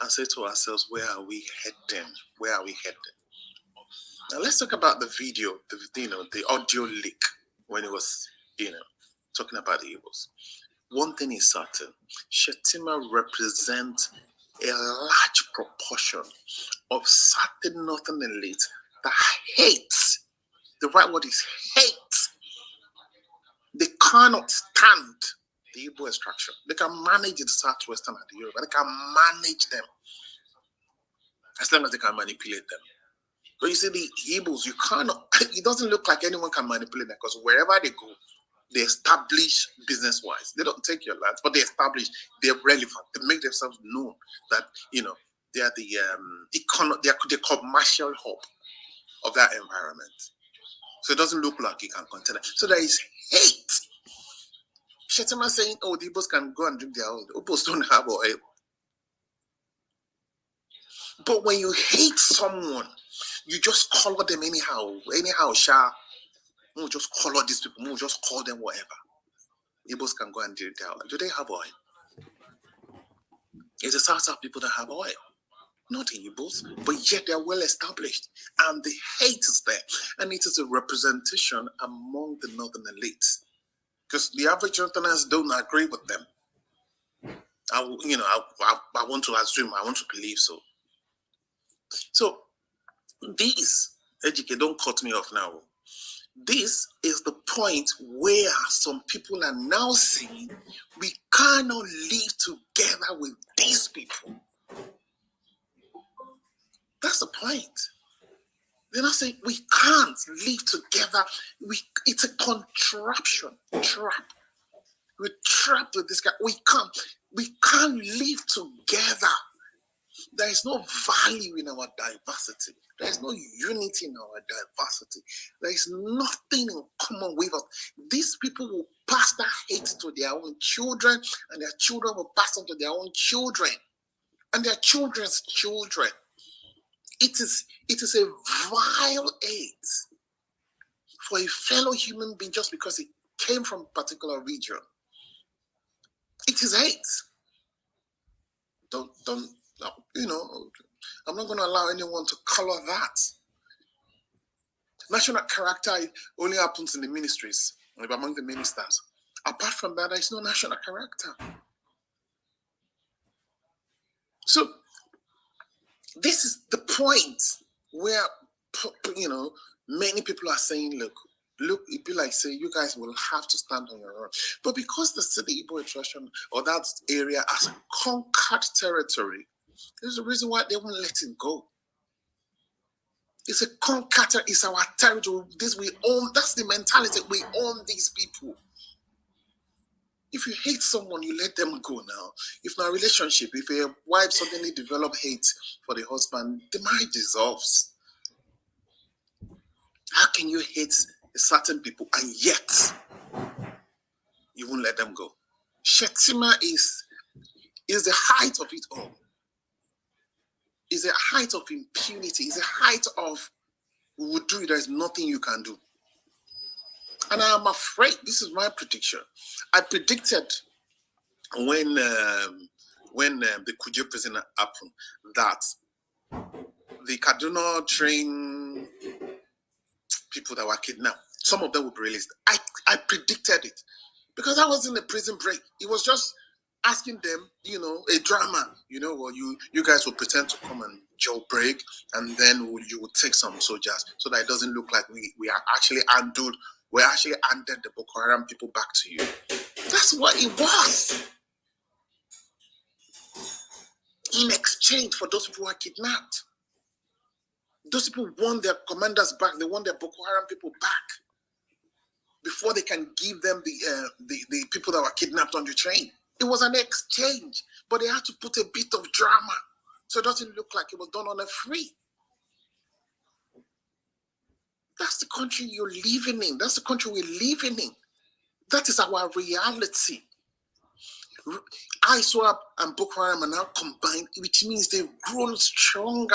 and say to ourselves, where are we heading? Where are we heading? Now let's talk about the video, the audio leak when it was, talking about the Igbos. One thing is certain, Shettima represents a large proportion of certain northern elite that hates, the right word is hate. They cannot stand the Igbo extraction. They can manage the Southwestern and the Yoruba. They can manage them as long as they can manipulate them. But you see, the Igbos, you cannot, it doesn't look like anyone can manipulate them because wherever they go, they establish business-wise. They don't take your lands, but they establish, they're relevant. They make themselves known that, they are the commercial hub of that environment. So it doesn't look like you can contend. So there is hate. Shettima saying, oh, the Igbos can go and drink their oil. The Igbos don't have oil. But when you hate someone, you just color them anyhow, we'll just color these people, we'll just call them whatever. Igbos can go and drink their oil. Do they have oil? It's the South people that have oil, not the Igbos, but yet they're well established. And the hate is there. And it is a representation among the northern elites. Because the average Northerners don't agree with them. I want to assume, I want to believe so. So, this, Ejike, don't cut me off now. This is the point where some people are now saying we cannot live together with these people. That's the point. They're not saying we can't live together. It's a contraption, trap. We're trapped with this guy. We can't live together. There is no value in our diversity. There is no unity in our diversity. There is nothing in common with us. These people will pass that hate to their own children, and their children will pass on to their own children, and their children's children. It is a vile hate for a fellow human being just because he came from a particular region. It is hate. I'm not going to allow anyone to color that. National character only happens in the ministries, among the ministers. Apart from that, there is no national character. So, this is the point where, many people are saying, look, it'd be like saying, you guys will have to stand on your own. But because the city Igbo extraction or that area has conquered territory, there's a reason why they won't let it go. It's a conquer, it's our territory. This we own, that's the mentality. We own these people. If you hate someone, you let them go now. If in a relationship, if a wife suddenly develops hate for the husband, the marriage dissolves. How can you hate certain people and yet you won't let them go? Shettima is the height of it all. Is a height of impunity. Is a height of we will do it. There is nothing you can do. And I am afraid, this is my prediction. I predicted when the Kuje prison happened that the Kaduna train people that were kidnapped, some of them will be released. I predicted it because I was in the prison break. It was just asking them, a drama, or you guys will pretend to come and jailbreak, and then you will take some soldiers so that it doesn't look like we are actually handed the Boko Haram people back to you. That's what it was. In exchange for those people who were kidnapped. Those people want their commanders back. They want their Boko Haram people back before they can give them the people that were kidnapped on the train. It was an exchange, but they had to put a bit of drama so it doesn't look like it was done on a free. That's the country you're living in. That's the country we're living in. That is our reality. ISWAP and Boko Haram are now combined, which means they've grown stronger.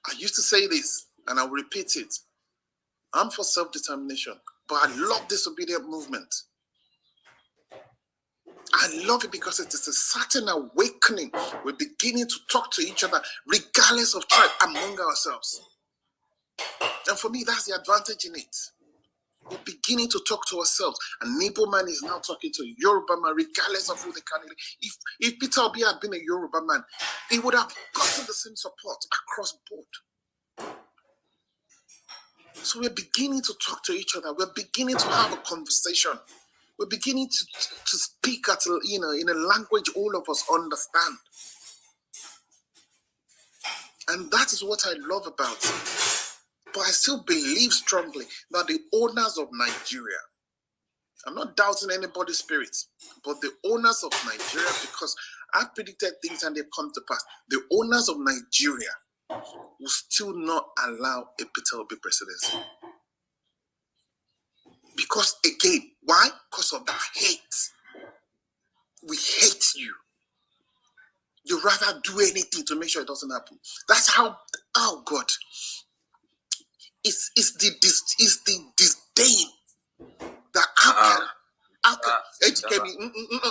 I used to say this, and I'll repeat it. I'm for self-determination, but I love disobedient movement. I love it because it is a certain awakening. We're beginning to talk to each other regardless of tribe among ourselves. And for me, that's the advantage in it. We're beginning to talk to ourselves. And Igbo man is now talking to a Yoruba man, regardless of who they can. If Peter Obi had been a Yoruba man, he would have gotten the same support across board. So we're beginning to talk to each other. We're beginning to have a conversation. We're beginning to speak at in a language all of us understand. And that is what I love about it. But I still believe strongly that the owners of Nigeria, I'm not doubting anybody's spirit, but the owners of Nigeria, because I've predicted things and they've come to pass, the owners of Nigeria will still not allow a Peter Obi presidency. Because again, why? Because of that hate. We hate you. You rather do anything to make sure it doesn't happen. That's how, oh God. It's the disdain that how can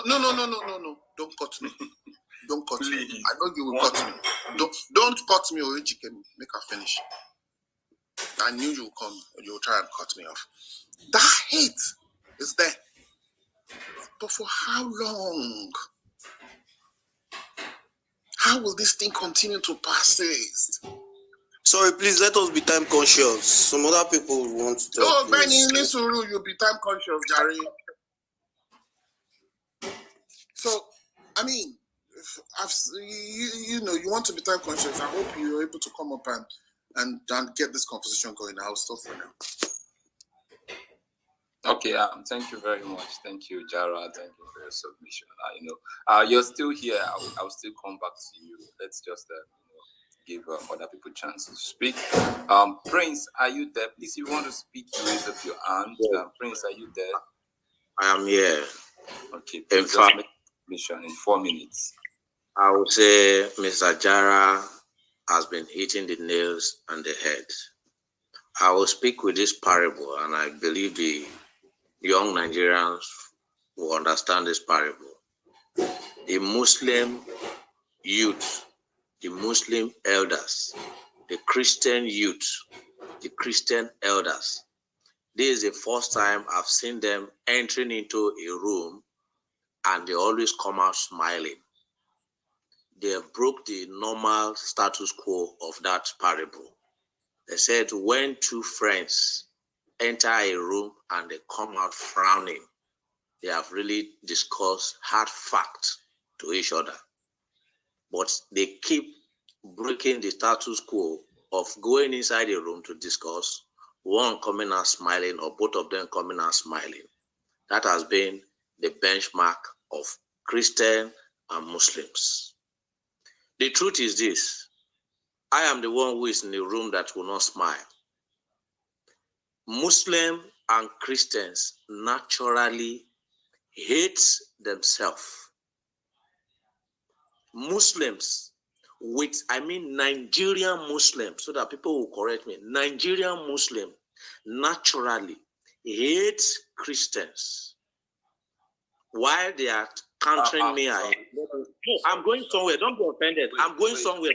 no. Don't cut me. Don't cut me. I know you will cut me. Don't cut me or make her finish. I knew you would come. You will try and cut me off. That hate is there. But for how long? How will this thing continue to persist? Sorry, please let us be time conscious. Some other people want to talk. Oh, Benny, you'll be time conscious, Gary. So, I mean, you want to be time conscious. I hope you're able to come up and get this conversation going. I'll stop for now. Okay, thank you very much. Thank you, Jara. Thank you for your submission. You're still here. I'll still come back to you. Let's just give other people chance to speak. Prince, are you there? Please, if you want to speak, you raise up your hand. Prince, are you there? I am here. Okay, please just make a submission in 4 minutes. I would say Mr. Jara has been hitting the nails on the head. I will speak with this parable, and I believe the young Nigerians will understand this parable. The Muslim youth, the Muslim elders, the Christian youth, the Christian elders. This is the first time I've seen them entering into a room and they always come out smiling. They have broke the normal status quo of that parable. They said when two friends enter a room and they come out frowning, they have really discussed hard facts to each other. But they keep breaking the status quo of going inside a room to discuss, one coming out smiling or both of them coming out smiling. That has been the benchmark of Christian and Muslims. The truth is this: I am the one who is in the room that will not smile. Muslims and Christians naturally hate themselves. Muslims, Nigerian Muslims, so that people will correct me, Nigerian Muslims naturally hate Christians. While they are countering me, I'm going somewhere. Don't be offended. I'm going somewhere.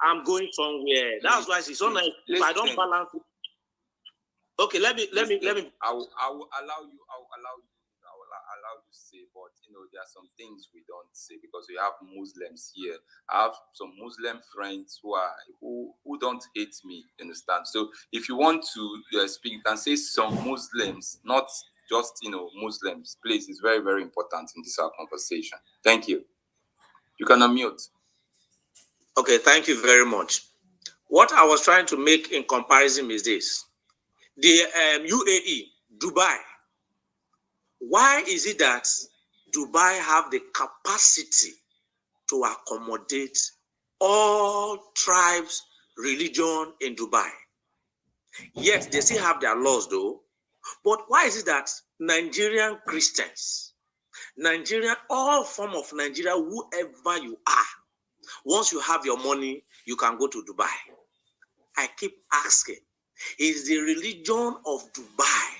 I'm going somewhere. That's why it's so nice. If I don't balance it. Okay, let me. I will allow you to say, but there are some things we don't say because we have Muslims here. I have some Muslim friends who don't hate me, understand? So if you want to speak, you can say some Muslims, not just Muslims. Please, it's very, very important in this our conversation. Thank you. You can unmute. Okay, thank you very much. What I was trying to make in comparison is this: the UAE, Dubai. Why is it that Dubai have the capacity to accommodate all tribes, religion in Dubai? Yet they still have their laws though. But why is it that Nigerian Christians, all form of Nigeria, whoever you are, once you have your money, you can go to Dubai? I keep asking, is the religion of Dubai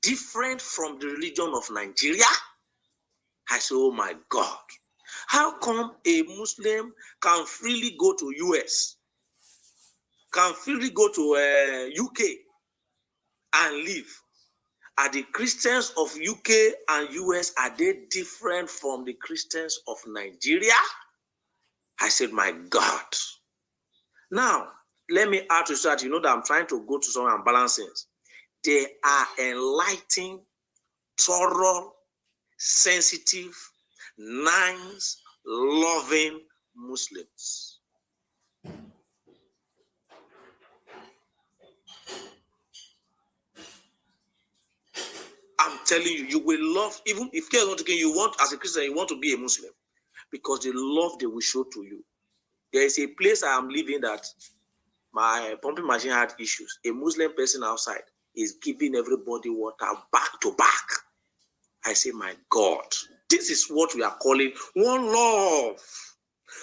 different from the religion of Nigeria? I said, oh my God, how come a Muslim can freely go to US, can freely go to UK and live? Are the Christians of UK and US, are they different from the Christians of Nigeria? I said, my God. Now, let me add to that, you know that I'm trying to go to some and balance things. They are enlightened, thorough, sensitive, nice, loving Muslims. I'm telling you, you will love, even if care not again, you want, as a Christian, you want to be a Muslim, because the love they will show to you. There is a place I am living that my pumping machine had issues. A Muslim person outside is giving everybody water back to back. I say, my God, this is what we are calling one love.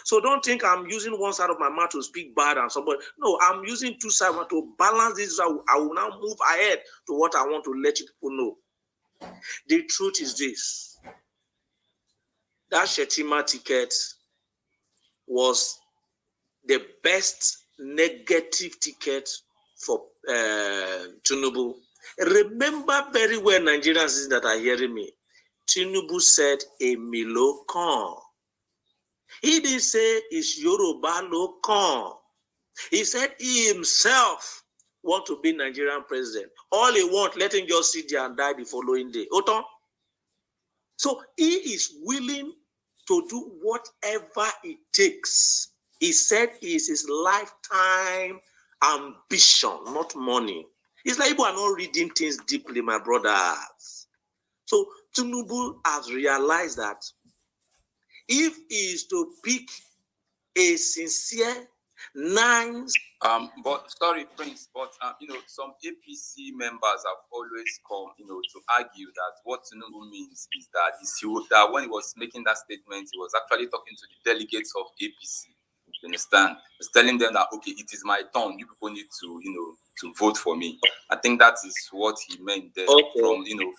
So don't think I'm using one side of my mouth to speak bad and somebody. No, I'm using two sides to balance this. I will now move ahead to what I want to let you people know. The truth is this. That Shettima ticket was the best negative ticket for Tinibu. Remember very well, Nigerians that are hearing me. Tinibu said a Milo kan. He didn't say it's Yoruba lo kan. He said he himself want to be Nigerian president. All he want, let him just sit there and die the following day. Oton. So he is willing to do whatever it takes. He said it is his lifetime ambition, not money. It's like people are not reading things deeply, my brothers. So Tinibu has realized that if he is to pick a sincere, nice. But sorry, Prince, but some APC members have always come, to argue that what Tinibu means is that when he was making that statement, he was actually talking to the delegates of APC. You understand? He's telling them that, okay, it is my turn. You people need to, to vote for me. I think that is what he meant there. Okay.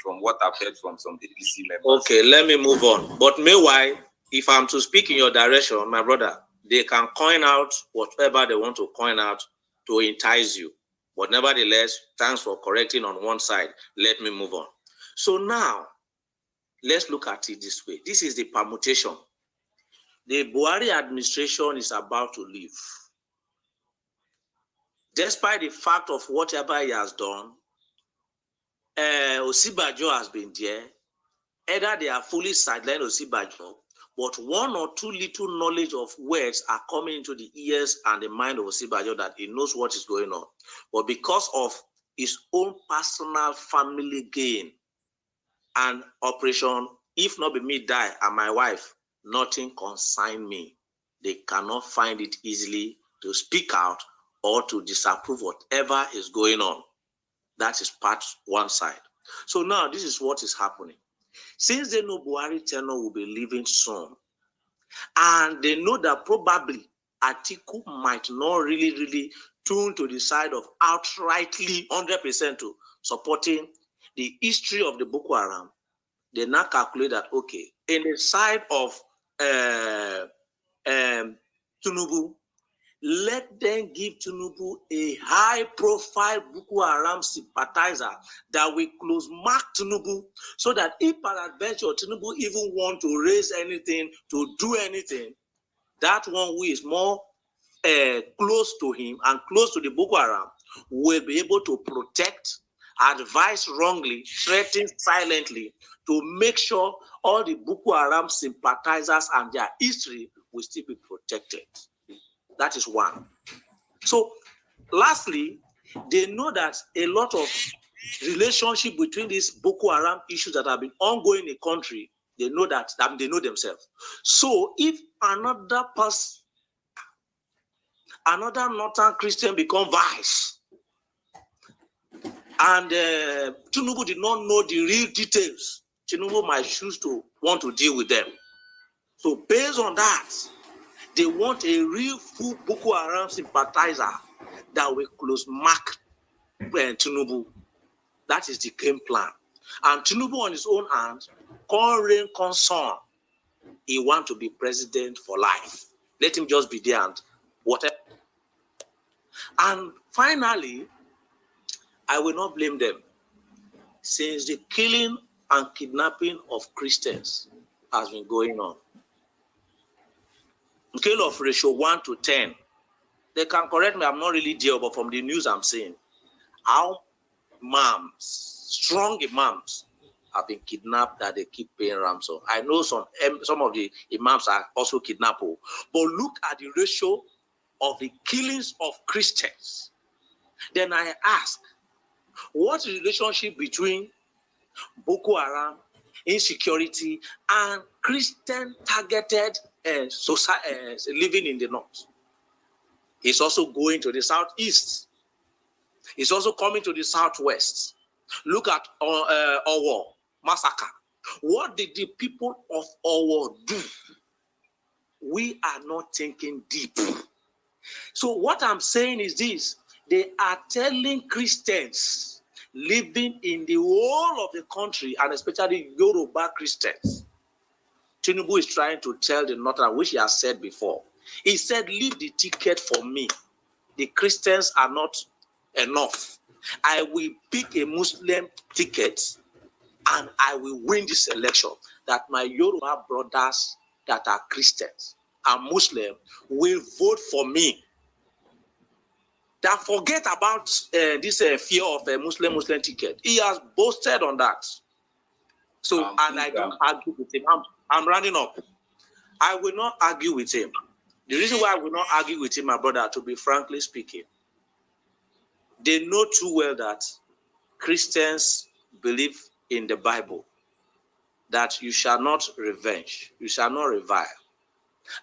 From what I've heard from some APC members. Okay, let me move on. But meanwhile, if I'm to speak in your direction, my brother, they can coin out whatever they want to coin out to entice you. But nevertheless, thanks for correcting on one side. Let me move on. So now, let's look at it this way. This is the permutation. The Buhari administration is about to leave. Despite the fact of whatever he has done, Osibajo has been there. Either they are fully sidelined Osibajo, but one or two little knowledge of words are coming into the ears and the mind of Osibajo that he knows what is going on. But because of his own personal family gain and operation, if not be me die and my wife, nothing consign me. They cannot find it easily to speak out or to disapprove whatever is going on. That is part one side. So now this is what is happening. Since they know Buhari tenure will be leaving soon, and they know that probably Atiku might not really tune to the side of outrightly 100% to supporting the history of the Boko Haram, they now calculate that, okay, in the side of Tinubu, let them give Tinubu a high-profile Boko Haram sympathizer that will close mark Tinubu, so that if peradventure Tinubu even want to raise anything, to do anything, that one who is more close to him and close to the Boko Haram will be able to protect, advise wrongly, threaten silently, to make sure all the Boko Haram sympathizers and their history will still be protected. That is one. So, lastly, they know that a lot of relationship between these Boko Haram issues that have been ongoing in the country, they know that they know themselves. So, if another person, another northern Christian become vice, and Tinubu did not know the real details, Tinubu might choose to want to deal with them. So, based on that, they want a real full Boko Haram sympathizer that will close mark Tinubu. That is the game plan. And Tinubu on his own hand Rain concern. He want to be president for life. Let him just be there and whatever. And finally, I will not blame them. Since the killing and kidnapping of Christians has been going on, scale of ratio 1 to 10, they can correct me, I'm not really there, but from the news I'm seeing, how imams, strong imams, have been kidnapped that they keep paying ransom. I know some of the imams are also kidnapped, but look at the ratio of the killings of Christians. Then I ask, what's the relationship between Boko Haram, insecurity, and Christian targeted living in the north? It's also going to the southeast. It's also coming to the southwest. Look at Owo massacre. What did the people of Owo do? We are not thinking deep. So what I'm saying is this: they are telling Christians living in the whole of the country, and especially Yoruba Christians. Tinibu is trying to tell the Northern, which he has said before. He said, leave the ticket for me. The Christians are not enough. I will pick a Muslim ticket and I will win this election. That my Yoruba brothers that are Christians and Muslim will vote for me. That forget about this fear of a Muslim ticket. He has boasted on that. So, and I don't argue with him. I'm running up. I will not argue with him. The reason why I will not argue with him, my brother, to be frankly speaking, they know too well that Christians believe in the Bible that you shall not revenge, you shall not revile.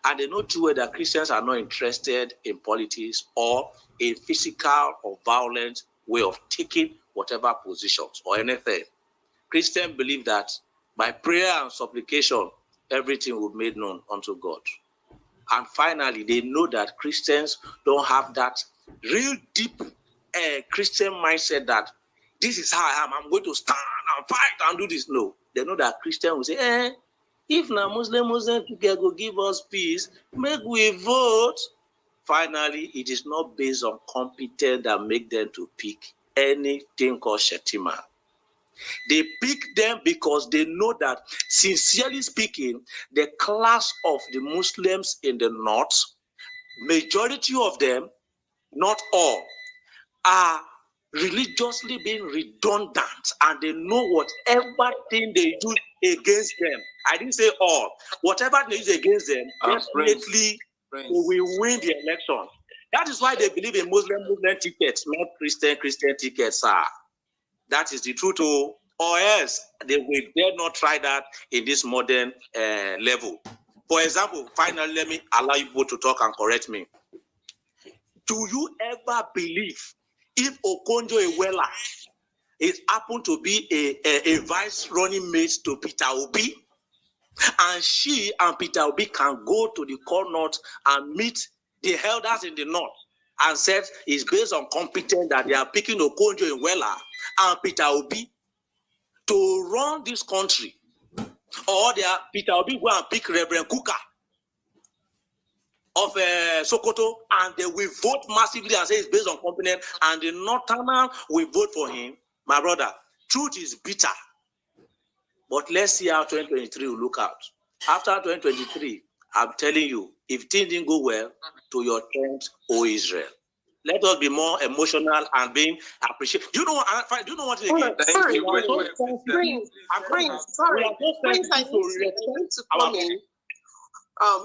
And they know too well that Christians are not interested in politics or a physical or violent way of taking whatever positions or anything. Christians believe that by prayer and supplication, everything will be made known unto God. And finally, they know that Christians don't have that real deep Christian mindset that this is how I am, I'm going to stand and fight and do this. No, they know that Christians will say, if now Muslim people go give us peace, make we vote. Finally, it is not based on competence that make them to pick anything called Shettima. They pick them because they know that, sincerely speaking, the class of the Muslims in the north, majority of them, not all, are religiously being redundant, and they know whatever thing they do against them. I didn't say all. Whatever they use against them, definitely they will win the election. That is why they believe in Muslim tickets, not Christian tickets. That is the truth. Or else they will dare not try that in this modern level. For example, finally, let me allow you both to talk and correct me. Do you ever believe if Okonjo-Iweala is happened to be a vice running mate to Peter Obi, and she and Peter Obi can go to the core north and meet the elders in the north and said it's based on competence that they are picking Okonjo-Iweala and Peter Obi to run this country, or they are Peter Obi go and pick Reverend Kuka of Sokoto, and they will vote massively and say it's based on competence, and the Northern will vote for him. My brother, truth is bitter. But let's see how 2023 will look out. After 2023, I'm telling you, if things didn't go well, to your tent, O Israel. Let us be more emotional and being appreciative. Do you know what? Do you know what again? Sorry, Prince, sorry. Prince, I need to come in.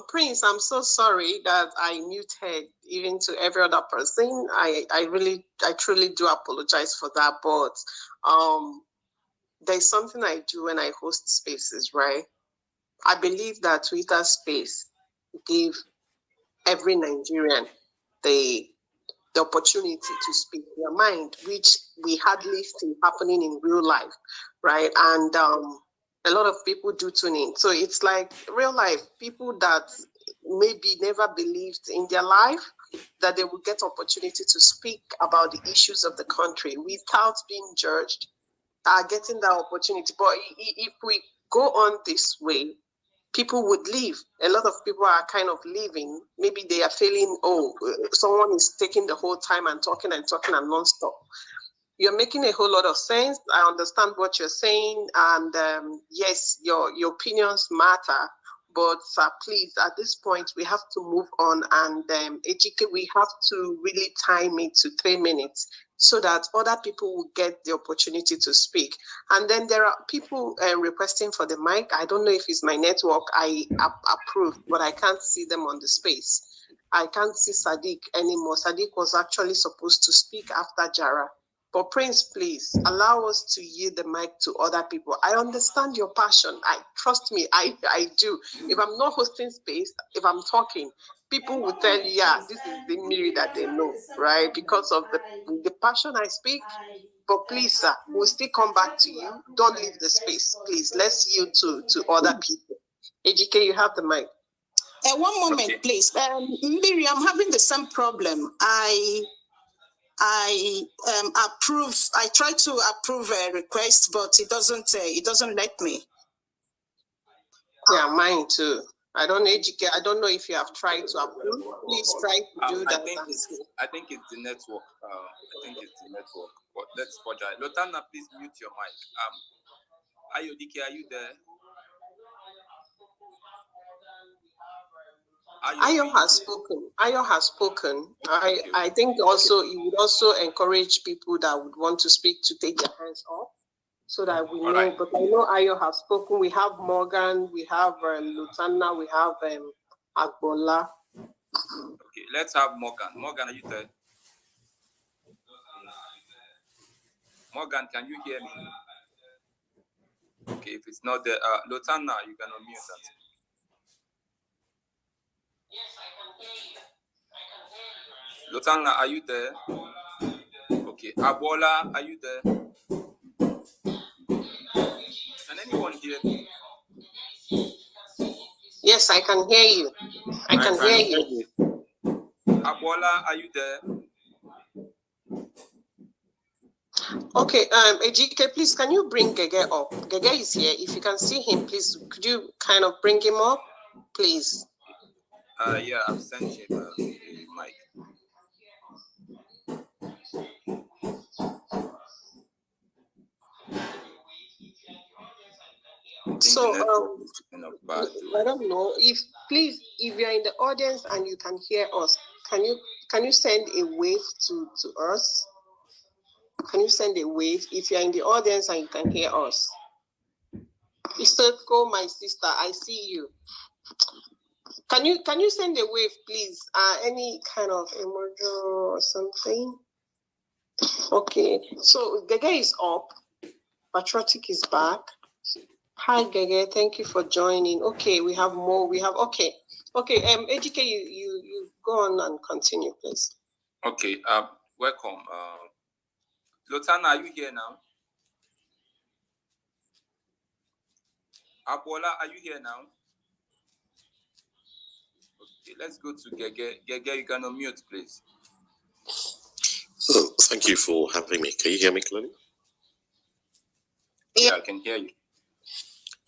Prince, I'm so sorry that I muted even to every other person. I truly do apologize for that. But there's something I do when I host spaces, right? I believe that Twitter space give every Nigerian the opportunity to speak their mind, which we hardly see happening in real life, right? And a lot of people do tune in. So it's like real life, people that maybe never believed in their life that they would get opportunity to speak about the issues of the country without being judged, are getting that opportunity. But if we go on this way, people would leave. A lot of people are kind of leaving. Maybe they are feeling, oh, someone is taking the whole time and talking and non-stop. You're making a whole lot of sense. I understand what you're saying. And yes, your opinions matter. But please, at this point, we have to move on. And Ejike, we have to really time it to 3 minutes so that other people will get the opportunity to speak. And then there are people requesting for the mic. I don't know if it's my network. I approved, but I can't see them on the space. I can't see Sadiq anymore. Sadiq was actually supposed to speak after Jara. But Prince, please allow us to yield the mic to other people. I understand your passion. Trust me, I do. If I'm not hosting space, if I'm talking, people will tell you, yeah, this is the Miri that they know, right? Because of the passion I speak. But please, sir, we'll still come back to you. Don't leave the space, please. Let's yield to other people. AGK, you have the mic. One moment, okay, please. Miri, I'm having the same problem. I approve. I try to approve a request, but it doesn't let me. Yeah, mine too. I don't know if you have tried to approve. Please try to do that. I think it's the network. But let's apologize. Lotana, please mute your mic. Ayodike, are you there? Ayo has spoken. I think also you would also encourage people that would want to speak to take their hands off so that we know. Right. But I know Ayo has spoken. We have Morgan, we have Lutana, we have Agbola. Okay, let's have Morgan. Morgan, are you there? Morgan, can you hear me? Okay, if it's not there, Lutana, you can unmute that. Yes, I can hear you. Lotana, are you there? Okay. Abola, are you there? Can anyone hear me? Yes, I can hear you. I can hear you. Abola, are you there? Okay, Ejike, please, can you bring Gege up? Gege is here. If you can see him, please, could you kind of bring him up, please? Yeah, I've sent him the mic. So, I don't know if you're in the audience and you can hear us, can you send a wave to us? Can you send a wave if you're in the audience and you can hear us? Isoko, my sister, I see you. Can you send a wave, please? Any kind of emoji or something? Okay. So Gege is up. Patriotic is back. Hi Gege, thank you for joining. Okay, we have more. Okay. AGK, you go on and continue, please. Okay. Welcome. Lotana, are you here now? Abola, are you here now? Okay, let's go to Gege. Gege, you can unmute, please. Oh, thank you for having me. Can you hear me clearly? Yeah, I can hear you.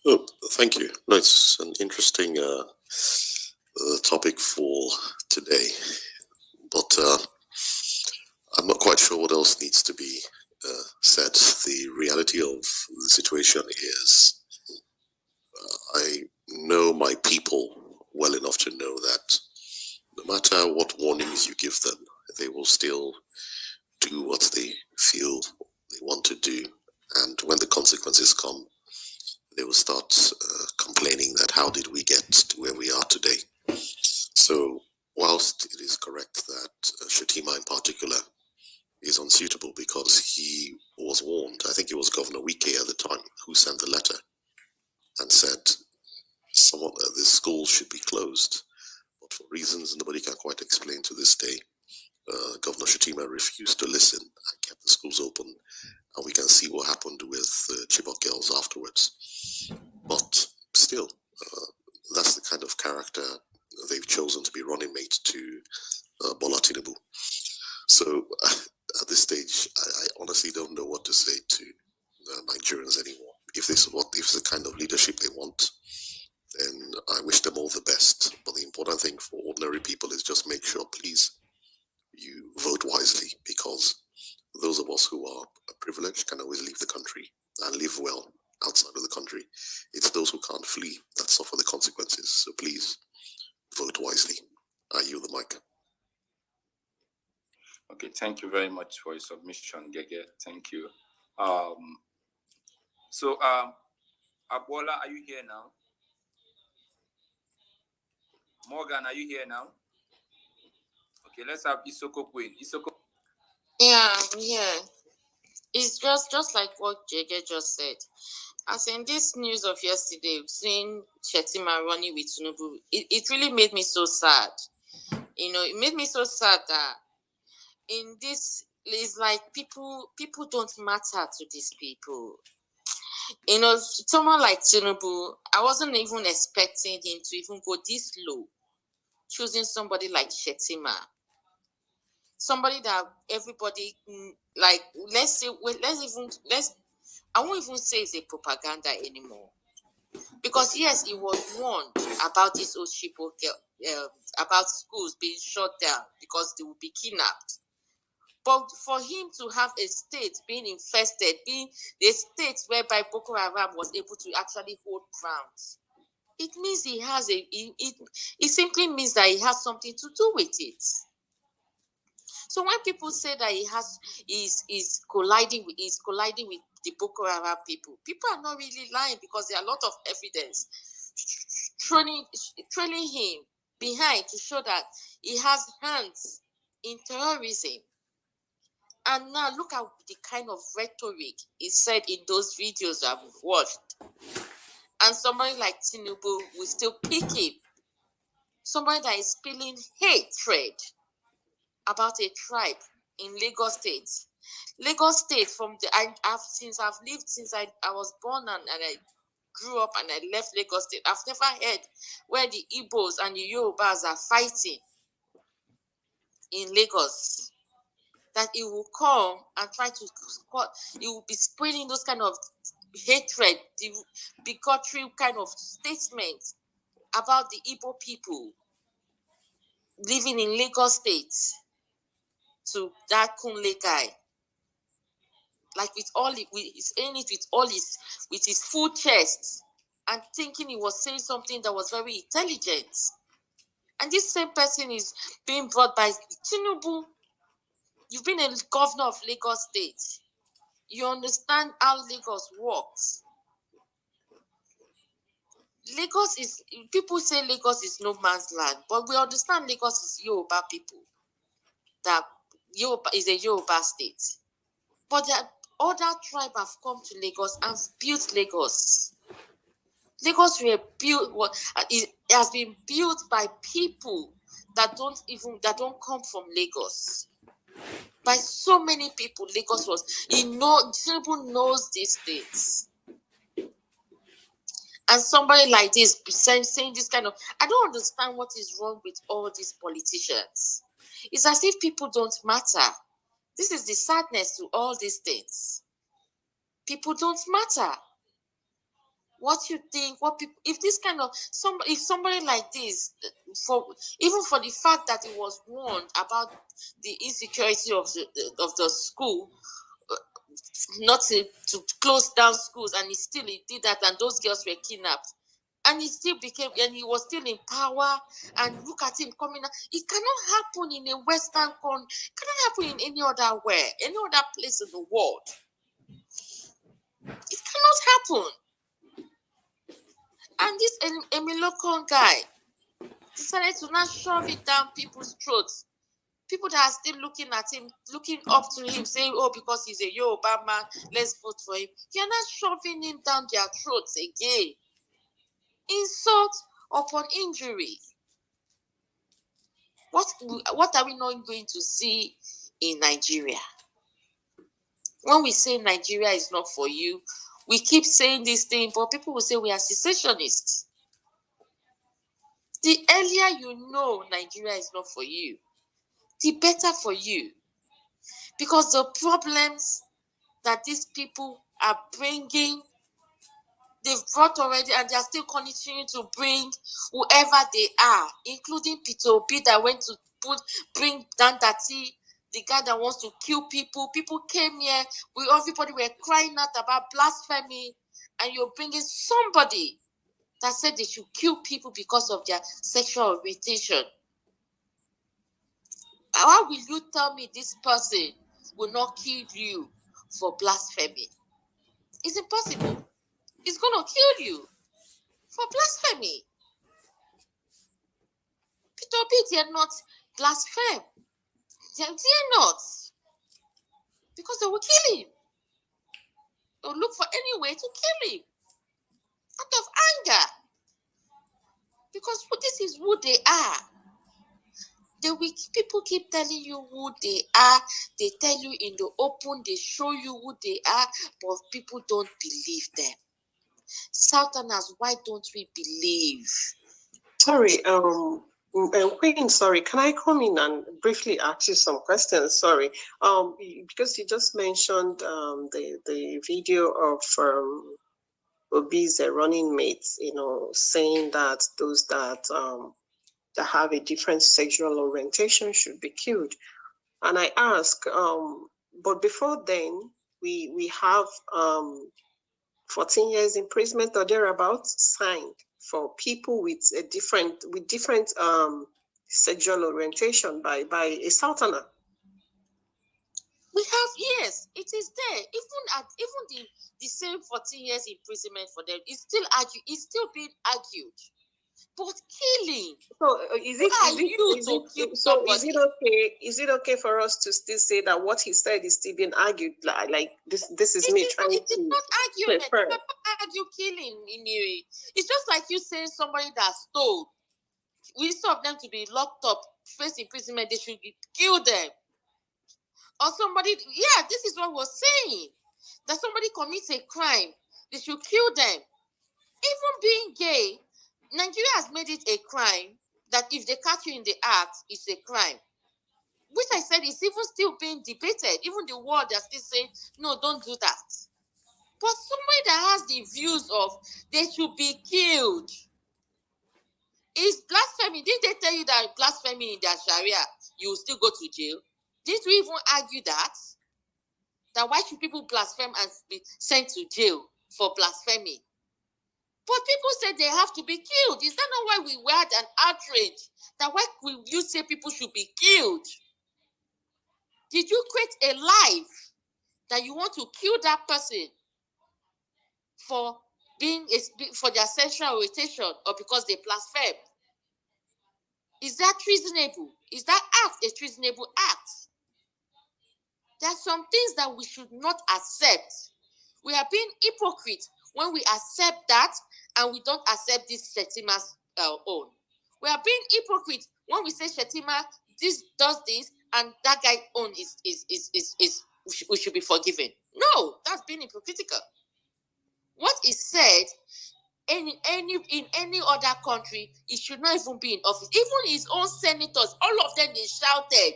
Oh, thank you. No, it's an interesting topic for today, but I'm not quite sure what else needs to be said. The reality of the situation is I know my people well enough to know that no matter what warnings you give them, they will still do what they feel they want to do. And when the consequences come, they will start complaining that how did we get to where we are today? So whilst it is correct that Shettima in particular is unsuitable because he was warned, I think it was Governor Wike at the time who sent the letter and said the school should be closed. But for reasons nobody can quite explain to this day, Governor Shettima refused to listen and kept the schools open. And we can see what happened with Chibok girls afterwards. But still, that's the kind of character they've chosen to be running mate to Bola Tinibu. So at this stage, I honestly don't know what to say to Nigerians anymore. If this is the kind of leadership all the best. But the important thing for ordinary people is just make sure, please, you vote wisely, because those of us who are privileged can always leave the country and live well outside of the country. It's those who can't flee that suffer the consequences. So please vote wisely. I yield the mic. Okay, thank you very much for your submission, Gege. Thank you. So, Bola, are you here now? Morgan, are you here now? Okay, let's have Isoko Queen. Isoko. Yeah, I'm here. It's just like what Jege just said. As in this news of yesterday, seeing Shettima running with Tinibu, it really made me so sad. It made me so sad that in this, it's like people don't matter to these people. Someone like Tinibu, I wasn't even expecting him to even go this low, choosing somebody like Shettima. Somebody that everybody, like, I won't even say it's a propaganda anymore. Because yes, it was warned about this Oshibo girl, about schools being shut down because they will be kidnapped. But for him to have a state being infested, being the state whereby Boko Haram was able to actually hold ground, it means he has it simply means that he has something to do with it. So when people say that is colliding with the Boko Haram people are not really lying, because there are a lot of evidence trailing him behind to show that he has hands in terrorism. And now look at the kind of rhetoric he said in those videos I've watched. And somebody like Tinibu will still pick him. Somebody that is spilling hatred about a tribe in Lagos State. Lagos State, since I was born and I grew up and I left Lagos State, I've never heard where the Igbos and the Yorubas are fighting in Lagos. That it will come and try to, it will be spreading those kind of hatred, the bigotry kind of statements about the Igbo people living in Lagos State to that Kunle guy. Like he's saying it with his full chest and thinking he was saying something that was very intelligent. And this same person is being brought by Tinibu. You've been a governor of Lagos State. You understand how Lagos works. People say Lagos is no man's land, but we understand Lagos is Yoruba people. That Yoruba is a Yoruba state. But the other tribe have come to Lagos and built Lagos. Lagos it has been built by people that don't come from Lagos. By so many people, Lagos was. Tinubu knows these things. And somebody like this saying this kind of, I don't understand what is wrong with all these politicians. It's as if people don't matter. This is the sadness to all these things. People don't matter. What you think, if this kind of if somebody like this, even for the fact that it was warned about the insecurity of the school, not to close down schools, and he did that, and those girls were kidnapped, and he was still in power, and look at him coming out. It cannot happen in a Western country. It cannot happen in any other place in the world. It cannot happen. And this Emilokon guy decided to now shove it down people's throats. People that are still looking at him, looking up to him, saying, oh, because he's a Yoruba man, let's vote for him. You're not shoving him down their throats again. Insult upon injury. What are we not going to see in Nigeria? When we say Nigeria is not for you, we keep saying this thing, but people will say we are secessionists. The earlier you know Nigeria is not for you, the better for you. Because the problems that these people are bringing they've brought already, and they are still continuing to bring whoever they are, including Peter Obi that went to bring Dan Dati, the guy that wants to kill people. People came here, everybody were crying out about blasphemy, and you're bringing somebody that said they should kill people because of their sexual orientation. How will you tell me this person will not kill you for blasphemy? It's impossible. It's going to kill you for blasphemy. Peter Obi dare not blaspheme. They dare not. Because they will kill him. They'll look for any way to kill him. Out of anger. Because this is who they are. People keep telling you who they are. They tell you in the open. They show you who they are. But people don't believe them. Southerners, why don't we believe? Sorry, Queen, sorry, can I come in and briefly ask you some questions? Sorry, because you just mentioned the video of Obi's running mates, saying that those that have a different sexual orientation should be killed. And I ask, but before then, we have 14 years imprisonment or thereabouts signed for people with different sexual orientation by a Southerner. We have, yes, it is there. Even the same 14 years imprisonment for them is still being argued. But killing. So is it okay for us to still say that what he said is still being argued? Like this is me trying to. It is not argument. You cannot argue killing, Miri. It's just like you saying somebody that stole. Instead of them to be locked up, face imprisonment, they should kill them. Or somebody, this is what we're saying. That somebody commits a crime, they should kill them. Even being gay, Nigeria has made it a crime that if they catch you in the act, it's a crime. Which I said is even still being debated. Even the world, they're still saying, no, don't do that. But somebody that has the views of they should be killed. Is blasphemy. Didn't they tell you that blasphemy in their Sharia, you will still go to jail? Didn't we even argue that? That why should people blaspheme and be sent to jail for blasphemy? But people said they have to be killed. Is that not why we had an outrage? That why will you say people should be killed? Did you create a life that you want to kill that person for for their sexual orientation or because they blaspheme? Is that treasonable? Is that act a treasonable act? There are some things that we should not accept. We are being hypocrite when we accept that and we don't accept this Shettima's own. We are being hypocrite when we say Shettima this does this and that guy own is we should be forgiven. No, that's being hypocritical. What is said in any other country, it should not even be in office. Even his own senators, all of them, they shouted,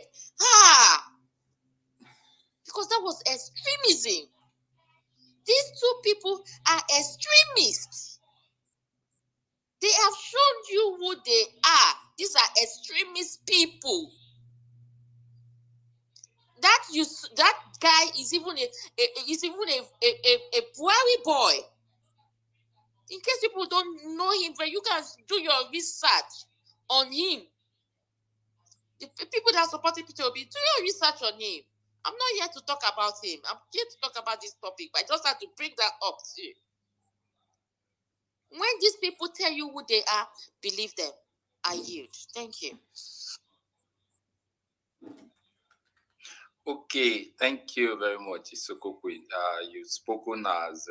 because that was extremism. These two people are extremists. They have shown you who they are. These are extremist people. That guy is even a Buhari boy. In case people don't know him, but you guys do your research on him. The people that support Peter Obi, do your research on him. I'm not here to talk about him. I'm here to talk about this topic, but I just have to bring that up too. When these people tell you who they are, believe them. I yield. Thank you. Okay, thank you very much, Isoko Queen. You've spoken as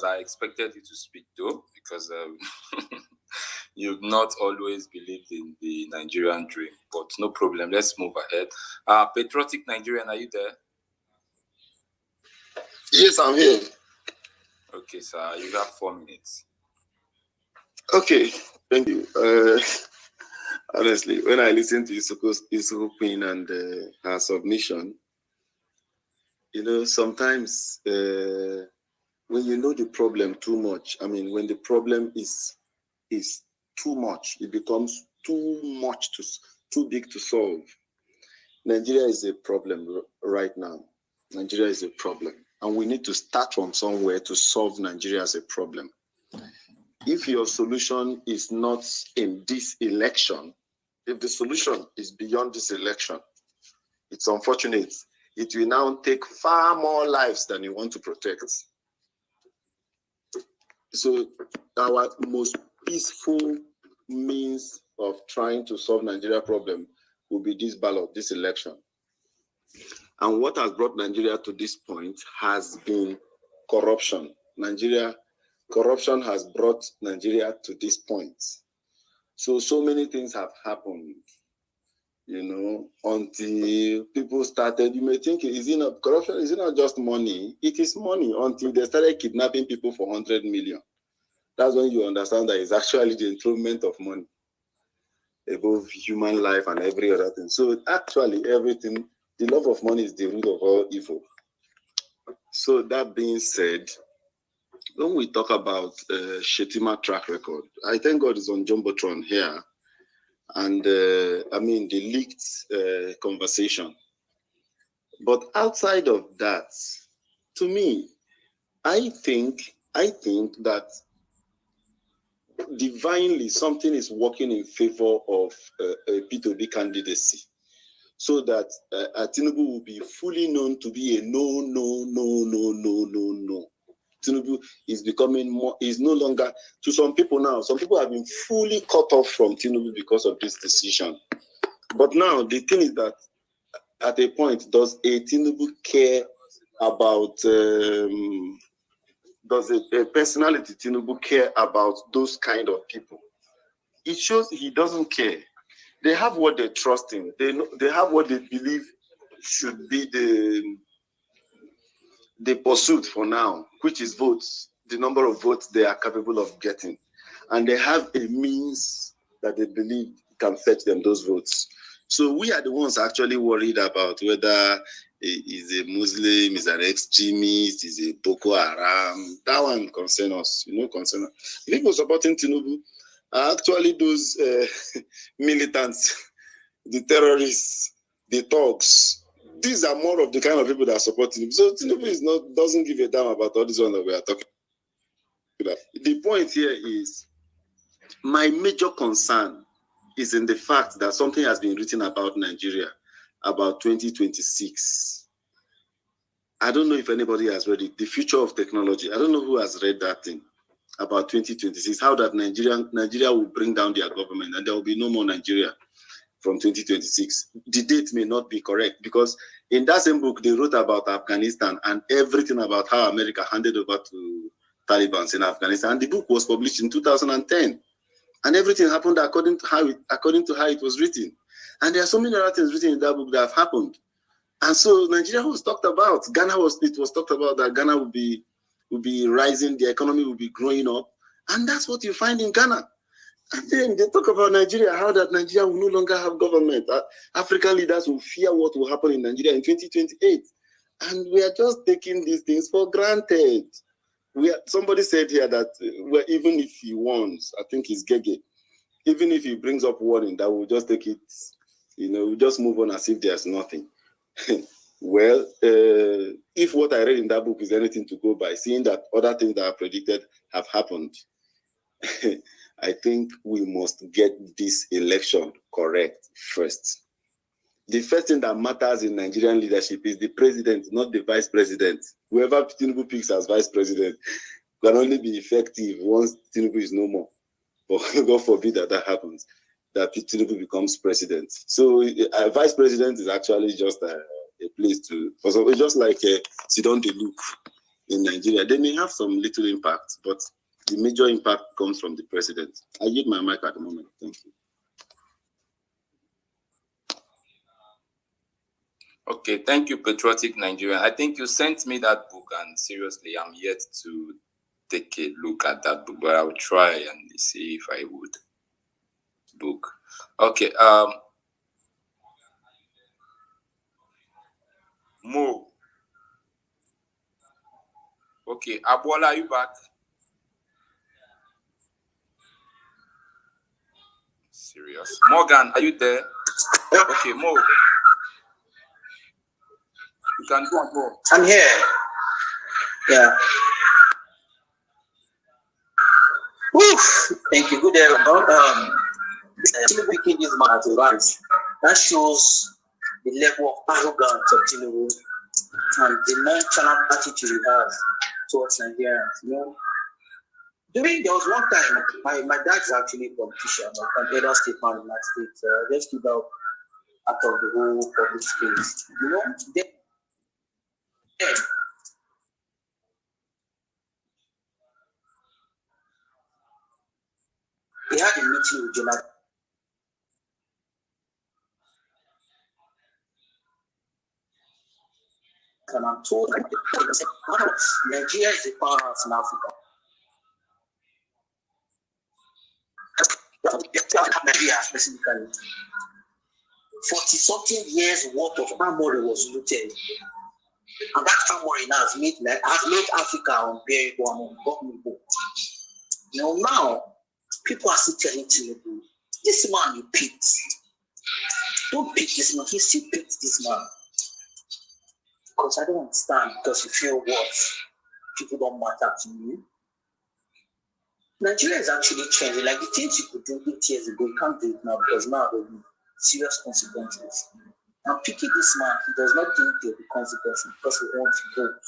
I expected you to speak, though, because you've not always believed in the Nigerian dream. But no problem. Let's move ahead. Patriotic Nigerian, are you there? Yes, I'm here. Okay, sir. You have 4 minutes. Okay, thank you. Honestly, when I listen to Isoko Queen and her submission, sometimes when you know the problem too much, I mean, when the problem is too much, it becomes too big to solve. Nigeria is a problem right now. Nigeria is a problem. And we need to start from somewhere to solve Nigeria as a problem. If your solution is not in this election, if the solution is beyond this election, it's unfortunate. It will now take far more lives than you want to protect. So our most peaceful means of trying to solve Nigeria problem will be this ballot, this election. And what has brought Nigeria to this point has been corruption. Corruption has brought Nigeria to this point. So many things have happened, until people started. You may think, corruption? Is it not just money? It is money until they started kidnapping people for 100 million. That's when you understand that it's actually the enthronement of money above human life and every other thing. So actually everything, the love of money is the root of all evil. So that being said, when we talk about Shettima track record, I thank God is on Jumbotron here. And I mean, the leaked conversation. But outside of that, to me, I think that divinely something is working in favor of a P2B candidacy, so that Tinibu will be fully known to be a no. Tinibu is becoming more, is no longer, to some people now, some people have been fully cut off from Tinibu because of this decision. But now the thing is that at a point, does a Tinibu care about, does a personality Tinibu care about those kind of people? It shows he doesn't care. They have what they trust in. They have what they believe should be the pursuit for now, which is votes, the number of votes they are capable of getting. And they have a means that they believe can fetch them those votes. So we are the ones actually worried about whether he's a Muslim, is an extremist, is a Boko Haram. That one concerns us, concern us. People supporting Tinubu are actually those militants, the terrorists, the thugs. These are more of the kind of people that are supporting him. So Tinubu doesn't give a damn about all this one that we are talking about. The point here is, my major concern is in the fact that something has been written about Nigeria about 2026. I don't know if anybody has read it. The future of technology. I don't know who has read that thing about 2026. How that Nigeria will bring down their government and there will be no more Nigeria from 2026. The date may not be correct because in that same book they wrote about Afghanistan and everything about how America handed over to Taliban in Afghanistan. And the book was published in 2010. And everything happened according to how it was written. And there are so many other things written in that book that have happened. And so Nigeria was talked about. It was talked about that Ghana would be rising, the economy will be growing up. And that's what you find in Ghana. And then they talk about Nigeria, how that Nigeria will no longer have government. African leaders will fear what will happen in Nigeria in 2028. And we are just taking these things for granted. Somebody said here that even if he wants, I think he's Gege, even if he brings up warning, that we'll just take it, we'll just move on as if there's nothing. Well, if what I read in that book is anything to go by, seeing that other things that are predicted have happened, I think we must get this election correct first. The first thing that matters in Nigerian leadership is the president, not the vice president. Whoever Tinubu picks as vice president can only be effective once Tinubu is no more. But God forbid that happens, that Tinubu becomes president. So a vice president is actually just a place to, it's just like Sidon de Luke in Nigeria. They may have some little impact, but the major impact comes from the president. I yield my mic at the moment. Thank you. Okay, thank you, Patriotic Nigerian. I think you sent me that book, and seriously, I'm yet to take a look at that book, but I'll try and see if I would book. Okay, Mo. Okay, Bola, are you back? Serious. Morgan, are you there? Okay, Mo. You can go and go. I'm here. Yeah. Woof. Thank you. Good day, everyone. Tinubu this man to rise. That shows the level of arrogance of Tinubu and the nonchalant attitude he has towards Nigerians. You know, there was one time my dad is actually a politician, an elder statesman in that state. Just keep out of the whole public space. You know, then he had a meeting with Jonathan. And I'm told Nigeria is a powerhouse in Africa. Nigeria specifically. 40-something years worth of armory was looted. And that armory now has made Africa unbearable and ungovernable. You know, now people are still telling Tinubu, this man you picked. Don't pick this man. He still picked this man. Because I don't understand, because you feel what people don't matter to you. Nigeria is actually changing. Like the things you could do 8 years ago, you can't do it now because now there will be serious consequences. And picking this man, he does not think there will be consequences because he wants to vote.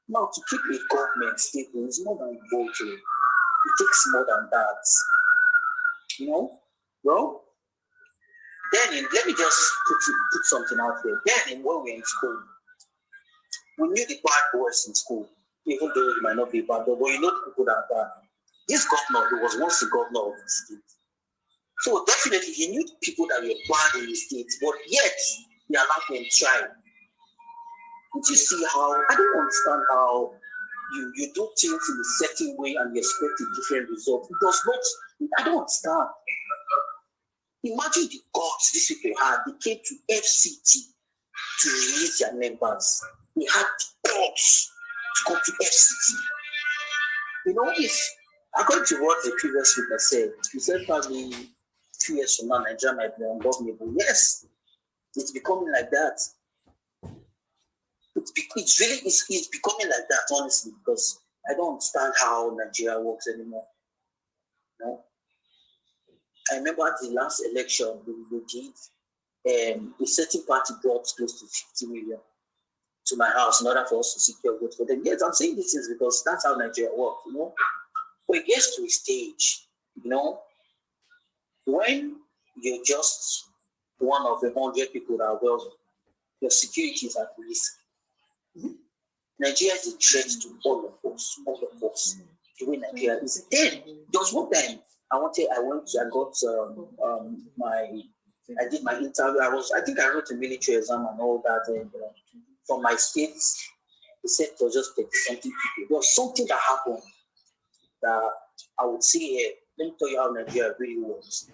Now, to keep a government stable is more than voting. It takes more than that. You know? Well, then let me just put something out there. Then when we were in school, we knew the bad boys in school, even though it might not be bad, but you know the people that are bad. This governor, he was once the governor of the state. So definitely he knew the people that were bad in the state, but yet he allowed them to try. Don't you see how, I don't understand how you do things in a certain way and you expect a different result. It does not, I don't understand. Imagine the guts these people had. They came to FCT to release their members. They had the guts to go to FCT. You know, if according to what the previous speaker said, he said probably 2 years from now, Nigeria might be ungovernable. Yes, it's becoming like that. It's becoming like that, honestly, because I don't understand how Nigeria works anymore. You know? I remember at the last election we did, a certain party brought close to 50 million to my house in order for us to secure vote for them. Yes, I'm saying this is because that's how Nigeria works, you know. But it gets to a stage, you know, when you're just one of the 100 people that are wealthy, your security is at risk. Nigeria is a threat to all of us, the way Nigeria is. Then there was one time I did my interview. I think I wrote a military exam and all that. And from my state, they said it was just 30-something people. There was something that happened that I would say here. Let me tell you how Nigeria really works.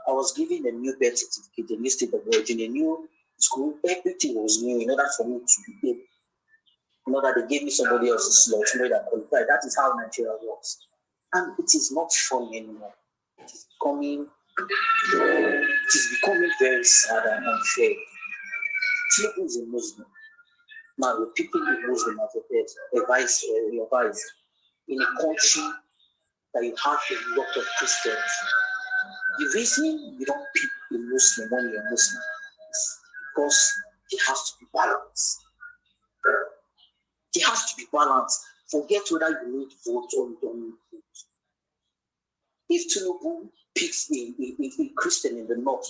I was given a new birth certificate, a new state of origin, a new school. Everything was new in order for me to be able. In order they gave me somebody else's slot, somebody that qualified. That is how Nigeria works. And it is not fun anymore. It is becoming very sad and unfair. Tinubu is a Muslim. Now, the people with Muslim as your vice, in a country that you have a lot of Christians. The reason you don't pick a Muslim when you're Muslim is because there has to be balance. There has to be balance. Forget whether you need votes or you don't need votes. If Tinubu picks a Christian in the North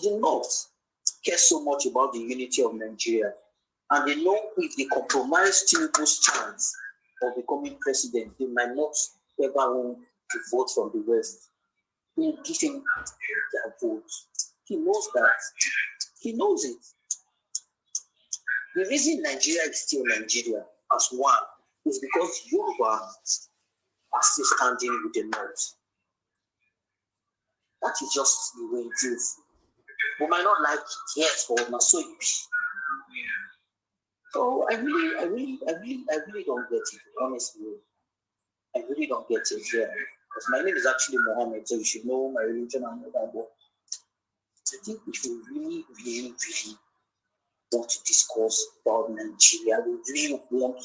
cares so much about the unity of Nigeria. And they know if they compromise Tinubu's chance of becoming president, they might not ever want to vote from the West. They will give him their vote. He knows that. He knows it. The reason Nigeria is still Nigeria as one is because Yoruba are still standing with the North. That is just the way it is. We might not like it, yes, but not so it be. So I really don't get it, honestly. I really don't get it, yeah. Because my name is actually Mohammed, so you should know my religion and all that. But I think we should really want to discuss about Nigeria. We really want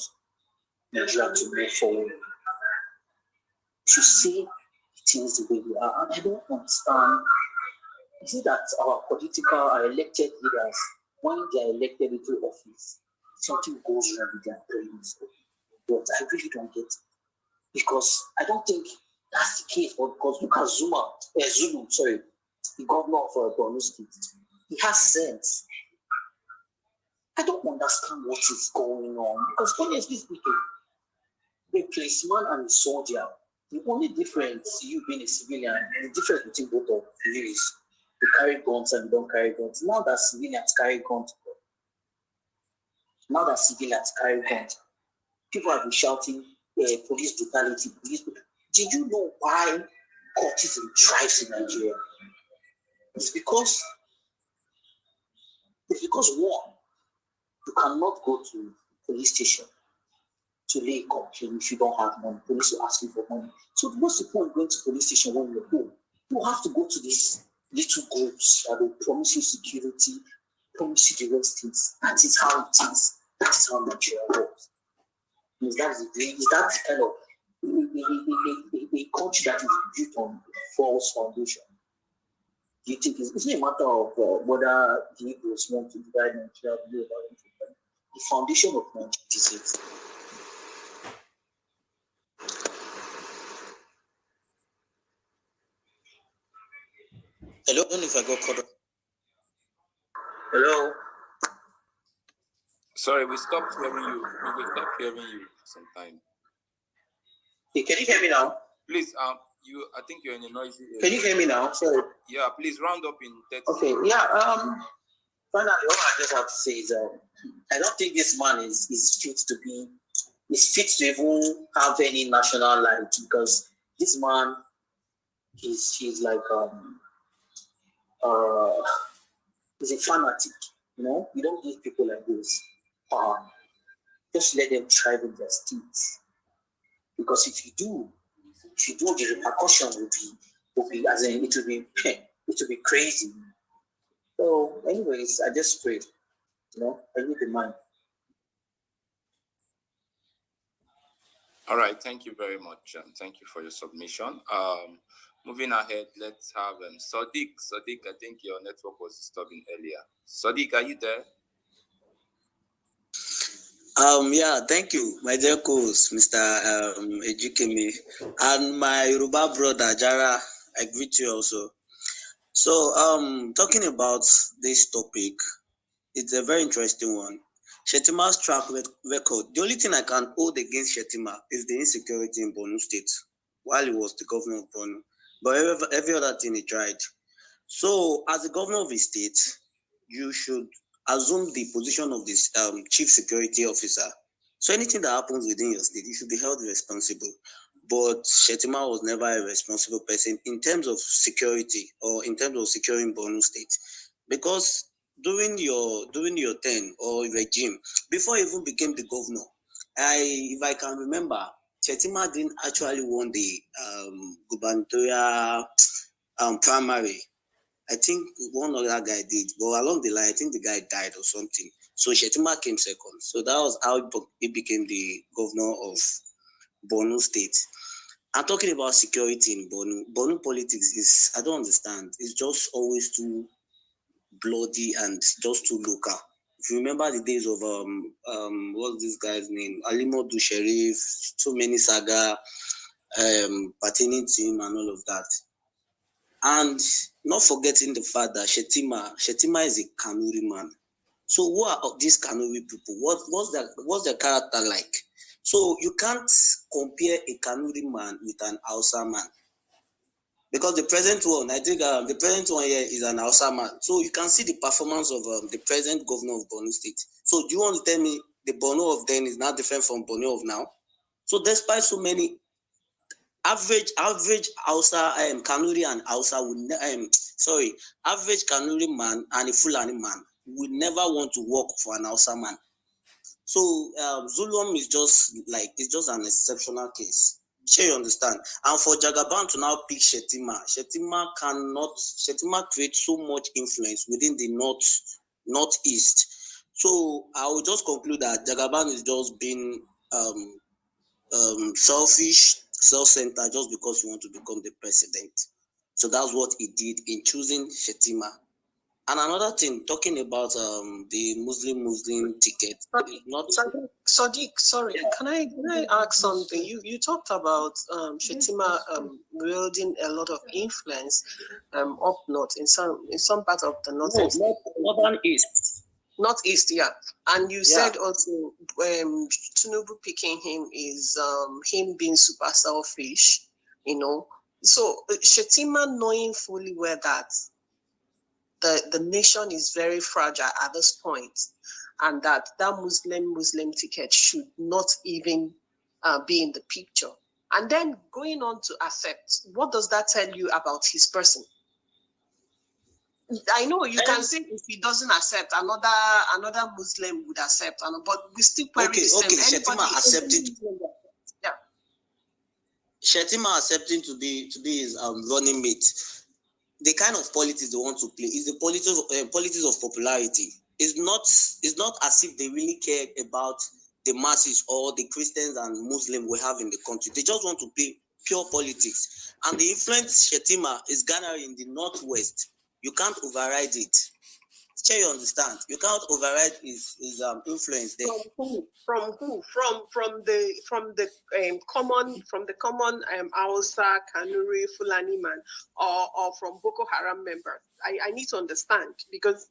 Nigeria to move forward. To say things the way they are. And I don't understand. Is it that our our elected leaders, when they are elected into office, something goes wrong with their brains? But I really don't get it. Because I don't think that's the case. But because look at Zulu, the governor of Borno State. He has sense. I don't understand what is going on. Because honestly speaking, the policeman and the soldier, the only difference, you being a civilian, the difference between both of you is you carry guns and you don't carry guns. Now that civilians carry guns, people have been shouting police brutality, police brutality. Did you know why cultism thrives in Nigeria? It's because one, you cannot go to police station to lay a complaint if you don't have money. Police will ask you for money. So what's the point of going to police station when you're home? You have to go to these little groups that will promise you security, promise you the rest things. That is how it is. That is how Nigeria works. Is that the kind of a country that is built on false foundation? Do you think it's not a matter of whether the Hebrews want to divide Nigeria? The foundation of Nigeria is it. Hello, I don't know if I got cut off. Hello. Sorry, we stopped hearing you. We will stop hearing you sometime. Hey, can you hear me now? Please, I think you're in a noisy area. Can you hear me now? Sorry. Yeah, please round up in 30 Okay, seconds. Yeah, finally, all I just have to say is I don't think this man is fit to even have any national light, because this man he's like he's a fanatic, you know. You don't give people like this just let them thrive in their states, because if you do, the repercussion will be as in it will be crazy. So anyways, I just prayed, I need the man. All right, thank you very much. Thank you for your submission. Moving ahead, let's have Sadiq. Sadiq, I think your network was disturbing earlier. Sadiq, are you there? Yeah, thank you, my dear co-host, Mr. Ejikemi, and my Yoruba brother Jara. I greet you also. So, talking about this topic, it's a very interesting one. Shettima's track record. The only thing I can hold against Shettima is the insecurity in Borno State while he was the governor of Borno. But every other thing he tried. So, as the governor of a state, you should assume the position of this chief security officer. So anything that happens within your state, you should be held responsible. But Shettima was never a responsible person in terms of security or in terms of securing Borno State, because during your term or regime, before he even became the governor, if I can remember, Shettima didn't actually won the gubernatorial primary. I think one other guy did, but along the line, I think the guy died or something. So Shettima came second. So that was how he became the governor of Borno State. I'm talking about security in Borno. Borno politics is, I don't understand. It's just always too bloody and just too local. If you remember the days of what's this guy's name? Alimodu Sheriff, so many saga pertaining to him and all of that. And not forgetting the fact that Shettima is a Kanuri man. So who are these Kanuri people? What's their character like? So you can't compare a Kanuri man with an Hausa man, because the present one, I think the present one here is an Hausa man. So you can see the performance of the present governor of Borno State. So do you want to tell me the Borno of then is not different from Borno of now? So despite so many average Hausa Kanuri and Hausa would average Kanuri man and a Fulani man would never want to work for an Hausa man. So Zulum is just an exceptional case. Sure, you understand. And for Jagaban to now pick Shettima creates so much influence within the northeast. So I will just conclude that Jagaban is just being selfish, self-centered, just because he wants to become the president. So that's what he did in choosing Shettima. And another thing, talking about the Muslim ticket, not Sadiq, sorry, can I ask something? You talked about Shettima wielding a lot of influence up north in some part of the northern east. Northeast, yeah. And you said also Tinubu picking him is him being super selfish, you know. So Shettima knowing fully well that the nation is very fragile at this point, and that Muslim ticket should not even be in the picture. And then going on to accept, what does that tell you about his person? I know you can say if he doesn't accept, another Muslim would accept, but we still query the same. Shettima accepted. Yeah. Shettima accepting to be his running mate. The kind of politics they want to play is the politics of popularity. It's not as if they really care about the masses or the Christians and Muslims we have in the country. They just want to play pure politics. And the influence Shettima is garnering in the northwest, you can't override it. Sure, you understand? You can't override his influence there. From who? From the common Hausa, Kanuri, Fulani man, or from Boko Haram members. I need to understand, because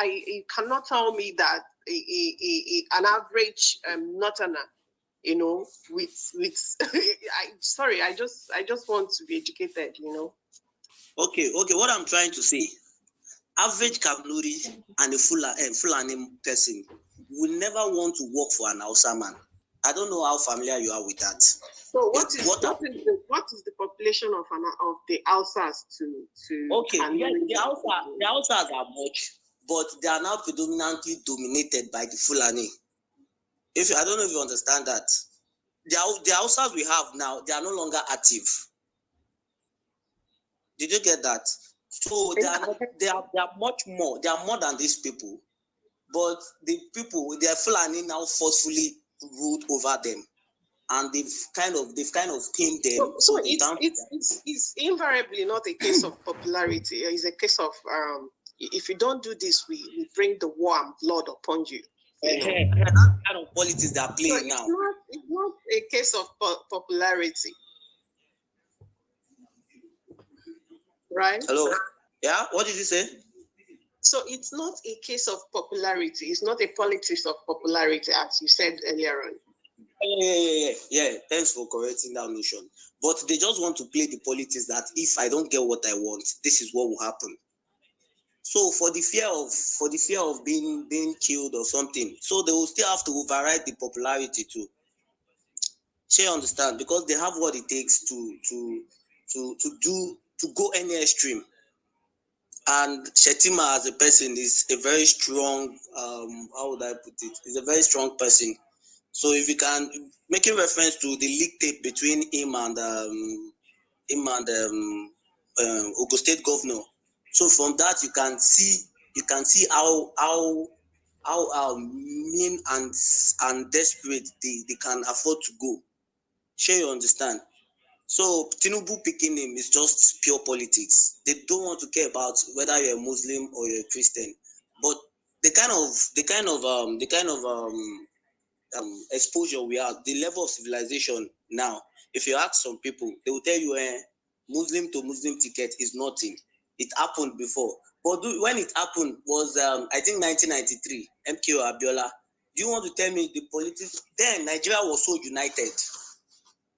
you cannot tell me that an average northerner, you know, with I just want to be educated, you know. Okay. What I'm trying to say, average Kanuri and a Fulani person will never want to work for an Hausa man. I don't know how familiar you are with that. So what is the population of the Hausas to? Okay, yes, the Hausas are much, but they are now predominantly dominated by the Fulani. I don't know if you understand that. The Hausas we have now, they are no longer active. Did you get that? So they are much more. They are more than these people, but the people, they are Fulani now forcefully ruled over them, and they've kind of tamed them. So it's invariably not a case of popularity. It's a case of if you don't do this, we bring the war and blood upon you. That kind of politics they are playing now. It's not a case of popularity. Right? Hello? Yeah? What did you say? So it's not a case of popularity. It's not a politics of popularity, as you said earlier on. Yeah. Thanks for correcting that notion. But they just want to play the politics that if I don't get what I want, this is what will happen. So for the fear of being killed or something, so they will still have to override the popularity too. She understand, because they have what it takes to go any extreme. And Shettima as a person is a very strong, how would I put it? He's a very strong person. So if you can, making reference to the leak tape between him and Ogun State Governor. So from that you can see how mean and desperate they can afford to go. Sure, you understand. So Tinubu picking him is just pure politics. They don't want to care about whether you're a Muslim or you're a Christian. But the kind of exposure we have, the level of civilization now, if you ask some people, they will tell you Muslim to Muslim ticket is nothing. It happened before. But when it happened was I think 1993, MKO Abiola. Do you want to tell me the politics? Then Nigeria was so united.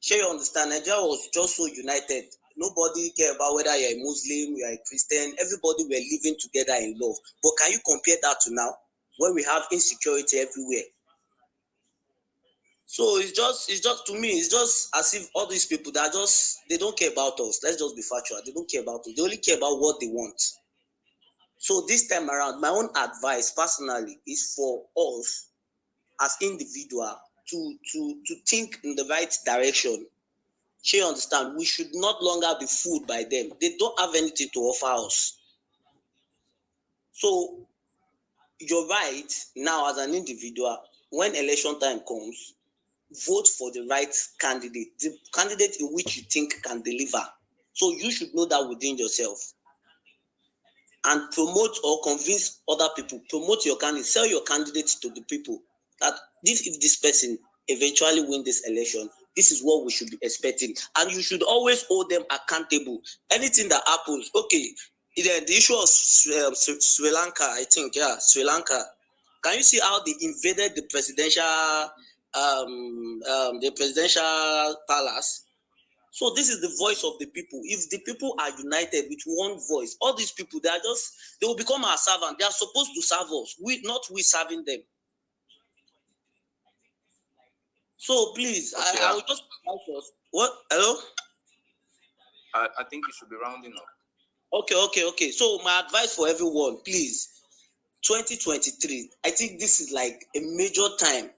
Sure, you understand, Nigeria was just so united. Nobody cared about whether you're a Muslim, you're a Christian. Everybody were living together in love. But can you compare that to now, when we have insecurity everywhere? So it's just to me, it's just as if all these people they don't care about us. Let's just be factual. They don't care about us. They only care about what they want. So this time around, my own advice personally is for us as individual to think in the right direction. She understand we should not longer be fooled by them. They don't have anything to offer us. So you're right. Now, as an individual, when election time comes, vote for the right candidate, the candidate in which you think can deliver. So you should know that within yourself. And promote or convince other people. Promote your candidate. Sell your candidates to the people. That if this person eventually win this election, this is what we should be expecting. And you should always hold them accountable. Anything that happens, okay, the issue of Sri Lanka, I think, Sri Lanka. Can you see how they invaded the presidential palace? So this is the voice of the people. If the people are united with one voice, all these people, they will become our servant. They are supposed to serve us, not we serving them. So please, okay, I will just what? Hello? I think you should be rounding up. Okay. So my advice for everyone, please, 2023, I think this is like a major time.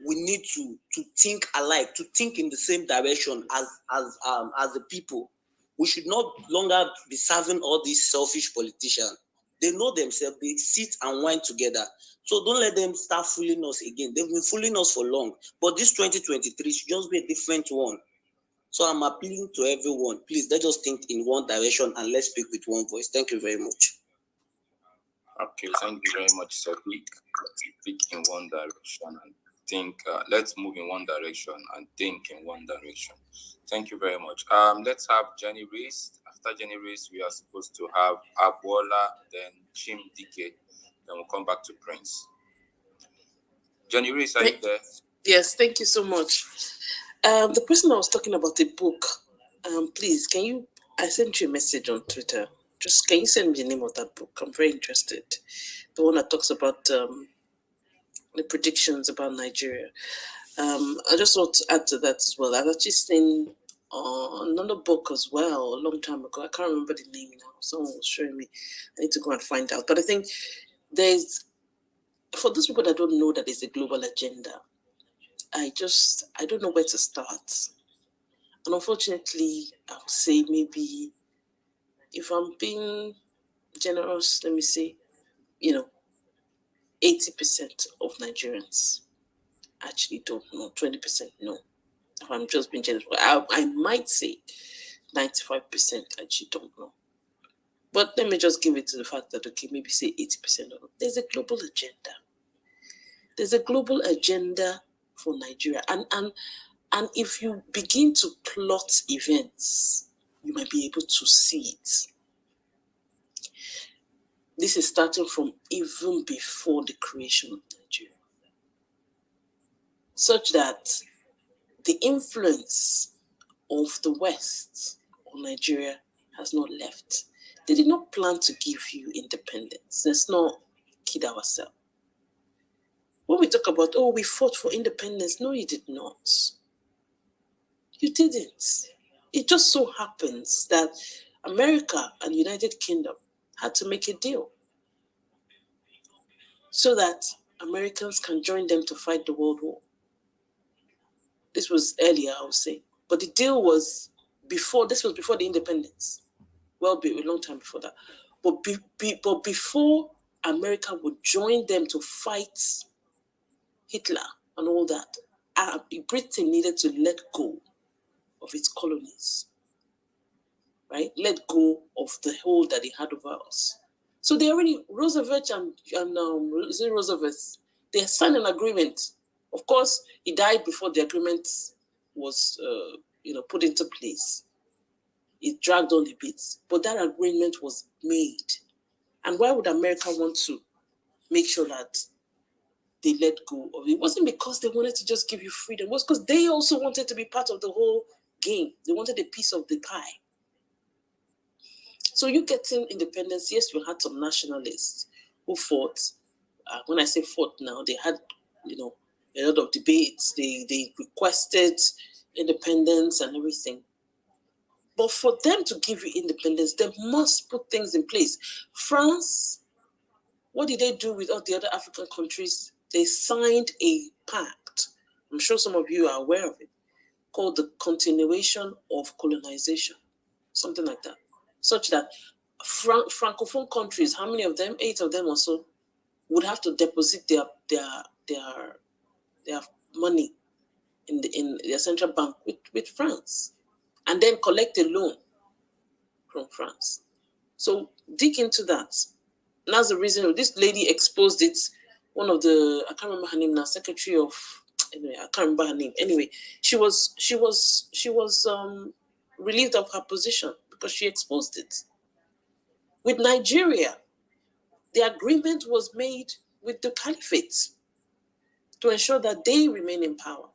We need to think alike, to think in the same direction as the people. We should not longer be serving all these selfish politicians. They know themselves, they sit and whine together. So don't let them start fooling us again. They've been fooling us for long. But this 2023 should just be a different one. So I'm appealing to everyone. Please, let's just think in one direction and let's speak with one voice. Thank you very much. Okay, thank you very much, sir. Speak in one direction and think. Let's move in one direction and think in one direction. Thank you very much. Let's have Jenny Reese. After Jenny Reese, we are supposed to have Bola, then Chim Dike, then we'll come back to Prince. Jenny Reese, are you there? Yes, thank you so much. The person I was talking about the book, please, I sent you a message on Twitter. Just can you send me the name of that book? I'm very interested. The one that talks about the predictions about Nigeria. I just want to add to that as well. I've actually seen another book as well a long time ago. I can't remember the name now. Someone was showing me. I need to go and find out. But I think for those people that don't know that there's a global agenda, I don't know where to start. And unfortunately, I would say maybe, if I'm being generous, let me say, 80% of Nigerians actually don't know, 20% know. If I'm just being generous, I might say 95% actually don't know. But let me just give it to the fact that, okay, maybe say 80% don't know. There's a global agenda. There's a global agenda for Nigeria. And if you begin to plot events, you might be able to see it. This is starting from even before the creation of Nigeria. Such that the influence of the West on Nigeria has not left. They did not plan to give you independence. Let's not kid ourselves. When we talk about, we fought for independence, no, you did not. You didn't. It just so happens that America and United Kingdom had to make a deal so that Americans can join them to fight the World War. This was earlier, I would say. But the deal was before the independence. Well, a long time before that. But before America would join them to fight Hitler and all that, Britain needed to let go of its colonies, right? Let go of the hold that they had over us. So they already, Roosevelt and they signed an agreement. Of course, he died before the agreement was, put into place. It dragged on a bit, but that agreement was made. And why would America want to make sure that they let go of it? It wasn't because they wanted to just give you freedom. It was because they also wanted to be part of the whole game. They wanted a piece of the pie. So you getting independence, yes, you had some nationalists who fought. When I say fought now, they had, a lot of debates. They requested independence and everything. But for them to give you independence, they must put things in place. France, what did they do with all the other African countries? They signed a pact, I'm sure some of you are aware of it, called the continuation of colonization, something like that, such that Francophone countries, how many of them, 8 of them or so, would have to deposit their money in their central bank with France, and then collect a loan from France. So dig into that. And that's the reason this lady exposed it. One of the, I can't remember her name now, secretary of, anyway, I can't remember her name. Anyway, she was relieved of her position because she exposed it. With Nigeria, the agreement was made with the caliphate to ensure that they remain in power.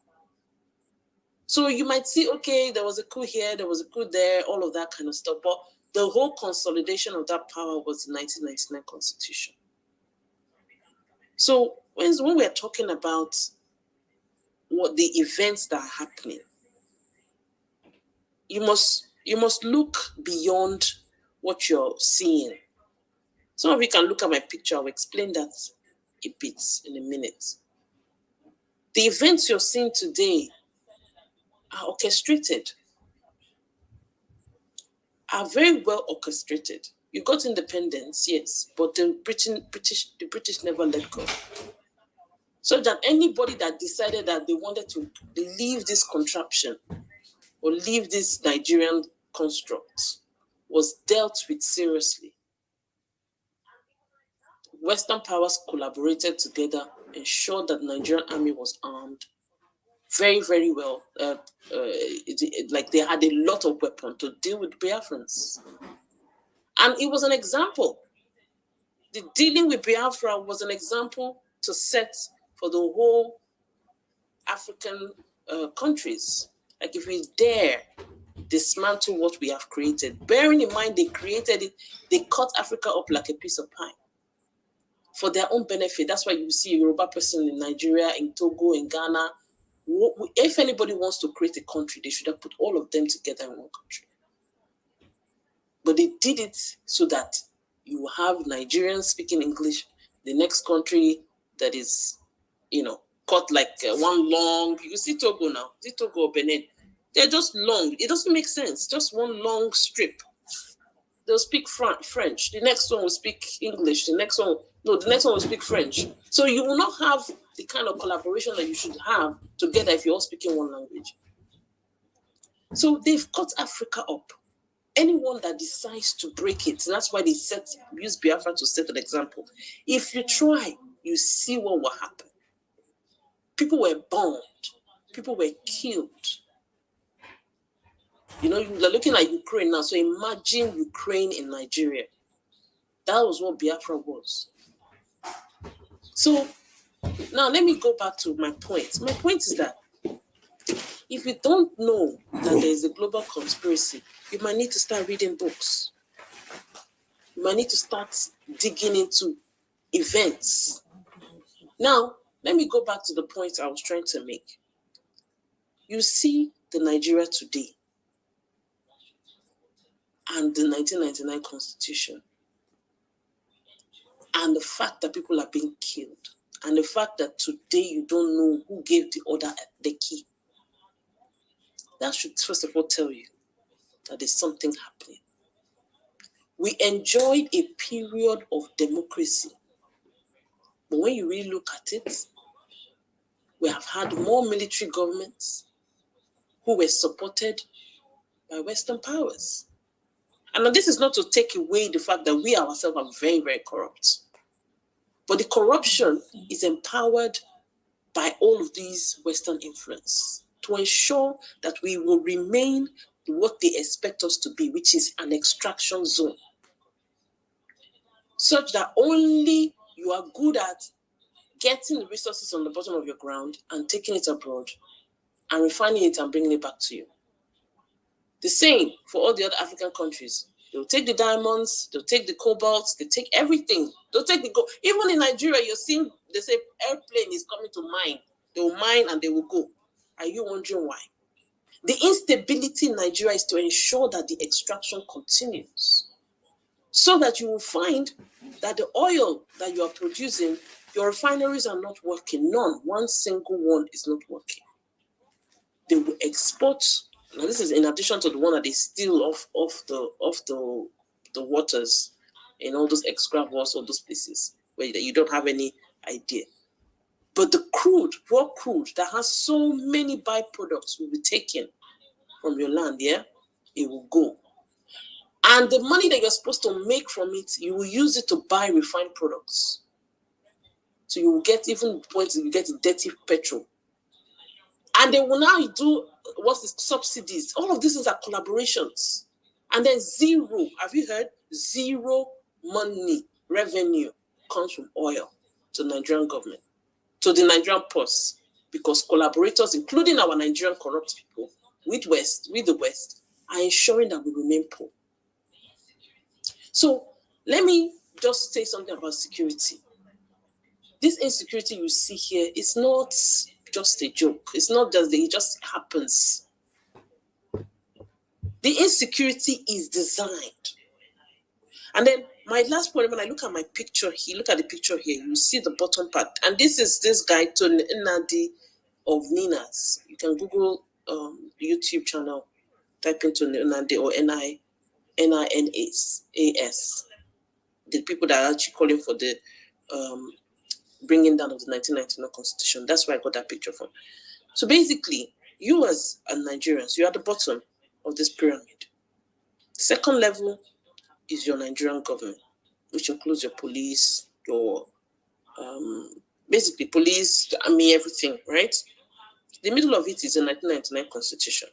So you might see, okay, there was a coup here, there was a coup there, all of that kind of stuff. But the whole consolidation of that power was the 1999 Constitution. So when we're talking about what the events that are happening, you must look beyond what you're seeing. Some of you can look at my picture. I'll explain that a bit in a minute. The events you're seeing today are orchestrated, are very well orchestrated. You got independence, yes, but the British never let go. So that anybody that decided that they wanted to leave this contraption or leave this Nigerian construct was dealt with seriously. Western powers collaborated together, ensured that the Nigerian army was armed very, very well. Like they had a lot of weapons to deal with Biafrans. And it was an example. The dealing with Biafra was an example to set for the whole African countries. Like if we dare dismantle what we have created, bearing in mind they created it, they cut Africa up like a piece of pie for their own benefit. That's why you see a Yoruba person in Nigeria, in Togo, in Ghana. If anybody wants to create a country, they should have put all of them together in one country. But they did it so that you have Nigerians speaking English, the next country that is, cut like one long, you see Togo now, see Togo or Benin, they're just long. It doesn't make sense, just one long strip. They'll speak French, the next one will speak English, the next one will speak French. So you will not have the kind of collaboration that you should have together if you're all speaking one language. So they've cut Africa up. Anyone that decides to break it, that's why they use Biafra to set an example. If you try, you see what will happen. People were bombed. People were killed. You're looking at Ukraine now, so imagine Ukraine in Nigeria. That was what Biafra was. So now let me go back to my point. My point is that if you don't know that there is a global conspiracy, you might need to start reading books. You might need to start digging into events. Now, let me go back to the point I was trying to make. You see the Nigeria today and the 1999 Constitution, and the fact that people are being killed, and the fact that today you don't know who gave the order, the key. That should first of all tell you that there's something happening. We enjoyed a period of democracy, but when you really look at it, we have had more military governments who were supported by Western powers. And this is not to take away the fact that we ourselves are very, very corrupt. But the corruption is empowered by all of these Western influence to ensure that we will remain what they expect us to be, which is an extraction zone. Such that only you are good at getting the resources on the bottom of your ground and taking it abroad and refining it and bringing it back to you. The same for all the other African countries. They'll take the diamonds, they'll take the cobalt, they take everything. They'll take the gold. Even in Nigeria, you're seeing, they say airplane is coming to mine. They will mine and they will go. Are you wondering why? The instability in Nigeria is to ensure that the extraction continues. So that you will find that the oil that you are producing Your refineries are not working. None. One single one is not working. They will export. Now this is in addition to the one that they steal off the waters in all those ex-gravels or those places where you don't have any idea. But the crude, raw crude that has so many byproducts will be taken from your land, yeah? It will go. And the money that you're supposed to make from it, you will use it to buy refined products. So you will get even points, you get dirty petrol. And they will now do what's the subsidies. All of these are collaborations. And then zero, have you heard? Zero money, revenue comes from oil to the Nigerian government, to the Nigerian purse, because collaborators, including our Nigerian corrupt people, with the West, are ensuring that we remain poor. So let me just say something about security. This insecurity you see here is not just a joke. It's not just that it just happens. The insecurity is designed. And then my last point, when I look at my picture here, look at the picture here, you see the bottom part. And this is this guy, Tony Nnadi of Ninas. You can Google the YouTube channel, type in Tony Nnadi or NINAS. The people that are actually calling for the bringing down of the 1999 Constitution. That's where I got that picture from. So basically, you as a Nigerians, you're at the bottom of this pyramid. The second level is your Nigerian government, which includes your police, your basically police, army, everything, right? The middle of it is the 1999 Constitution,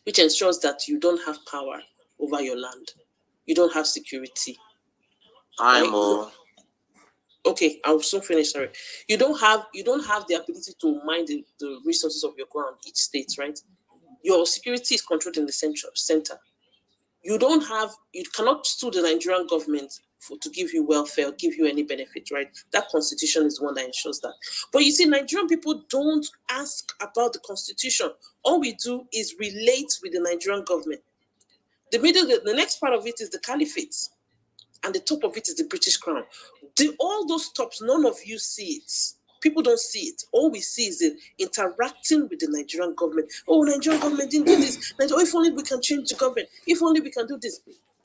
which ensures that you don't have power over your land. You don't have security. Right? Okay, I'll soon finish. Sorry, you don't have the ability to mine the resources of your ground, each state, right? Your security is controlled in the center. You cannot sue the Nigerian government to give you welfare, give you any benefit, right? That constitution is the one that ensures that. But you see, Nigerian people don't ask about the constitution. All we do is relate with the Nigerian government. The next part of it is the caliphate. And the top of it is the British crown. All those tops, none of you see it. People don't see it. All we see is it interacting with the Nigerian government. Oh, Nigerian government didn't do this. Oh, if only we can change the government. If only we can do this.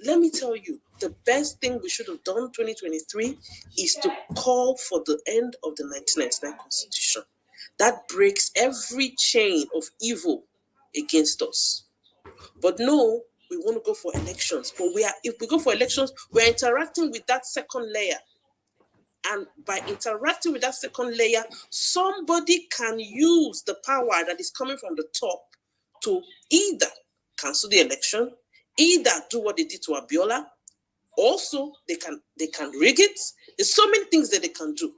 Let me tell you, the best thing we should have done in 2023 is to call for the end of the 1999 Constitution. That breaks every chain of evil against us. But no, we want to go for elections. But if we go for elections, we're interacting with that second layer. And by interacting with that second layer, somebody can use the power that is coming from the top to either cancel the election, either do what they did to Abiola. Also, they can rig it. There's so many things that they can do.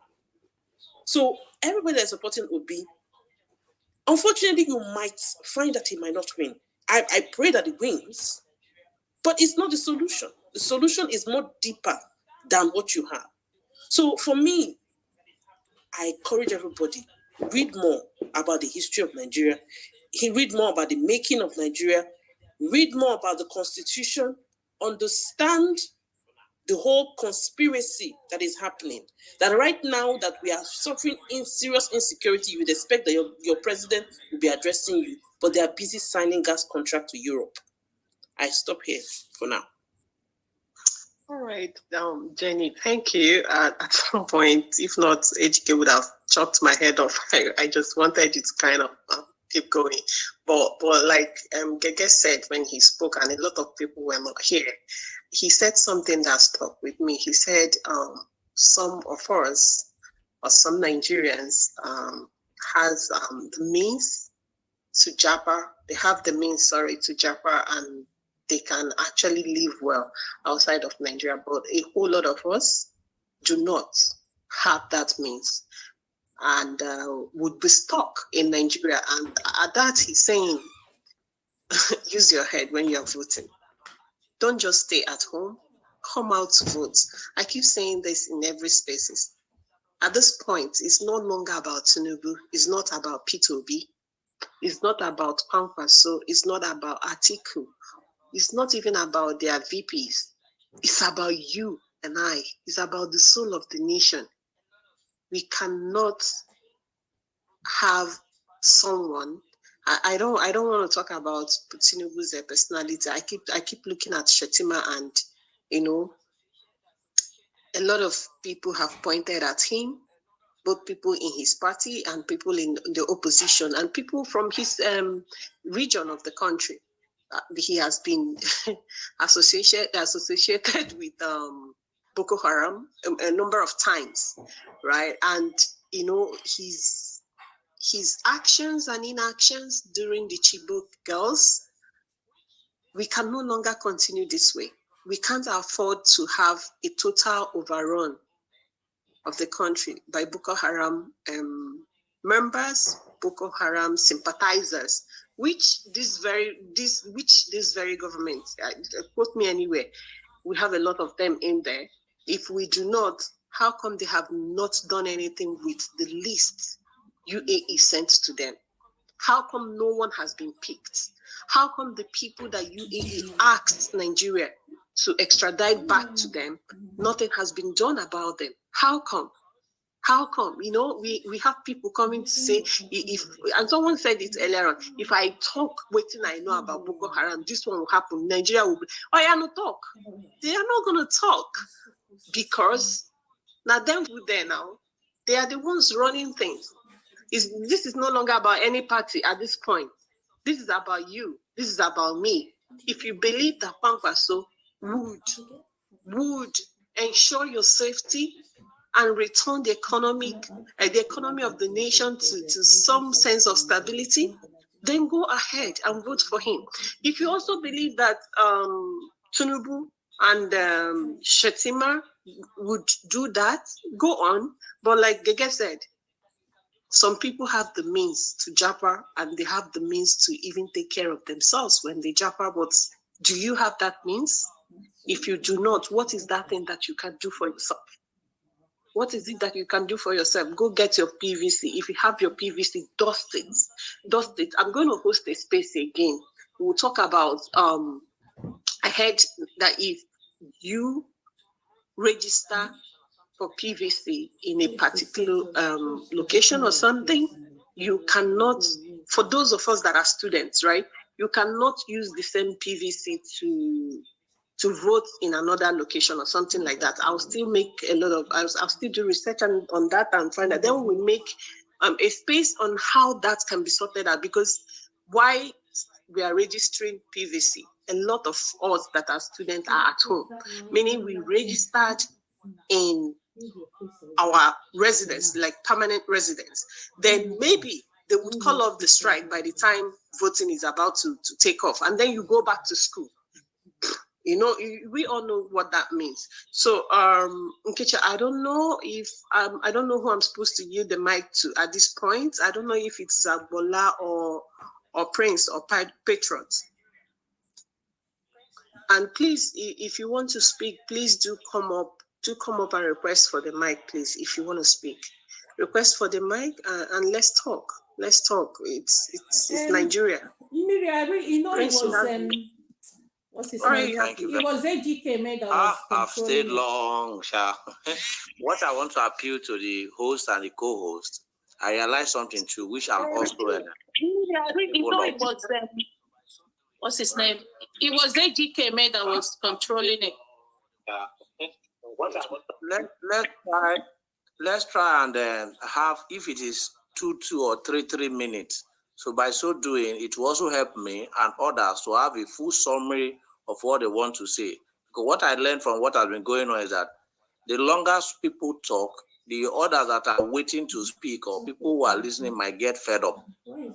So everybody that's supporting Obi, unfortunately, you might find that he might not win. I pray that he wins, but it's not the solution. The solution is more deeper than what you have. So for me, I encourage everybody, read more about the history of Nigeria. Read more about the making of Nigeria. Read more about the Constitution. Understand the whole conspiracy that is happening. That right now that we are suffering serious insecurity, you would expect that your president will be addressing you, but they are busy signing gas contract to Europe. I stop here for now. All right, Jenny, thank you. At some point, if not, HK would have chopped my head off. I just wanted you to kind of keep going. But like Gege said when he spoke, and a lot of people were not here, he said something that stuck with me. He said some of us, or some Nigerians, has the means to japa. They have the means, to japa, and they can actually live well outside of Nigeria. But a whole lot of us do not have that means and would be stuck in Nigeria. And at that, he's saying, use your head when you're voting. Don't just stay at home. Come out to vote. I keep saying this in every spaces. At this point, it's no longer about Tinubu. It's not about P2B. It's not about Kwankwaso. It's not about Atiku. It's not even about their VPs. It's about you and I. It's about the soul of the nation. We cannot have someone. I don't want to talk about Tinubu's personality. I keep looking at Shettima, and a lot of people have pointed at him, both people in his party and people in the opposition and people from his region of the country. He has been associated with Boko Haram a number of times, right? And his actions and inactions during the Chibok girls, we can no longer continue this way. We can't afford to have a total overrun of the country by Boko Haram members, Boko Haram sympathizers, which this very government, quote me anywhere, we have a lot of them in there. If we do not, how come they have not done anything with the list UAE sent to them? How come no one has been picked? How come the people that UAE asked Nigeria to extradite back to them, nothing has been done about them? How come? How come? We have people coming to say, and someone said it earlier on, if I talk what I know about Boko Haram, this one will happen, Nigeria will be, no talk. They are not going to talk because now them there now, they are the ones running things. This is no longer about any party at this point. This is about you. This is about me. If you believe that Kwankwaso would ensure your safety and return the economy of the nation to some sense of stability, then go ahead and vote for him. If you also believe that Tinubu and Shettima would do that, go on. But like Gege said, some people have the means to japa and they have the means to even take care of themselves when they japa. But do you have that means? If you do not, what is that thing that you can do for yourself? What is it that you can do for yourself? Go get your PVC. If you have your PVC, dust it. Dust it. I'm going to host a space again. We'll talk about, I heard that if you register for PVC in a particular location or something, you cannot, for those of us that are students, right? You cannot use the same PVC to vote in another location or something like that. I'll still make I'll still do research on that and find out. Then we'll make a space on how that can be sorted out, because why we are registering PVC, a lot of us that are students are at home, meaning we registered in our residence, like permanent residence. Then maybe they would call off the strike by the time voting is about to take off, and then you go back to school. We all know what that means. So, Nkechi, I don't know if I don't know who I'm supposed to yield the mic to at this point. I don't know if it's Bola or Prince or Patriots. And please, if you want to speak, please do come up and request for the mic, please. If you want to speak, request for the mic and let's talk. Let's talk. It's Nigeria. Prince, what's his name? It was AGK made I've stayed long, Sha. What I want to appeal to the host and the co-host, I realized something too, which I'm also what's his name? It was AGK made that was controlling it. Let's try and have, if it is 2 or 3 minutes. So by so doing, it will also help me and others to have a full summary of what they want to say. Because what I learned from what has been going on is that the longer people talk, the others that are waiting to speak or people who are listening might get fed up.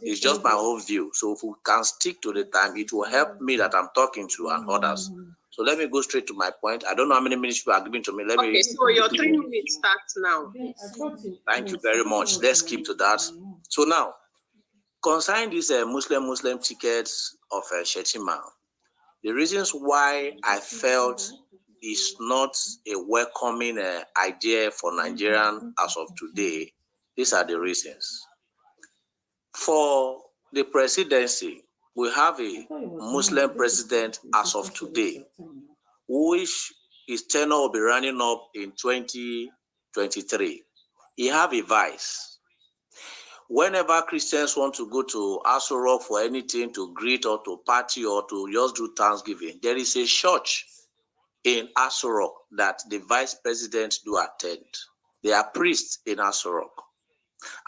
It's just my own view. So if we can stick to the time, it will help me that I'm talking to and others. So let me go straight to my point. I don't know how many minutes you are giving to me. Okay, so your 3 minutes starts now. Thank you very much. Let's keep to that. So now, concerning these Muslim tickets of Shettima, the reasons why I felt it's not a welcoming idea for Nigerians as of today, these are the reasons. For the presidency, we have a Muslim president as of today, which his tenure will be running up in 2023. he have a vice. Whenever Christians want to go to Aso Rock for anything, to greet or to party or to just do Thanksgiving, there is a church in Aso Rock that the vice president do attend. They are priests in Aso Rock.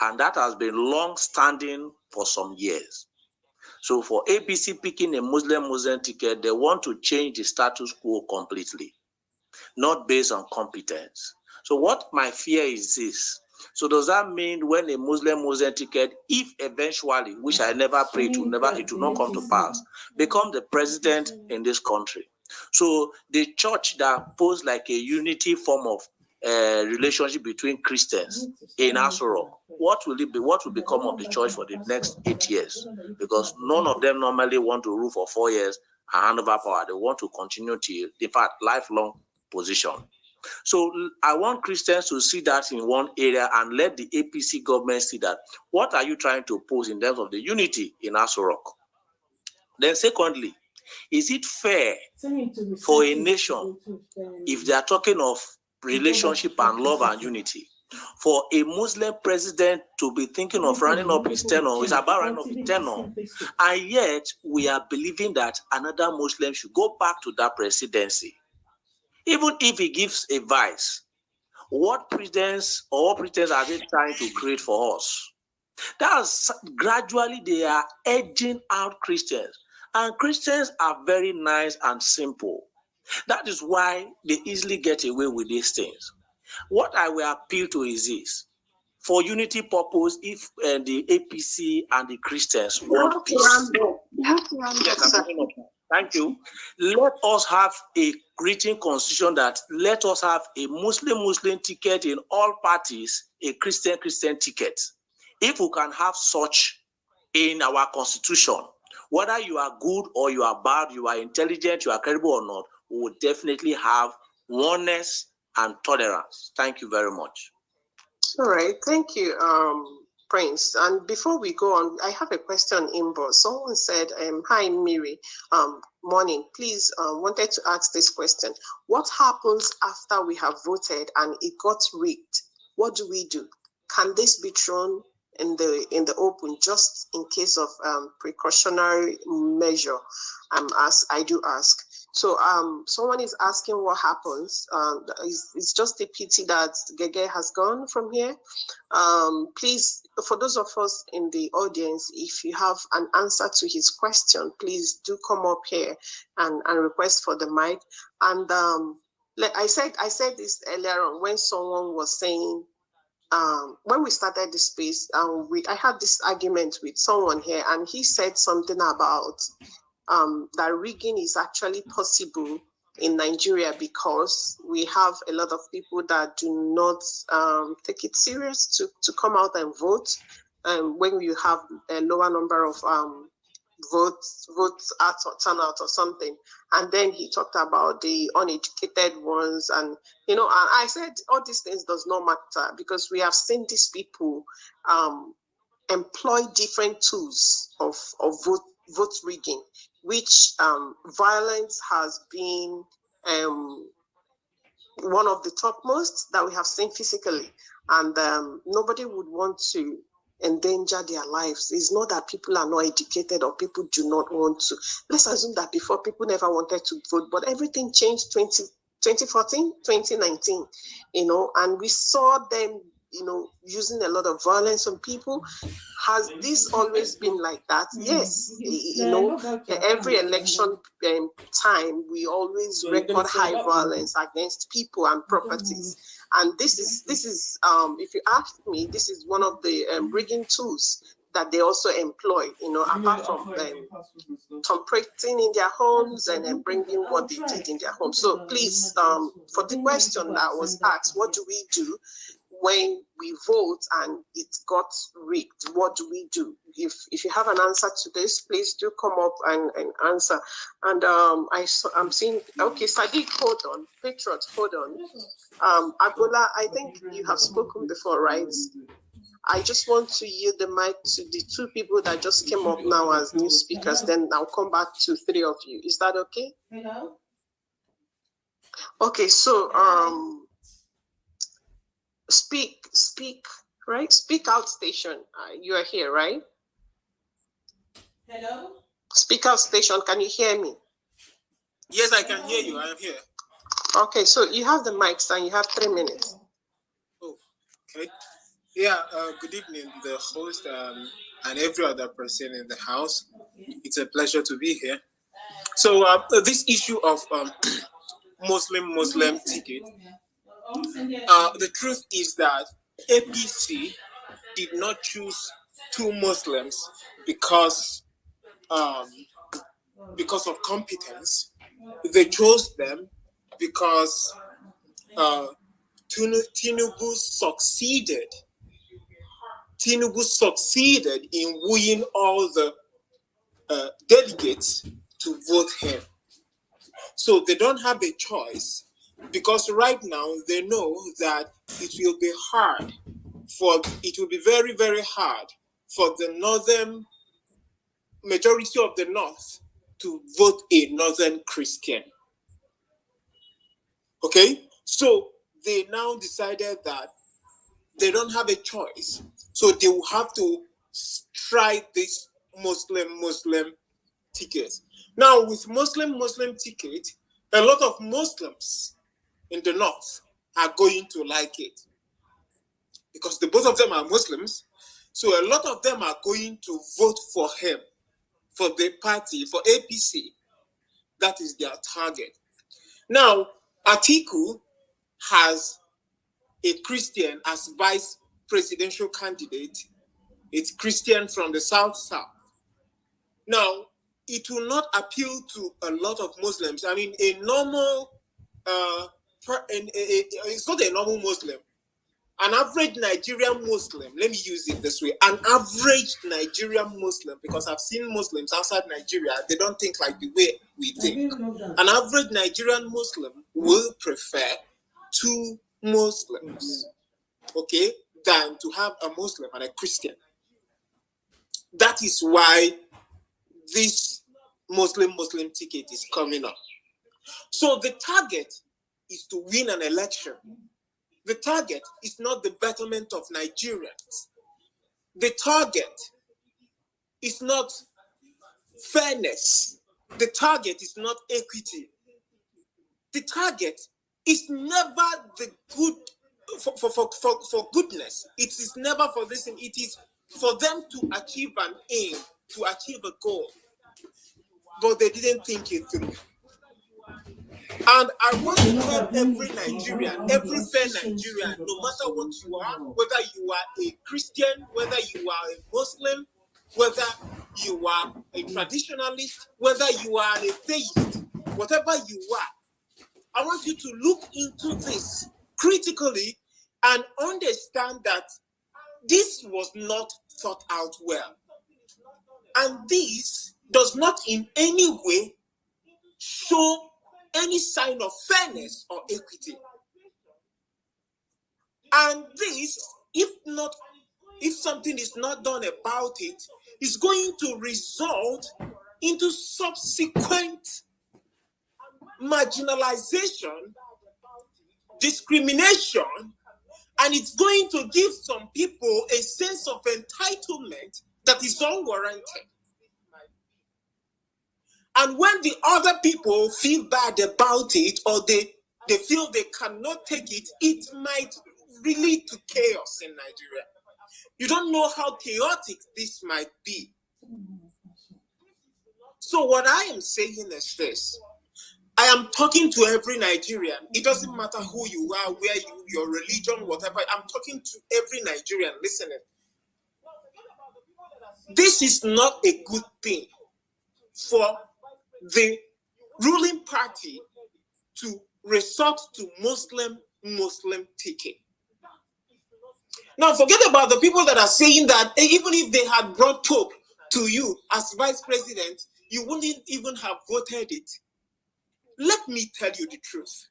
And that has been long standing for some years. So for APC picking a Muslim ticket, they want to change the status quo completely, not based on competence. So what my fear is this. So does that mean when a Muslim ticket, if eventually, which I never pray to, it will not come to pass, become the president in this country? So the church that posed like a unity form of relationship between Christians in Aso Rock, what will it be? What will become of the church for the next 8 years? Because none of them normally want to rule for 4 years and hand over power. They want to continue to, in fact, lifelong position. So I want Christians to see that in one area and let the APC government see that. What are you trying to pose in terms of the unity in Aso Rock? Then secondly, is it fair for a nation, if they are talking of relationship and love and unity, for a Muslim president to be thinking of running up his tenure, it's about running up his tenure, and yet we are believing that another Muslim should go back to that presidency? Even if he gives advice, what pretense or pretense are they trying to create for us? That's gradually they are edging out Christians. And Christians are very nice and simple. That is why they easily get away with these things. What I will appeal to is this. For unity purpose, if the APC and the Christians want peace. Thank you. Let us have a written constitution that let us have a Muslim ticket in all parties, a Christian ticket. If we can have such in our constitution, whether you are good or you are bad, you are intelligent, you are credible or not, we will definitely have oneness and tolerance. Thank you very much. All right, thank you, Prince. And before we go on, I have a question inbox. Someone said, hi, Miri, morning. Please, wanted to ask this question. What happens after we have voted and it got rigged? What do we do? Can this be thrown in the open just in case of precautionary measure? I do ask. So someone is asking what happens. It's just a pity that Gege has gone from here. Please, for those of us in the audience, if you have an answer to his question, please do come up here and request for the mic. And I said this earlier on when someone was saying, when we started the space, I had this argument with someone here, and he said something about that rigging is actually possible in Nigeria because we have a lot of people that do not take it serious to come out and vote. When you have a lower number of votes turnout or something. And then he talked about the uneducated ones, and I said all these things does not matter because we have seen these people employ different tools of vote rigging, which violence has been one of the topmost that we have seen physically, and nobody would want to endanger their lives. It's not that people are not educated or people do not want to. Let's assume that before people never wanted to vote, but everything changed 2014, 2019, and we saw them, using a lot of violence on people. Has this always been like that? Yes. Every election time, we always record high violence against people and properties. And this is, if you ask me, this is one of the rigging tools that they also employ, apart from tampering in their homes and bringing what they did in their homes. So please, for the question that was asked, what do we do when we vote and it got rigged? What do we do? If you have an answer to this, please do come up and answer. And I'm seeing, okay, Sadiq, hold on. Patriot, hold on. Bola, I think you have spoken before, right? I just want to yield the mic to the two people that just came up now as new speakers, then I'll come back to three of you. Is that okay? Hello? Okay, so Speak, right? Speak Out Station. You are here, right? Hello? Speak Out Station, can you hear me? Yes, I can hear you. I am here. Okay, so you have the mics and you have 3 minutes. Oh, okay. Yeah, good evening, the host and every other person in the house. It's a pleasure to be here. So this issue of Muslim ticket, the truth is that APC did not choose two Muslims because of competence. They chose them because Tinubu succeeded. Tinubu succeeded in wooing all the delegates to vote him. So they don't have a choice, because right now they know that it will be very, very hard for the northern majority of the North to vote a northern Christian. Okay? So they now decided that they don't have a choice. So they will have to try this Muslim ticket. Now, with Muslim ticket, a lot of Muslims in the North are going to like it, because both of them are Muslims. So a lot of them are going to vote for him, for the party, for APC. That is their target. Now, Atiku has a Christian as vice presidential candidate. It's Christian from the South. Now, it will not appeal to a lot of Muslims. I mean, a normal, it's not a normal Muslim. An average Nigerian Muslim, let me use it this way, an average Nigerian Muslim, because I've seen Muslims outside Nigeria, they don't think like the way we think. An average Nigerian Muslim will prefer two Muslims, okay, than to have a Muslim and a Christian. That is why this Muslim ticket is coming up. So the target is to win an election. The target is not the betterment of Nigerians. The target is not fairness. The target is not equity. The target is never the good for goodness. It is never for this thing. It is for them to achieve an aim, to achieve a goal. But they didn't think it through. And I want to tell every Nigerian, every fair Nigerian, no matter what you are, whether you are a Christian, whether you are a Muslim, whether you are a traditionalist, whether you are a theist, whatever you are, I want you to look into this critically and understand that this was not thought out well. And this does not in any way show any sign of fairness or equity. And this, if something is not done about it, is going to result into subsequent marginalization, discrimination, and it's going to give some people a sense of entitlement that is unwarranted. And when the other people feel bad about it, or they feel they cannot take it, it might lead to chaos in Nigeria. You don't know how chaotic this might be. So what I am saying is this. I am talking to every Nigerian. It doesn't matter who you are, where your religion, whatever. I'm talking to every Nigerian listening. This is not a good thing for the ruling party to resort to Muslim ticket. Now, forget about the people that are saying that even if they had brought Pope to you as vice president, you wouldn't even have voted it. Let me tell you the truth.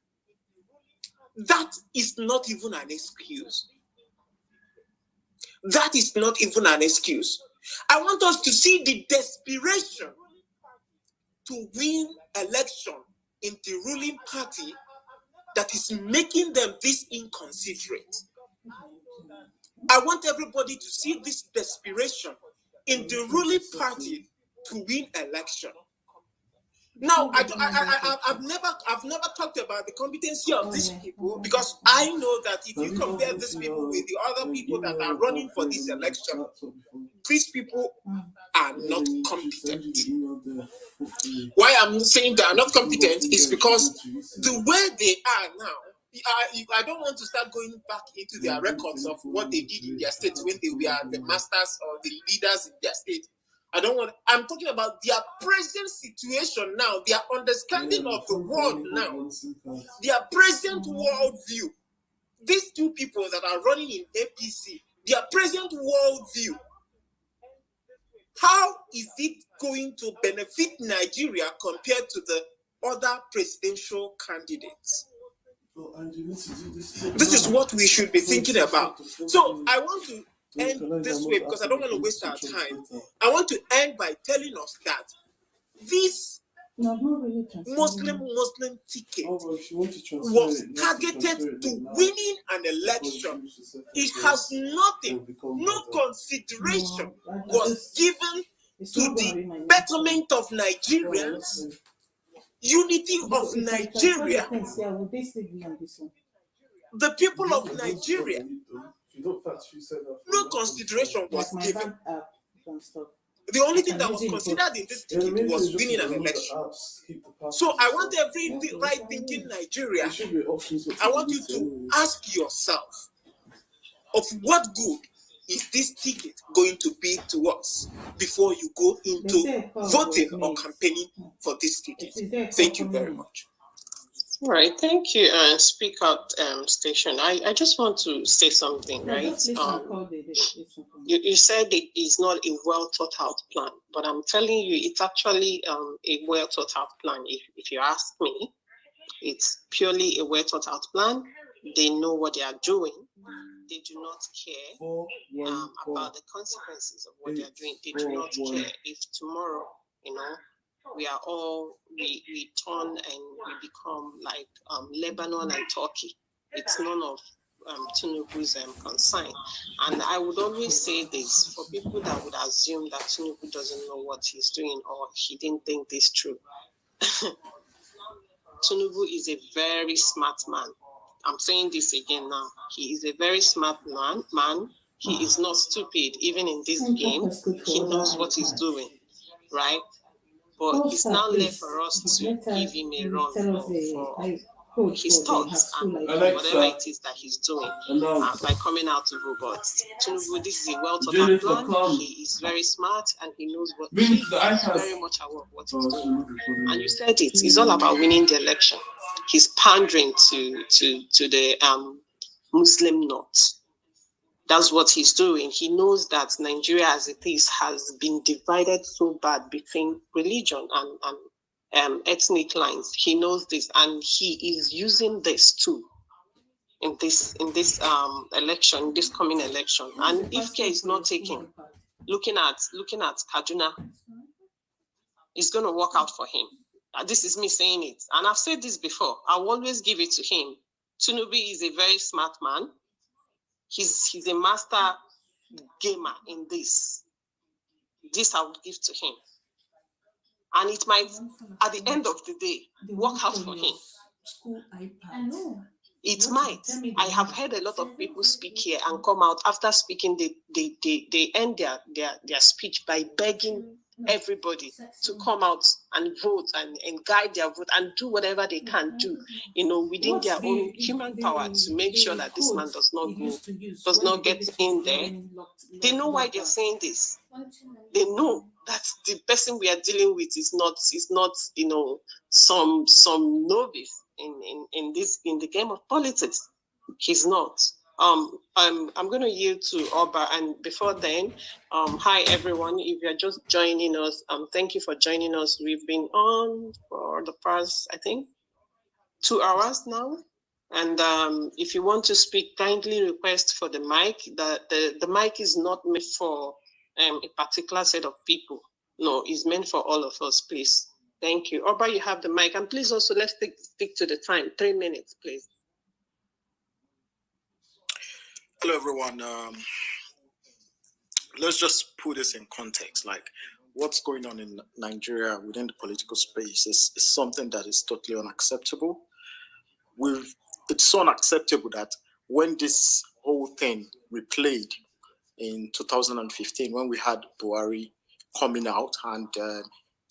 That is not even an excuse. That is not even an excuse. I want us to see the desperation to win election in the ruling party that is making them this inconsiderate. I want everybody to see this desperation in the ruling party to win election. Now, I've never talked about the competency of these people, because I know that if you compare these people with the other people that are running for this election, these people are not competent. Why I'm saying they are not competent is because the way they are now, I don't want to start going back into their records of what they did in their states when they were the masters or the leaders in their state. I'm talking about their present situation now, their understanding of the world now, their present world view. These two people that are running in APC, their present world view. How is it going to benefit Nigeria compared to the other presidential candidates? This is what we should be thinking about. So I want to end this way because I don't want to waste our time. I want to end by telling us that this Muslim ticket was targeted to winning an election. It has nothing, no consideration was given to the betterment of Nigerians, unity of Nigeria, the people of Nigeria. No consideration was given. The only thing that was considered in this ticket was winning an election. So I want every right-thinking Nigeria, I want you to ask yourself, of what good is this ticket going to be to us before you go into voting or campaigning for this ticket? Thank you very much. All right, thank you, Speak Out Station. I just want to say something, right? You said it is not a well thought out plan, but I'm telling you, it's actually a well thought out plan. If you ask me, it's purely a well thought out plan. They know what they are doing. They do not care about the consequences of what they are doing. They do not care if tomorrow, we turn and we become like Lebanon and Turkey. It's none of Tinubu's concern. And I would always say this for people that would assume that Tinubu doesn't know what he's doing or he didn't think this through. Tinubu is a very smart man. I'm saying this again now. He is a very smart man. He is not stupid. Even in this game, he knows what he's doing, right? But it's now left for us to give him a run for his thoughts and whatever it is that he's doing by coming out to vote. But Tinubu, this is a well thought out plan. He is very smart and he knows what he is very much aware of what he's doing. And you said it. It's all about winning the election. He's pandering to the Muslim North. That's what he's doing. He knows that Nigeria as it is has been divided so bad between religion and ethnic lines. He knows this, and he is using this too in this election, this coming election. And if care is not taken, looking at Kaduna, it's going to work out for him. This is me saying it, and I've said this before. I will always give it to him. Tinubu is a very smart man. He's a master gamer in this. This I would give to him. And it might, at the end of the day, work out for him. It might. I have heard a lot of people speak here and come out after speaking, they end their speech by begging everybody to come out and vote and guide their vote and do whatever they can do, within their own human power to make sure that this man does not get in there. They know why they're saying this. They know that the person we are dealing with is not some novice in the game of politics. He's not. I'm going to yield to Oba, and before then, hi everyone. If you're just joining us, thank you for joining us. We've been on for the past, I think, 2 hours now. And if you want to speak, kindly request for the mic. The mic is not meant for a particular set of people. No, it's meant for all of us, please. Thank you. Oba, you have the mic. And please also, let's stick to the time. 3 minutes, please. Hello, everyone. Let's just put this in context. Like, what's going on in Nigeria within the political space is something that is totally unacceptable. It's so unacceptable that when this whole thing replayed in 2015, when we had Buhari coming out and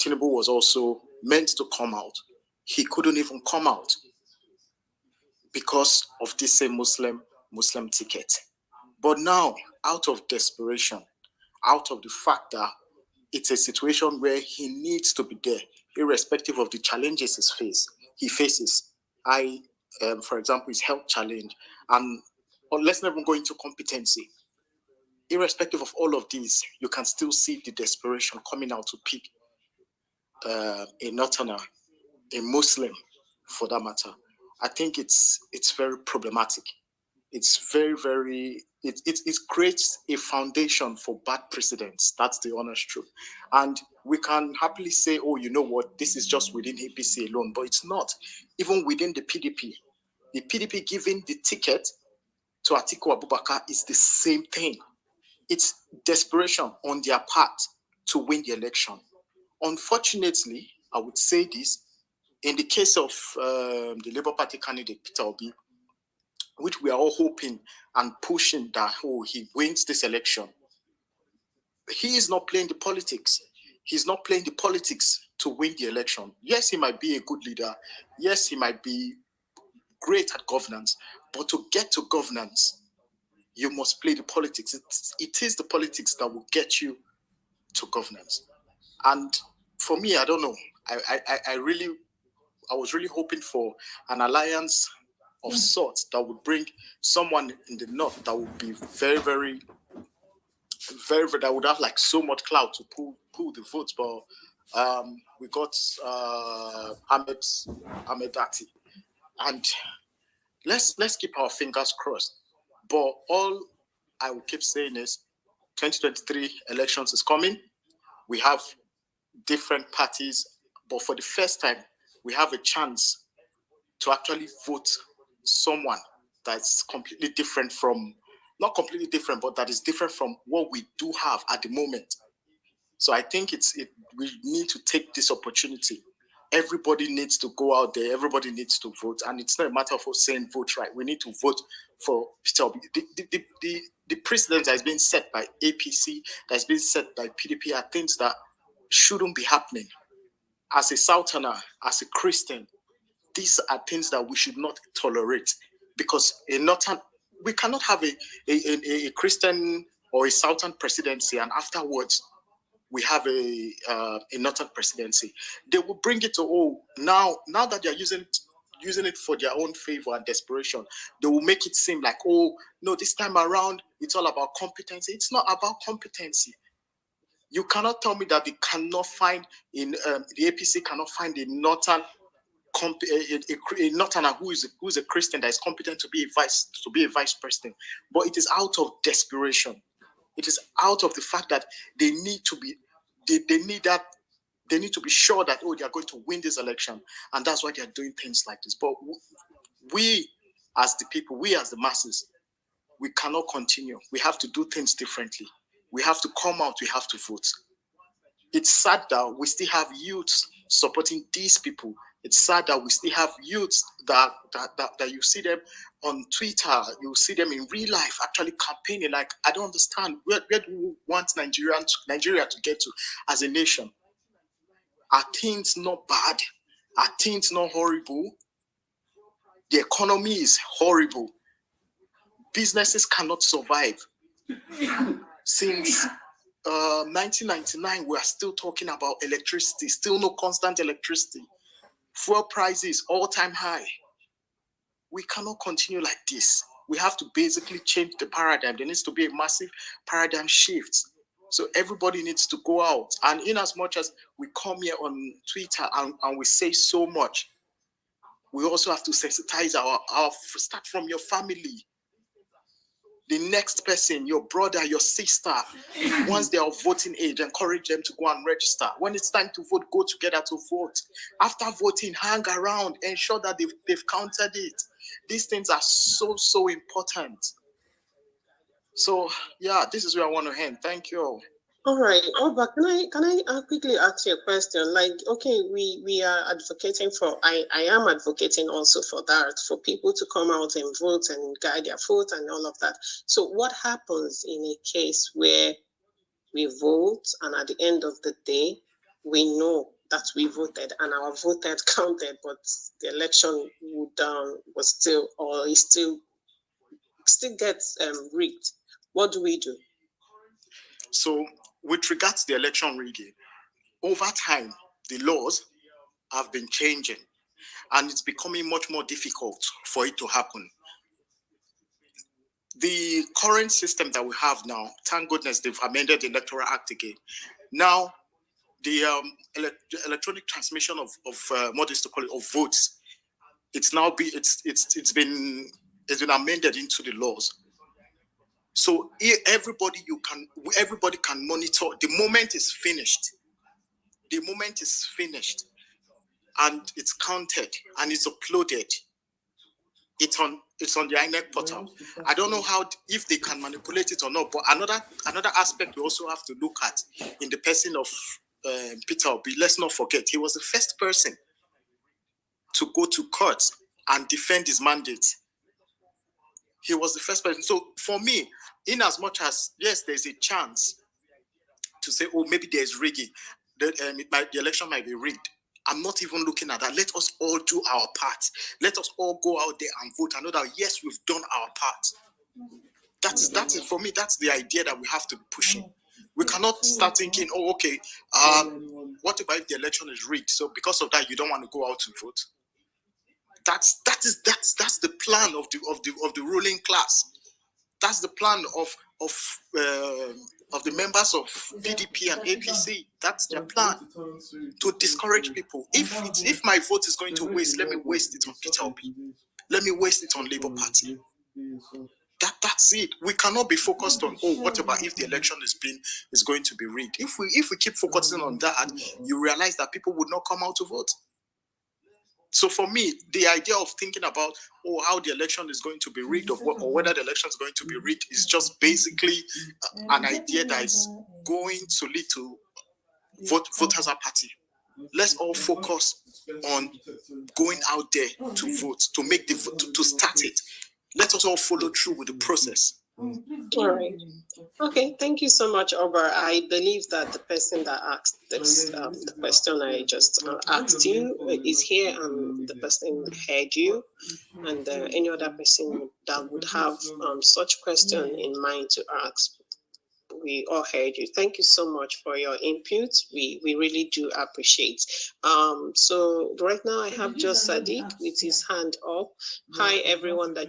Tinibu was also meant to come out, he couldn't even come out because of this same Muslim ticket. But now, out of desperation, out of the fact that it's a situation where he needs to be there, irrespective of the challenges he faces. For example, his health challenge, and let's not even go into competency. Irrespective of all of these, you can still see the desperation coming out to pick a Northerner, a Muslim, for that matter. I think it's very problematic. It's very it creates a foundation for bad precedents. That's the honest truth. And we can happily say, oh, you know what, this is just within APC alone, but it's not. Even within the PDP giving the ticket to Atiku Abubakar is the same thing. It's desperation on their part to win the election. Unfortunately, I would say this, in the case of the Labour Party candidate, Peter Obi, which we are all hoping and pushing that he wins this election, he is not playing the politics. He's not playing the politics to win the election. Yes, he might be a good leader. Yes, he might be great at governance. But to get to governance, you must play the politics. It is the politics that will get you to governance. And for me, I don't know. I was really hoping for an alliance of sorts that would bring someone in the north that would be very, that would have like so much clout to pull the votes. But we got Ahmed Dati, and let's keep our fingers crossed. But all I will keep saying is 2023 elections is coming. We have different parties, but for the first time, we have a chance to actually vote someone that's completely different from, not completely different, but that is different from what we do have at the moment. So I think we need to take this opportunity. Everybody needs to go out there. Everybody needs to vote. And it's not a matter of us saying vote right. We need to vote for Peter Obi. The precedent that has been set by APC, that has been set by PDP, are things that shouldn't be happening. As a Southerner, as a Christian, these are things that we should not tolerate, because we cannot have a Christian or a Southern presidency and afterwards we have a Northern presidency. They will bring it to, now that they are using it for their own favor and desperation, they will make it seem like, no, this time around it's all about competency. It's not about competency. You cannot tell me that they cannot find the APC cannot find a Northern Northerner who is a Christian that is competent to be a vice president. But it is out of desperation. It is out of the fact that they need to be sure that they are going to win this election, and that's why they are doing things like this. But we as the people, we as the masses, we cannot continue. We have to do things differently. We have to come out, we have to vote. It's sad that we still have youths supporting these people. It's sad that we still have youths that you see them on Twitter, you see them in real life actually campaigning. Like, I don't understand. Where do we want Nigeria to get to as a nation? Are things not bad? Are things not horrible? The economy is horrible. Businesses cannot survive. Since 1999, we are still talking about electricity, still no constant electricity. Fuel prices all-time high. We cannot continue like this. We have to basically change the paradigm. There needs to be a massive paradigm shift. So everybody needs to go out. And in as much as we come here on Twitter and we say so much, we also have to sensitize start from your family. The next person, your brother, your sister, once they are of voting age, encourage them to go and register. When it's time to vote, go together to vote. After voting, hang around, ensure that they've counted it. These things are so important. So yeah, this is where I want to end. Thank you all. All right, Oba, can I quickly ask you a question? Like, okay, we are advocating for. I am advocating also for that, for people to come out and vote and guide their vote and all of that. So, what happens in a case where we vote and at the end of the day we know that we voted and our vote had counted, but the election was still, or is still gets rigged? What do we do? So, with regards to the election rigging, over time, the laws have been changing, and it's becoming much more difficult for it to happen. The current system that we have now, thank goodness they've amended the Electoral Act again. Now, the electronic transmission of what is to call it, of votes, it's been amended into the laws. So everybody can monitor. The moment is finished. The moment is finished, and it's counted and it's uploaded. It's on the INEC portal. I don't know if they can manipulate it or not. But another aspect we also have to look at in the person of Peter Obi. Let's not forget, he was the first person to go to court and defend his mandate. He was the first person. So for me, in as much as yes, there's a chance to say, oh, maybe there's rigging, the election might be rigged. I'm not even looking at that. Let us all do our part. Let us all go out there and vote and know that yes, we've done our part. That is for me. That's the idea that we have to be pushing. We cannot start thinking, oh, okay, what if the election is rigged? So because of that, you don't want to go out to vote. That's the plan of the ruling class. That's the plan of the members of PDP and APC. That's their plan, to discourage people. If my vote is going to waste, let me waste it on Peter Obi. Let me waste it on Labour Party. That's it. We cannot be focused on, oh, what about if the election is going to be rigged? If we keep focusing on that, you realize that people would not come out to vote. So for me, the idea of thinking about, oh, how the election is going to be rigged or whether the election is going to be rigged is just basically an idea that is going to lead to voters apathy. Let's all focus on going out there to vote, to start it. Let us all follow through with the process. All right. Okay, thank you so much, Ober. I believe that the person that asked this, the question I just asked you is here, and the person heard you, and any other person that would have such question in mind to ask, we all heard you. Thank you so much for your input. We really do appreciate. So right now I have just Sadiq with his hand up. Hi everyone that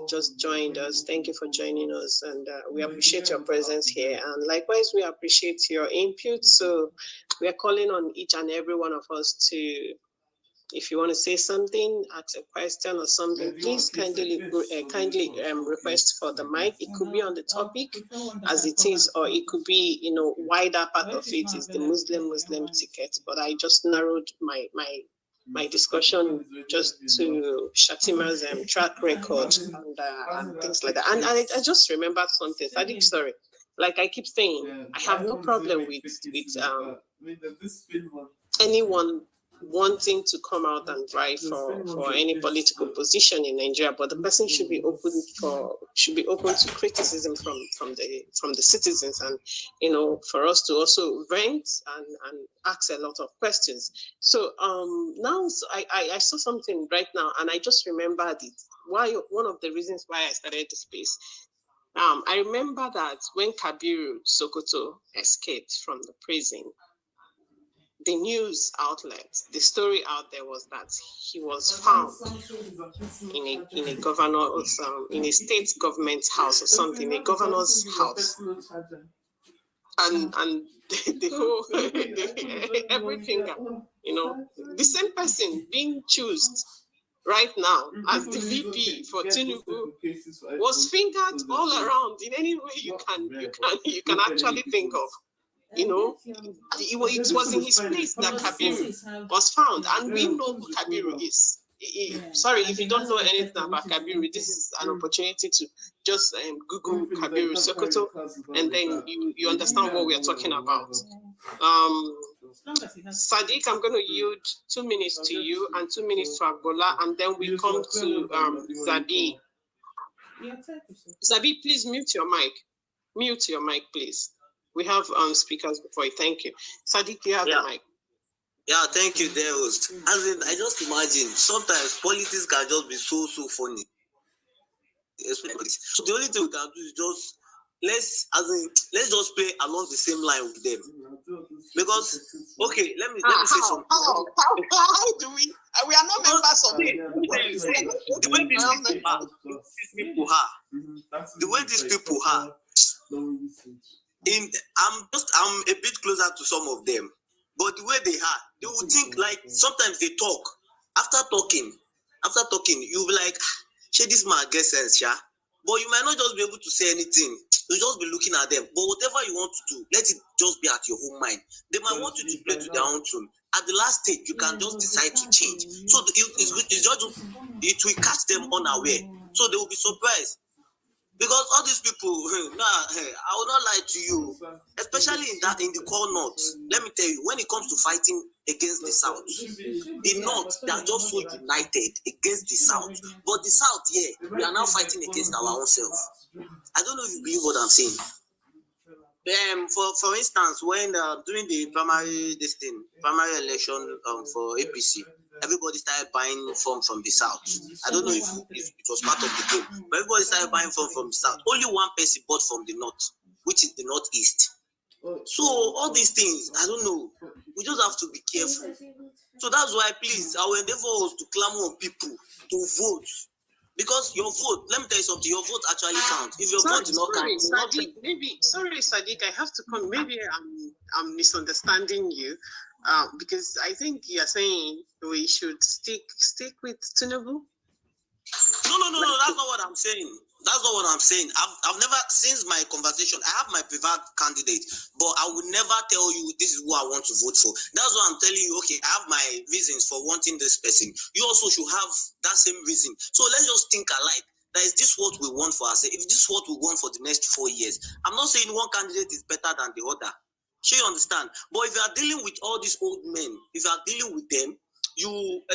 just joined us. Thank you for joining us, and we appreciate your presence here. And likewise, we appreciate your input. So we are calling on each and every one of us to, if you want to say something, ask a question or something, please kindly request for the mic. It could be on the topic as it is, or it could be, wider part of it is the Muslim ticket. But I just narrowed my discussion just to Shettima's track record and things like that. And I just remembered something. Sadiq, sorry. Like I keep saying, I have no problem with anyone wanting to come out and vie for any political position in Nigeria, but the person should be open to criticism from the citizens, and for us to also vent and ask a lot of questions. So now I saw something right now, and I just remembered it. One of the reasons why I started the space. I remember that when Kabiru Sokoto escaped from the prison, the news outlets, the story out there was that he was found in a governor's, in a state government house or something, a governor's house, and the whole everything, the same person being chosen right now as the VP for Tinibu was fingered all around in any way you can actually think of. It was in his place that Kabiru was found, and we know who Kabiru is. sorry, if you don't know anything about Kabiru, this is an opportunity to just Google Kabiru Sokoto, and then you understand what we are talking about. Sadiq, I'm going to yield 2 minutes to you and 2 minutes to Bola, and then we come to Zabi. Zabi, please mute your mic. Mute your mic, please. We have speakers before you. Thank you. Sadiq, you have the mic. Yeah, thank you, dear host. As in, I just imagine sometimes politics can just be so funny. So the only thing we can do is just let's just play along the same line with them. Because okay, let me say something. How do we? We are not members of it. The way these people are, I'm a bit closer to some of them, but the way they are, they will think like sometimes they talk. After talking, you'll be like, "Shey, this man gets sense, yeah." But you might not just be able to say anything. You'll just be looking at them. But whatever you want to do, let it just be at your own mind. They might want you to play to their own tune. At the last stage, you can just decide to change. So it will catch them unaware. So they will be surprised. Because all these people, I will not lie to you, especially in the core north. Let me tell you, when it comes to fighting against the South, the North, they are just so united against the South. But the South, we are now fighting against our own self. I don't know if you believe what I'm saying. For instance, when during the primary election for APC, everybody started buying form from the South. I don't know if it was part of the game, but everybody started buying form from the South. Only one person bought from the North, which is the Northeast. So all these things, I don't know. We just have to be careful. So that's why, please, our endeavor was to clamor on people to vote. Because your vote, let me tell you something, your vote actually counts. If your vote is not counting, sorry, Sadiq, I have to come. Maybe I'm misunderstanding you. Because I think you're saying we should stick with Tinibu. No, that's not what I'm saying. That's not what I'm saying. I've never, since my conversation, I have my preferred candidate, but I would never tell you this is who I want to vote for. That's why I'm telling you, okay, I have my reasons for wanting this person. You also should have that same reason. So let's just think alike. That is this what we want for ourselves? If this is what we want for the next 4 years, I'm not saying one candidate is better than the other. Sure, you understand? But if you are dealing with all these old men, if you are dealing with them,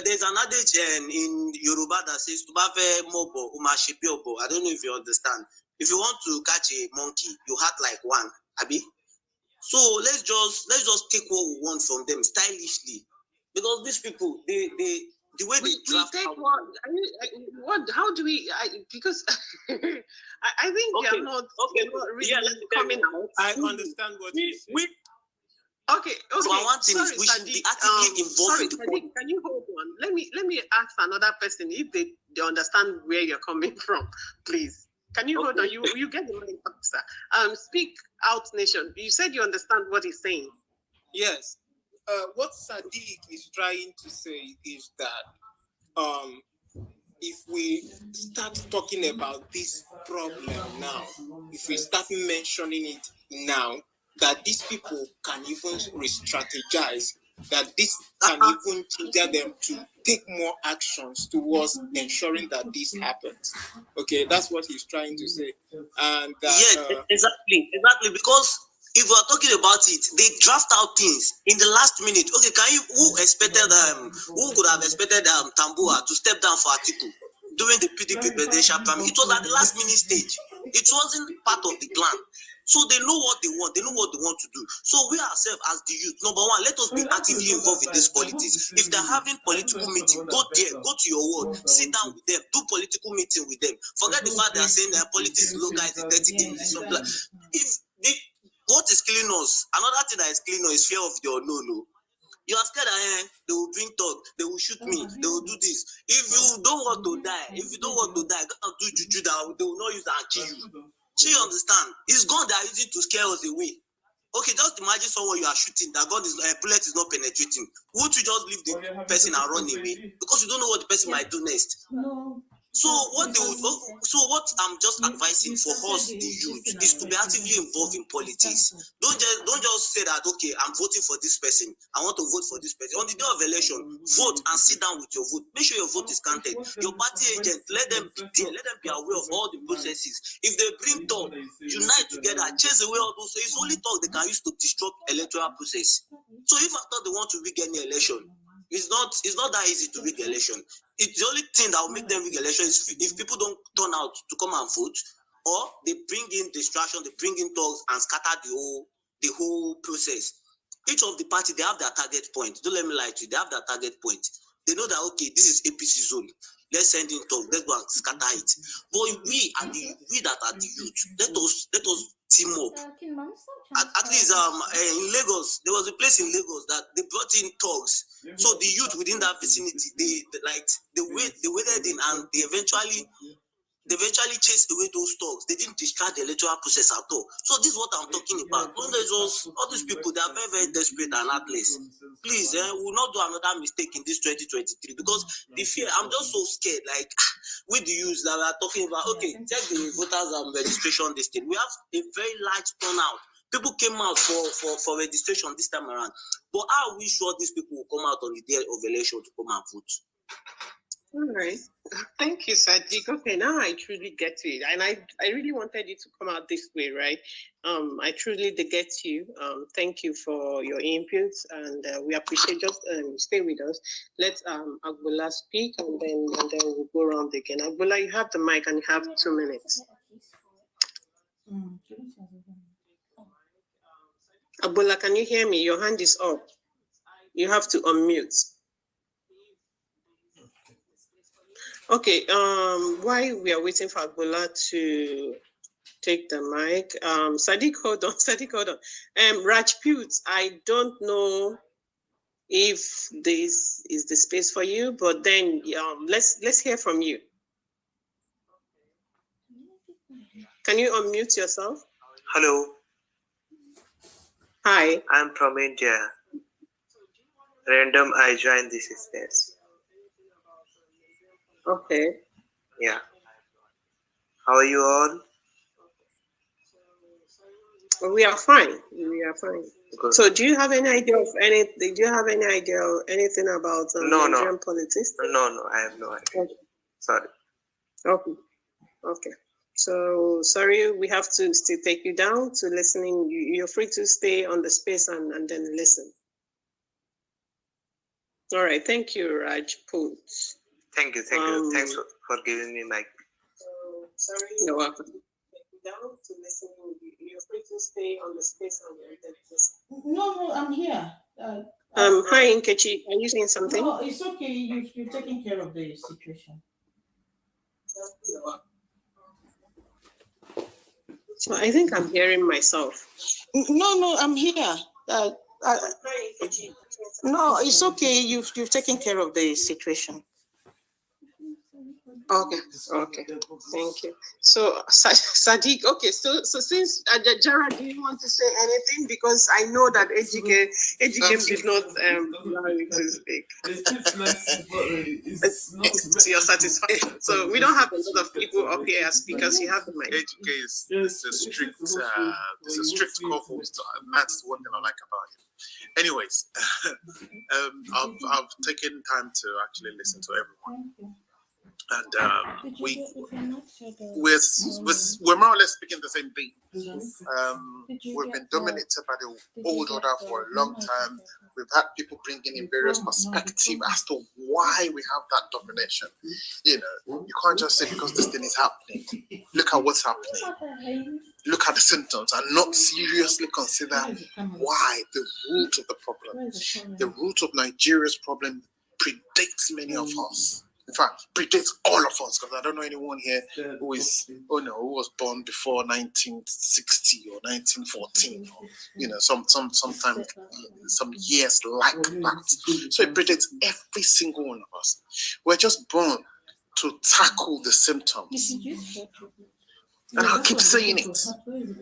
there's an adage in Yoruba that says mobo umashibiobo. I don't know if you understand. If you want to catch a monkey, you hat like one, Abi. So let's just take what we want from them stylishly, because these people the way they draft take what how do we? Because I think okay, they're not really coming out. I understand what you say. Okay. So one thing is we should be actively involved in the politics. Can you hold on? Let me ask another person if they understand where you're coming from, please. Can you hold on? You get the mic, officer. Speak out, nation. You said you understand what he's saying. Yes. What Sadiq is trying to say is that if we start talking about this problem now, if we start mentioning it now, that these people can even re-strategize, that this can even trigger them to take more actions towards ensuring that this happens. Okay, that's what he's trying to say. And exactly, because if we are talking about it, they draft out things in the last minute. Okay, who could have expected Tambua to step down for Atiku during the PDP presidential primary? It was at the last minute stage. It wasn't part of the plan. So they know what they want. They know what they want to do. So we ourselves as the youth, number one, let us be actively involved in this politics. If they're having political meeting, go there, go to your ward, sit down with them, do political meeting with them. Forget the fact they're saying that politics is local, it's a dirty game. What is killing us? Another thing that is killing us is fear of the unknown. You are scared that they will bring talk, they will shoot me, they will do this. If you don't want to die, go and do juju that they will not use that and kill you. So you understand? It's gun that are using to scare us away. Okay, just imagine someone you are shooting, that bullet is not penetrating. Won't you just leave the person and run away? Because you don't know what the person might do next. No. So what I'm just advising for us, the youth, is to be actively involved in politics. Don't just say that, okay, I'm voting for this person. I want to vote for this person. On the day of election, vote and sit down with your vote. Make sure your vote is counted. Your party agent, let them be there. Let them be aware of all the processes. If they bring talk, unite together, chase away all those. So it's only talk they can use to disrupt electoral process. So if I thought they want to rig any election, it's not that easy to rig the election. It's the only thing that will make them rig election is if people don't turn out to come and vote, or they bring in distraction, they bring in talks and scatter the whole process. Each of the party, they have their target point. Don't let me lie to you, they have their target point. They know that, okay, this is APC zone. Let's send in talk, let's go and scatter it. But we that are the youth, let us team up. At least in Lagos, there was a place in Lagos that they brought in thugs. So the youth within that vicinity, they waited in and they eventually chased away those thugs. They didn't distract the electoral process at all. So this is what I'm talking about. All these people, they are very, very desperate and heartless. Please, we will not do another mistake in this 2023 because the fear, I'm just so scared. Like, with the youth that we are talking about, okay, check the voters registration this thing. We have a very large turnout. People came out for registration this time around. But how are we sure these people will come out on the day of election to come and vote? All right. Thank you, Sadiq. Okay, now I truly get it. And I really wanted you to come out this way, right? I truly get you. Thank you for your inputs, and we appreciate. Just stay with us. Let Agbola speak, and then we'll go around again. Agbola, you have the mic and you have 2 minutes. Agbola, can you hear me? Your hand is up. You have to unmute. Okay, while we are waiting for Agbola to take the mic, Sadiq, hold on. Rajput, I don't know if this is the space for you, but then let's hear from you. Can you unmute yourself? Hello. Hi. I'm from India. Random, I joined this space. Okay. Yeah. How are you all? We are fine. Good. So, do you have any idea of anything? Do you have any idea of anything about Nigerian politics? No, I have no idea. Okay. Sorry. Okay. So, sorry, we have to still take you down to listening. You're free to stay on the space and then listen. All right. Thank you, Rajput. Thank you. Thanks for giving me mic. Sorry. You're welcome. Down to listen. You're free to stay on the space and listen. No, I'm here. Hi, Nkechi. Are you saying something? No, it's okay. You're taking care of the situation. So I think I'm hearing myself. No, I'm here. No, it's okay. You've taken care of the situation. Okay. Thank you. So Sadiq, okay. So since Jara, do you want to say anything? Because I know that Ejike did not allow you to speak. So you're satisfied. So we don't have a lot of people up here as speakers. You have the mic. Ejike is a strict, there's a strict co-host. That's one thing I like about him. Anyways, I've taken time to actually listen to everyone. And we're more or less speaking the same thing. We've been dominated by the old order for a long time. We've had people bringing in various perspectives as to why we have that domination. You can't just say because this thing is happening. Look at what's happening. Look at the symptoms and not seriously consider why the root of the problem. The root of Nigeria's problem predates many of us. In fact, predates all of us, because I don't know anyone here who was born before 1960 or 1914, or sometime some years like that. So it predates every single one of us. We're just born to tackle the symptoms. And I'll keep saying it.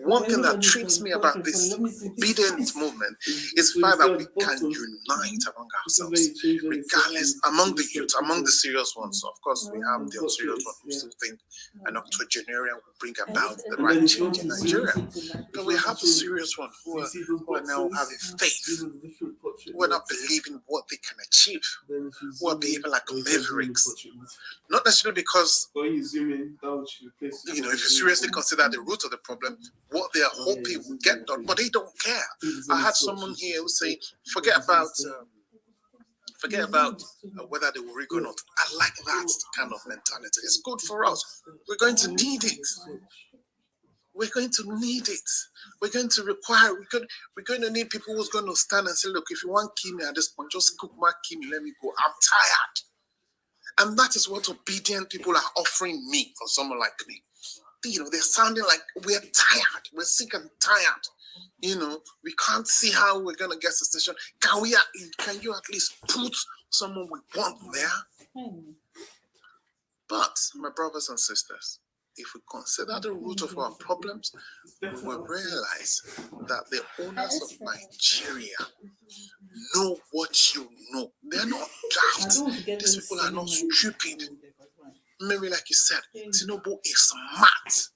One thing that treats me about this obedient movement is the fact that we can unite among ourselves, regardless, among the youth, among the serious ones. Of course, we have the unserious ones who still think an octogenarian will bring about the right change in Nigeria. But we have the serious ones who are now having faith, who are not believing what they can achieve, who are behaving like mavericks. Not necessarily because, if you seriously consider the root of the problem, what they are hoping will get done, but they don't care. I had someone here who say, forget about whether they will rig or not. I like that kind of mentality. It's good for us. We're going to need it. We're going to need it. We're going to require. We're going to need people who's going to stand and say, "Look, if you want Kimi at this point, just cook my Kimi. Let me go. I'm tired." And that is what obedient people are offering me for someone like me. They're sounding like we're tired. We're sick and tired. We can't see how we're going to get the station. Can you at least put someone we want there? But, my brothers and sisters, if we consider the root of our problems, we will realize that the owners of Nigeria know what you know. They're not daft. These people are not stupid. Maybe like you said, Tinibu is smart.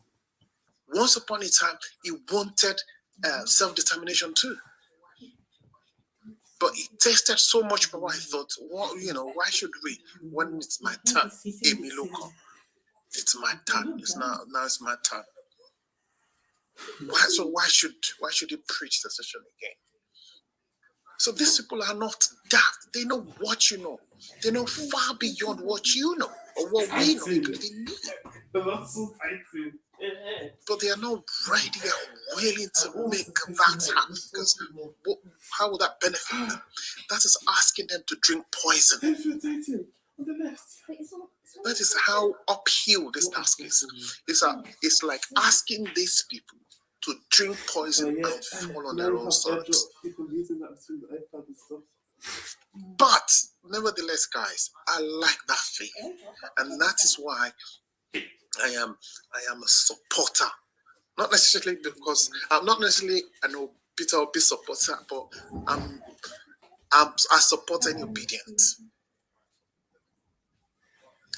Once upon a time, he wanted self-determination too. But he tasted so much power, I thought, why should we? When it's my turn, Amy Loco. It's my turn. Now it's my turn. Why should he preach the session again? So these people are not daft. They know what you know. They know far beyond what you know or what we know, including me. But they are not ready and willing to make that happen, because how will that benefit them? That is asking them to drink poison. That is how uphill this task is. It's like asking these people to drink poison and fall on their own swords. But nevertheless, guys, I like that faith, and that is why I am a supporter. Not necessarily because I'm not necessarily an Peter Obi supporter, but I support any obedience.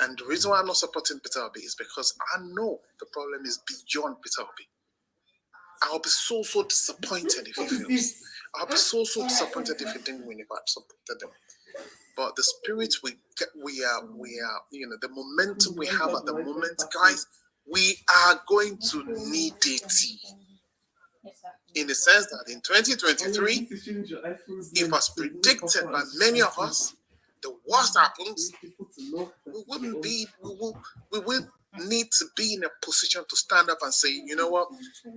And the reason why I'm not supporting Peter Obi is because I know the problem is beyond Peter Obi. I'll be so disappointed if he fails. I'll be so disappointed if he didn't win, if I supported him. But the spirit we are, the momentum we have at the moment, guys, we are going to need it. In the sense that in 2023, if as predicted by many of us, the worst happens, we will need to be in a position to stand up and say, you know what,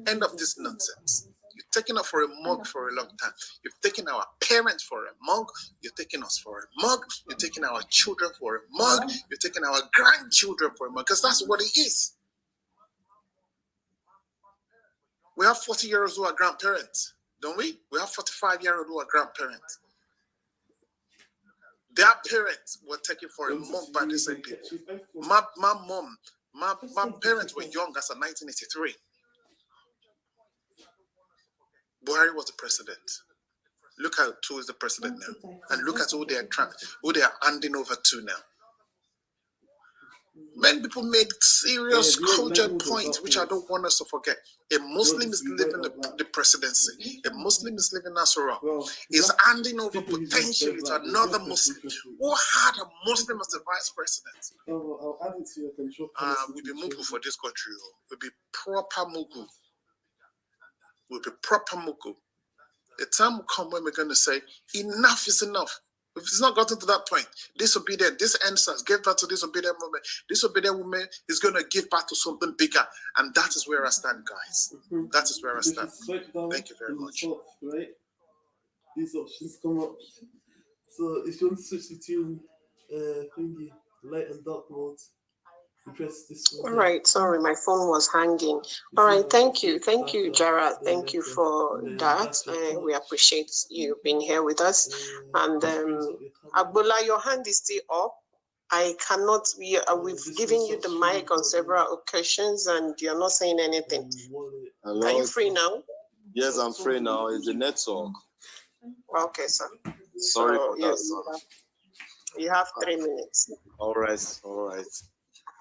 end of this nonsense. You've taken us for a mug for a long time. You've taken our parents for a mug. You're taking us for a mug. You're taking our children for a mug. You're taking our grandchildren for a mug, because that's what it is. We have 40-year-olds who are grandparents, don't we? We have 45-year-olds who are grandparents. Their parents were taken for a mug by the same people. My parents were young as in 1983. Buhari was the president. Look at who is the president now, and look at who they are handing over to now. Many people made serious, cogent points, which I don't want us to forget. A Muslim is leaving the presidency. A Muslim is leaving Nasrallah. Is handing over potentially to another Muslim who had a Muslim as the vice president. We'll be Mugu for this country. We'll be proper Mugu. We'll be proper Mugu. The time will come when we're going to say, enough is enough. If it's not gotten to that point, disobedient, this ancestors gave birth to disobedient woman. Disobedient woman is going to give birth to something bigger. And that is where I stand, guys. That is where I stand. Thank you very much. Right? These options come up. So if you want to switch between light and dark modes, press this one. All right, sorry, my phone was hanging. All right, thank you, Jared. Thank you for that. We appreciate you being here with us. And Bola, your hand is still up. I cannot. We've given you the mic on several occasions, and you're not saying anything. Hello? Are you free now? Yes, I'm free now. It's the network. Okay, sir. Sorry So for that, sir. You have 3 minutes. All right, all right.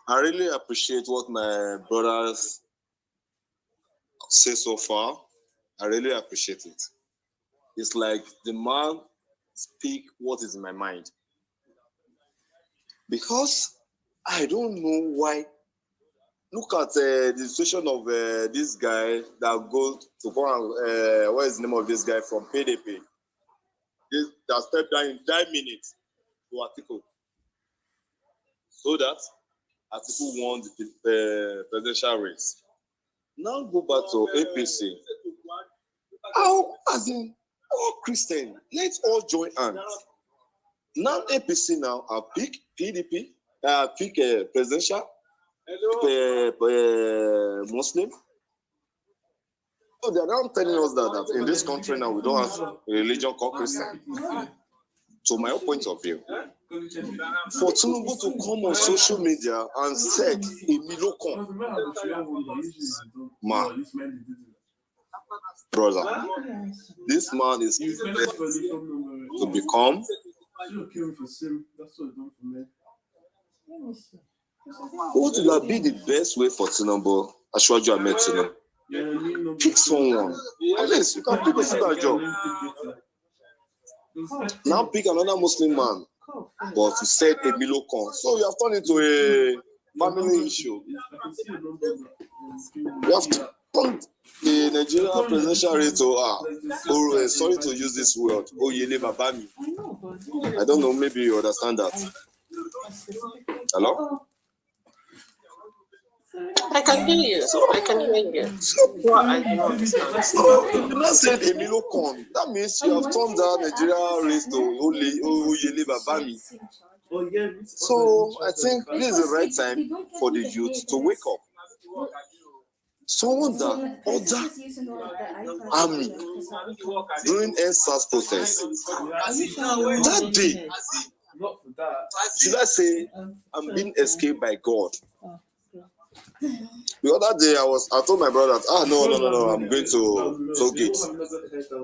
I really appreciate what my brothers say so far. I really appreciate it. It's like the man speak what is in my mind. Because I don't know why. Look at the situation of this guy that goes to go and, what is the name of this guy from PDP? That stepped down in 9 minutes to Atiku. So that Atiku won the presidential race. Now go back to APC. How, as in, all Christian, let's all join hands. Now APC now are pick PDP, pick presidential, Muslim. So they are now telling us that in this country now we don't have a religion called Christian. To my own point of view, for Tinubu to come on social media and said a Milokon, man, brother, this man is to become. What would be the best way for Tinubu? Ashwaju Ahmed Tinibu. Pick someone. At least you can pick a single job. Now pick another Muslim man. But you said a Milokon. So you have turned into a family issue. You have turned the Nigerian presidential race to sorry to use this word. Oh, Yele Babami. I don't know, maybe you understand that. Hello? I can hear you. I can hear you. I don't understand. So if you not said a Milokon, that means you have turned that Nigerian race to Oyele Babami. So I think this is the right time for the youth to wake up. Someone that ordered army during NSAS protest, that day, should I say, I'm being escaped by God. The other day, I told my brother, no, I'm going to Tollgate.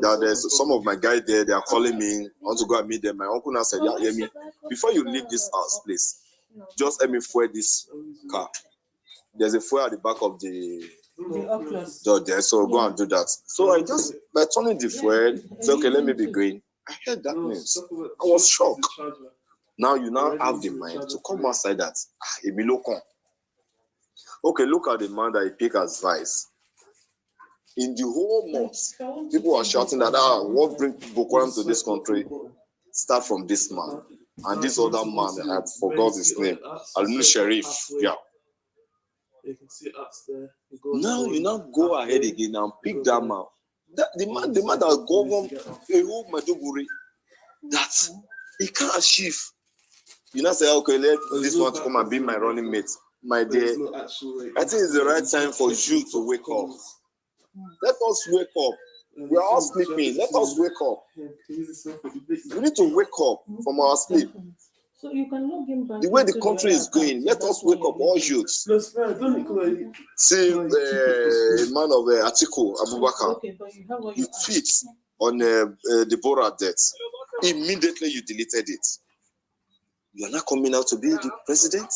That there's some of my guys there, they are calling me, I want to go and meet them. My uncle now said, yeah, hear me, before you leave this house, please, just let me fuel this car. There's a fuel at the back of the door there, so go and do that. So I just, by turning the fuel, said, okay, let me be going. I heard that news. I was shocked. Now you now have the mind to come outside that, Emilokon. Okay, look at the man that he picked as vice. In the whole month, people are shouting that, what brings Boko Haram to this country? Start from this man. And this other man, I forgot his name. Al-Nur Sharif. Yeah. Now you now go ahead again and pick that man. The man that governed a whole Maduguri, that he can't achieve. You now say, okay, let this one to come and be my running mate. My dear, I think it's the right time for you to wake up. Let us wake up. We are all sleeping. Let us wake up. We need to wake up from our sleep. So you can log him back. The way the country is going, let us wake up, all youths. See the man of Atiku Abubakar, you tweet on Deborah death. Immediately you deleted it. You are not coming out to be the president?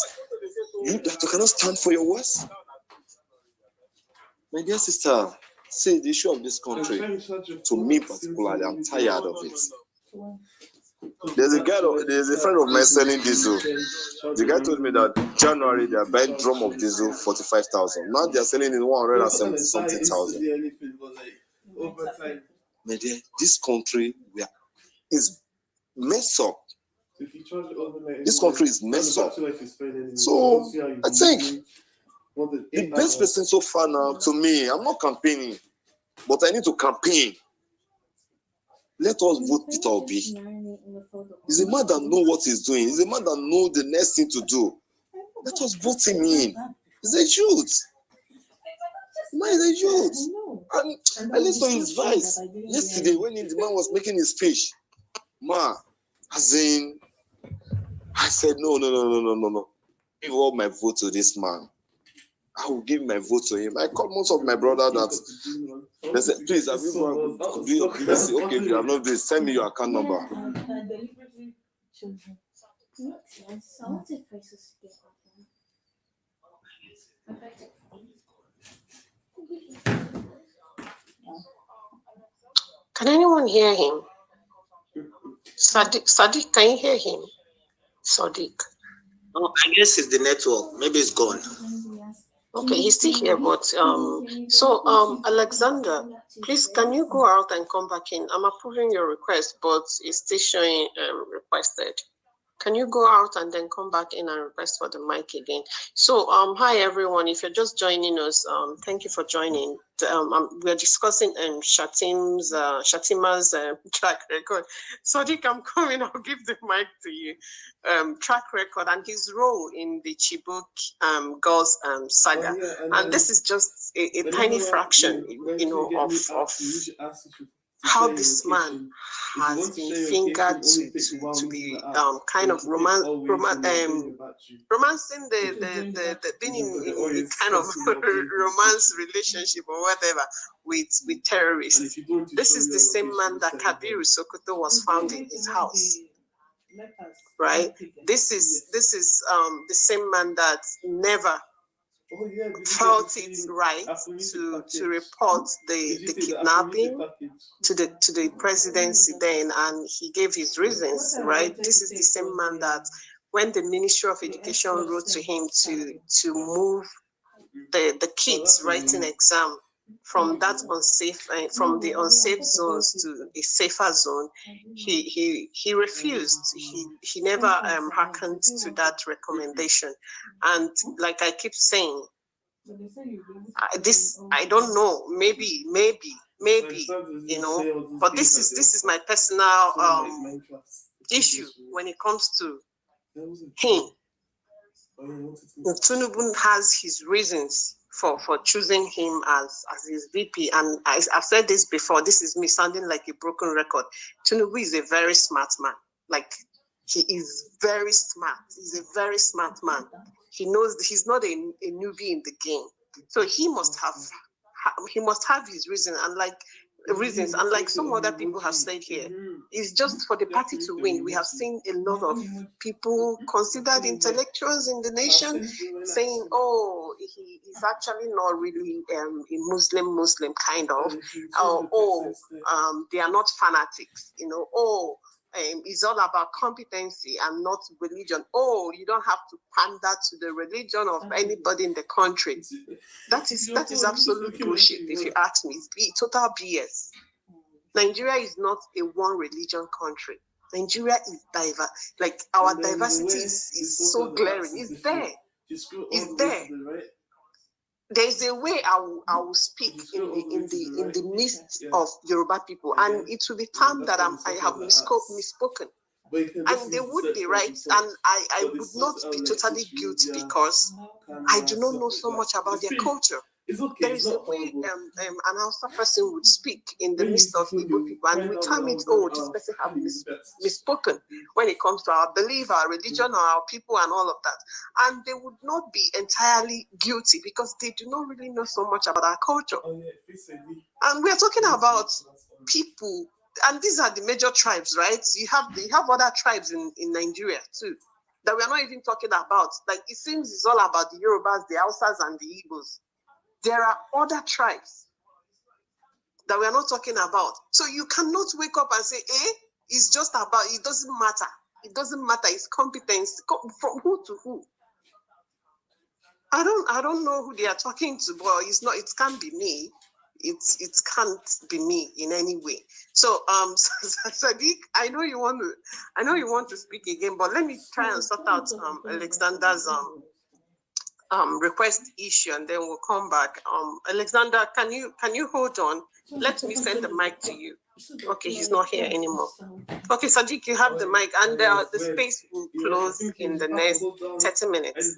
You cannot stand for your words? My dear sister, see the issue of this country, to me particularly, I'm tired of it. There's a friend of mine selling diesel. The guy told me that January they are buying drum of diesel 45,000. Now they are selling in 170 something thousand. My dear, this country is messed up. This country is messed up. So I think the best person so far now, to me, I'm not campaigning, but I need to campaign. Let us vote Peter Obi. He's a man that knows what he's doing. He's a man that knows the next thing to do. Let us vote him in. He's a youth. Man is a youth. And I listened to his voice yesterday when the man was making his speech. Man, as in, I said, no. Give all my vote to this man. I will give my vote to him. I called most of my brothers that they said, please, have you gone to do your BBC? Okay, if you have not been, send me your account number. Can anyone hear him? Sadiq, can you hear him? Sadiq. Oh, I guess it's the network. Maybe it's gone. Okay, he's still here, but Alexander, please can you go out and come back in? I'm approving your request, but it's still showing requested. Can you go out and then come back in and request for the mic again? So, hi everyone. If you're just joining us, thank you for joining. We're discussing Shettima's track record. Sadiq, I'm coming. I'll give the mic to you. Track record and his role in the Chibok girls saga. And this is just a tiny fraction, of how this man has been fingered to be kind of romancing the being in kind of romance relationship or whatever with terrorists. This is the same man that Kabiru Sokoto was found in his house. Right? This is the same man that never felt it right to report the kidnapping to the presidency then, and he gave his reasons, right? This is the same man that when the Ministry of Education wrote to him to move the kids writing exam from that unsafe from the unsafe zones to a safer zone, he refused. He never hearkened to that recommendation. And like I keep saying, I don't know, maybe, but this is my personal issue when it comes to him. Tinubu has his reasons for choosing him as his VP, and I've said this before. This is me sounding like a broken record. Tinubu is a very smart man. Like, he is very smart. He's a very smart man. He knows he's not a newbie in the game, so he must have his reasons. And like some other people have said here, it's just for the party to win. We have seen a lot of people considered intellectuals in the nation saying, "Oh, he is actually not really a Muslim kind of," they are not fanatics, it's all about competency and not religion. Oh, you don't have to pander to the religion of anybody in the country. That is absolute bullshit, if you ask me. It's total BS. Nigeria is not a one religion country. Nigeria is diverse. Like, our diversity is so glaring. It's there. It's there. There's a way I will speak in the midst of Yoruba people, and it will be termed that I have misspoken. And they would be right, and I would not be totally guilty because I do not know so much about their culture. There is a way an Hausa person would speak in the midst of Igbo people, and we term it, this person has misspoken when it comes to our belief, our religion, our people, and all of that. And they would not be entirely guilty because they do not really know so much about our culture. And we are talking about people, and these are the major tribes, right? You have other tribes in Nigeria too that we are not even talking about. Like, it seems it's all about the Yorubas, the Hausas, and the Igbos. There are other tribes that we are not talking about. So you cannot wake up and say, it's just about, it doesn't matter. It doesn't matter. It's competence. From who to who? I don't know who they are talking to, but it can't be me. It can't be me in any way. So Sadiq, I know you want to speak again, but let me try and sort out Alexander's request issue, and then we'll come back. Alexander, can you hold on? Let me send the mic to you. Okay, he's not here anymore. Okay, Sadiq, you have the mic, and the space will close in the next 30 minutes.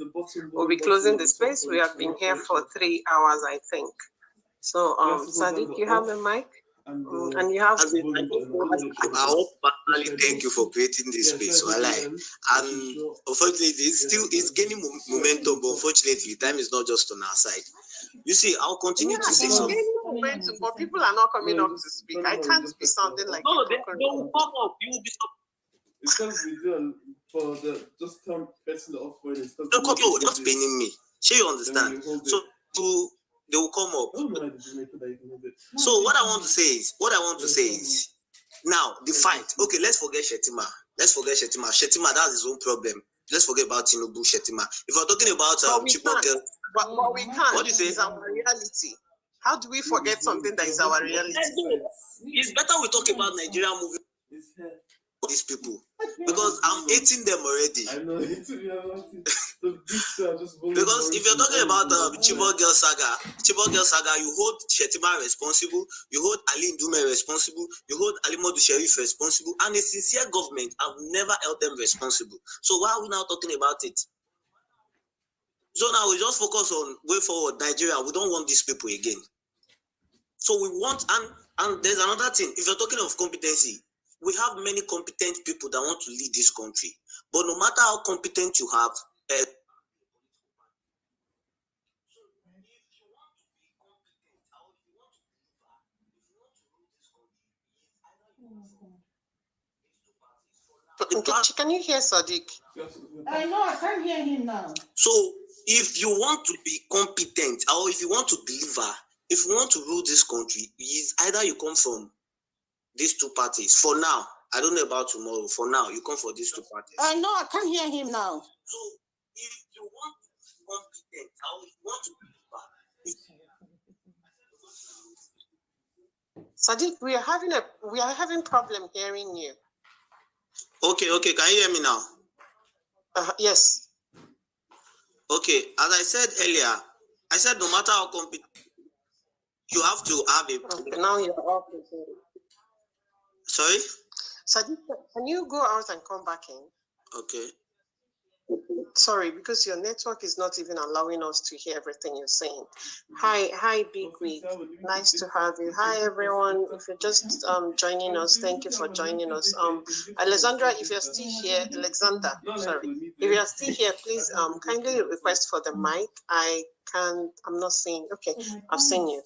We'll be closing the space. We have been here for 3 hours, I think. So, Sadiq, you have the mic? And you have I want to personally thank you for creating this space. So and unfortunately, it's gaining momentum, but unfortunately, time is not just on our side. You see, I'll continue to say something. gaining momentum, but people are not coming up to speak. I can't be sounding like no, they will come up. You will be. It's because we do for the just come pressing the off point. You're just paining me. Sure, you understand? So they will come up. So what I want to say is, now the fight. Okay, let's forget Shettima. Shettima, that's his own problem. Let's forget about Tinibu, Shettima. If we're talking about Chibok girl, but we can't. What do you say? It's our reality. How do we forget something that is our reality? It's better we talk about Nigerian movie. These people, because I'm hating them already. I know it. Because if you're talking about Chibok girl saga, you hold Shettima responsible, you hold Ali Ndume responsible, you hold Ali Modu Sheriff responsible, and a sincere government have never held them responsible. So why are we now talking about it? So now we just focus on way forward Nigeria. We don't want these people again. So we want, and there's another thing. If you're talking of competency, we have many competent people that want to lead this country. But no matter how competent you have, can you hear Sadiq? I know, I can't hear him now. So if you want to be competent, or if you want to deliver, if you want to rule this country, it's either you come from these two parties. For now, I don't know about tomorrow. For now, you come for these two parties. I know, I can't hear him now. So if you want to be competent, or if you want to deliver, Sadiq, we are having problem hearing you. Okay, can you hear me now? Yes. Okay, as I said earlier, I said no matter how competent, you have to have a. Okay, now you're off. Sorry? Sadiq, can you go out and come back in? Okay. Sorry, because your network is not even allowing us to hear everything you're saying. Hi, Big Week. Nice to have you. Hi, everyone. If you're just joining us, thank you for joining us. Alexandra, if you're still here, if you're still here, please kindly request for the mic. I'm not seeing. Okay, I've seen you.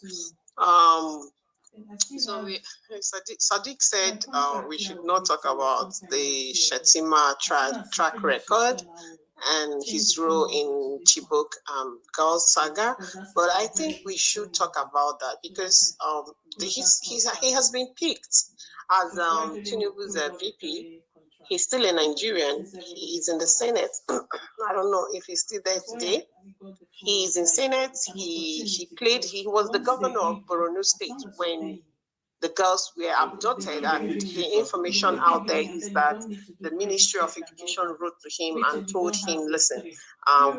So Sadiq said we should not talk about the Shettima track record and his role in Chibok girls saga, but I think we should talk about that because he has been picked as Tinubu's VP. He's still a Nigerian. He's in the Senate. I don't know if he's still there today. He's in Senate. He was the governor of Borno State when the girls were abducted, and the information out there is that the Ministry of Education wrote to him and told him, listen,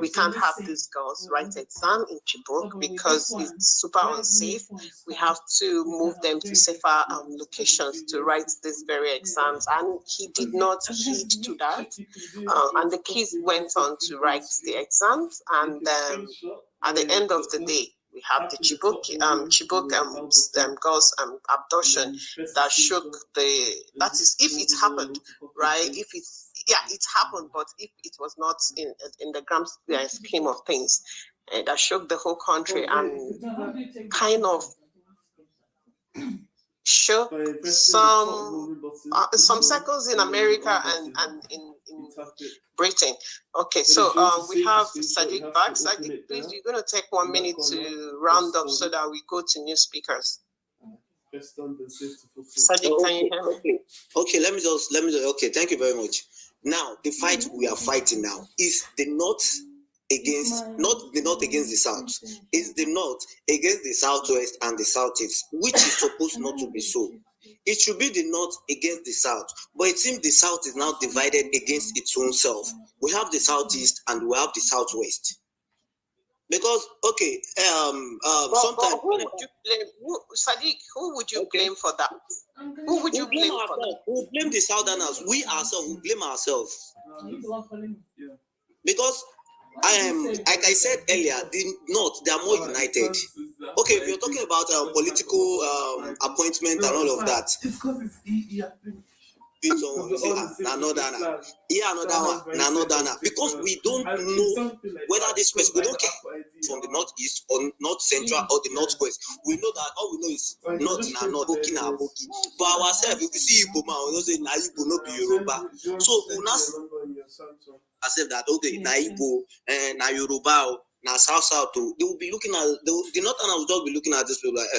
we can't have these girls write exam in Chibok because it's super unsafe. We have to move them to safer locations to write these very exams. And he did not heed to that. And the kids went on to write the exams. And at the end of the day, we have the Chibok girls abduction that shook that is if it happened, right? It happened, but if it was not in the grand scheme of things, that shook the whole country and kind of shook some circles in America and in Britain. Okay, so we have Sadiq back. Sadiq, please, you're going to take 1 minute to round up so that we go to new speakers. Sadiq, can you hear me? Okay, let me just okay, thank you very much. Now, the fight we are fighting now is the North against, not the North against the South. It's the North against the Southwest and the Southeast, which is supposed not to be so. It should be the North against the South, but it seems the South is now divided against its own self. We have the Southeast and we have the Southwest. Because sometimes who would you blame? Sadiq, who would you blame for that? Who would you blame for that? We blame the Southerners. We ourselves, we blame ourselves. Because like I said earlier, the North, they are more united. Okay, if you're talking about political appointment and all of that. It's because it's Someone say, another one, because we don't know whether this person, we don't care from the northeast or north central or the northwest. We know that all we know is north na north, boki na boki. But ourselves, if we see Igbo man, we don't say na Igbo, no be Yoruba. So we not accept that okay, na Igbo, na Yoruba, na South, they will be looking at the northern will just be looking at this people like.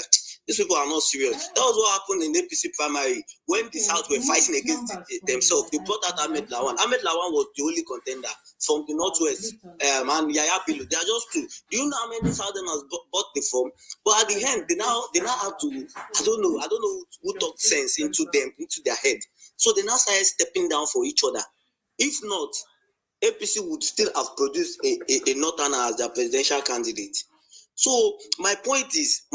These people are not serious. That was what happened in the APC primary when the South were fighting against themselves. They brought out Ahmed Lawan. Ahmed Lawan was the only contender from the Northwest. And Yaya Bello. They are just two. Do you know how many Southerners bought the form? But at the end, they now have to. I don't know who talked sense into their head. So they now started stepping down for each other. If not, APC would still have produced a Northerner as their presidential candidate. So my point is.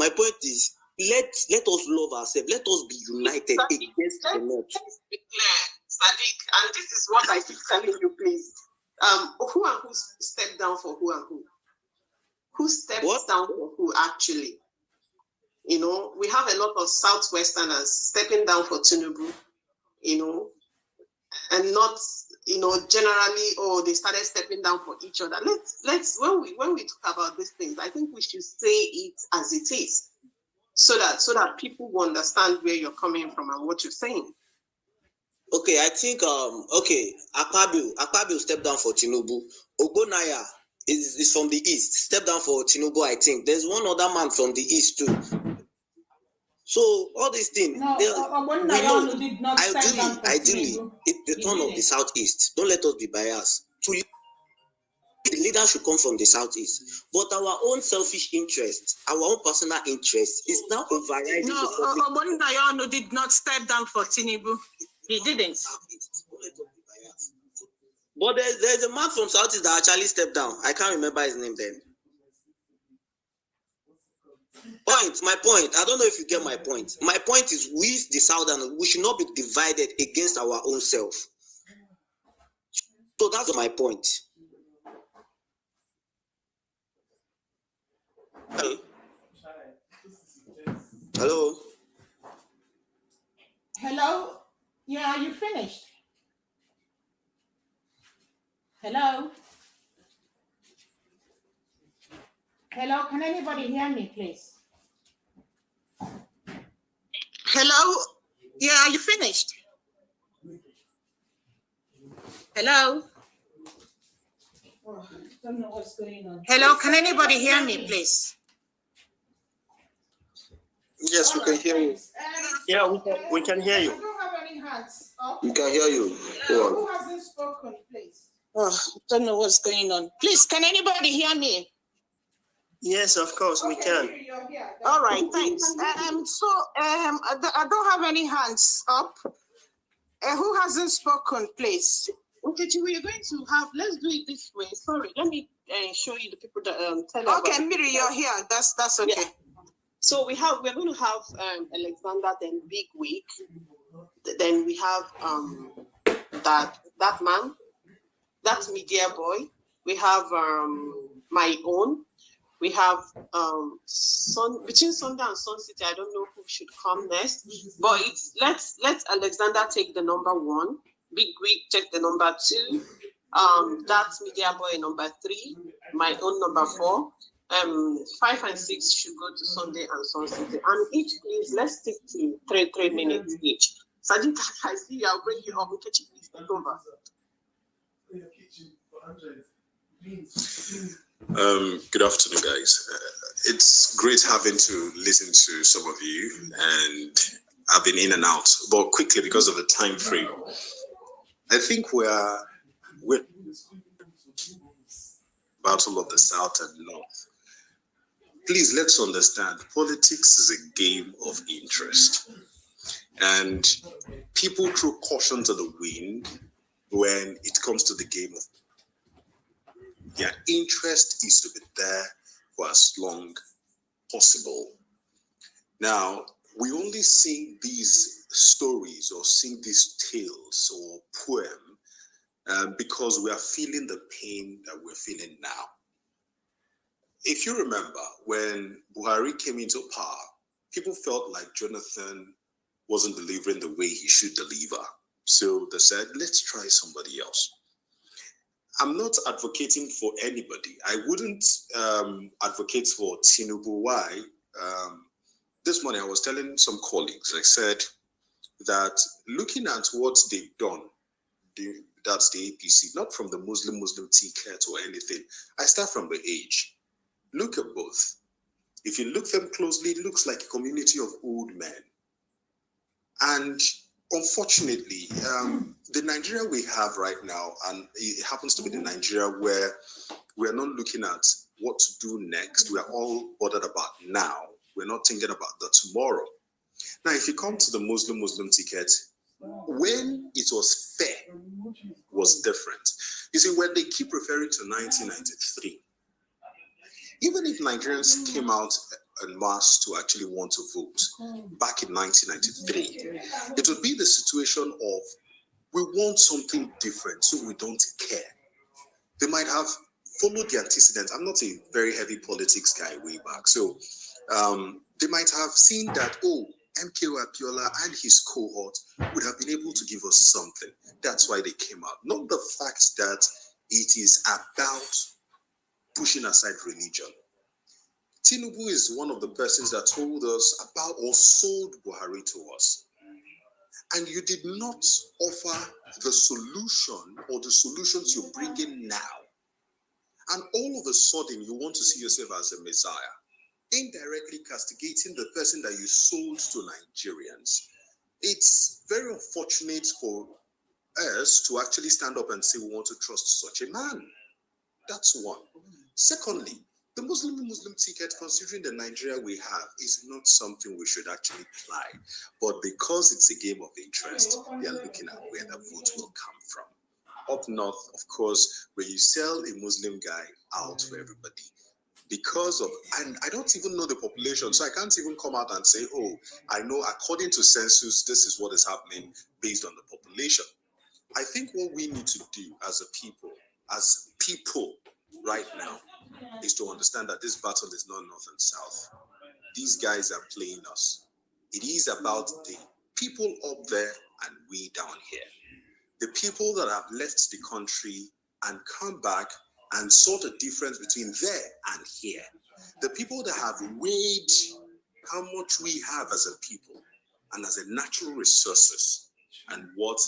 Let us love ourselves. Let us be united against the North. Let's be clear, Sadiq, and this is what I keep telling you, please. Who and who stepped down for who and who? Who stepped down for who, actually? You know, we have a lot of Southwesterners stepping down for Tinibu, you know, and not, you know, generally, they started stepping down for each other. Let's when we talk about these things, I think we should say it as it is. So that people will understand where you're coming from and what you're saying. Okay, I think Akpabio stepped down for Tinubu. Ogonaya is from the east, stepped down for Tinubu. I think there's one other man from the east too. So all these things, no, Ogonaya did not step down for Tinubu. It's the turn of the southeast. Don't let us be biased. The leader should come from the southeast, but our own selfish interest, our own personal interest, is now overriding. No, Ogonaya did not step down for Tinibu. He didn't. But there's a man from southeast that actually stepped down. I can't remember his name then. My point. I don't know if you get my point. My point is, we the Southerners, we should not be divided against our own self. So that's my point. Hello. Hello. Yeah, are you finished? Hello. Hello. Can anybody hear me, please? Hello. Yeah, are you finished? Hello. Oh, I don't know what's going on. Hello. Can anybody hear me, please? Yes, we can hear you. Yeah, we can hear you. I don't have any hands up. We can hear you. Who hasn't spoken, please? Oh, I don't know what's going on. Please, can anybody hear me? Yes, of course, we can. All right, thanks. I don't have any hands up. Who hasn't spoken, please? Okay, we're going to have, let's do it this way. Sorry, let me show you the people that tell Okay, Miri, you're here. That's okay. Yeah. So we're going to have Alexander, then Big Week. Then we have that man, that media boy. We have my own. We have between Sunday and Sun City. I don't know who should come next, but let's Alexander take the number 1. Big Week take the number 2. That media boy number 3. My own number 4. 5 and 6 should go to Sunday and Sun City. And each, please, let's stick to 3 minutes each. Sajid, I see you. I'll bring you up. Please take over. Good afternoon, guys. It's great having to listen to some of you, and I've been in and out, but quickly because of the time frame. I think we're battle of the South and North. Please, let's understand, politics is a game of interest, and people throw caution to the wind when it comes to the game of. Their interest is to be there for as long possible. Now, we only sing these stories or sing these tales or poem because we are feeling the pain that we're feeling now. if you remember, when Buhari came into power, people felt like Jonathan wasn't delivering the way he should deliver. So they said, let's try somebody else. I'm not advocating for anybody. I wouldn't advocate for Tinibu. Why? This morning I was telling some colleagues, I said that looking at what they've done, that's the APC, not from the Muslim ticket or anything. I start from the age. Look at both. If you look them closely, it looks like a community of old men. And unfortunately, the Nigeria we have right now, and it happens to be the Nigeria where we're not looking at what to do next. We're all bothered about now. We're not thinking about the tomorrow. Now, if you come to the Muslim ticket, when it was fair, was different. You see, when they keep referring to 1993, even if Nigerians came out en masse to actually want to vote back in 1993, it would be the situation of we want something different, so we don't care. They might have followed the antecedents. I'm not a very heavy politics guy way back, so they might have seen that, oh, MKO Abiola and his cohort would have been able to give us something. That's why they came out. Not the fact that it is about pushing aside religion. Tinibu is one of the persons that told us about or sold Buhari to us. And you did not offer the solution or the solutions you're bringing now. And all of a sudden, you want to see yourself as a messiah, indirectly castigating the person that you sold to Nigerians. It's very unfortunate for us to actually stand up and say we want to trust such a man. That's one. Secondly, the Muslim ticket, considering the Nigeria we have, is not something we should actually ply. But because it's a game of interest, they are looking at where the vote will come from. Up north, of course, where you sell a Muslim guy out for everybody. Because of, and I don't even know the population, so I can't even come out and say, oh, I know according to census, this is what is happening based on the population. I think what we need to do as people right now, is to understand that this battle is not north and south. These guys are playing us. It is about the people up there and we down here. The people that have left the country and come back and saw the difference between there and here. The people that have weighed how much we have as a people and as a natural resources and what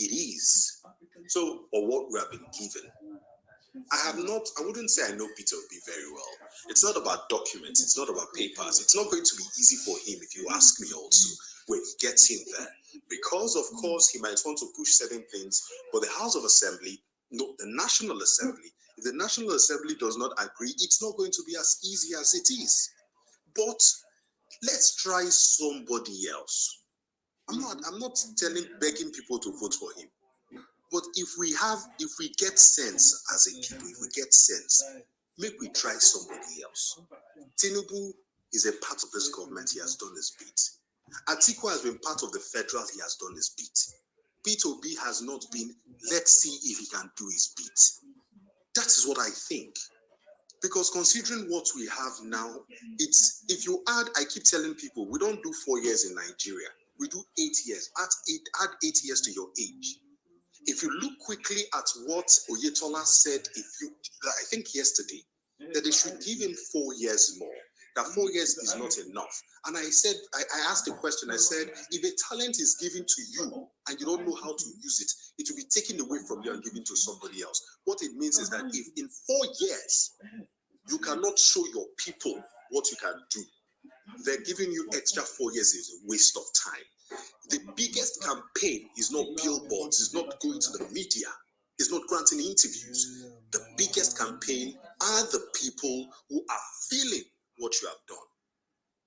it is. So, or what we have been given. I wouldn't say I know Peter Obi very well. It's not about documents, it's not about papers. It's not going to be easy for him if you ask me also, when he gets in there. Because of course he might want to push certain things, but the House of Assembly, no, the National Assembly, if the National Assembly does not agree, it's not going to be as easy as it is. But let's try somebody else. I'm not begging people to vote for him. But if we get sense as a people, if we get sense, make we try somebody else. Tinibu is a part of this government, he has done his bit. Atiku has been part of the federal, he has done his bit. Peter Obi has not been, let's see if he can do his bit. That is what I think. Because considering what we have now, it's, if you add, I keep telling people, we don't do 4 years in Nigeria. We do 8 years. Add 8 years to your age. If you look quickly at what Oyetola said, I think yesterday, that they should give him 4 years more. That 4 years is not enough. And I asked a question, I said, if a talent is given to you and you don't know how to use it, it will be taken away from you and given to somebody else. What it means is that if in 4 years, you cannot show your people what you can do, they're giving you extra 4 years is a waste of time. The biggest campaign is not billboards, it's not going to the media, it's not granting interviews. The biggest campaign are the people who are feeling what you have done.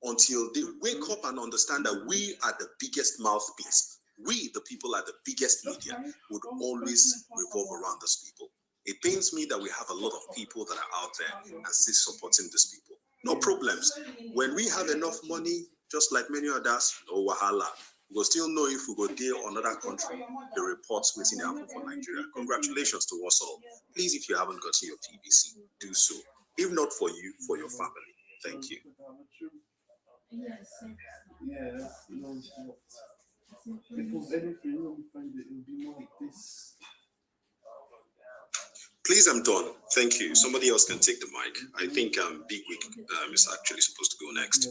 Until they wake up and understand that we are the biggest mouthpiece, we, the people, are the biggest media, would always revolve around these people. It pains me that we have a lot of people that are out there and still supporting these people. No problems. When we have enough money, just like many others, no wahala. We'll still know if we go there or another country, the reports waiting happen for Nigeria. Congratulations to us all. Please, if you haven't gotten your PVC, do so. If not for you, for your family. Thank you. Yes, no, if it was anything, we find it would be more like this. Please, I'm done. Thank you. Somebody else can take the mic. I think Big Week is actually supposed to go next.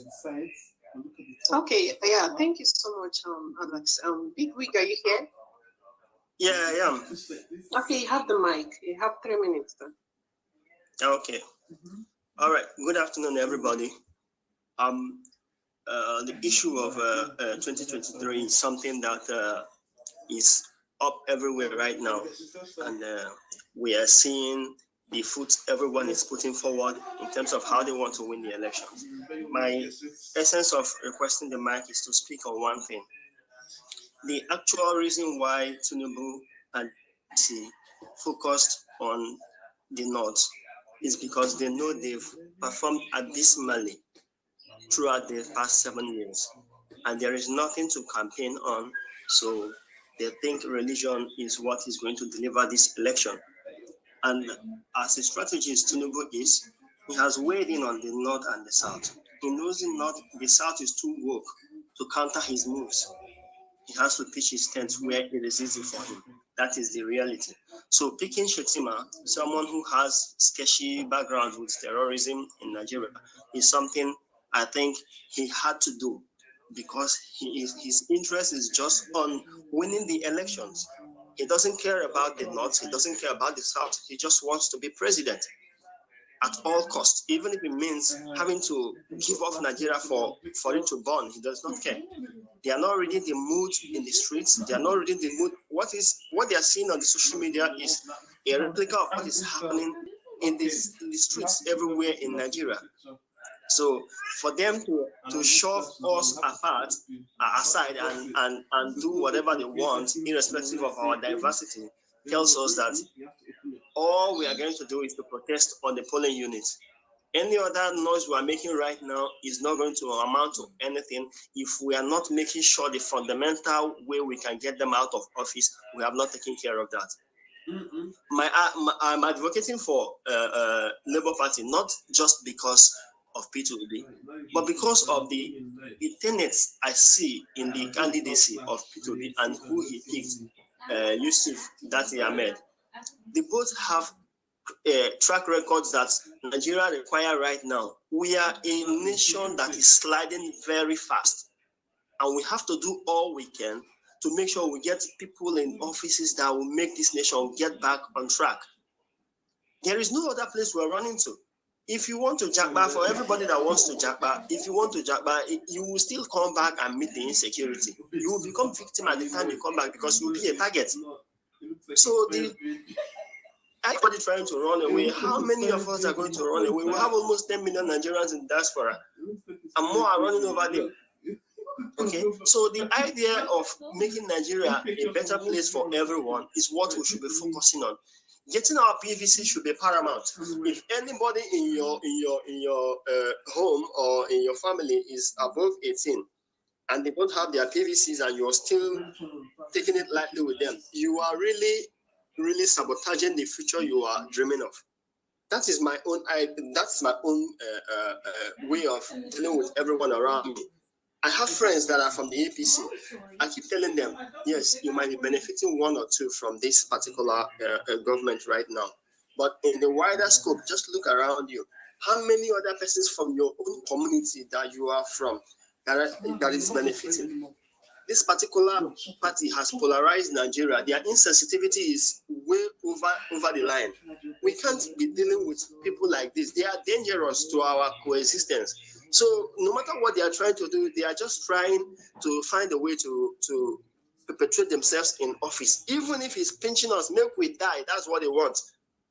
Okay, yeah, thank you so much, Alex. Big Wig, are you here? Yeah, I am. Okay, you have the mic. You have 3 minutes then. Okay. All right. Good afternoon, everybody. The issue of 2023 is something that is up everywhere right now, and we are seeing the foot everyone is putting forward in terms of how they want to win the elections. My essence of requesting the mic is to speak on one thing. The actual reason why Tinibu and T focused on the North is because they know they've performed abysmally throughout the past 7 years, and there is nothing to campaign on, so they think religion is what is going to deliver this election. And as a strategist Tinubu is, he has weighed in on the North and the South. He knows the South is too woke to counter his moves. He has to pitch his tent where it is easy for him. That is the reality. So picking Shettima, someone who has sketchy background with terrorism in Nigeria, is something I think he had to do, because his interest is just on winning the elections. He doesn't care about the North, he doesn't care about the South. He just wants to be president at all costs, even if it means having to give off Nigeria for it to burn. He does not care. They are not reading the mood in the streets. They are not reading the mood. What they are seeing on the social media is a replica of what is happening in the streets everywhere in Nigeria. So for them to shove us aside and do whatever they want, irrespective of our diversity, tells us that all we are going to do is to protest on the polling unit. Any other noise we are making right now is not going to amount to anything if we are not making sure the fundamental way we can get them out of office, we have not taken care of that. I'm advocating for Labour Party, not just because of P2B, but because of the tenets I see in the candidacy of P2B and who he picked, Yusuf Dati Ahmed. They both have track records that Nigeria require right now. We are a nation that is sliding very fast, and we have to do all we can to make sure we get people in offices that will make this nation get back on track. There is no other place we're running to. If you want to jackbar, for everybody that wants to jackbar, if you want to jackbar, you will still come back and meet the insecurity. You will become victim at the time you come back because you will be a target. So everybody trying to run away. How many of us are going to run away? We have almost 10 million Nigerians in diaspora, and more are running over there. Okay, so the idea of making Nigeria a better place for everyone is what we should be focusing on. Getting our PVC should be paramount. If anybody in your home or in your family is above 18 and they don't have their PVCs and you're still taking it lightly with them, you are really sabotaging the future you are dreaming of. That is my own way of dealing with everyone around me. I have friends that are from the APC. I keep telling them, yes, you might be benefiting one or two from this particular government right now. But in the wider scope, just look around you. How many other persons from your own community that you are from that is benefiting? This particular party has polarized Nigeria. Their insensitivity is way over the line. We can't be dealing with people like this. They are dangerous to our coexistence. So no matter what they are trying to do, they are just trying to find a way to perpetuate themselves in office. Even if it's pinching us, make we die, that's what they want.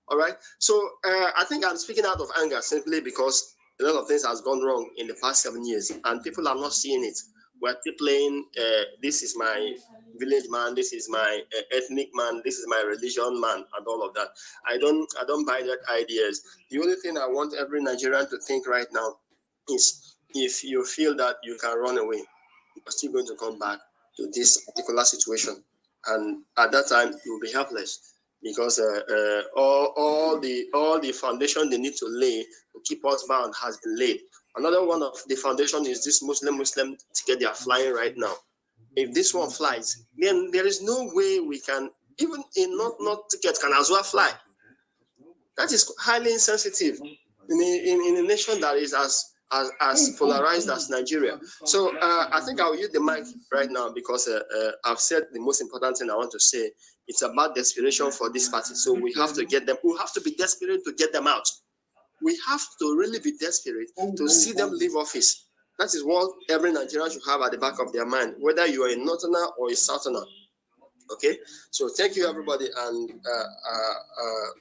All right. So I think I'm speaking out of anger simply because a lot of things has gone wrong in the past 7 years and people are not seeing it. We're still playing, this is my village man, this is my ethnic man, this is my religion man, and all of that. I don't buy that ideas. The only thing I want every Nigerian to think right now is if you feel that you can run away, you're still going to come back to this particular situation. And at that time, you will be helpless. because all the foundation they need to lay to keep us bound has been laid. Another one of the foundation is this Muslim ticket they are flying right now. If this one flies, then there is no way we can, even a not ticket can as well fly. That is highly insensitive in a nation that is as polarized as Nigeria. So I think I'll use the mic right now because I've said the most important thing I want to say. It's about desperation for this party. So we have to get them. We have to be desperate to get them out. We have to really be desperate to see them leave office. That is what every Nigerian should have at the back of their mind, whether you are a Northerner or a Southerner. Okay, so thank you, everybody, and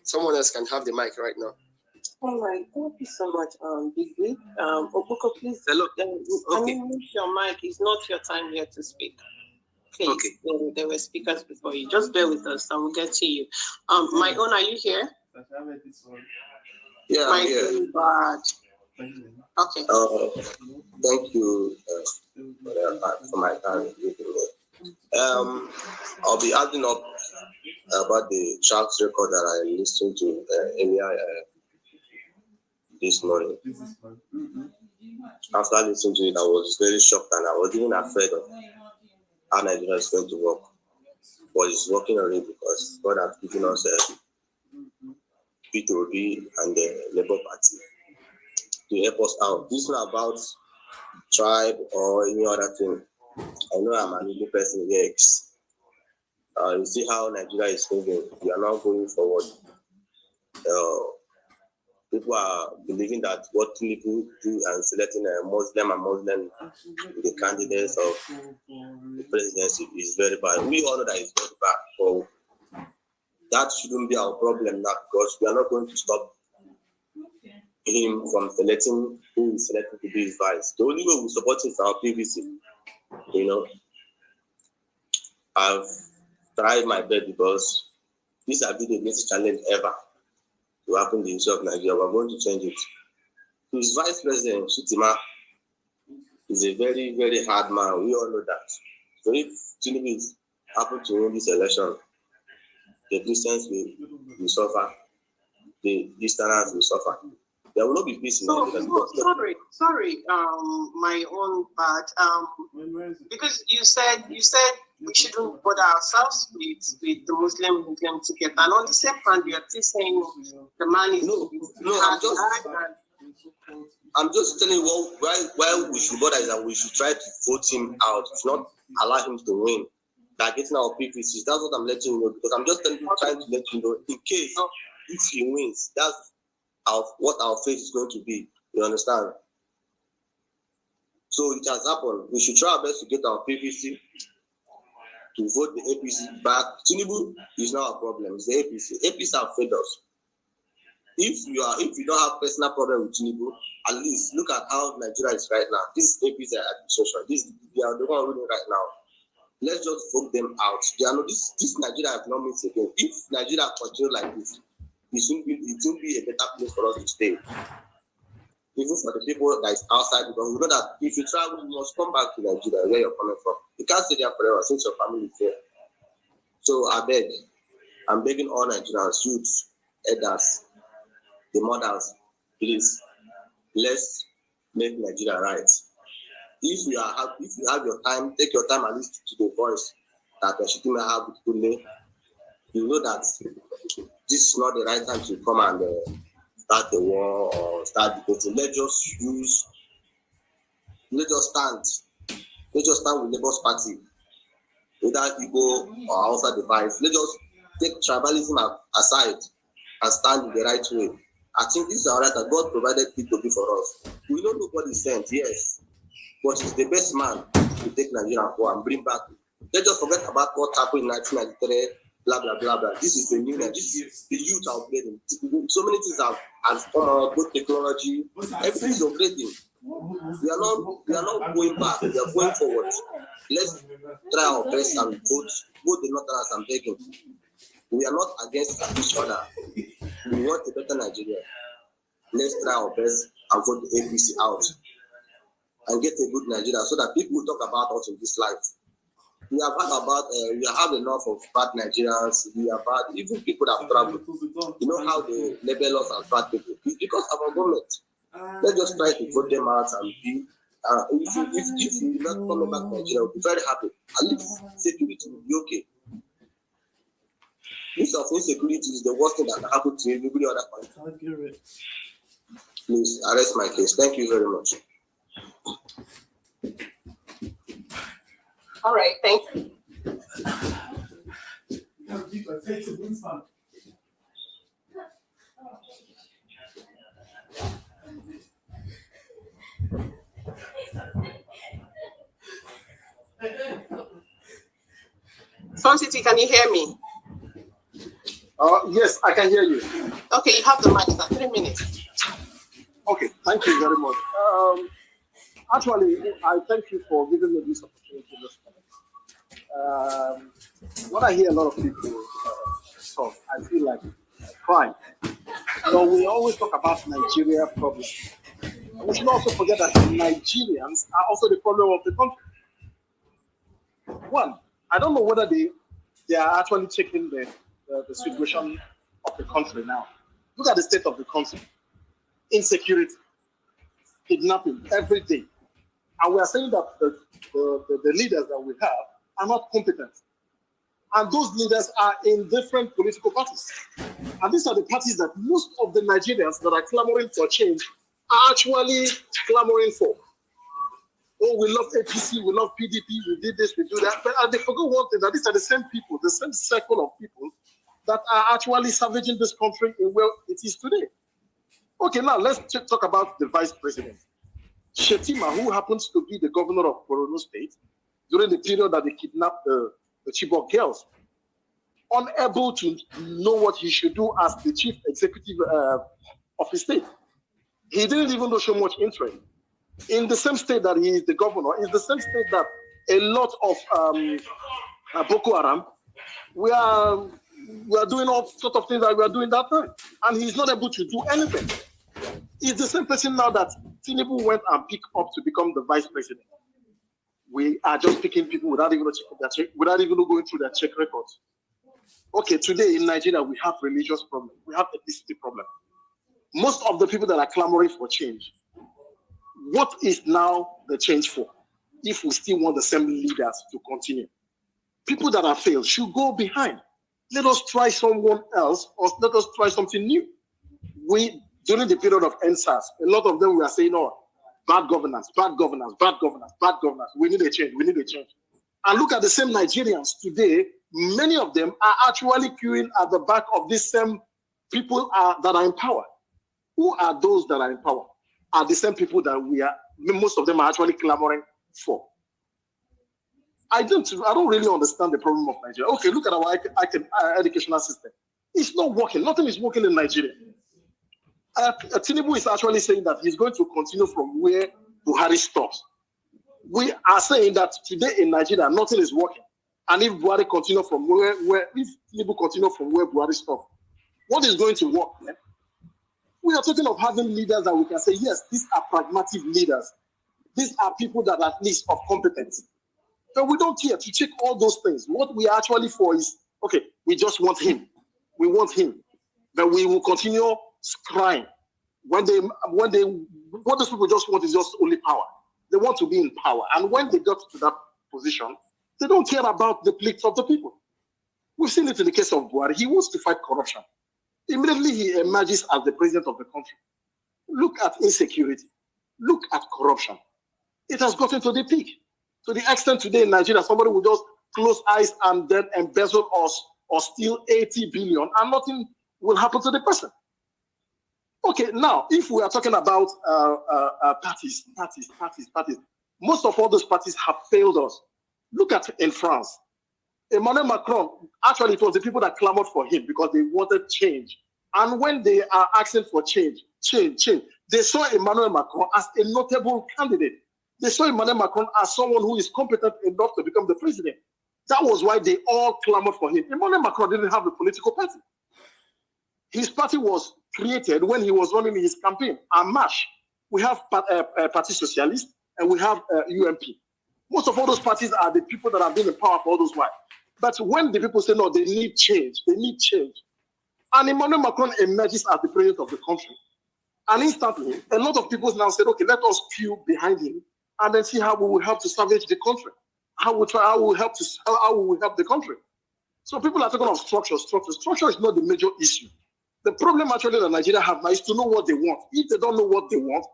someone else can have the mic right now. All right, thank you so much, Big Wig. Obuko, please. Hello. Can you mute your mic? It's not your time here to speak. Please. Okay. There were speakers before you. Just bear with us, and we'll get to you. My own, are you here? Yeah, I'm here. Okay. Thank you for my time. I'll be adding up about the track record that I listened to earlier this morning. After listening to it, I was very shocked and I was even afraid of how Nigeria is going to work. But it's working already because God has given us a P2B and the Labour Party to help us out. This is not about tribe or any other thing. I know I'm an Igbo person here. You see how Nigeria is moving. We are now going forward. People are believing that what Tinibu do and selecting a Muslim and Muslim the candidates of the presidency is very bad. We all know that it's very bad. So that shouldn't be our problem now because we are not going to stop him from selecting who is selected to be his vice. The only way we support him is our PVC. You know, I've tried my best because this has been the biggest challenge ever to happen in the history of Nigeria. We're going to change it. His vice president, Shettima, is a very, very hard man. We all know that. So if Tinibu happen to win this election, the Christians will suffer, the Easterners will suffer. There will not be peace in Nigeria. Sorry, my own bad. Because you said we shouldn't bother ourselves with the Muslim ticket, and on the same hand, you're still saying the man is I'm just telling you why we should bother is that we should try to vote him out, not allow him to win. That getting our PPCs, that's what I'm letting you know, because I'm just trying to let you know in case if he wins, that's what our fate is going to be. You understand? So it has happened. We should try our best to get our PPC to vote the APC back. Tinibu is not a problem. It's the APC. APC have failed us. If you don't have personal problem with Tinibu, at least look at how Nigeria is right now. This is APC administration. They are the one ruling right now. Let's just vote them out. They are not, this Nigeria have not missed again. If Nigeria continue like this, it will be a better place for us to stay. Even for the people that is outside, because we know that if you travel, you must come back to Nigeria, where you're coming from. You can't stay there forever since your family is there. So I'm begging all Nigerians, youths, elders, the mothers, please, let's make Nigeria right. If you have your time, take your time and listen to the voice that Shettima have with Kunle. You know that this is not the right time to come and start the war or start debating. Let's just stand with Labour's party, without Igbo or outside the vice. Let's just take tribalism aside and stand in the right way. I think this is our right that God provided P2B for us. We know nobody sent, yes, but he's the best man to take Nigeria forward and bring back. Let's just forget about what happened in 1993. Blah blah blah blah. This is the new. This is the youth are upgrading. So many things have come out. Good technology. Everything is upgrading. We are not going back. We are going forward. Let's try our best and vote the Northerners. I'm begging. We are not against each other. We want a better Nigeria. Let's try our best and vote the APC out and get a good Nigeria so that people will talk about us in this life. We have had about, we have enough of bad Nigerians. We have had even people that have traveled. You know how they label us as bad people? It's because of our government. Let's just try to vote them out and be. If you not coming back to Nigeria, we'll be very happy. At least security will be okay. This of insecurity is the worst thing that can happen to everybody other country. Please arrest my case. Thank you very much. All right, thank you. Sun City, can you hear me? Yes, I can hear you. Okay, you have the mic, sir. 3 minutes. Okay, thank you very much. Actually, I thank you for giving me this opportunity this morning. When I hear a lot of people talk, I feel like crying. You know, we always talk about Nigeria problems. We should also forget that Nigerians are also the problem of the country. One, I don't know whether they are actually checking the situation of the country now. Look at the state of the country. Insecurity, kidnapping every day. And we are saying that the leaders that we have are not competent. And those leaders are in different political parties. And these are the parties that most of the Nigerians that are clamoring for change are actually clamoring for. Oh, we love APC, we love PDP, we did this, we do that. But they forgot one thing, that these are the same people, the same circle of people that are actually savaging this country in where it is today. Okay, now let's talk about the vice president. Shettima, who happens to be the governor of Borno State during the period that they kidnapped the Chibok girls, unable to know what he should do as the chief executive of his state. He didn't even show much interest. In the same state that he is the governor, is the same state that a lot of Boko Haram, we are doing all sorts of things that we are doing that time. And he's not able to do anything. He's the same person now that Tinibu went and picked up to become the vice president. We are just picking people without even going through their check records. Okay, today in Nigeria, we have religious problem. We have ethnicity problem. Most of the people that are clamoring for change, what is now the change for? If we still want the same leaders to continue. People that have failed should go behind. Let us try someone else, or let us try something new. During the period of NSAS, a lot of them were saying, oh, bad governance, bad governance, bad governance, bad governance. We need a change, we need a change. And look at the same Nigerians today, many of them are actually queuing at the back of these same people that are in power. Who are those that are in power? Are the same people that most of them are actually clamoring for. I don't really understand the problem of Nigeria. Okay, look at our educational system. It's not working. Nothing is working in Nigeria. Tinibu is actually saying that he's going to continue from where Buhari stops. We are saying that today in Nigeria, nothing is working. And if Buhari continue from if Tinibu continue from where Buhari stops, what is going to work? Man? We are talking of having leaders that we can say, yes, these are pragmatic leaders. These are people that are at least of competence. But we don't care to check all those things. What we are actually for is, okay, we just want him. We want him. But we will continue crying. What those people just want is just only power. They want to be in power. And when they got to that position, they don't care about the plight of the people. We've seen it in the case of Buhari. He wants to fight corruption. Immediately he emerges as the president of the country. Look at insecurity. Look at corruption. It has gotten to the peak. To the extent today in Nigeria, somebody will just close eyes and then embezzle us or steal 80 billion and nothing will happen to the person. Okay, now, if we are talking about parties, most of all those parties have failed us. Look at in France. Emmanuel Macron, actually it was the people that clamored for him because they wanted change. And when they are asking for change, they saw Emmanuel Macron as a notable candidate. They saw Emmanuel Macron as someone who is competent enough to become the president. That was why they all clamored for him. Emmanuel Macron didn't have a political party. His party was created when he was running his campaign. En Marche, we have Parti Socialist and we have UMP. Most of all those parties are the people that have been in power for all those while. But when the people say, no, they need change, and Emmanuel Macron emerges as the president of the country, and instantly, a lot of people now said, okay, let us queue behind him and then see how we will help to salvage the country. How we will help the country. So people are talking of structure. Structure is not the major issue. The problem actually that Nigeria have now is to know what they want. If they don't know what they want,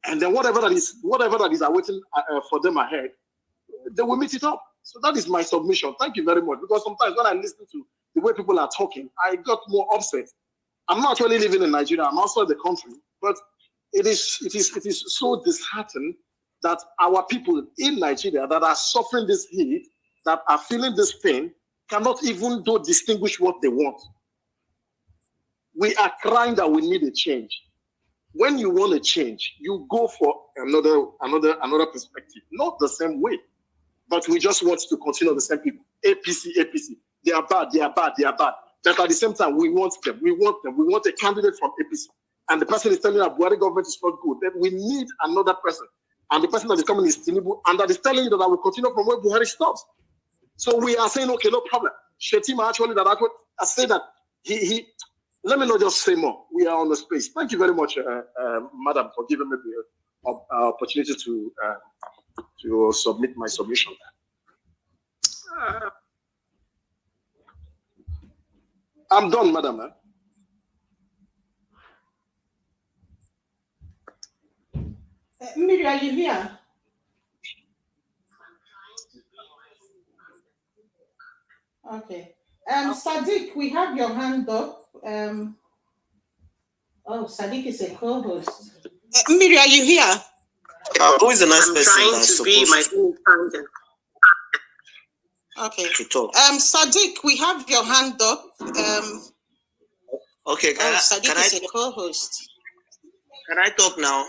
and then whatever that is awaiting for them ahead, they will meet it up. So that is my submission. Thank you very much. Because sometimes when I listen to the way people are talking, I got more upset. I'm not actually living in Nigeria. I'm outside the country, but it is so disheartening that our people in Nigeria that are suffering this heat, that are feeling this pain, cannot even distinguish what they want. We are crying that we need a change. When you want a change, you go for another perspective, not the same way, but we just want to continue the same people. APC. They are bad. But at the same time, we want them. We want a candidate from APC. And the person is telling us Buhari government is not good. Then we need another person. And the person that is coming is Tinibu, and that is telling you that I will continue from where Buhari stops. So we are saying, okay, no problem. Shettima I say that he let me not just say more. We are on the space. Thank you very much, madam, for giving me the opportunity to submit my submission. I'm done, madam. Miri, are you here? Okay. Sadiq, we have your hand up. Sadiq is a co-host. Miri, are you here? Who is the next person trying that's to be supposed Okay. to talk? Sadiq, we have your hand up. Okay, Sadiq is I a co-host. Can I talk now?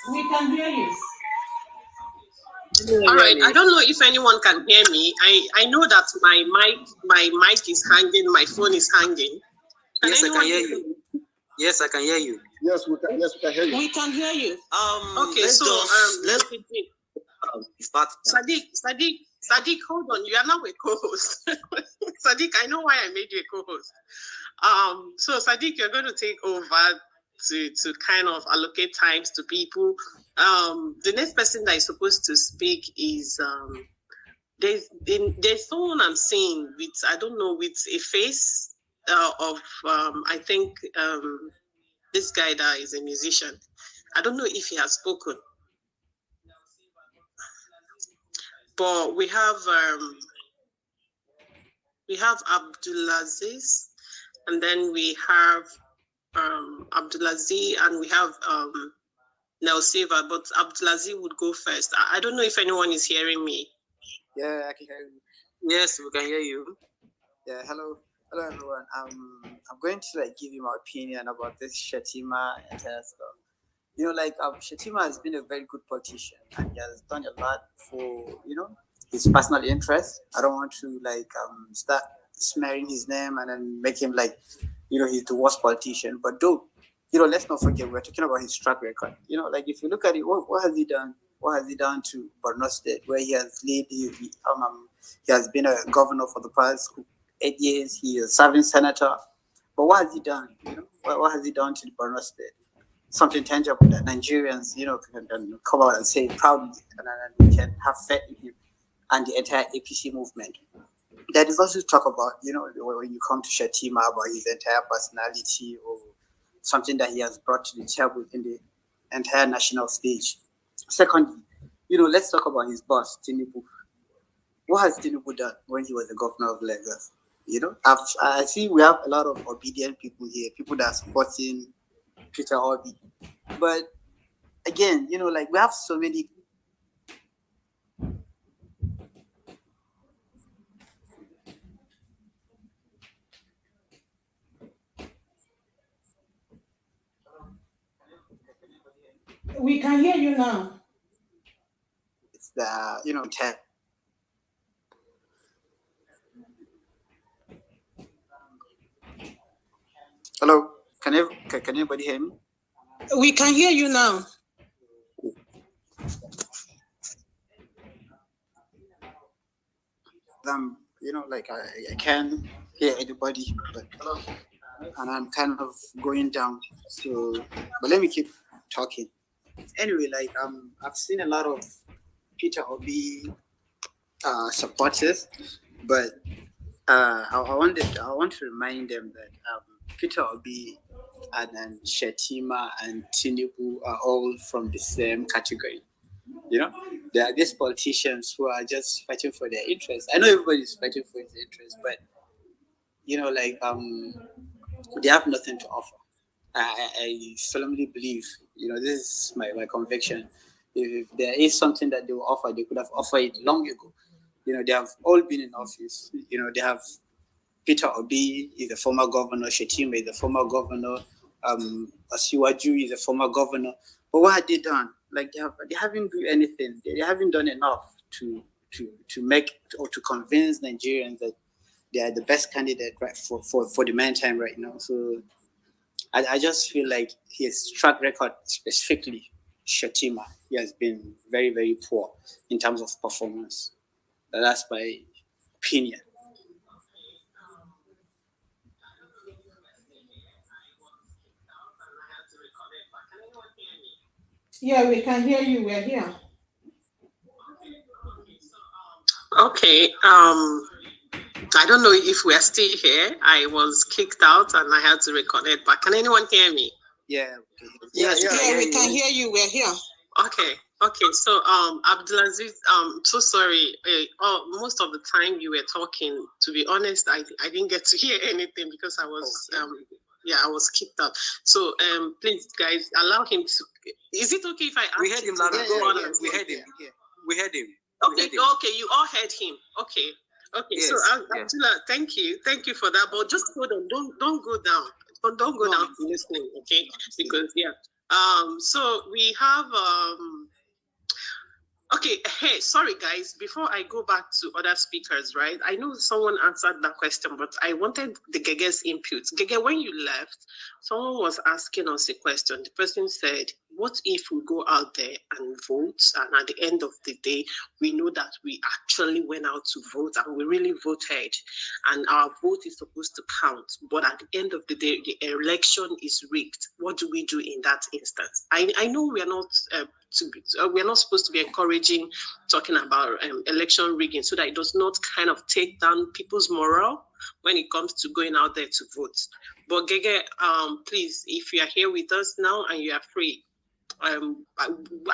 We can hear you. All right. I don't know if anyone can hear me. I know that my mic is hanging, my phone is hanging. Yes, I can hear you. Yes, I can hear you. Yes, we can hear you. We can hear you. Okay, Sadiq, hold on. You are now a co-host. Sadiq, I know why I made you a co-host. So Sadiq, you're going to take over to kind of allocate times to people. The next person that is supposed to speak is there's someone I'm seeing with, I don't know, with a face of I think this guy that is a musician. I don't know if he has spoken, but we have Abdulaziz, and then we have Abdulaziz, and we have Nelsiva, but Abdulaziz would go first. I don't know if anyone is hearing me. Yeah, I can hear you. Yes, we can hear you. Yeah, hello everyone. I'm going to give you my opinion about this Shettima and stuff. Shettima has been a very good politician, and he has done a lot for his personal interest. I don't want to start smearing his name and then make him he's the worst politician. But let's not forget, we're talking about his track record. If you look at it, what has he done? What has he done to Borno State, where he has led? He has been a governor for the past 8 years. He is serving senator. But what has he done? What has he done to Borno State? Something tangible that Nigerians, can come out and say proudly, and we can have faith in him and the entire APC movement. There is also talk about, when you come to Shettima, about his entire personality or something that he has brought to the table in the entire national stage. Secondly, let's talk about his boss, Tinibu. What has Tinibu done when he was the governor of Lagos? I see we have a lot of obedient people here, people that are supporting Peter Obi. But again, we have so many. We can hear you now. It's the, 10. Hello, can anybody hear me? We can hear you now. Like I can't hear anybody, and I'm kind of going down. So, but let me keep talking. Anyway, like I've seen a lot of Peter Obi supporters, but I want to remind them that Peter Obi and Shettima and Tinibu are all from the same category. There are these politicians who are just fighting for their interests. I know everybody's fighting for his interests, but they have nothing to offer. I solemnly believe, this is my conviction. If there is something that they will offer, they could have offered it long ago. They have all been in office. They have Peter Obi is a former governor, Shettima is a former governor, Asiwaju is a former governor. But what have they done? Like they haven't done anything. They haven't done enough to make or to convince Nigerians that they are the best candidate right for the meantime right now. So I just feel like his track record, specifically Shettima, he has been very, very poor in terms of performance. That's my opinion. Yeah, we can hear you. We're here. Okay. I don't know if we're still here. I was kicked out and I had to reconnect. But can anyone hear me? Yeah. Yeah, we can hear you. We're here. Okay. So Abdulaziz, so sorry. Most of the time you were talking, to be honest, I didn't get to hear anything because I was I was kicked out. So please guys, allow him to. Is it okay if I ask? We heard him loud and clear. We heard him. We heard him. Okay, you all heard him. Okay. Yes, so Abdullah, thank you for that. But just hold on, don't go down. Don't go down listening, okay? Because so we have okay, hey, sorry guys, before I go back to other speakers, right? I know someone answered that question, but I wanted the Gege's input. Gege, when you left, someone was asking us a question. The person said, what if we go out there and vote, and at the end of the day, we know that we actually went out to vote and we really voted, and our vote is supposed to count, but at the end of the day, the election is rigged. What do we do in that instance? I know we are not we're not supposed to be encouraging talking about election rigging, so that it does not kind of take down people's morale when it comes to going out there to vote. But Gege, please, if you are here with us now and you are free, I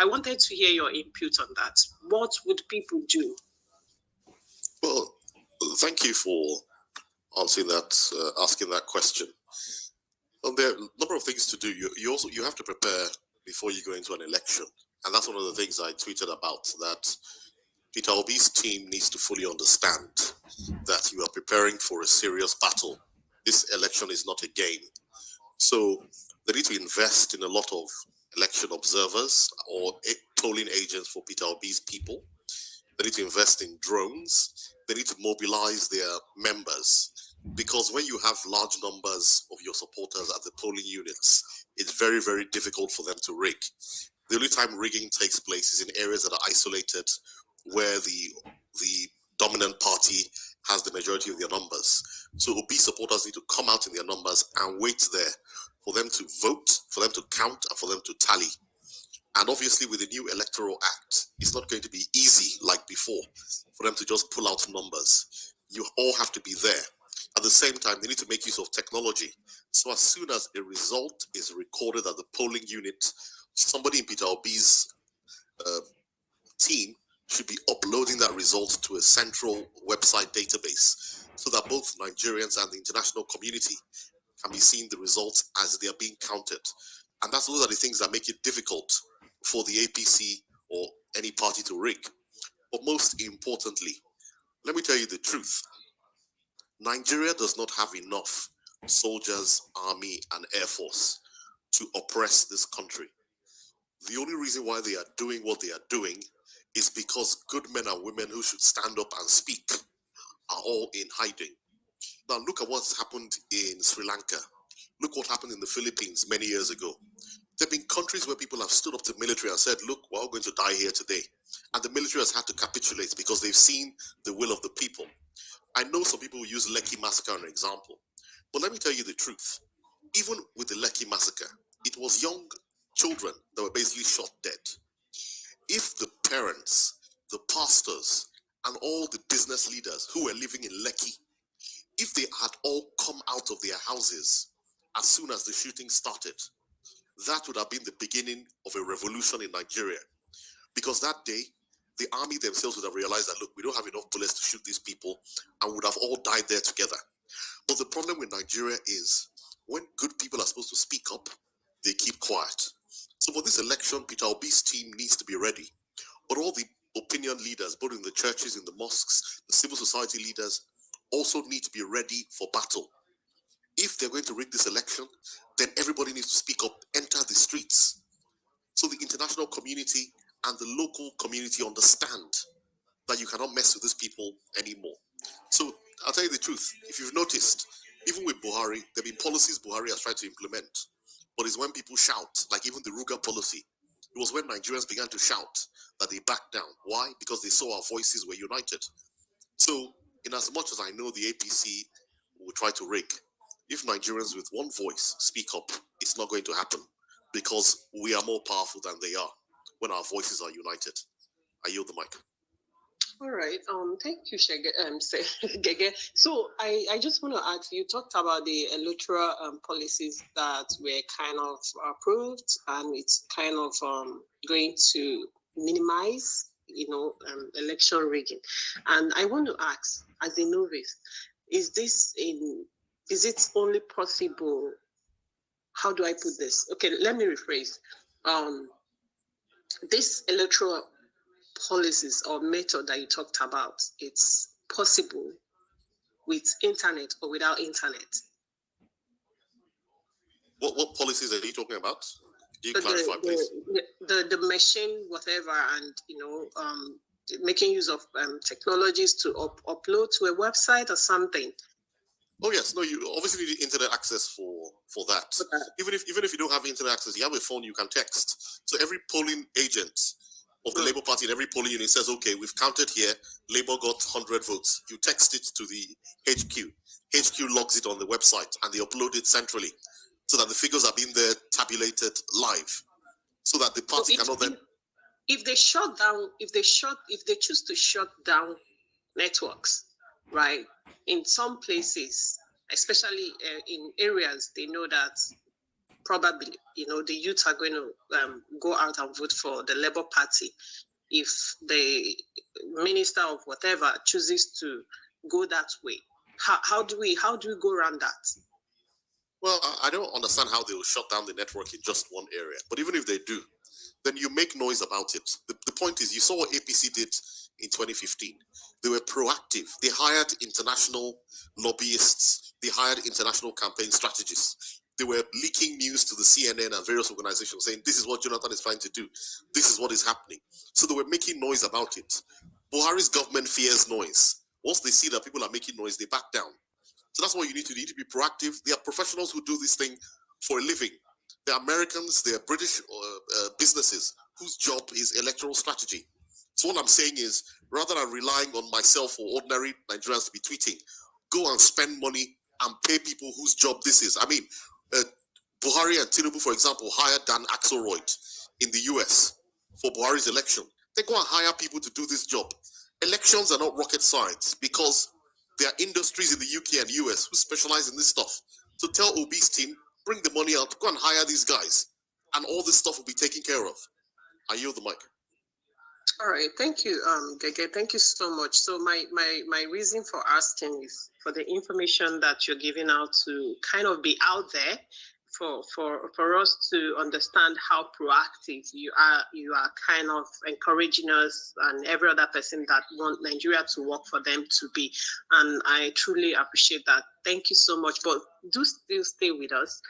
wanted to hear your input on that. What would people do? Well, thank you for asking that question. Well, there are a number of things to do. You have to prepare before you go into an election, and that's one of the things I tweeted about. That Peter Obi's team needs to fully understand that you are preparing for a serious battle. This election is not a game, so they need to invest in a lot of election observers or polling agents for Peter Obi's people. They need to invest in drones. They need to mobilize their members, because when you have large numbers of your supporters at the polling units, it's very, very difficult for them to rig. The only time rigging takes place is in areas that are isolated, where the dominant party has the majority of their numbers. So Obi supporters need to come out in their numbers and wait there for them to vote, for them to count, and for them to tally. And obviously with the new Electoral Act, it's not going to be easy like before for them to just pull out numbers. You all have to be there. At the same time, they need to make use of technology. So as soon as a result is recorded at the polling unit, somebody in Peter Obi's team should be uploading that result to a central website database, so that both Nigerians and the international community can be seeing the results as they are being counted. And those are the things that make it difficult for the APC or any party to rig. But most importantly, let me tell you the truth. Nigeria does not have enough soldiers, army, and air force to oppress this country. The only reason why they are doing what they are doing is because good men and women who should stand up and speak are all in hiding. Now look at what's happened in Sri Lanka. Look what happened in the Philippines many years ago. There have been countries where people have stood up to the military and said, look, we're all going to die here today. And the military has had to capitulate because they've seen the will of the people. I know some people will use Lekki massacre as an example, but let me tell you the truth. Even with the Lekki massacre, it was young children that were basically shot dead. If the parents, the pastors, and all the business leaders who were living in Lekki, if they had all come out of their houses as soon as the shooting started, that would have been the beginning of a revolution in Nigeria. Because that day, the army themselves would have realized that, look, we don't have enough bullets to shoot these people, and would have all died there together. But the problem with Nigeria is, when good people are supposed to speak up, they keep quiet. So for this election, Peter Obi's team needs to be ready. But all the opinion leaders, both in the churches, in the mosques, the civil society leaders, also need to be ready for battle. If they're going to rig this election, then everybody needs to speak up, enter the streets. So the international community and the local community understand that you cannot mess with these people anymore. So I'll tell you the truth. If you've noticed, even with Buhari, there have been policies Buhari has tried to implement. But it's when people shout, like even the Ruga policy. It was when Nigerians began to shout that they backed down. Why? Because they saw our voices were united. So in as much as I know the APC will try to rig, if Nigerians with one voice speak up, it's not going to happen because we are more powerful than they are when our voices are united. I yield the mic. All right. Thank you, Gege. So I just want to ask, you talked about the electoral policies that were kind of approved, and it's kind of going to minimize, election rigging. And I want to ask, as a novice, is it only possible? How do I put this? Okay, let me rephrase. This electoral policies or method that you talked about, it's possible with internet or without internet. What policies are you talking about? Can you clarify, please? The machine, whatever, and making use of technologies to upload to a website or something. Oh yes, no, you obviously need internet access for that. Even if you don't have internet access, you have a phone, you can text. So every polling agent of the Labour Party in every polling unit says, okay, we've counted here, Labour got 100 votes. You text it to the HQ. HQ logs it on the website and they upload it centrally so that the figures are being there tabulated live so that the party cannot then... If they choose to shut down networks, right, in some places, especially in areas, they know that probably, the youth are going to go out and vote for the Labour Party. If the minister of whatever chooses to go that way, how do we go around that? Well, I don't understand how they will shut down the network in just one area. But even if they do, then you make noise about it. The point is, you saw what APC did in 2015. They were proactive. They hired international lobbyists. They hired international campaign strategists. They were leaking news to the CNN and various organizations saying, this is what Jonathan is trying to do. This is what is happening. So they were making noise about it. Buhari's government fears noise. Once they see that people are making noise, they back down. So that's what you need to do. You need to be proactive. There are professionals who do this thing for a living. There are Americans, there are British businesses whose job is electoral strategy. So what I'm saying is, rather than relying on myself or ordinary Nigerians to be tweeting, go and spend money and pay people whose job this is. I mean, Buhari and Tinibu, for example, hired Dan Axelrod in the US for Buhari's election. They go and hire people to do this job. Elections are not rocket science because there are industries in the UK and US who specialize in this stuff. So tell Obi's team, bring the money out, go and hire these guys, and all this stuff will be taken care of. I yield the mic. All right, thank you, Gege. Thank you so much. So my reason for asking is for the information that you're giving out to kind of be out there for us to understand how proactive you are kind of encouraging us and every other person that want Nigeria to work for them to be. And I truly appreciate that. Thank you so much. But do still stay with us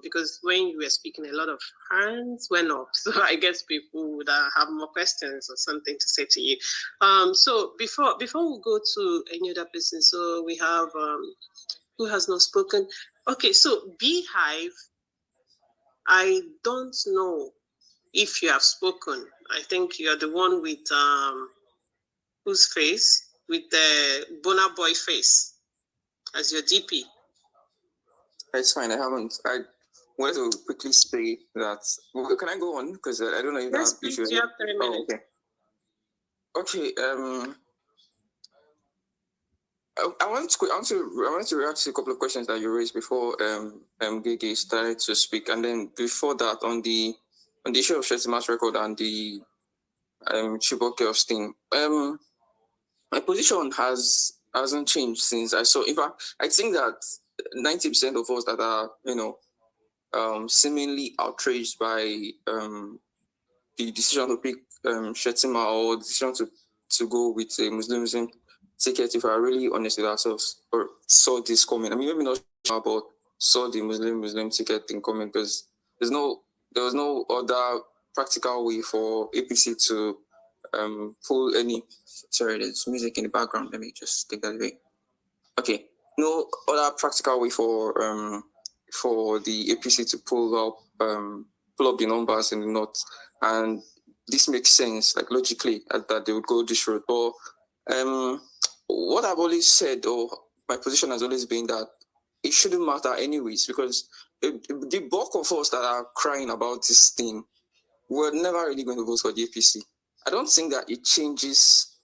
because when you were speaking, a lot of hands went up. So I guess people would have more questions or something to say to you. So before we go to any other person, so we have who has not spoken. Okay, so Beehive, I don't know if you have spoken. I think you're the one with whose face? With the Bona Boy face as your DP. It's fine. I haven't. I wanted to quickly say that. Well, can I go on? Because I don't know if Yes, that please. issue. You have 3 minutes. Okay. I want to react to a couple of questions that you raised before Gigi started to speak, and then before that on the issue of Shettima's record and the Chibok girls thing. My position hasn't changed since I saw. In fact, I think that 90% of us that are seemingly outraged by the decision to pick Shettima or decision to go with a Muslim ticket, if we are really honest with ourselves, or saw this coming. I mean, maybe not sure, but saw the Muslim ticket thing coming, because there was no other practical way for APC to pull any. Sorry, there's music in the background. Let me just take that away. Okay, no other practical way for the APC to pull up the numbers in the north, and this makes sense, like logically, that they would go this route. But what I've always said, or my position has always been, that it shouldn't matter anyways, because the bulk of us that are crying about this thing, we're never really going to vote for the APC. I don't think that it changes.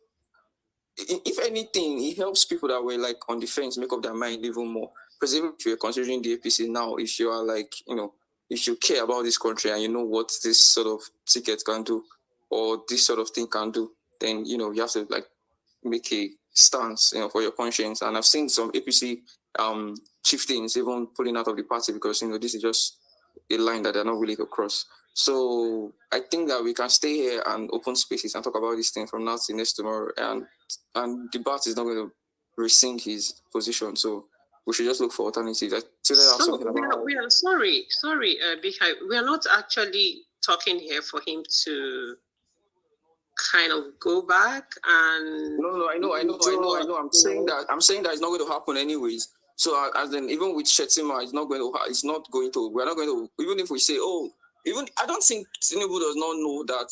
If anything, it helps people that were like on the fence make up their mind even more. Because even if you're considering the APC now, if you are like, if you care about this country and you know what this sort of ticket can do, or this sort of thing can do, then you have to like make a stance, for your conscience. And I've seen some APC chieftains even pulling out of the party because this is just a line that they're not willing to cross. So I think that we can stay here and open spaces and talk about this thing from now to next tomorrow, and the bat is not going to rescind his position. So we should just look for alternatives. We are sorry, Beehive. We are not actually talking here for him to kind of go back and. No, I know. I'm saying that it's not going to happen anyways. So as in, even with Shettima, it's not going to. We're not going to. Even if we say, I don't think Tinibu does not know that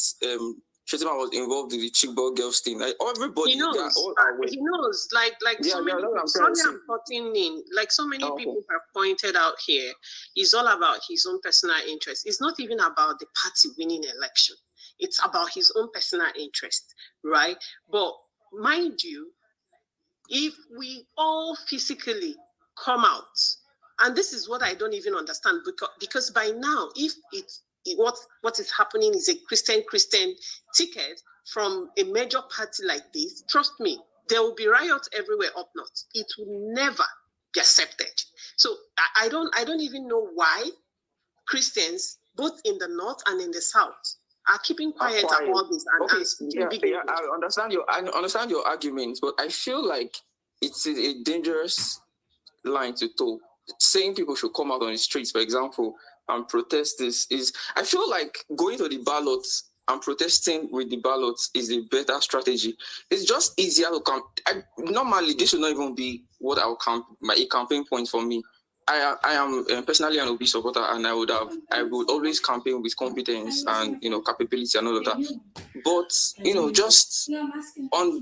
Shettima was involved in the Chibok girls thing. Like everybody, he knows. He knows. Like so many people. Sorry, I'm cutting in. Like so many people have pointed out here, it's all about his own personal interest. It's not even about the party winning election. It's about his own personal interest, right? But mind you, if we all physically come out, and this is what I don't even understand, because by now, if what is happening is a Christian ticket from a major party like this, trust me, there will be riots everywhere up north. It will never be accepted. So I don't even know why Christians, both in the north and in the south, are keeping quiet about this. I understand your arguments, but I feel like it's a dangerous line to toe. Saying people should come out on the streets, for example, and protest I feel like going to the ballots and protesting with the ballots is a better strategy. It's just easier to come. Normally, this should not even be what a campaign point for me. I am personally an Obi supporter, and I would always campaign with competence and capability and all of that. But just on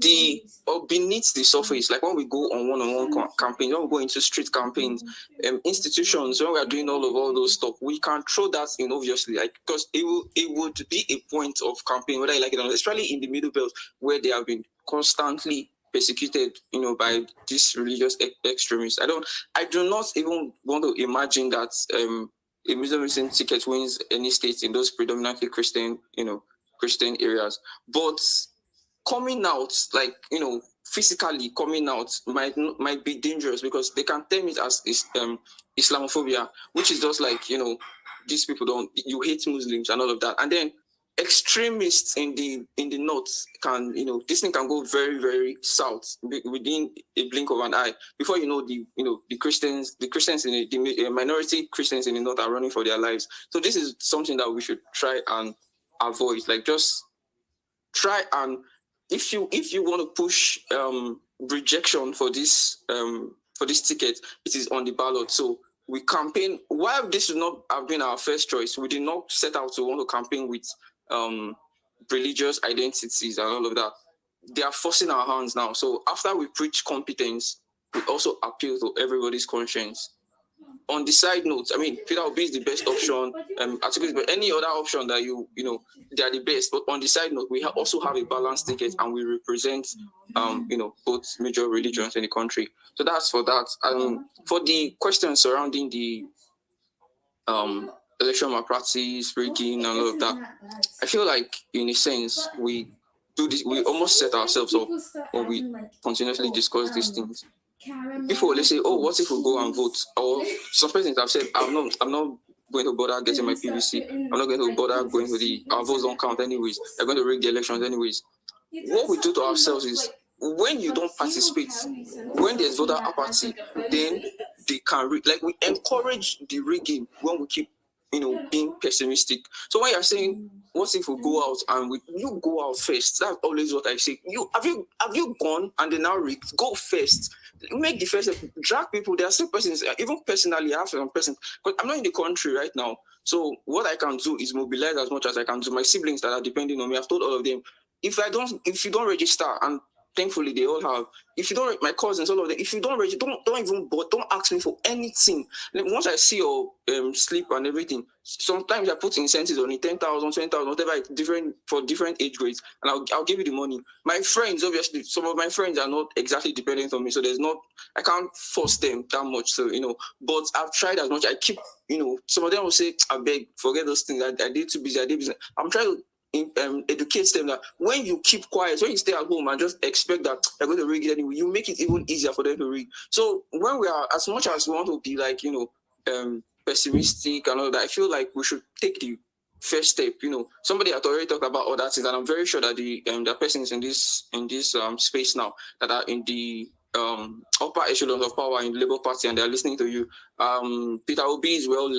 or beneath the surface, like when we go on one-on-one campaigns, when we go into street campaigns, institutions, when we are doing all those stuff, we can throw that in obviously, like, because it would be a point of campaign, whether you like it or not, especially in the Middle Belt where they have been constantly persecuted, by these religious extremists. I do not even want to imagine that a Muslim ticket wins any state in those predominantly Christian areas. But coming out, like, physically coming out might be dangerous, because they can term it as Islamophobia, which is just like, these people you hate Muslims and all of that. And then extremists in the north can, this thing can go very, very south within a blink of an eye. Before you know, the Christians in the minority Christians in the north are running for their lives. So this is something that we should try and avoid. Like, just try and, if you want to push rejection for this ticket, it is on the ballot. So we campaign. While this should not have been our first choice, we did not set out to want to campaign with religious identities and all of that. They are forcing our hands now. So after we preach competence, we also appeal to everybody's conscience. On the side note, I mean, Peter Obi is the best option. But any other option that you know, they are the best. But on the side note, we also have a balanced ticket, and we represent, both major religions in the country. So that's for that. For the questions surrounding the election malpractice, rigging, and all of that, I feel like, in a sense, we do this. We almost set ourselves up when we continuously discuss these things. People will say, "Oh, what if we go and vote?" Or some persons have said, "I'm not going to bother getting my PVC. I'm not going to bother going to our votes don't count anyways. They're going to rig the elections anyways." What we do to ourselves is, when you don't participate, when there's voter apathy, then they can we encourage the rigging when we keep, being pessimistic. So when you're saying, what if we go out and you go out first? That's always what I say. Have you gone and then now rigged? Go first. Make the first step. Drag people. There are some persons, even personally, I have some persons, but I'm not in the country right now. So what I can do is mobilize as much as I can to my siblings that are depending on me. I've told all of them, if you don't register, and thankfully they all have, if you don't, my cousins, all of them, if you don't register, don't ask me for anything. Once I see your slip and everything, sometimes I put incentives on it, 10,000, 20,000, whatever, different for different age grades, and I'll give you the money. My friends, obviously, some of my friends are not exactly dependent on me, so I can't force them that much. So, but I've tried as much. I keep, some of them will say, I beg, forget those things. I did too busy. I'm trying to educate them that when you keep quiet, when you stay at home and just expect that they're going to rig it anyway, you make it even easier for them to rig. So when we are, as much as we want to be pessimistic and all that, I feel like we should take the first step. Somebody had already talked about all that things, and I'm very sure that the persons in this space now that are in the upper echelons of power in the Labour Party, and they're listening to you. Peter Obi is well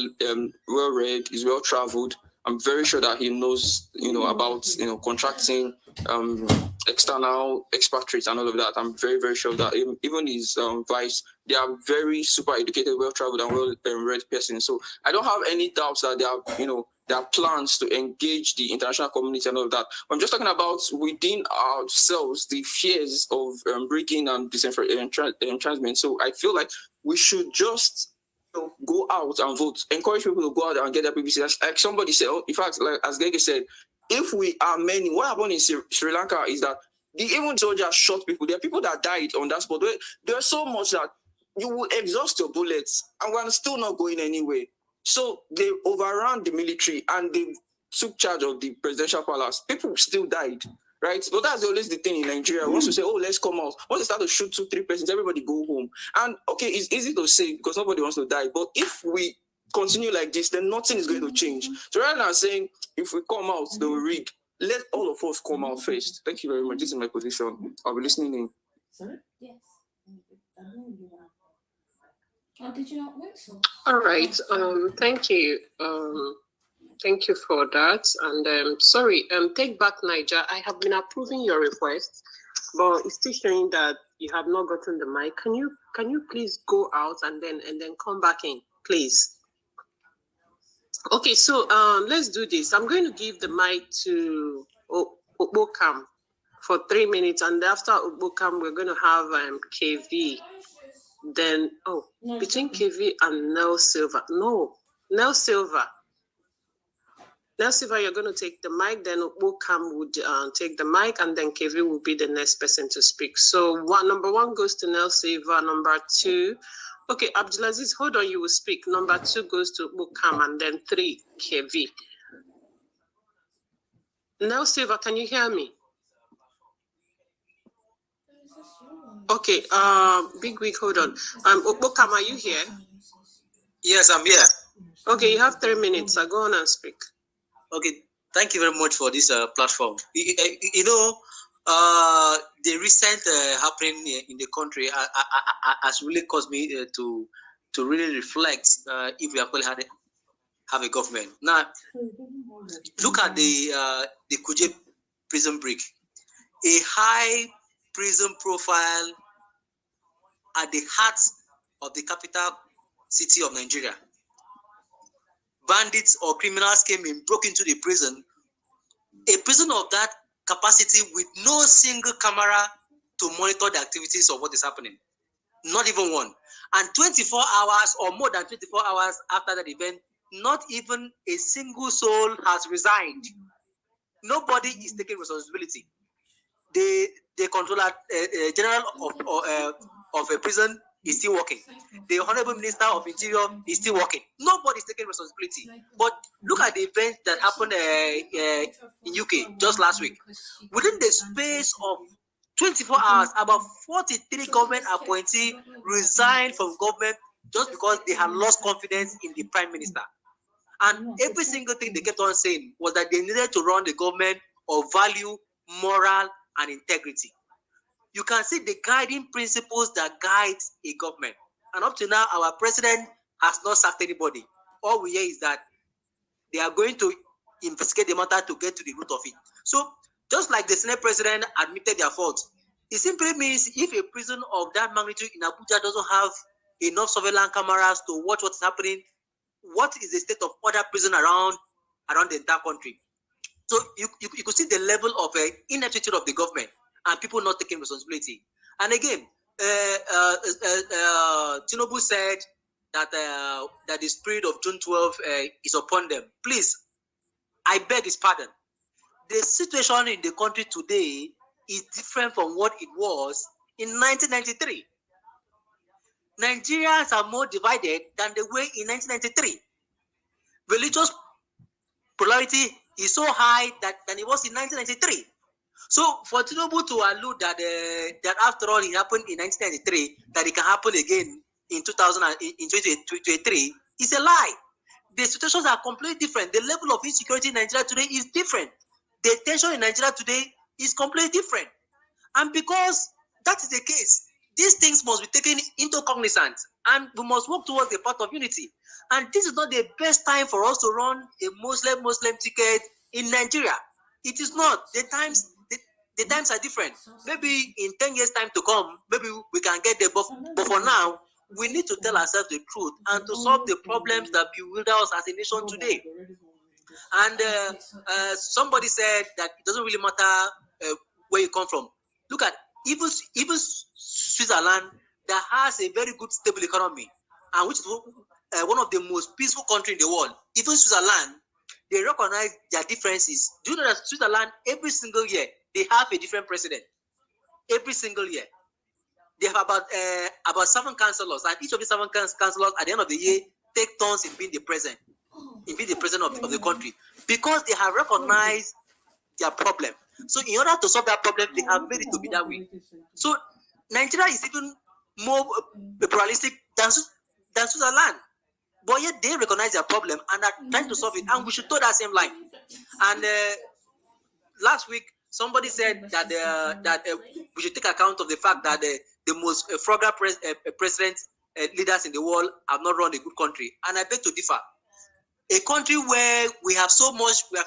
read, is well traveled. I'm very sure that he knows, about, contracting, external expatriates and all of that. I'm very, very sure that even his vice, they are very super educated, well traveled, and well read persons. So I don't have any doubts that there are plans to engage the international community and all of that. I'm just talking about within ourselves, the fears of breaking and disenfranchisement. So I feel like we should just go out and vote. Encourage people to go out and get their PVC. Like somebody said, in fact, like as Gege said, if we are many, what happened in Sri Lanka is that even soldiers shot people. There are people that died on that spot. There's so much that you will exhaust your bullets, and we're still not going anywhere. So they overran the military and they took charge of the presidential palace. People still died. Right, but that's always the thing in Nigeria. Once you say, "Oh, let's come out," once they start to shoot 2-3 persons, everybody go home. And okay, it's easy to say because nobody wants to die. But if we continue like this, then nothing is going to change. So rather than saying, if we come out, they will rig, let all of us come out first. Thank you very much. This is my position. I'll be listening in. Sorry? Yes. Oh, did you not want some? All right. Thank you. Thank you for that. And sorry, take back Niger. I have been approving your request, but it's still showing that you have not gotten the mic. Can you please go out and then come back in, please? Okay, so let's do this. I'm going to give the mic to Obokam for 3 minutes, and after Obokam, we're going to have KV. Then between KV and Nel Silva. No, Nel Silva. Nel Silva, you're going to take the mic, then Obokam would take the mic, and then KV will be the next person to speak. So number 1 goes to Nel Silva, number 2. Okay, Abdulaziz, hold on, you will speak. Number 2 goes to Obokam, and then 3, KV. Nel Silva, can you hear me? Okay, Big Wig, hold on. Obokam, are you here? Yes, I'm here. Okay, you have 3 minutes. So go on and speak. Okay, thank you very much for this platform. The recent happening in the country has really caused me to really reflect if we actually have a government. Now, look at the Kuje prison break, a high prison profile at the heart of the capital city of Nigeria. Bandits or criminals came in, broke into the prison, a prison of that capacity with no single camera to monitor the activities of what is happening. Not even one. And 24 hours or more than 24 hours after that event, not even a single soul has resigned. Nobody is taking responsibility. The controller general of a prison is still working. The Honorable Minister of Interior is still working. Nobody is taking responsibility. But look at the event that happened in UK just last week. Within the space of 24 hours, about 43 government appointees resigned from government just because they had lost confidence in the Prime Minister. And every single thing they kept on saying was that they needed to run the government of value, moral, and integrity. You can see the guiding principles that guide a government. And up to now, our president has not sacked anybody. All we hear is that they are going to investigate the matter to get to the root of it. So, just like the Senate president admitted their fault, it simply means if a prison of that magnitude in Abuja doesn't have enough surveillance cameras to watch what's happening, what is the state of other prison around the entire country? So you could see the level of ineptitude of the government and people not taking responsibility. And again, Tinibu said that that the spirit of June 12 is upon them. Please, I beg his pardon. The situation in the country today is different from what it was in 1993. Nigerians are more divided than they were in 1993. Religious polarity is so high than it was in 1993. So for Tinibu to allude that that after all it happened in 1993, that it can happen again in 2023 is a lie. The situations are completely different. The level of insecurity in Nigeria today is different. The tension in Nigeria today is completely different. And because that is the case, these things must be taken into cognizance, and we must work towards the path of unity. And this is not the best time for us to run a Muslim ticket in Nigeria. It is not. The times are different. Maybe in 10 years' time to come, maybe we can get there. But for now, we need to tell ourselves the truth and to solve the problems that bewilder us as a nation today. And somebody said that it doesn't really matter where you come from. Look at even Switzerland, that has a very good stable economy, and which is one of the most peaceful countries in the world. Even Switzerland, they recognize their differences. Do you know that Switzerland, every single year, they have a different president? Every single year. They have about 7 councillors, and each of the 7 councillors at the end of the year take turns in being the president, of the country, because they have recognized their problem. So in order to solve that problem, they have made it to be that way. So Nigeria is even more pluralistic than Switzerland. But yet they recognize their problem and are trying to solve it. And we should toe that same line. And last week, somebody said that we should take account of the fact that the most frugal president leaders in the world have not run a good country. And I beg to differ. A country where we have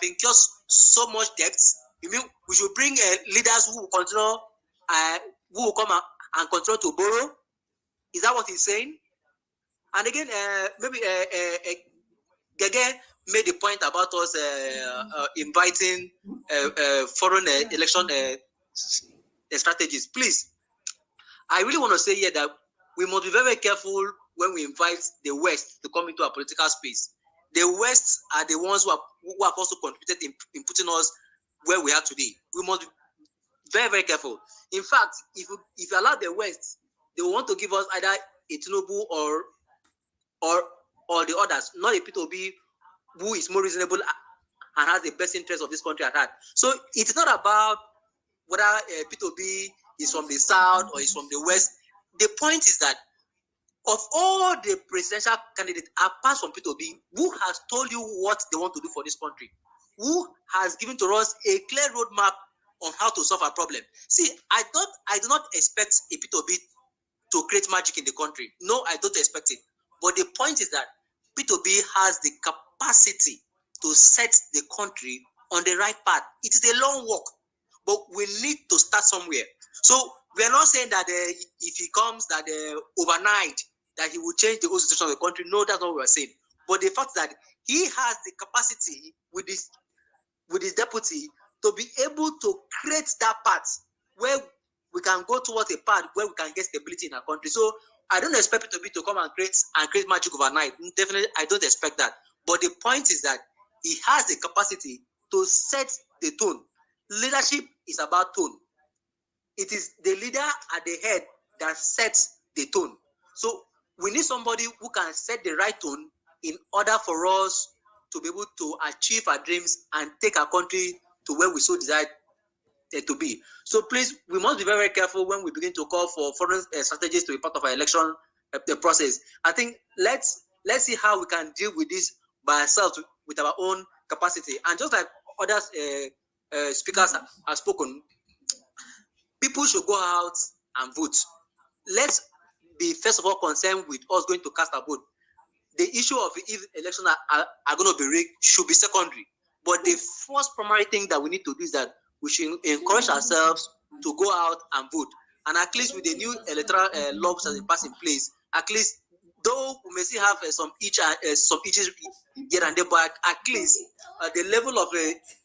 incurred so much debt, you mean we should bring leaders who will continue, who will come and continue to borrow? Is that what he's saying? And again, maybe Gege made a point about us inviting foreign election strategies. Please, I really want to say here that we must be very, very careful when we invite the West to come into our political space. The West are the ones who have also contributed in putting us where we are today. We must be very, very careful. In fact, if you allow the West, they will want to give us either a Tinibu or the others, not a P2B who is more reasonable and has the best interest of this country at heart. So it's not about whether P2B is from the South or is from the West. The point is that of all the presidential candidates, apart from P2B, who has told you what they want to do for this country? Who has given to us a clear roadmap on how to solve our problem? See, I do not expect a P2B to create magic in the country. No, I don't expect it. But the point is that P2B has the capacity to set the country on the right path. It is a long walk, but we need to start somewhere. So we are not saying that if he comes, that overnight that he will change the whole situation of the country. No, that's not what we're saying. But the fact that he has the capacity with his deputy to be able to create that path where we can go towards a path where we can get stability in our country. So I don't expect it to come and create magic overnight. Definitely, I don't expect that. But the point is that he has the capacity to set the tone. Leadership is about tone. It is the leader at the head that sets the tone. So we need somebody who can set the right tone in order for us to be able to achieve our dreams and take our country to where we so desire to be. So please, we must be very, very careful when we begin to call for foreign strategies to be part of our election the process. I think let's see how we can deal with this by ourselves with our own capacity. And just like other speakers have spoken, people should go out and vote. Let's be first of all concerned with us going to cast our vote. The issue of if elections are going to be rigged should be secondary. But the first primary thing that we need to do is that we should encourage ourselves to go out and vote. And at least with the new electoral laws that are passed in place, at least though we may still have some issues here and there, but at least the level of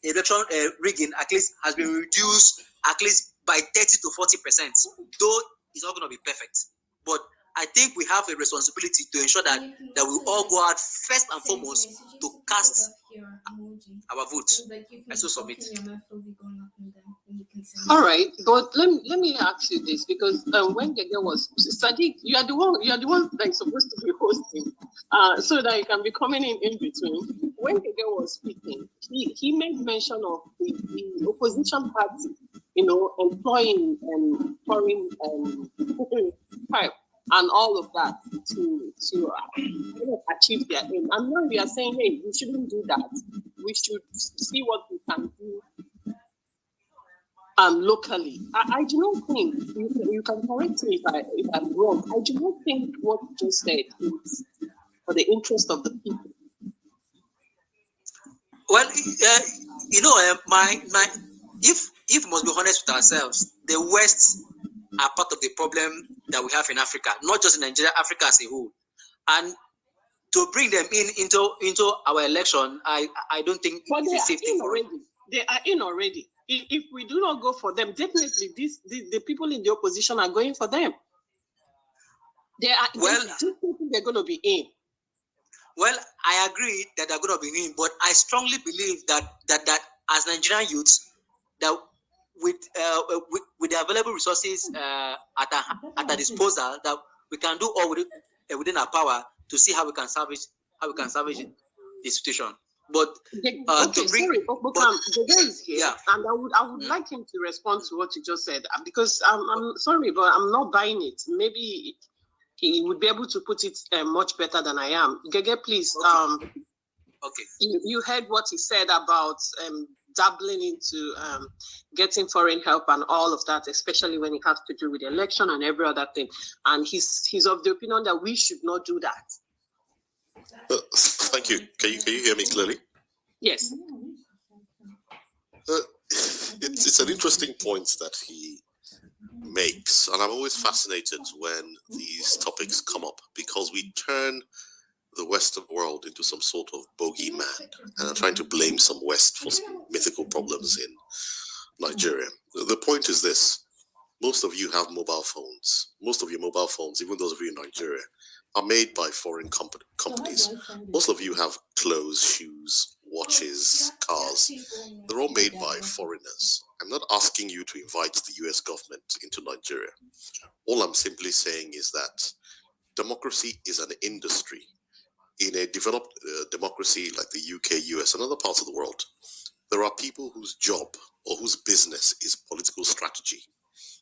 election rigging at least has been reduced at least by 30 to 40%. Though it's not going to be perfect, but I think we have a responsibility to ensure that we all go out first and foremost to cast our votes. I so submit. All right, but let me ask you this, because when Gege was Sadiq, you are the one that is supposed to be hosting, so that you can be coming in between. When Gege was speaking, he made mention of the opposition party, employing foreign help and all of that to achieve their aim. And now we are saying, hey, we shouldn't do that. We should see what we can do locally. I do not think, you can correct me if I'm wrong, I do not think what you just said is for the interest of the people. Well, if we must be honest with ourselves, the West are part of the problem that we have in Africa, not just in Nigeria, Africa as a whole. And to bring them into our election, I don't think it's a safe thing for us. They are in already. If we do not go for them, definitely the people in the opposition are going for them. They're going to be in. Well, I agree that they're going to be in, but I strongly believe that as Nigerian youths, that with the available resources at our disposal, that we can do all within our power to see how we can salvage the situation. But Gege is here, yeah. And I would like him to respond to what you just said, because I'm sorry, but I'm not buying it. Maybe he would be able to put it much better than I am. Gege, please. Okay. You heard what he said about dabbling into getting foreign help and all of that, especially when it has to do with the election and every other thing. And he's of the opinion that we should not do that. Thank you. Can you hear me clearly? Yes. It's an interesting point that he makes, and I'm always fascinated when these topics come up, because we turn the Western world into some sort of bogeyman and are trying to blame some West for some mythical problems in Nigeria. The point is this: most of you have mobile phones. Most of your mobile phones, even those of you in Nigeria, are made by foreign companies. Most of you have clothes, shoes, watches, cars. They're all made by foreigners. I'm not asking you to invite the US government into Nigeria. All I'm simply saying is that democracy is an industry. In a developed democracy like the UK, US, and other parts of the world, there are people whose job or whose business is political strategy.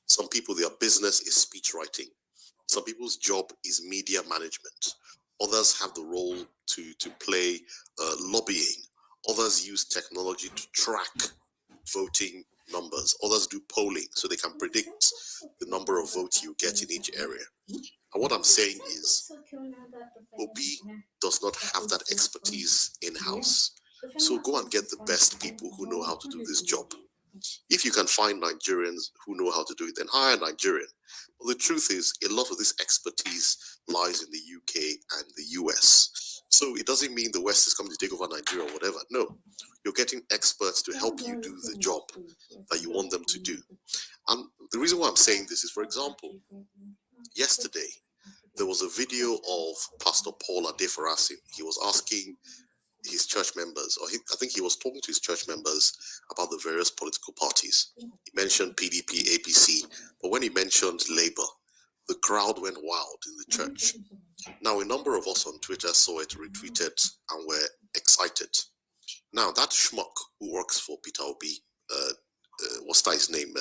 Some people, their business is speech writing. Some people's job is media management. Others have the role to play lobbying. Others use technology to track voting numbers. Others do polling so they can predict the number of votes you get in each area. And what I'm saying is, Obi does not have that expertise in-house. So go and get the best people who know how to do this job. If you can find Nigerians who know how to do it, then hire a Nigerian. But the truth is, a lot of this expertise lies in the UK and the US. So it doesn't mean the West is coming to take over Nigeria or whatever. No, you're getting experts to help you do the job that you want them to do. And the reason why I'm saying this is, for example, yesterday, there was a video of Pastor Paul Adefarasin. He was asking his church members, I think he was talking to his church members about the various political parties. He mentioned PDP, APC, but when he mentioned Labour, the crowd went wild in the church. Now, a number of us on Twitter saw it, retweeted, and were excited. Now, that schmuck who works for Peter Obi, what's that his name?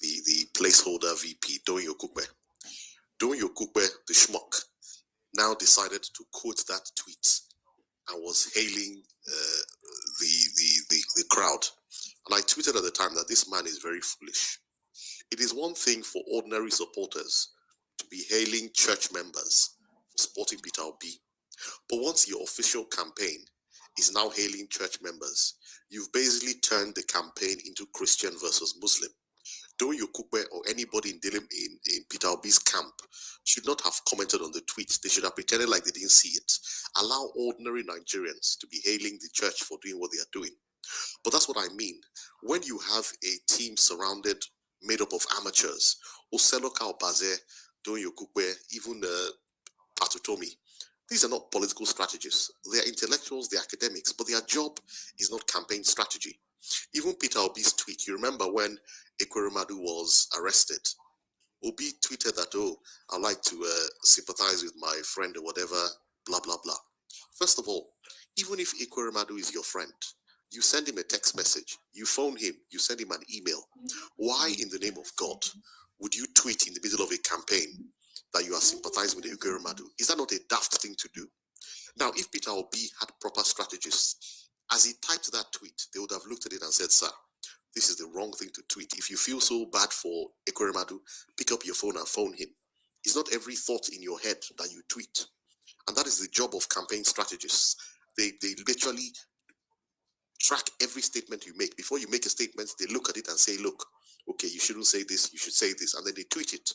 The placeholder VP, Doyin Okukwe. Doyin Okukwe, the schmuck, now decided to quote that tweet and was hailing the crowd. And I tweeted at the time that this man is very foolish. It is one thing for ordinary supporters to be hailing church members for supporting Peter Obi. But once your official campaign is now hailing church members, you've basically turned the campaign into Christian versus Muslim. Doyin Okukwe or anybody in Peter Obi's camp should not have commented on the tweet. They should have pretended like they didn't see it. Allow ordinary Nigerians to be hailing the church for doing what they are doing. But that's what I mean. When you have a team made up of amateurs, Oseloka Obaze, Doyin Okukwe, even Patutomi, these are not political strategists. They are intellectuals, they are academics, but their job is not campaign strategy. Even Peter Obi's tweet, you remember when Ekweremadu was arrested, Obi tweeted that, oh, I'd like to sympathize with my friend or whatever, blah, blah, blah. First of all, even if Ekweremadu is your friend, you send him a text message, you phone him, you send him an email. Why in the name of God would you tweet in the middle of a campaign that you are sympathizing with Ekweremadu? Is that not a daft thing to do? Now, if Peter Obi had proper strategists, as he typed that tweet, they would have looked at it and said, sir, this is the wrong thing to tweet. If you feel so bad for Ekweremadu, pick up your phone and phone him. It's not every thought in your head that you tweet. And that is the job of campaign strategists. They literally track every statement you make. Before you make a statement, they look at it and say, look, okay, you shouldn't say this, you should say this, and then they tweet it.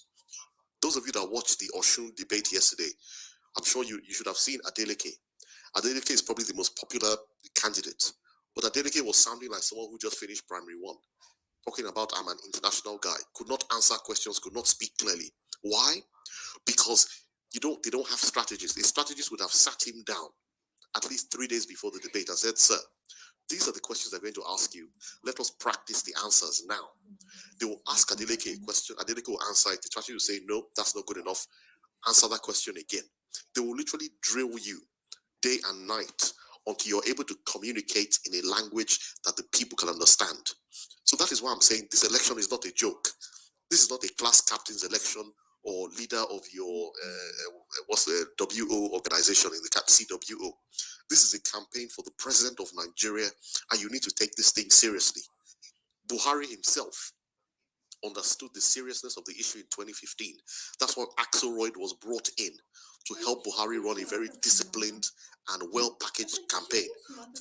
Those of you that watched the Osun debate yesterday, I'm sure you should have seen Adeleke. Adeleke is probably the most popular candidate. But Adeleke was sounding like someone who just finished primary one, talking about I'm an international guy, could not answer questions, could not speak clearly. Why? Because they don't have strategists. The strategists would have sat him down at least 3 days before the debate and said, sir, these are the questions I'm going to ask you. Let us practice the answers now. They will ask Adeleke a question. Adeleke will answer it. The strategist will say, no, that's not good enough. Answer that question again. They will literally drill you day and night until you're able to communicate in a language that the people can understand. So that is why I'm saying this election is not a joke. This is not a class captain's election or leader of your WO organization in the CWO. This is a campaign for the president of Nigeria, and you need to take this thing seriously. Buhari himself understood the seriousness of the issue in 2015. That's why Axelrod was brought in to help Buhari run a very disciplined and well-packaged campaign.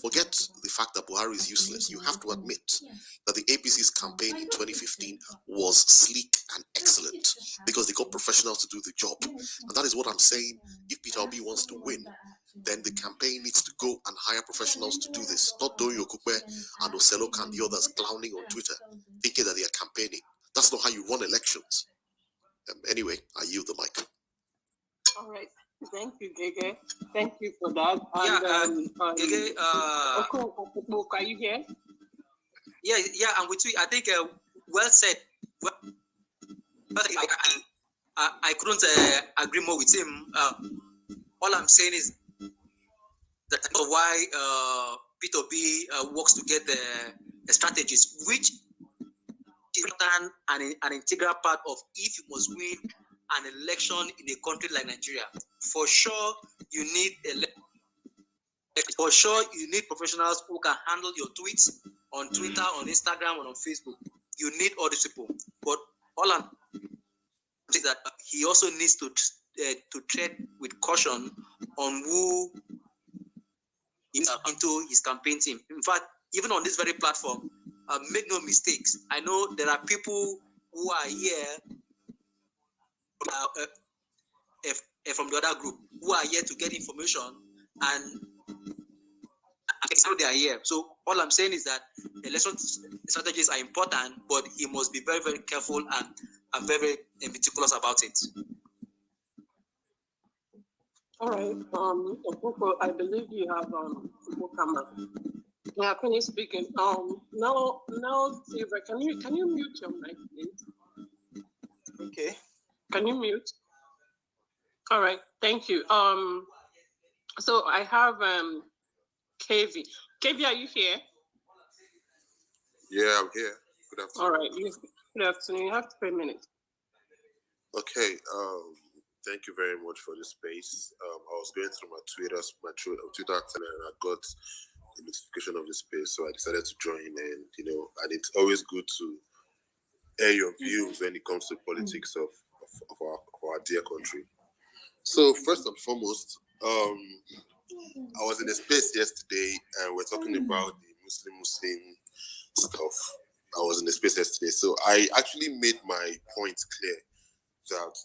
Forget the fact that Buhari is useless. You have to admit that the APC's campaign in 2015 was sleek and excellent because they got professionals to do the job. And that is what I'm saying. If Peter Obi wants to win, then the campaign needs to go and hire professionals to do this. Not Doyin Okukwe and Oseloka and the others clowning on Twitter, thinking that they are campaigning. That's not how you run elections. Anyway, I yield the mic. All right. Thank you, Gege. Thank you for that. Gege, are you here? Yeah, I'm with you. I think well said. Well, I couldn't agree more with him. All I'm saying is that why Peter B works to get the strategies, which is an integral part of if you must win an election in a country like Nigeria. For sure, you need professionals who can handle your tweets on Twitter, on Instagram, and on Facebook. You need all these people. But all I'm saying is that he also needs to tread with caution on who is into his campaign team. In fact, even on this very platform, make no mistakes. I know there are people who are here from the other group who are here to get information and they are here. So all I'm saying is that election strategies are important, but he must be very, very careful and very, very meticulous about it. All right. I believe you have Bukama. Yeah, finish speaking. Now, Silver, can you mute your mic, please? Okay. Can you mute? All right. Thank you. So I have KV. KV, are you here? Yeah, I'm here. Good afternoon. All right. Good afternoon. You have 3 minutes. Okay. Thank you very much for the space. I was going through my Twitter account, and I got the notification of the space, so I decided to join. And and it's always good to air your views when it comes to politics of our dear country. So first and foremost, I was in a space yesterday, and we're talking about the Muslim stuff. I was in the space yesterday, so I actually made my point clear that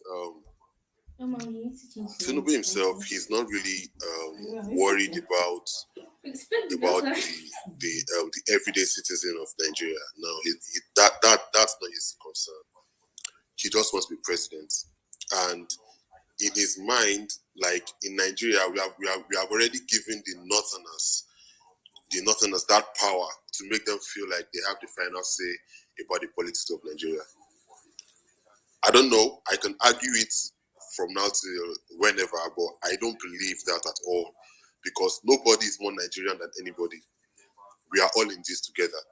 Tinubu himself, he's not really worried about the everyday citizen of Nigeria. No, that's not his concern. He just wants to be president, and in his mind, like in Nigeria, we have already given the Northerners that power to make them feel like they have the final say about the politics of Nigeria. I don't know. I can argue it from now till whenever, but I don't believe that at all, because nobody is more Nigerian than anybody. We are all in this together.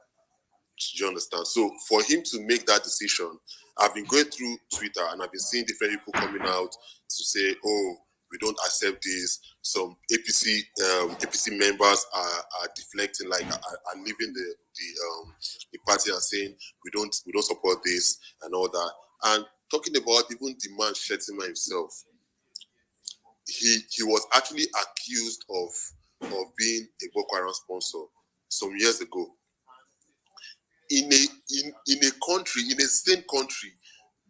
Do you understand? So for him to make that decision, I've been going through Twitter and I've been seeing different people coming out to say, "Oh, we don't accept this." Some APC members are deflecting, like are leaving the party and saying we don't support this and all that. And talking about even the man Shettima himself, he was actually accused of being a Boko Haram sponsor some years ago. In a country, in a same country,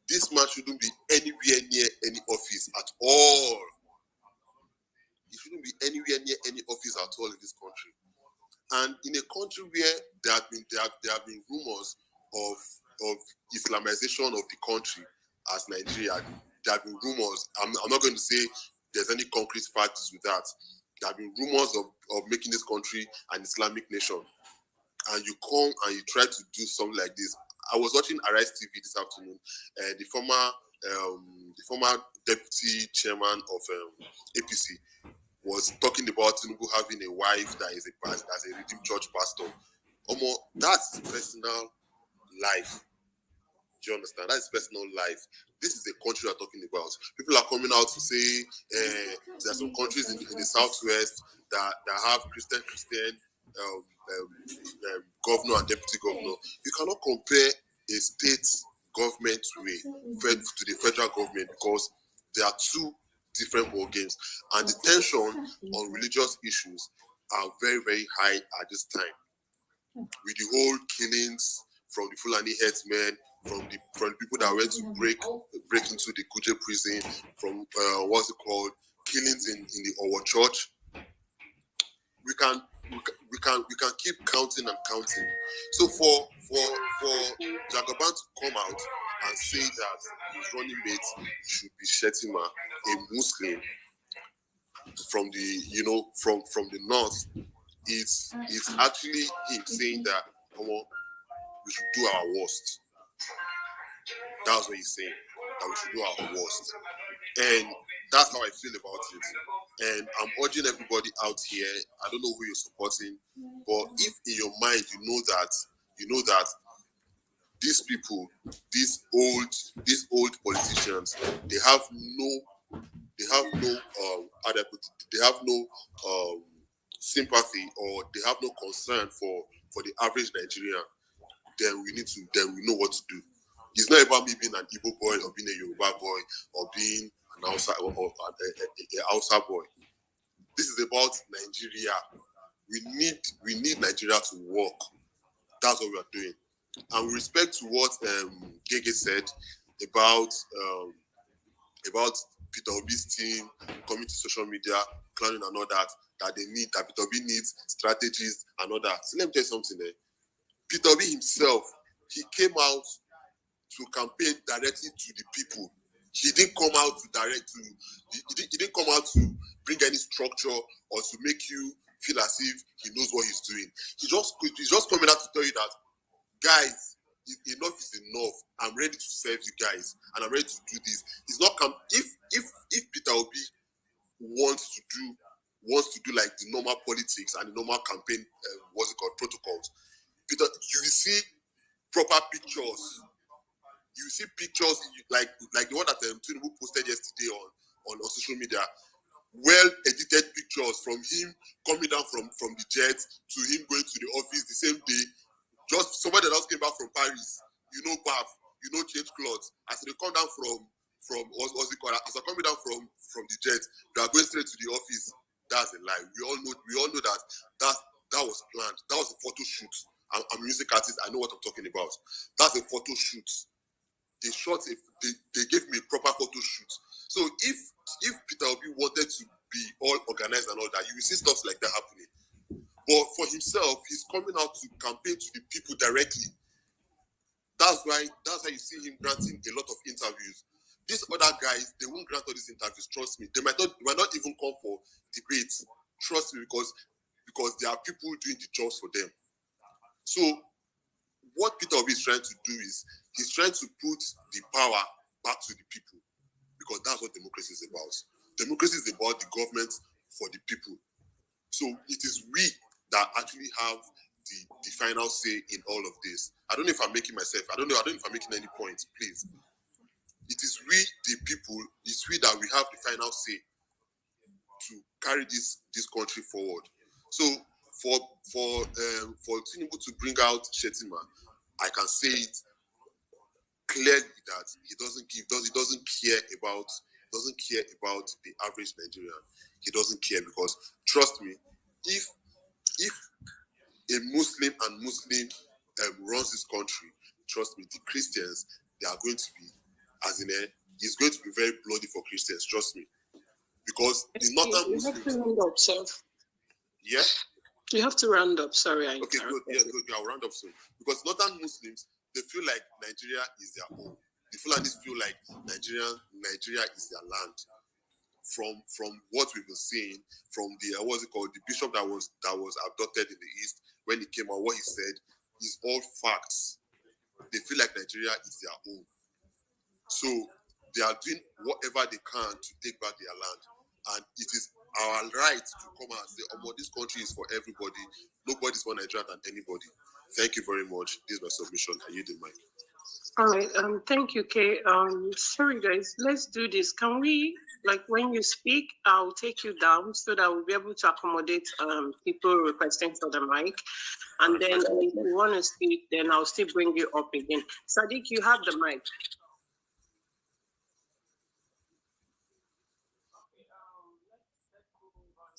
this man shouldn't be anywhere near any office at all. He shouldn't be anywhere near any office at all in this country. And in a country where there have been rumors of Islamization of the country as Nigeria, there have been rumors. I'm not going to say there's any concrete facts to that. There have been rumors of making this country an Islamic nation. And you come and you try to do something like this. I was watching Arise TV this afternoon, and the former deputy chairman of APC was talking about Tinubu having a wife that is a Redeemed Church pastor. That's his personal life. Do you understand? That's his personal life. This is the country we're talking about. People are coming out to say there are some countries in the southwest that have Christian governor and deputy governor. You cannot compare a state government to the federal government, because there are two different ball games, and the tension on religious issues are very, very high at this time. With the whole killings from the Fulani headsmen, from the people that went to break into the Kuje prison, from killings in the Owo church. We can keep counting and counting. So for Jagaban to come out and say that his running mate should be Shettima, a Muslim from the north, it's actually him saying that we should do our worst. That's what he's saying, that we should do our worst. And that's how I feel about it. And I'm urging everybody out here, I don't know who you're supporting, but if in your mind you know that these people, these old politicians, they have no sympathy, or they have no concern for the average Nigerian, then we know what to do. It's not about me being an Igbo boy or being a Yoruba boy or being an Hausa or a Hausa boy. This is about Nigeria. We need Nigeria to work. That's what we are doing. And with respect to what Gege said about Peter Obi's team coming to social media, clowning and all that Peter Obi needs strategies and all that. So let me tell you something there. Peter Obi himself, he came out to campaign directly to the people. He didn't come out to he didn't come out to bring any structure or to make you feel as if he knows what he's doing. He's just coming out to tell you that, guys, enough is enough. I'm ready to serve you guys, and I'm ready to do this. He's not if Peter Obi wants to do like the normal politics and the normal campaign, protocols. Peter, you will see proper pictures. You see pictures like the one that Tinibu posted yesterday on social media. Well edited pictures from him coming down from the jet to him going to the office the same day. Just somebody that just came back from Paris, bath, change clothes. As they come down as they're coming down from the jet, they are going straight to the office. That's a lie. We all know that was planned. That was a photo shoot. I'm a music artist. I know what I'm talking about. That's a photo shoot. They gave me a proper photo shoot. So if Peter Obi wanted to be all organized and all that, you will see stuff like that happening. But for himself, he's coming out to campaign to the people directly. That's why you see him granting a lot of interviews. These other guys, they won't grant all these interviews. Trust me, they might not even come for debates. Trust me, because there are people doing the jobs for them. So what Peter Obi is trying to do is he's trying to put the power back to the people, because that's what democracy is about. Democracy is about the government for the people. So it is we that actually have the final say in all of this. I don't know if I'm making myself. I don't know if I'm making any points. Please, it is we, the people. It's we that we have the final say to carry this country forward. So for Tinibu to bring out Shettima, I can say it clearly that he doesn't care about the average Nigerian. He doesn't care, because trust me, if a Muslim and Muslim runs this country, trust me, the Christians, they are going to be, it's going to be very bloody for Christians, trust me. Because the northern Muslims... You have to round up, sir. Yeah? You have to round up, sorry. Okay, good. Yeah, good. I'll round up soon. Because northern Muslims, they feel like Nigeria is their home. The Fulanis feel like Nigeria is their land. From what we've been seeing, from the the bishop that was abducted in the east, when he came out, what he said is all facts. They feel like Nigeria is their home. So they are doing whatever they can to take back their land. And it is our right to come out and say, oh, this country is for everybody. Nobody's more Nigerian than anybody. Thank you very much. This is my submission. I yield the mic. All right. Thank you, Kay. Sorry, guys. Let's do this. Can we, when you speak, I'll take you down so that we'll be able to accommodate people requesting for the mic. And then if you want to speak, then I'll still bring you up again. Sadiq, you have the mic.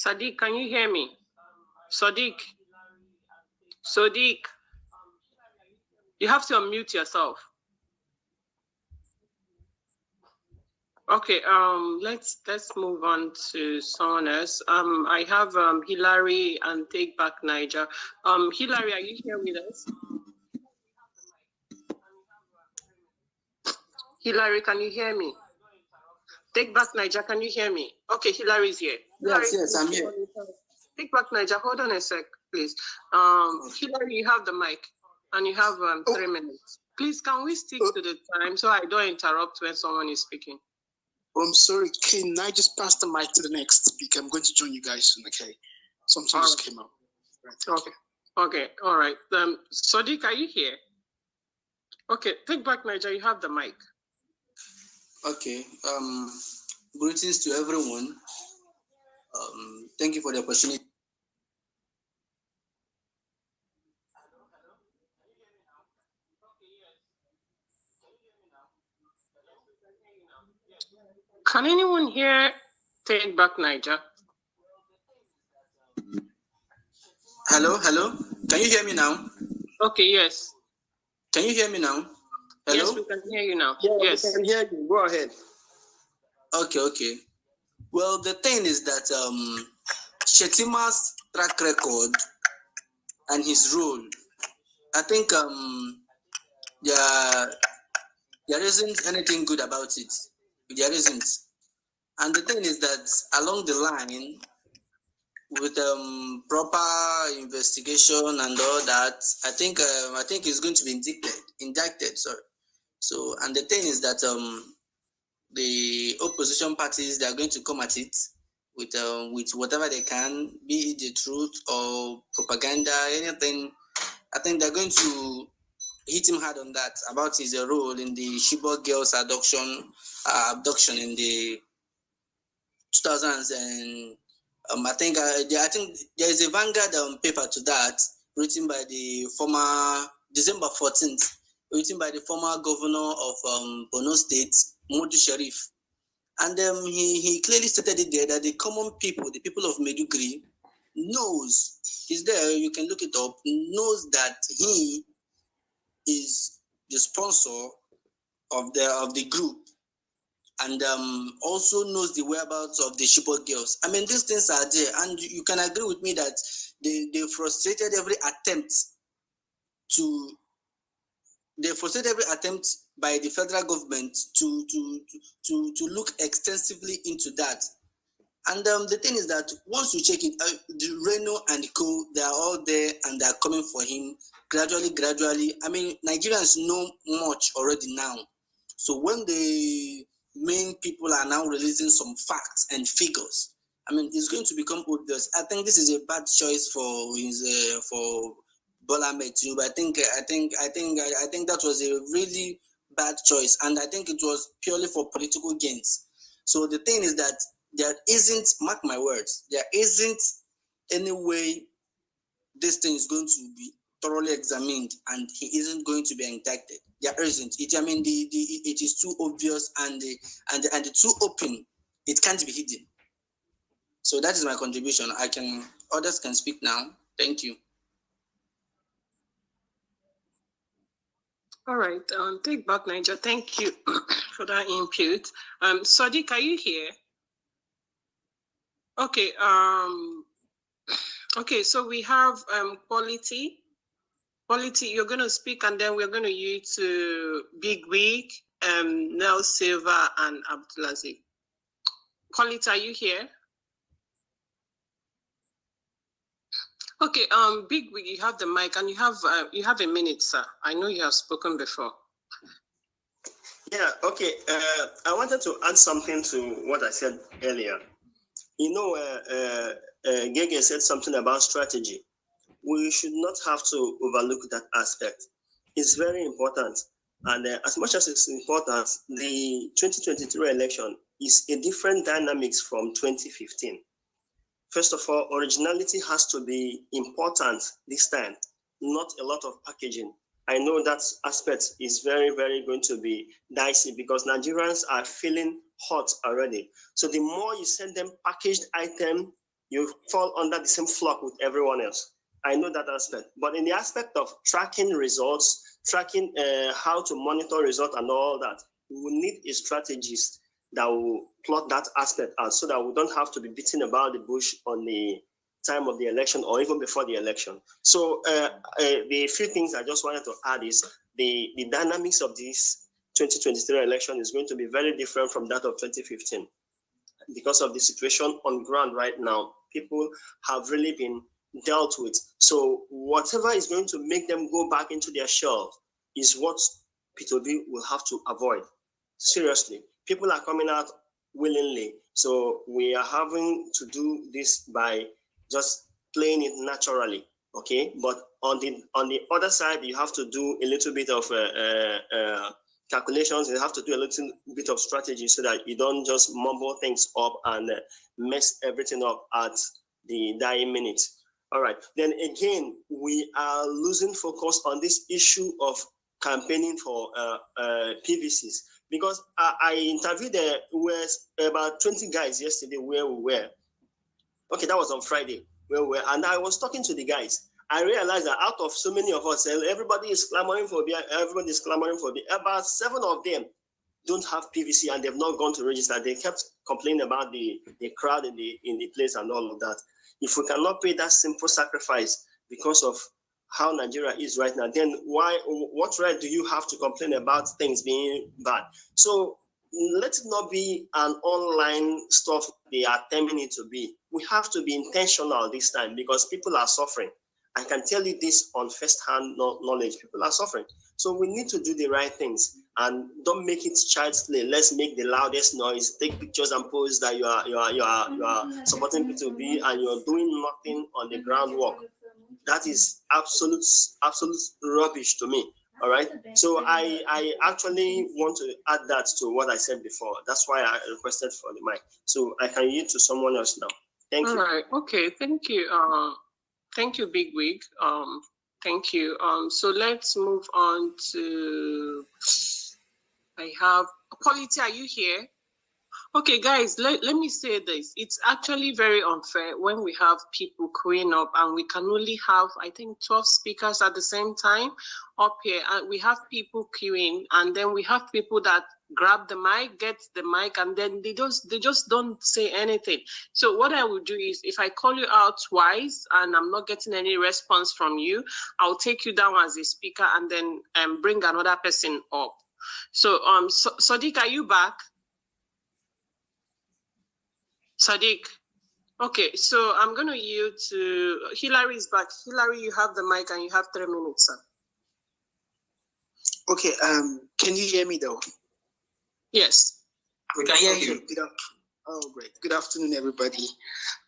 Sadiq, can you hear me? Sadiq, you have to unmute yourself. Okay, let's move on to someone else. I have Hilary and Take Back Niger. Hilary, are you here with us? Hilary, can you hear me? Take Back Niger, can you hear me? Okay, Hilary's here. Yes, I'm here. Take Back Niger, hold on a sec, please. Hilary, you have the mic, and you have 3 minutes. Please, can we stick to the time so I don't interrupt when someone is speaking? I'm sorry, can I just pass the mic to the next speaker? I'm going to join you guys soon, okay? Something just came up. Right, okay, all right. Sadiq, are you here? Okay, Take Back Niger, you have the mic. Okay, greetings to everyone. Thank you for the opportunity. Can anyone hear Take Back Niger? Hello? Can you hear me now? Okay, yes. Can you hear me now? Hello? Yes, we can hear you now. Yeah, yes. we can hear you. Go ahead. Okay. Well, the thing is that Shettima's track record and his role, I think there isn't anything good about it. There isn't. And the thing is that along the line, with proper investigation and all that, I think it's going to be indicted. Sorry. So, and the thing is that the opposition parties, they are going to come at it with whatever they can, be it the truth or propaganda, anything. I think they're going to hit him hard on that about his role in the Chibok girls abduction in the 2000s, and I think there is a Vanguard paper to that written by the former December 14th, written by the former governor of Borno State, Modu Sharif. And he clearly stated it there that the common people, the people of Meduguri, knows, is there, you can look it up, knows that he is the sponsor of the group, and also knows the whereabouts of the Chibok girls. I mean, these things are there, and you can agree with me that they frustrated every attempt by the federal government to look extensively into that. And the thing is that once you check it, the Reno and Co, they are all there and they are coming for him gradually. I mean, Nigerians know much already now. So when the main people are now releasing some facts and figures, I mean, it's going to become obvious. I think this is a bad choice for Bola Ahmed Tinibu. I think that was a really bad choice, and I think it was purely for political gains. So the thing is that there isn't, mark my words, there isn't any way this thing is going to be thoroughly examined and he isn't going to be indicted. There isn't. It is too obvious and too open. It can't be hidden. So that is my contribution. Others can speak now. Thank you. All right. Take back Niger. Thank you for that input. Sadiq, are you here? Okay. Okay. So we have quality. Quality. You're going to speak, and then we're going to use to Big Wig, Nel Silva, and Abdulaziz. Quality, are you here? Okay. Big Wig, you have the mic, and you have a minute, sir. I know you have spoken before. Yeah, okay. I wanted to add something to what I said earlier. You know, Gege said something about strategy. We should not have to overlook that aspect. It's very important. And as much as it's important, the 2023 election is a different dynamics from 2015. First of all, originality has to be important this time, not a lot of packaging. I know that aspect is very, very going to be dicey because Nigerians are feeling hot already. So the more you send them packaged item, you fall under the same flock with everyone else. I know that aspect. But in the aspect of tracking results, tracking how to monitor results and all that, we will need a strategist that will plot that aspect out so that we don't have to be beating about the bush on the time of the election or even before the election. So the few things I just wanted to add is the dynamics of this 2023 election is going to be very different from that of 2015 because of the situation on ground right now. People have really been dealt with. So whatever is going to make them go back into their shell is what P2B will have to avoid. Seriously, people are coming out willingly. So we are having to do this by just playing it naturally, okay? But on the other side, you have to do a little bit of calculations. You have to do a little bit of strategy so that you don't just mumble things up and mess everything up at the dying minute. All right. Then again, we are losing focus on this issue of campaigning for PVCs because I interviewed about 20 guys yesterday where we were. Okay, that was on Friday where we were, and I was talking to the guys, I realized that out of so many of us, everybody is clamoring for beer, everybody is clamoring for beer. About 7 of them don't have PVC and they've not gone to register. They kept complaining about the crowd in the place and all of that. If we cannot pay that simple sacrifice because of how Nigeria is right now, then what right do you have to complain about things being bad? So let it not be an online stuff they are terming it to be. We have to be intentional this time because people are suffering. I can tell you this on first-hand knowledge. People are suffering. So we need to do the right things and don't make it child's play. Let's make the loudest noise, take pictures and post that you are supporting P2B and you're doing nothing on the groundwork. That is absolute rubbish to me. All right. So I actually want to add that to what I said before. That's why I requested for the mic. So I can yield to someone else now. Thank you. All right. Okay. Thank you. Thank you, Big Wig. Thank you. So let's move on to. I have Polity. Are you here? Okay, guys, let me say this. It's actually very unfair when we have people queuing up and we can only have, I think, 12 speakers at the same time up here. And we have people queuing and then we have people that grab the mic, get the mic, and then they just don't say anything. So what I will do is if I call you out twice and I'm not getting any response from you, I'll take you down as a speaker and then bring another person up. So, Sadiq, are you back? Sadiq. Okay, so I'm going to yield to Hillary is back. Hillary, you have the mic and you have 3 minutes, sir. Okay, can you hear me though? Yes. We can hear you. Oh, great. Good afternoon, everybody.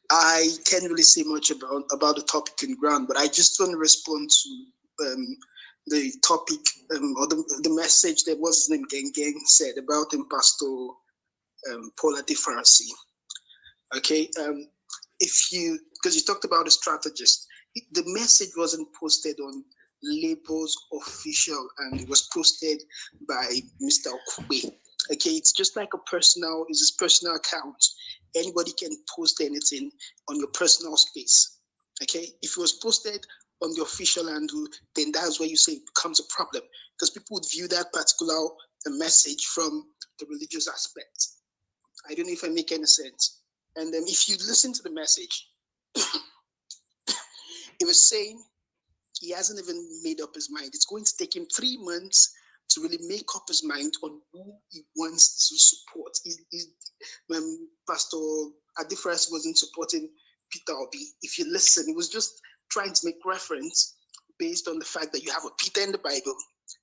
I can't really say much about the topic in ground, but I just want to respond to the topic or the message that what's his name Gang said about Pastor Paula DeFarcy. Okay, because you talked about a strategist, the message wasn't posted on Labour's official and it was posted by Mr. Okube. Okay, it's just like it's his personal account. Anybody can post anything on your personal space. Okay, if it was posted on the official handle, then that's where you say it becomes a problem because people would view that particular message from the religious aspect. I don't know if I make any sense. And then if you listen to the message, it was saying he hasn't even made up his mind. It's going to take him 3 months to really make up his mind on who he wants to support. When Pastor Adifras wasn't supporting Peter Obi, if you listen, he was just trying to make reference based on the fact that you have a Peter in the Bible.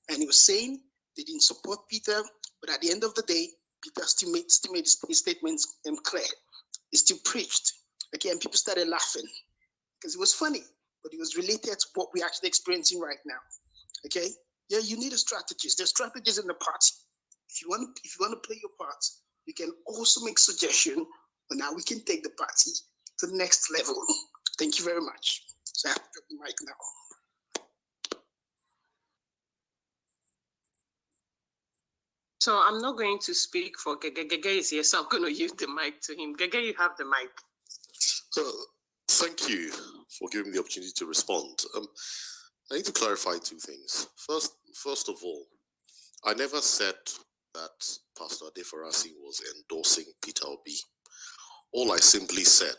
And he was saying they didn't support Peter, but at the end of the day, Peter still made his statements clear. He still preached. Okay, and people started laughing because it was funny, but it was related to what we're actually experiencing right now. Okay, yeah, you need a strategist. There's strategies in the party. If you want to play your part, you can also make suggestion on how we can take the party to the next level. Thank you very much. So I have to drop the mic now. So I'm not going to speak for Gege. Gege is here, so I'm going to use the mic to him. Gege, you have the mic. Thank you for giving me the opportunity to respond. I need to clarify 2 things. First of all, I never said that Pastor Adefarasi was endorsing Peter Obi. All I simply said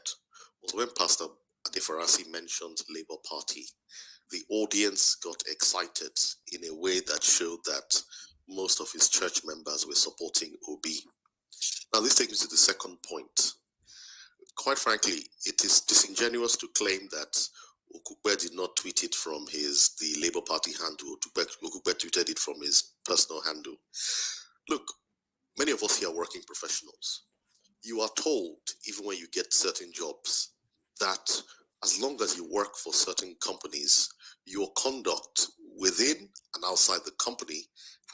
was when Pastor Adefarasi mentioned Labour Party, the audience got excited in a way that showed that most of his church members were supporting Obi. Now, this takes me to the second point. Quite frankly, it is disingenuous to claim that Okukpe did not tweet it from the Labour Party handle. Okukpe tweeted it from his personal handle. Look, many of us here are working professionals. You are told, even when you get certain jobs, that as long as you work for certain companies, your conduct within and outside the company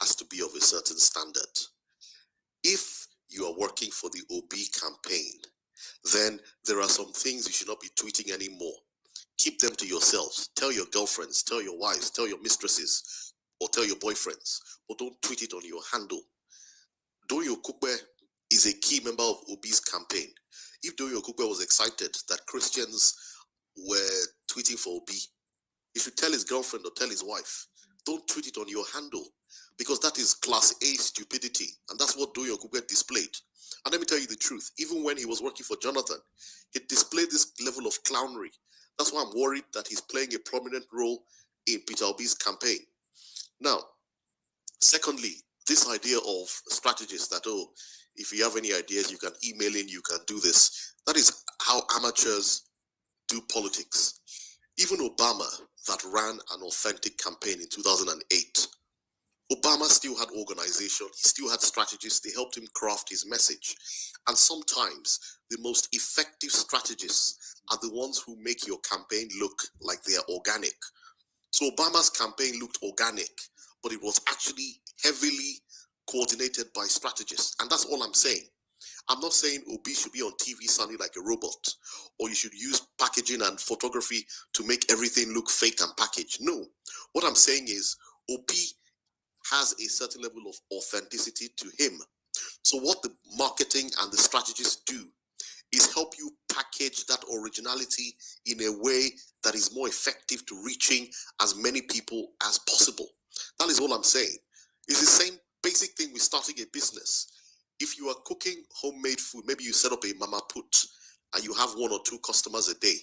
has to be of a certain standard. If you are working for the OB campaign, then there are some things you should not be tweeting anymore. Keep them to yourselves. Tell your girlfriends, tell your wives, tell your mistresses, or tell your boyfriends, but don't tweet it on your handle. Doyo Okukpe is a key member of OB's campaign. If Doyo Okukpe was excited that Christians were tweeting for OB, He should tell his girlfriend or tell his wife, don't tweet it on your handle, because that is class A stupidity. And that's what Doyo Okugbe displayed. And let me tell you the truth, even when he was working for Jonathan, he displayed this level of clownery. That's why I'm worried that he's playing a prominent role in Peter Obi's campaign. Now, secondly, this idea of strategists that, oh, if you have any ideas, you can email in, you can do this. That is how amateurs do politics. Even Obama, that ran an authentic campaign in 2008, Obama still had organization, he still had strategists, they helped him craft his message. And sometimes the most effective strategists are the ones who make your campaign look like they are organic. So Obama's campaign looked organic, but it was actually heavily coordinated by strategists. And that's all I'm saying. I'm not saying Obi should be on TV sounding like a robot, or you should use packaging and photography to make everything look fake and packaged. No. What I'm saying is Obi has a certain level of authenticity to him. So what the marketing and the strategists do is help you package that originality in a way that is more effective to reaching as many people as possible. That is all I'm saying. It's the same basic thing with starting a business. If you are cooking homemade food, maybe you set up a mama put and you have 1 or 2 customers a day.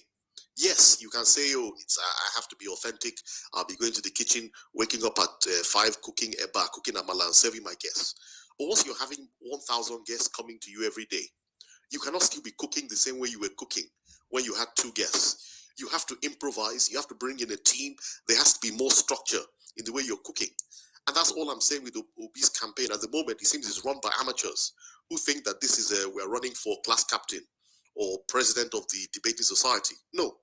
Yes, you can say, oh, I have to be authentic. I'll be going to the kitchen, waking up at 5, cooking eba, cooking amala, and serving my guests. But once you're having 1,000 guests coming to you every day, you cannot still be cooking the same way you were cooking when you had 2 guests. You have to improvise. You have to bring in a team. There has to be more structure in the way you're cooking. And that's all I'm saying with Obi's campaign. At the moment, it seems it's run by amateurs who think that this is we're running for class captain or president of the debating society. No,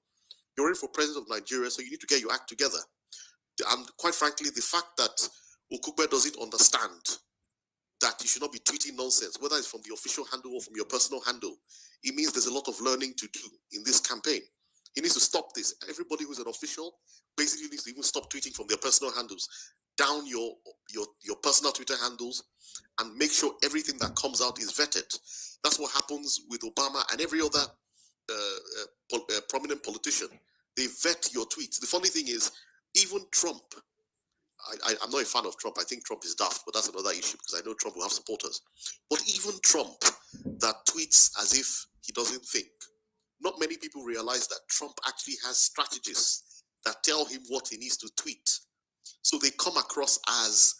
you're running for president of Nigeria, so you need to get your act together. And quite frankly, the fact that Okugbe doesn't understand that you should not be tweeting nonsense, whether it's from the official handle or from your personal handle, it means there's a lot of learning to do in this campaign. He needs to stop this. Everybody who's an official basically needs to even stop tweeting from their personal handles. Down your personal Twitter handles and make sure everything that comes out is vetted. That's what happens with Obama and every other prominent politician. They vet your tweets. The funny thing is, even Trump, I'm not a fan of Trump. I think Trump is daft, but that's another issue because I know Trump will have supporters. But even Trump that tweets as if he doesn't think, not many people realize that Trump actually has strategists that tell him what he needs to tweet. So they come across as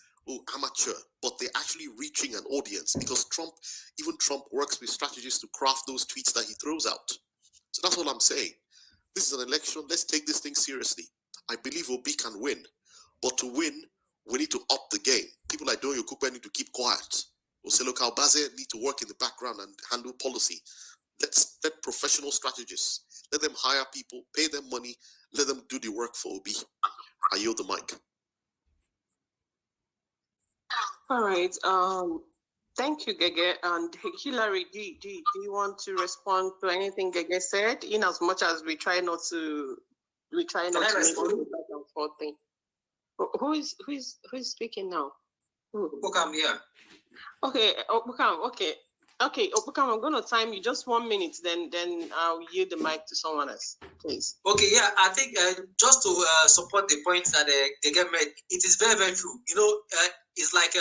amateur, but they're actually reaching an audience because even Trump works with strategists to craft those tweets that he throws out. So that's all I'm saying. This is an election. Let's take this thing seriously. I believe Obi can win, but to win, we need to up the game. People like Doyo Okugbe need to keep quiet. Oselo Kalbaze need to work in the background and handle policy. Let professional strategists, let them hire people, pay them money, let them do the work for Obi. I yield the mic. All right. Thank you, Gege. And Hillary, do you want to respond to anything Gege said? In as much as we try not to make it back and forth thing. Who is speaking now? Okam here. Okay, Okam. Okay, Okam. I'm gonna time you just 1 minute. Then I'll yield the mic to someone else, please. Okay, yeah, I think just to support the points that Gege made, it is very, very true. You know, it's like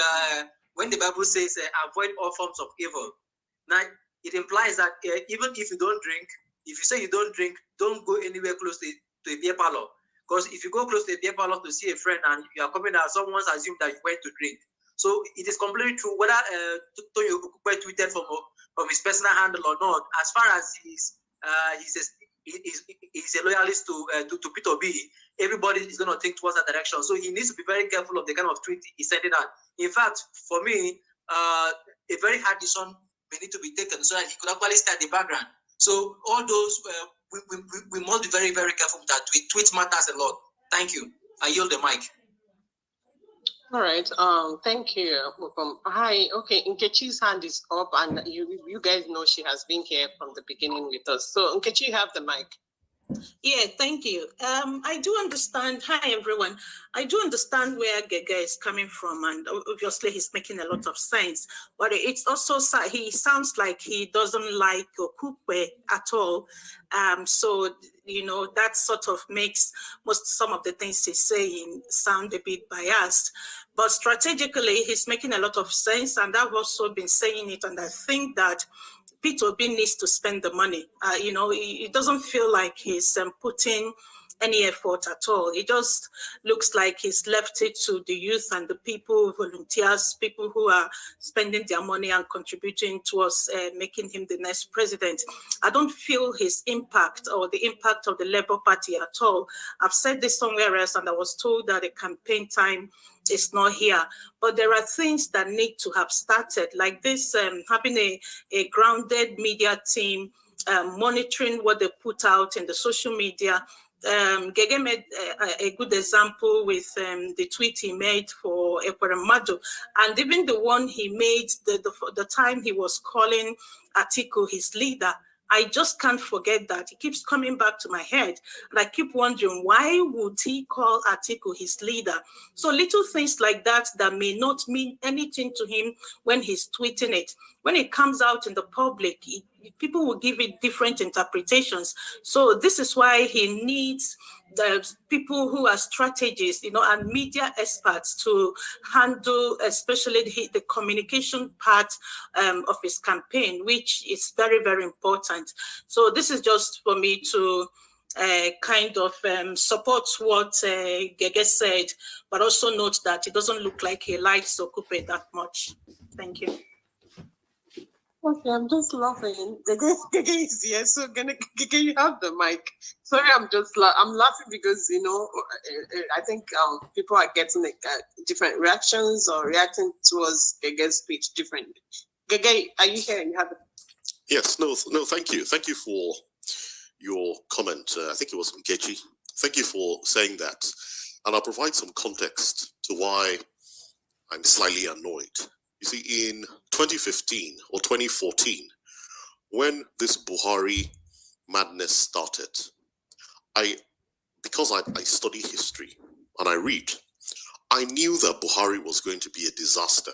when the Bible says, avoid all forms of evil. Now, it implies that even if you don't drink, if you say you don't drink, don't go anywhere close to a beer parlor. Because if you go close to a beer parlor to see a friend and you are coming out, someone's assumed that you went to drink. So it is completely true, whether Toyo Okugbe tweeted from his personal handle or not, as far as he's a loyalist to Peter Obi, everybody is going to think towards that direction. So he needs to be very careful of the kind of tweet he's sending out. In fact, for me, a very hard decision may need to be taken so that he could actually start the background. So all those, we must be very, very careful with that tweet. Tweet matters a lot. Thank you. I yield the mic. All right. Thank you. Hi. Okay. Nkechi's hand is up, and you guys know she has been here from the beginning with us. So Nkechi, you have the mic. Yeah, thank you. I do understand. Hi, everyone. I do understand where Gege is coming from, and obviously he's making a lot of sense. But it's also he sounds like he doesn't like Okukwe at all. So that sort of makes some of the things he's saying sound a bit biased. But strategically, he's making a lot of sense, and I've also been saying it, and I think that Peter Obi needs to spend the money. It doesn't feel like he's putting any effort at all. It just looks like he's left it to the youth and the people, volunteers, people who are spending their money and contributing towards making him the next president. I don't feel his impact or the impact of the Labour Party at all. I've said this somewhere else, and I was told that the campaign time is not here. But there are things that need to have started, like this, having a grounded media team, monitoring what they put out in the social media. Gege made a good example with the tweet he made for Ekweremadu, and even the one he made the time he was calling Atiku his leader. I just can't forget that. It keeps coming back to my head. And I keep wondering, why would he call Atiku his leader? So little things like that may not mean anything to him when he's tweeting it. When it comes out in the public, people will give it different interpretations. So this is why he needs the people who are strategists, and media experts to handle, especially the communication part of his campaign, which is very, very important. So this is just for me to kind of support what Gege said, but also note that it doesn't look like he likes Okupe that much. Thank you. Okay, I'm just laughing. Gege is here, so Gege, you have the mic. Sorry, I'm laughing because I think people are getting different reactions or reacting towards Gege's speech differently. Gege, are you here? You have. Yes. No. Thank you. Thank you for your comment. I think it was Nkechi. Thank you for saying that, and I'll provide some context to why I'm slightly annoyed. You see, in 2015 or 2014, when this Buhari madness started, because I study history and I read, I knew that Buhari was going to be a disaster.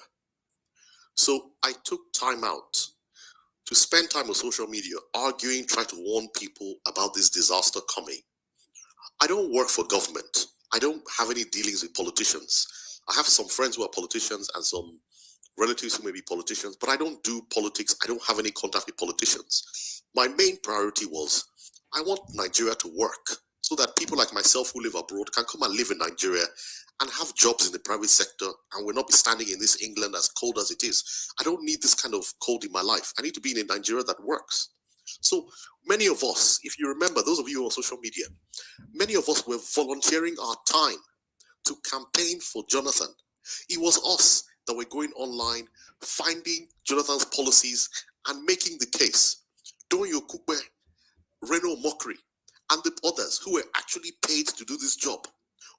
So I took time out to spend time on social media arguing, trying to warn people about this disaster coming. I don't work for government. I don't have any dealings with politicians. I have some friends who are politicians and some relatives who may be politicians, but I don't do politics. I don't have any contact with politicians. My main priority was I want Nigeria to work so that people like myself who live abroad can come and live in Nigeria and have jobs in the private sector, and we'll not be standing in this England as cold as it is. I don't need this kind of cold in my life. I need to be in a Nigeria that works. So many of us, if you remember, those of you on social media, many of us were volunteering our time to campaign for Jonathan. It was us that were going online, finding Jonathan's policies and making the case. Doyin Okukwe, Reno Mokri, and the others who were actually paid to do this job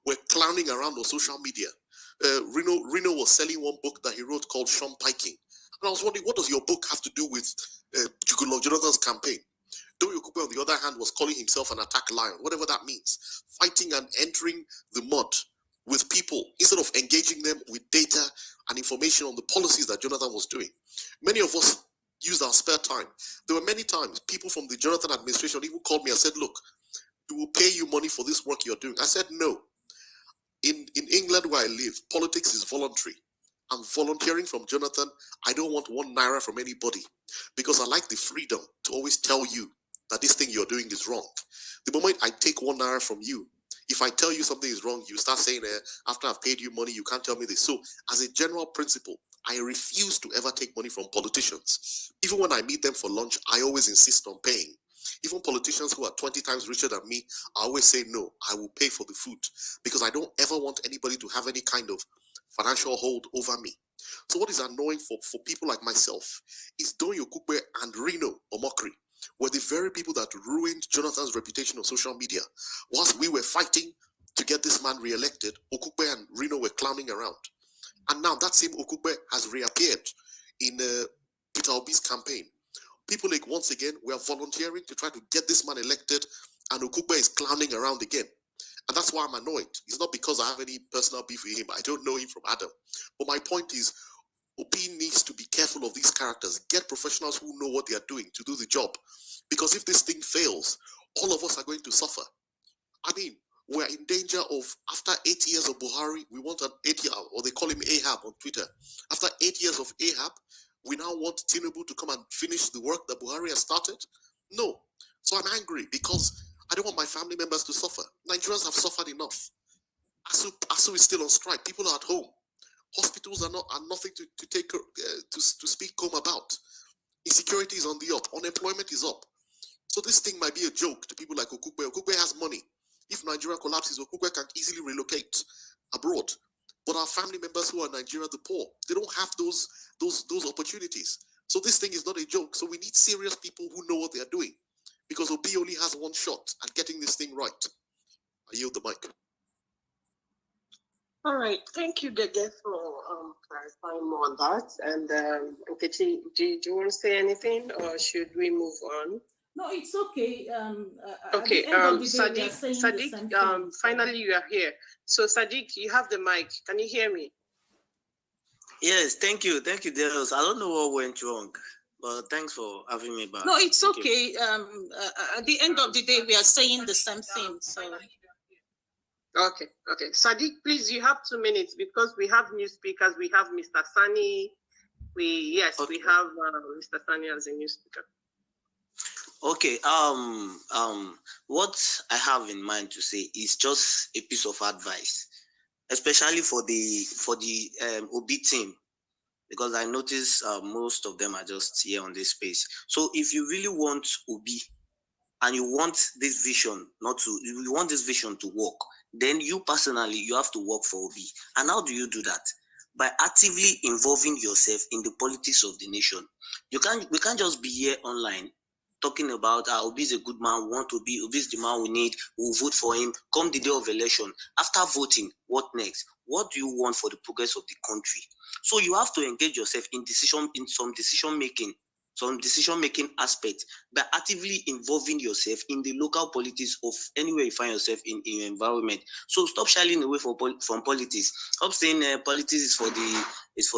were clowning around on social media. Reno was selling one book that he wrote called Sean Piking. And I was wondering, what does your book have to do with Jonathan's campaign? Doyin Okukwe, on the other hand, was calling himself an attack lion, whatever that means, fighting and entering the mud with people instead of engaging them with data and information on the policies that Jonathan was doing. Many of us used our spare time. There were many times people from the Jonathan administration even called me and said, look, we will pay you money for this work you're doing. I said, no. In England where I live, politics is voluntary. I'm volunteering from Jonathan. I don't want 1 naira from anybody because I like the freedom to always tell you that this thing you're doing is wrong. The moment I take 1 naira from you, if I tell you something is wrong, you start saying, after I've paid you money, you can't tell me this. So as a general principle, I refuse to ever take money from politicians. Even when I meet them for lunch, I always insist on paying. Even politicians who are 20 times richer than me, I always say, no, I will pay for the food because I don't ever want anybody to have any kind of financial hold over me. So what is annoying for people like myself is Doyin Okukwe and Reno Omokri were the very people that ruined Jonathan's reputation on social media. Whilst we were fighting to get this man re-elected, Okukwe and Reno were clowning around. And now that same Okukwe has reappeared in Peter Obi's campaign. People like, once again, we are volunteering to try to get this man elected and Okugbe is clowning around again. And that's why I'm annoyed. It's not because I have any personal beef with him. I don't know him from Adam. But my point is, Obi needs to be careful of these characters. Get professionals who know what they are doing to do the job. Because if this thing fails, all of us are going to suffer. I mean, we're in danger of, after 8 years of Buhari, we want an 8 year, or they call him Ahab on Twitter. After 8 years of Ahab, we now want Tinibu to come and finish the work that Buhari has started? No. So I'm angry because I don't want my family members to suffer. Nigerians have suffered enough. ASU is still on strike. People are at home. Hospitals are nothing to take to speak home about. Insecurity is on the up. Unemployment is up. So this thing might be a joke to people like Okugbe. Okugbe has money. If Nigeria collapses, Okugbe can easily relocate abroad. But our family members who are in Nigeria, the poor, they don't have those opportunities. So this thing is not a joke. So we need serious people who know what they are doing. Because Obi only has one shot at getting this thing right. I yield the mic. All right, thank you, Gege, for clarifying more on that. And Nkechi, do you want to say anything, or should we move on? No, it's okay. Okay, Sadiq, Sadiq, finally you are here. So Sadiq, you have the mic. Can you hear me? Yes, thank you, Darius. I don't know what went wrong, but thanks for having me back. No, it's Thank okay. At the end of the day, we are saying the same thing. So. Okay. Sadiq, please, you have 2 minutes because we have new speakers. We have Mr. Sani. We have Mr. Sani as a new speaker. Okay. What I have in mind to say is just a piece of advice, especially for the OB team, because I notice most of them are just here on this space. So if you really want OB and you want this vision you want this vision to work, then you personally, you have to work for OB. And how do you do that? By actively involving yourself in the politics of the nation. We can't just be here online talking about Obi is a good man, we want Obi is the man we need, we'll vote for him. Come the day of election, after voting, what next? What do you want for the progress of the country? So you have to engage yourself in some decision making aspect by actively involving yourself in the local politics of anywhere you find yourself in your environment. So stop shying away from politics. Stop saying politics is for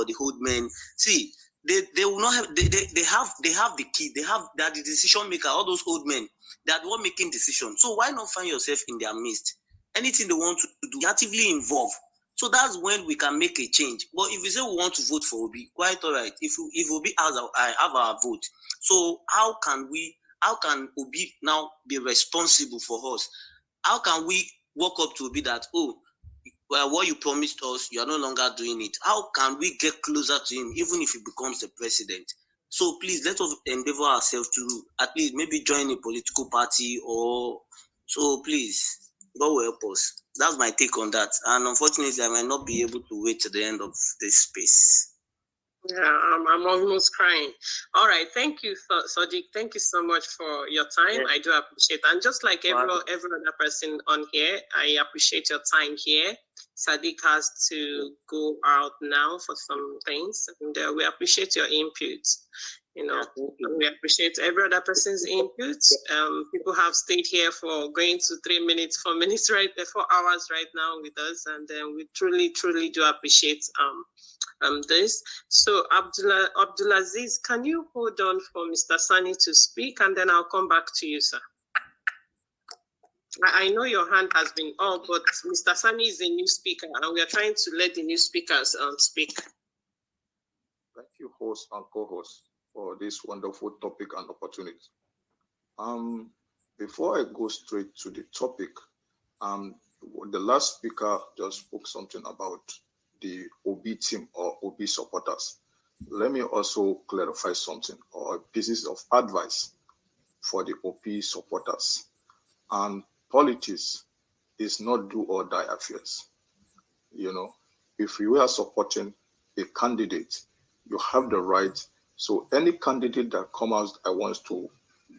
the old men. See, they will not have they have the key. They are the decision maker. All those old men, they are the one making decisions. So why not find yourself in their midst? Anything they want to do, actively involve. So that's when we can make a change. But if we say we want to vote for Obi, quite all right. If Obi has our vote, so how can Obi now be responsible for us? How can we walk up to Obi that, what you promised us, you are no longer doing it? How can we get closer to him, even if he becomes the president? So please, let us endeavor ourselves to at least maybe join a political party or so. Please, God will help us. That's my take on that. And unfortunately, I might not be able to wait to the end of this space. Yeah, I'm almost crying. All right, thank you, Sadiq. Thank you so much for your time. Yeah. I do appreciate it. And just like every other person on here, I appreciate your time here. Sadiq has to go out now for some things, and we appreciate your input. We appreciate every other person's input. People have stayed here for going to 3 minutes, 4 minutes, 4 hours right now with us, and we truly, truly do appreciate this. So Abdulaziz, can you hold on for Mr. Sani to speak, and then I'll come back to you, sir. I know your hand has been up, but Mr. Sani is a new speaker, and we are trying to let the new speakers speak. Thank you, host and co-host, for this wonderful topic and opportunity. Before I go straight to the topic, the last speaker just spoke something about the OB team or OB supporters. Let me also clarify something or pieces of advice for the OB supporters. And politics is not do or die affairs. If you are supporting a candidate, you have the right. So any candidate that comes out that wants to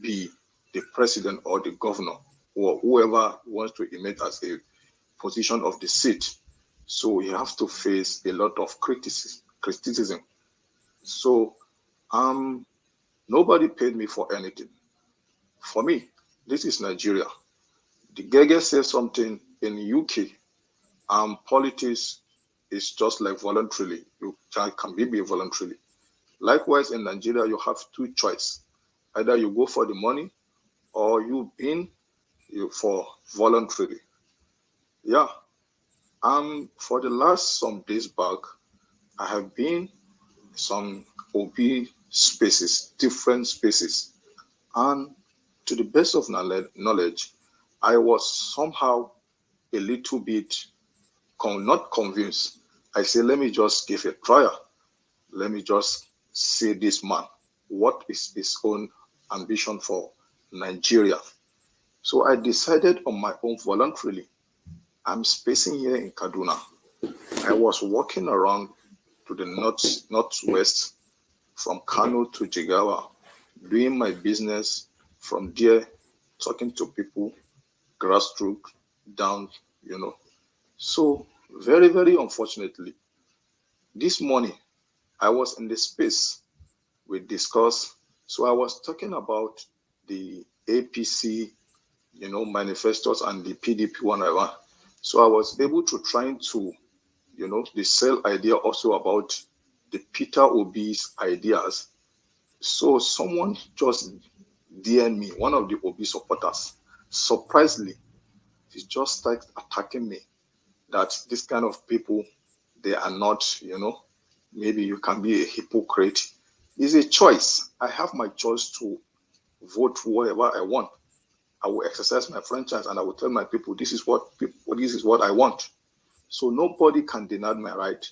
be the president or the governor or whoever wants to emit as a position of the seat, so you have to face a lot of criticism. So nobody paid me for anything. For me, this is Nigeria. The Gege says something in UK, politics is just like voluntarily. You can be voluntarily. Likewise, in Nigeria, you have two choices. Either you go for the money or you in for voluntarily. Yeah. For the last some days back, I have been some OB spaces, different spaces. And to the best of knowledge, I was somehow a little bit not convinced. I say, let me just give a trial. Let me just see this man. What is his own ambition for Nigeria? So I decided on my own voluntarily. I'm spacing here in Kaduna. I was walking around to the northwest from Kano to Jigawa, doing my business from there, talking to people, grassroots, down, So very, very unfortunately, this morning I was in the space we discussed. So I was talking about the APC, manifestos and the PDP one I want. So I was able to try to, the sell idea also about the Peter Obi's ideas. So someone just DM me, one of the Obi supporters, surprisingly, he just started attacking me that this kind of people, they are not, maybe you can be a hypocrite. It's a choice. I have my choice to vote whatever I want. I will exercise my franchise and I will tell my people this is what I want. So nobody can deny my right.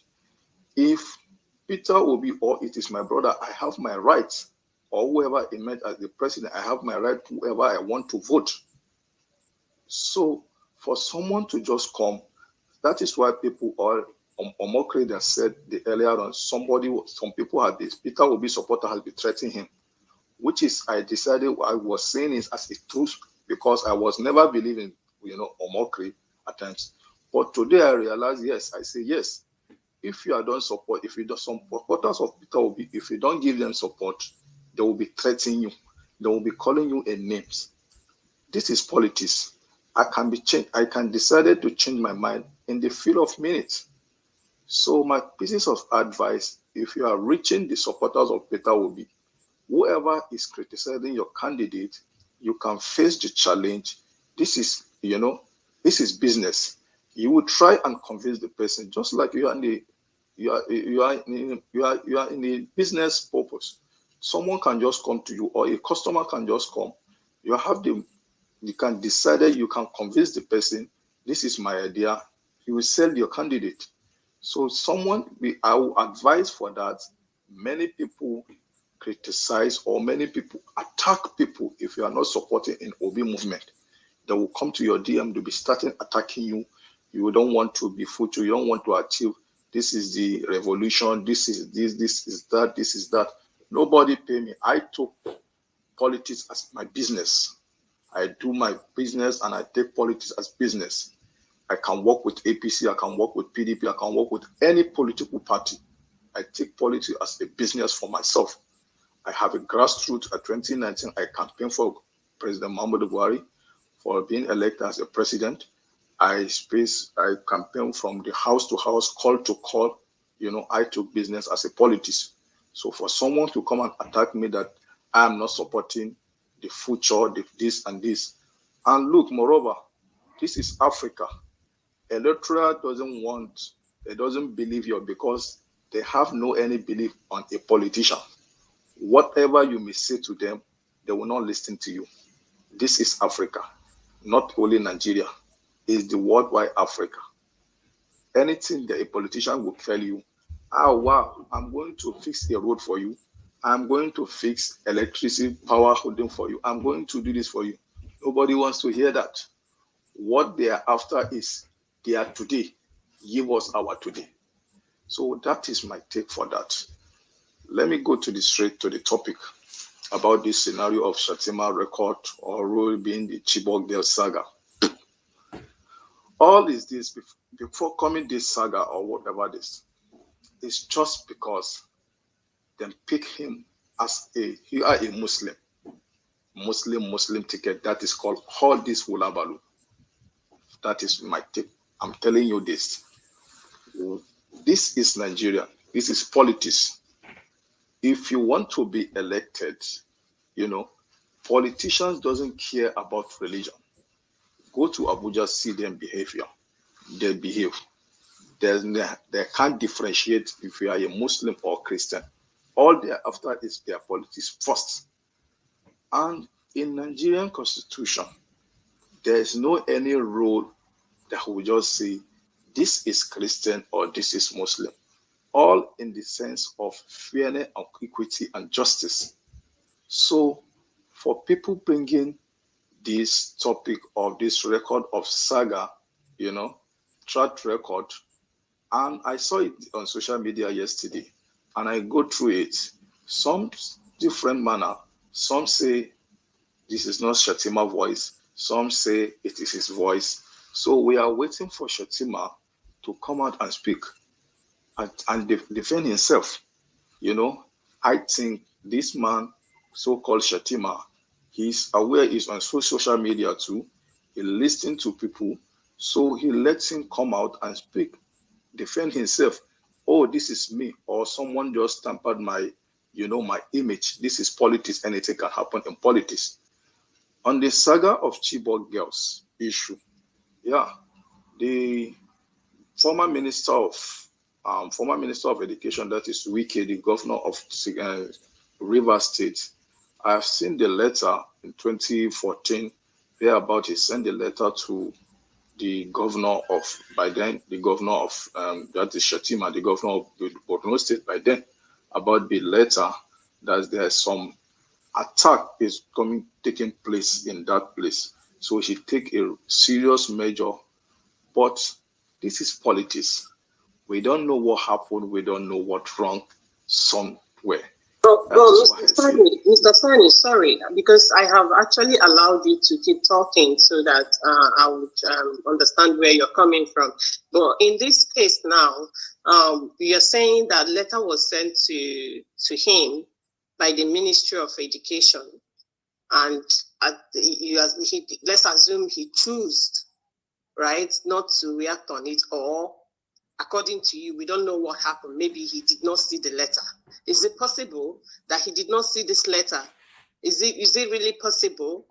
If Peter Obi or it is my brother, I have my rights. Or whoever I met as the president, I have my right to whoever I want to vote. So for someone to just come, that is why people are Omokri that said earlier on, some people had this. Peter Obi supporter has been threatening him, which is I decided I was saying is as a truth because I was never believing, Omokri at times. But today I realize, yes, I say yes. If you don't support, if you do some supporters of Peter Obi, if you don't give them support, they will be threatening you. They will be calling you a names. This is politics. I can decide to change my mind in the field of minutes. So my pieces of advice, if you are reaching the supporters of Peter Obi, whoever is criticizing your candidate, you can face the challenge. This is, this is business. You will try and convince the person, just like you are in the business purpose. Someone can just come to you, or a customer can just come. You can decide that you can convince the person, this is my idea. You will sell your candidate. So I will advise for that. Many people criticize or many people attack people if you are not supporting an Obi movement. They will come to your DM to be starting attacking you. You don't want to be future. You don't want to achieve. This is the revolution. This is that. This is that. Nobody pay me. I took politics as my business. I do my business and I take politics as business. I can work with APC. I can work with PDP. I can work with any political party. I take politics as a business for myself. I have a grassroots. At 2019, I campaigned for President Muhammadu Buhari for being elected as a president. I campaigned from the house to house, call to call. I took business as a politician. So for someone to come and attack me that I am not supporting the future, this and this. And look, moreover, this is Africa. Electoral doesn't believe you because they have no any belief on a politician. Whatever you may say to them, they will not listen to you. This is Africa, not only Nigeria. It's the worldwide Africa. Anything that a politician will tell you, wow, I'm going to fix a road for you. I'm going to fix electricity power holding for you. I'm going to do this for you. Nobody wants to hear that. What they are after is their today. Give us our today. So that is my take for that. Let me go straight to the topic about this scenario of Shettima record or role being the Chibok Girl saga. All is this before coming this saga or whatever this is just because they pick him as you are a Muslim ticket that is called Hodis Wulabalu. That is my tip. I'm telling you this. This is Nigeria. This is politics. If you want to be elected, politicians doesn't care about religion. Go to Abuja, see them behavior. They behave. They can't differentiate if you are a Muslim or Christian. All they're after is their politics first. And in Nigerian constitution, there is no any rule that will just say this is Christian or this is Muslim. All in the sense of fairness and equity and justice. So for people bringing this topic of this record of saga, track record, and I saw it on social media yesterday, and I go through it. Some different manner. Some say this is not Shettima voice. Some say it is his voice. So we are waiting for Shettima to come out and speak and defend himself. I think this man, so-called Shettima, he's aware, he's on social media too. He listens to people, so he lets him come out and speak, defend himself. Oh, this is me, or someone just tampered my, my image. This is politics. Anything can happen in politics. On the saga of Chibok girls issue, the former minister of Education, that is Wike, the governor of Rivers State. I have seen the letter in 2014. Thereabout, he sent a letter to the governor of, by then, the governor of, that is Shettima, the governor of Borno State by then, about the letter that there's some attack is taking place in that place. So he take a serious measure, but this is politics. We don't know what happened. We don't know what wrong somewhere. Mr. Sani, sorry, because I have actually allowed you to keep talking so that I would understand where you're coming from. But in this case now, you're saying that letter was sent to him by the Ministry of Education, and let's assume he chose, right, not to react on it, or according to you, we don't know what happened. Maybe he did not see the letter. Is it possible that he did not see this letter? Is it really possible,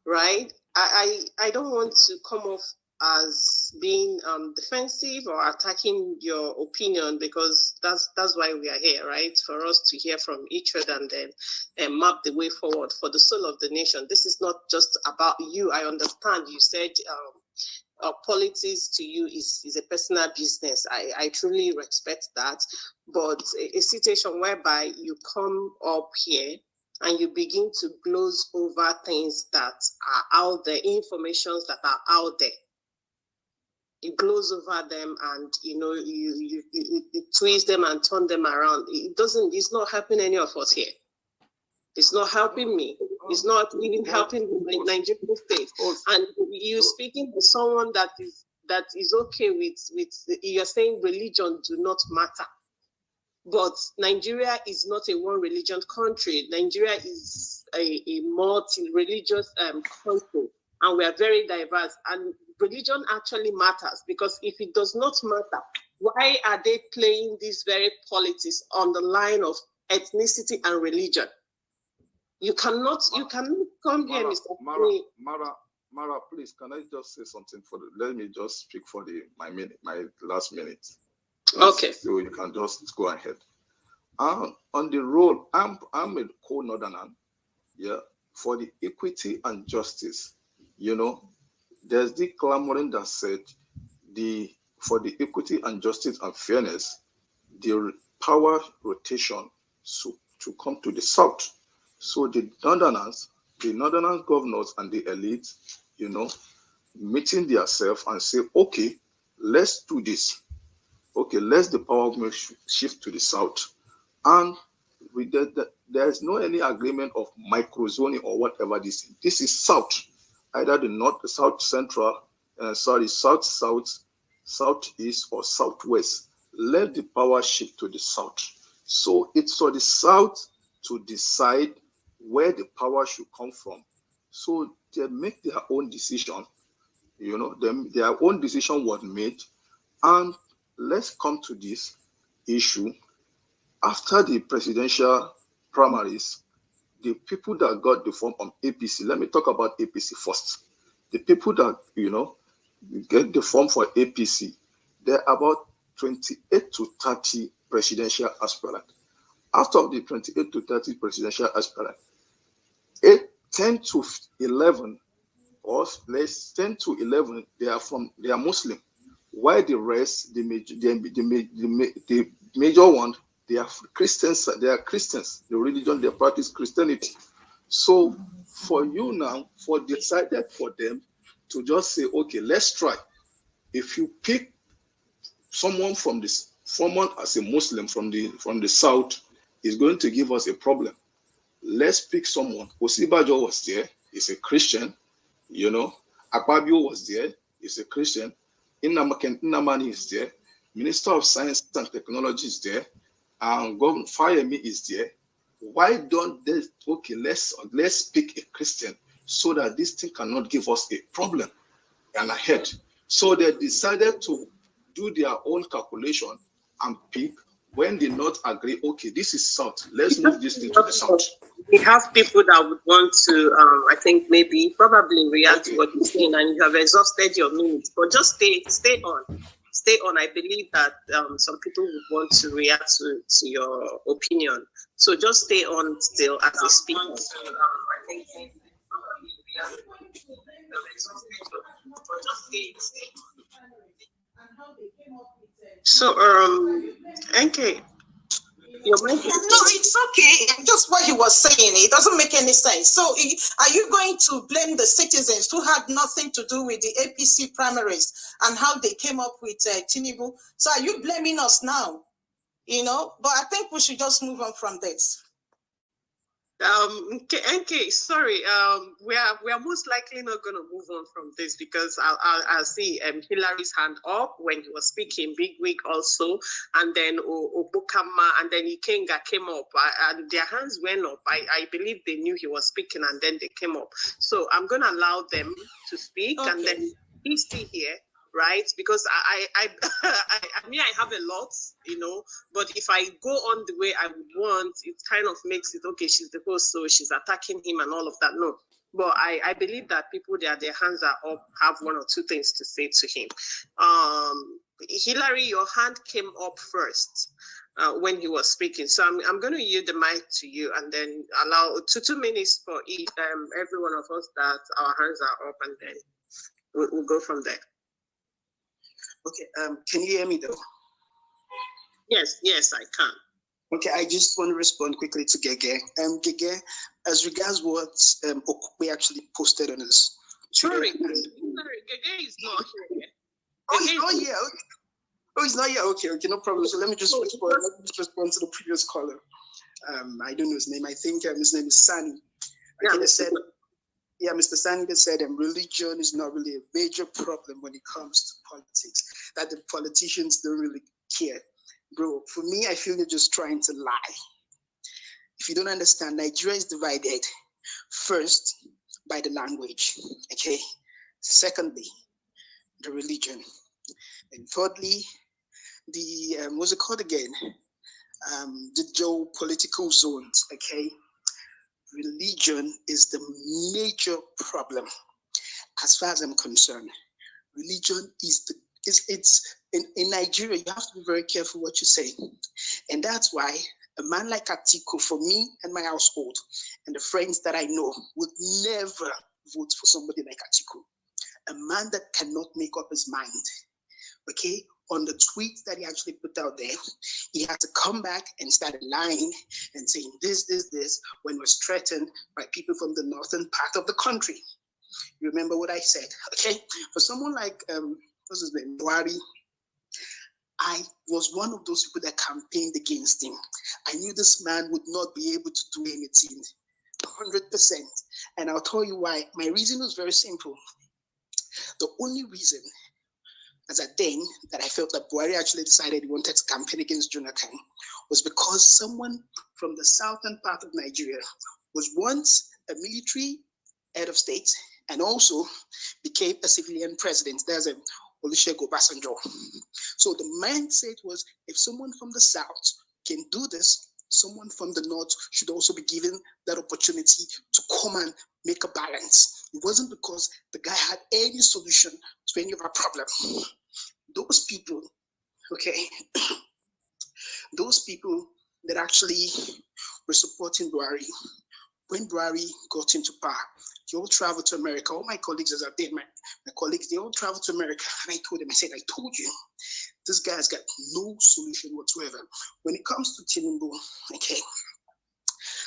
right? I don't want to come off as being defensive or attacking your opinion, because that's why we are here, right? For us to hear from each other and then map the way forward for the soul of the nation. This is not just about you. I understand you said politics to you is a personal business. I truly respect that. But a situation whereby you come up here and you begin to gloss over things that are out there, informations that are out there, you gloss over them and you twist them and turn them around. It's not helping any of us here. It's not helping me. It's not even helping the Nigerian state. And you speaking to someone that is okay with you're saying religion do not matter. But Nigeria is not a one religion country. Nigeria is a multi-religious country, and we are very diverse. And religion actually matters, because if it does not matter, why are they playing this very politics on the line of ethnicity and religion? You cannot come here, Mr. Mara, please, can I just say something let me just speak for my last minute. Okay. So you can just go ahead. On the role, I'm a co-northerner, for the equity and justice. There's the clamoring that said for the equity and justice and fairness, the power rotation to come to the south. So the northerners governors and the elite, meeting themselves and say, okay, let's do this. Okay, let's the power shift to the south. And there is no any agreement of microzoning or whatever this is. This is south, either the north, the south central, south, southeast, or southwest. Let the power shift to the south. So it's for the south to decide where the power should come from. So they make their own decision. You know, their own decision was made. And let's come to this issue. After the presidential primaries, the people that got the form on APC, let me talk about APC first. The people that, you know, get the form for APC, there are about 28 to 30 presidential aspirants. Out of the 28 to 30 presidential aspirants, 10 to 11, or less 10 to 11, they are Muslim. While the rest, the major one, they are Christians. They are Christians. The religion they practice Christianity. So for you now, decided for them to just say, okay, let's try. If you pick someone as a Muslim from the south, is going to give us a problem. Let's pick someone. Osibajo was there. He's a Christian. You know, Akpabio was there. He's a Christian. Nnamani is there. Minister of Science and Technology is there. And Governor Fayemi is there. Why don't they, okay, let's pick a Christian so that this thing cannot give us a problem and ahead. So they decided to do their own calculation and pick. When they not agree, okay, this is south, let's move this thing to the south. We have people that would want to, I think probably react to what you're saying, and you have exhausted your minutes. But just stay on. I believe that some people would want to react to your opinion. So just stay on still as a speaker. So, NK. No, it's okay. Just what he was saying, it doesn't make any sense. So, are you going to blame the citizens who had nothing to do with the APC primaries and how they came up with Tinibu? So, are you blaming us now? You know, but I think we should just move on from this. NK, sorry, we are most likely not going to move on from this because I'll see Hillary's hand up when he was speaking, Big Wig also, and then Obokama, and then Ikenga came up, and their hands went up. I believe they knew he was speaking, and then they came up. So I'm going to allow them to speak, okay. And then he's still here. Right, because I mean I have a lot, you know, but if I go on the way I would want, it kind of makes it okay. She's the host, so she's attacking him and all of that. No, but I believe that people their hands are up have one or two things to say to him. Hillary, your hand came up first when he was speaking, so I'm going to yield the mic to you and then allow 2 minutes for each every one of us that our hands are up, and then we'll go from there. Okay, can you hear me though? Yes, I can. Okay, I just want to respond quickly to Gege. Gege, as regards what Okupe actually posted on his Twitter. Sorry, Gege is not here. Oh, he's not here. Okay. Oh, he's not here. Okay, no problem. So let me just respond to the previous caller. I don't know his name. I think his name is Sani. Okay, Mr. Sani said religion is not really a major problem when it comes to politics, that the politicians don't really care. Bro, for me, I feel you're just trying to lie. If you don't understand, Nigeria is divided first by the language, okay? Secondly, the religion. And thirdly, the, what's it called again? The geopolitical zones, okay? Religion is the major problem as far as I'm concerned. Religion is in Nigeria, you have to be very careful what you say. And that's why a man like Atiku, for me and my household and the friends that I know, would never vote for somebody like Atiku. A man that cannot make up his mind, okay? On the tweets that he actually put out there, he had to come back and start lying and saying this, when was threatened by people from the northern part of the country. You remember what I said, okay? For someone like, what's his name, Buhari, I was one of those people that campaigned against him. I knew this man would not be able to do anything, 100%. And I'll tell you why. My reason was very simple. The only reason as a thing that I felt that Buhari actually decided he wanted to campaign against Jonathan was because someone from the southern part of Nigeria was once a military head of state, and also became a civilian president. There's a Olusegun Obasanjo. So the mindset was, if someone from the South can do this, someone from the North should also be given that opportunity to come and make a balance. It wasn't because the guy had any solution to any of our problem. Those people, okay, those people that actually were supporting Buhari, when Buhari got into power, they all traveled to America. All my colleagues, as I did, my colleagues, they all traveled to America. And I told them, I said, I told you, this guy's got no solution whatsoever. When it comes to Tinibu, okay,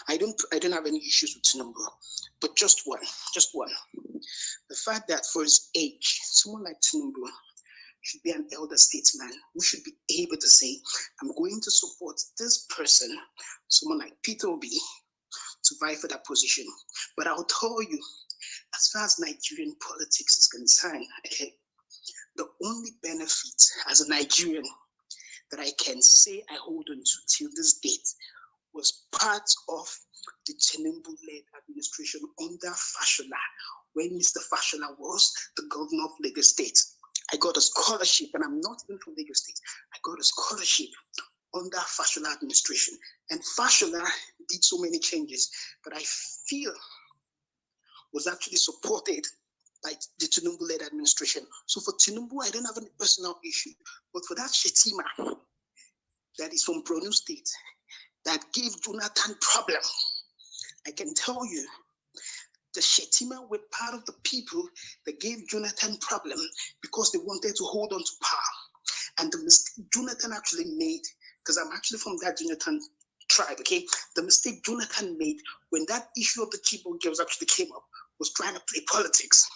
I don't have any issues with Tinibu, but just one. The fact that for his age, someone like Tinibu should be an elder statesman who should be able to say, I'm going to support this person, someone like Peter Obi, to vie for that position. But I'll tell you, as far as Nigerian politics is concerned, okay, the only benefit as a Nigerian that I can say I hold on to till this date was part of the Tinubu-led administration under Fashola, when Mr. Fashola was the governor of Lagos State. I got a scholarship, and I'm not even from Lagos State. I got a scholarship under Fashola administration. And Fashola did so many changes that I feel was actually supported by the Tinubu-led administration. So for Tinubu, I don't have any personal issue. But for that Shettima that is from Borno State, that gave Jonathan problem, I can tell you, the Shettima were part of the people that gave Jonathan problem because they wanted to hold on to power. And the mistake Jonathan actually made, because I'm actually from that Jonathan tribe, okay? The mistake Jonathan made when that issue of the Chibok girls actually came up was trying to play politics.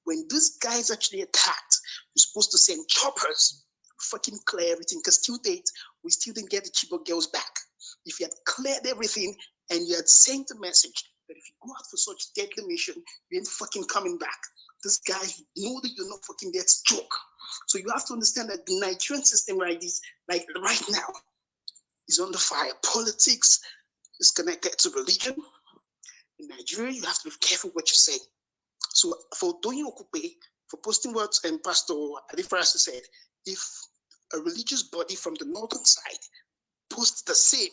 When these guys actually attacked, you're supposed to send choppers, fucking clear everything, because till date, we still didn't get the Chibok girls back. If you had cleared everything and you had sent a message that if you go out for such deadly mission, you ain't fucking coming back. This guy, you know that you're not fucking there to joke. So you have to understand that the Nigerian system right now is under fire. Politics is connected to religion. In Nigeria, you have to be careful what you say. So for Doyin Okupe, for posting what Pastor Adifarasu said, if a religious body from the northern side posts the same,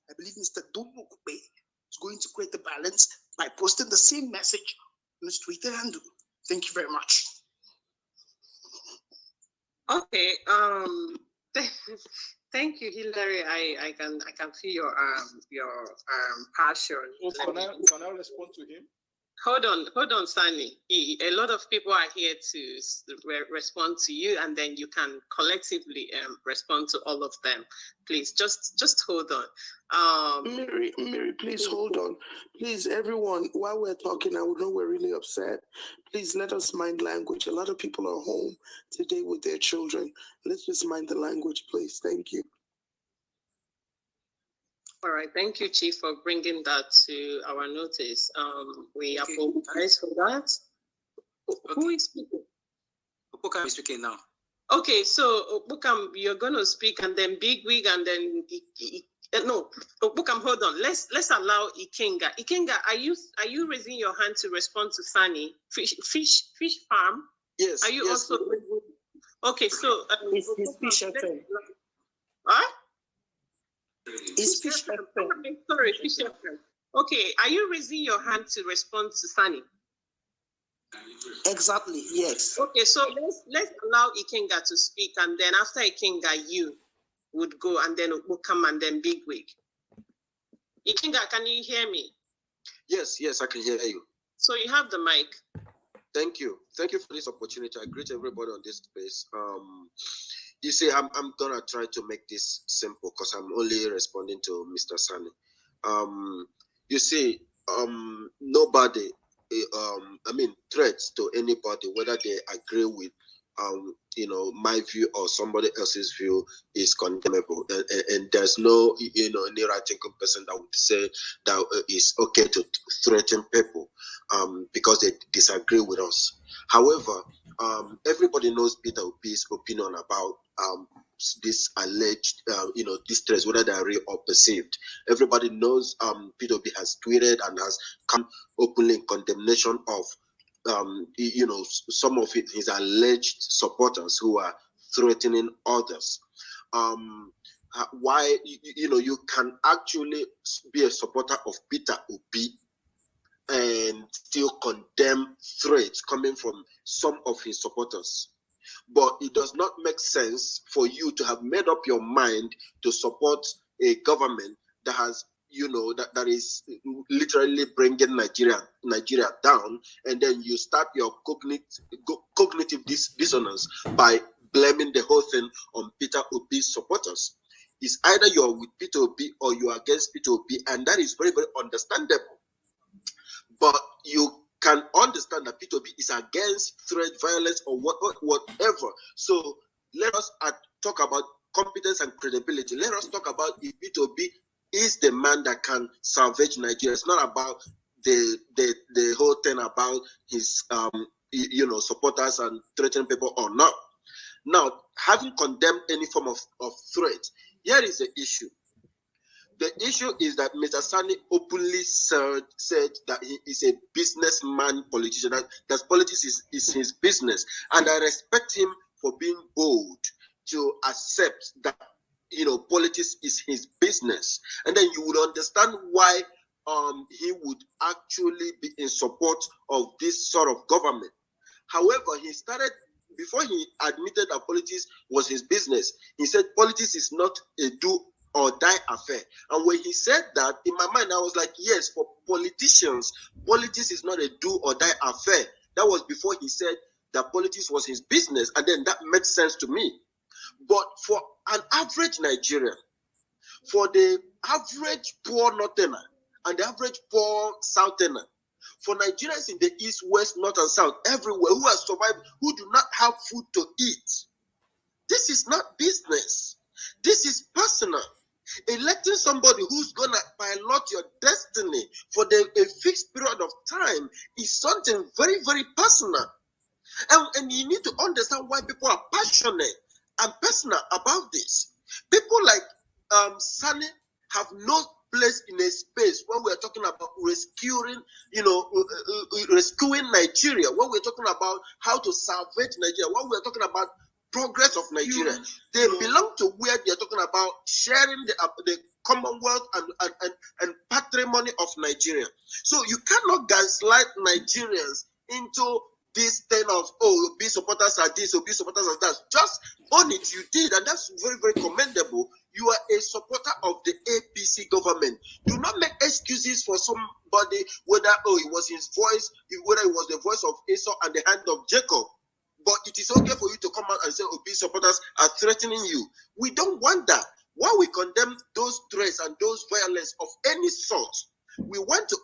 I believe Mr. Doyin Okupe is going to create the balance by posting the same message on his Twitter handle. Thank you very much. Okay. Thank you, Hilary. I can feel your passion. Can I respond to him? Hold on, Sani. A lot of people are here to respond to you, and then you can collectively respond to all of them. Please, just hold on. Mary, please hold on. Please, everyone, while we're talking, I know we're really upset. Please let us mind language. A lot of people are home today with their children. Let's just mind the language, please. Thank you. All right, thank you, Chief, for bringing that to our notice. We apologize for that. Who is speaking? Bukam is speaking now. Okay, so Bukam, you're going to speak, and then Big Wig, and then no, Bukam, hold on. Let's allow Ikenga. Ikenga, are you raising your hand to respond to Sani? Fish farm? Yes. Are you yes, also? Okay, so it's Fish FM. Huh? It's Fish FM. Sorry, Fish FM. Okay, are you raising your hand to respond to Sani? Exactly, yes. Okay, so let's allow Ikenga to speak, and then after Ikenga, you would go, and then we'll come, and then Big Wig. Ikenga, can you hear me? Yes, I can hear you. So you have the mic. Thank you for this opportunity. I greet everybody on this space. You see, I'm gonna try to make this simple because I'm only responding to Mr. Sani. You see, nobody, threats to anybody, whether they agree with, my view or somebody else's view, is condemnable. And there's no, any right-thinking person that would say that it's okay to threaten people because they disagree with us. However, everybody knows Peter Obi's opinion about this alleged, these threats, whether they are real or perceived. Everybody knows Peter Obi has tweeted and has come openly in condemnation of some of his alleged supporters who are threatening others. Why you can actually be a supporter of Peter Obi and still condemn threats coming from some of his supporters. But it does not make sense for you to have made up your mind to support a government that has, that is literally bringing Nigeria down, and then you start your cognitive dissonance by blaming the whole thing on Peter Obi's supporters. It's either you're with Peter Obi or you're against Peter Obi, and that is very, very understandable. But you can understand that Peter Obi is against threat, violence, or whatever. So let us talk about competence and credibility. Let us talk about if Peter Obi is the man that can salvage Nigeria. It's not about the whole thing about his supporters and threatening people or not. Now, having condemned any form of threat, here is the issue. The issue is that Mr. Sani openly said that he is a businessman politician, that politics is his business. And I respect him for being bold to accept that, politics is his business. And then you would understand why he would actually be in support of this sort of government. However, before he admitted that politics was his business, he said politics is not a do or die affair. And when he said that, in my mind, I was like, yes, for politicians, politics is not a do or die affair. That was before he said that politics was his business. And then that made sense to me. But for an average Nigerian, for the average poor Northerner and the average poor Southerner, for Nigerians in the East, West, North, and South, everywhere, who have survived, who do not have food to eat, this is not business. This is personal. Electing somebody who's going to pilot your destiny for a fixed period of time is something very, very personal. And you need to understand why people are passionate and personal about this. People like Sani have no place in a space when we're talking about rescuing Nigeria, when we're talking about how to salvage Nigeria, when we're talking about progress of Nigeria. They belong to where they're talking about sharing the commonwealth and patrimony of Nigeria. So you cannot gaslight Nigerians into this thing of, Obi supporters are this, Obi supporters are that. Just own it, you did, and that's very, very commendable. You are a supporter of the APC government. Do not make excuses for somebody, whether it was his voice, whether it was the voice of Esau and the hand of Jacob. But it is okay for you to come out and say Obi supporters are threatening you. We don't want that. Why we condemn those threats and those violence of any sort, we want to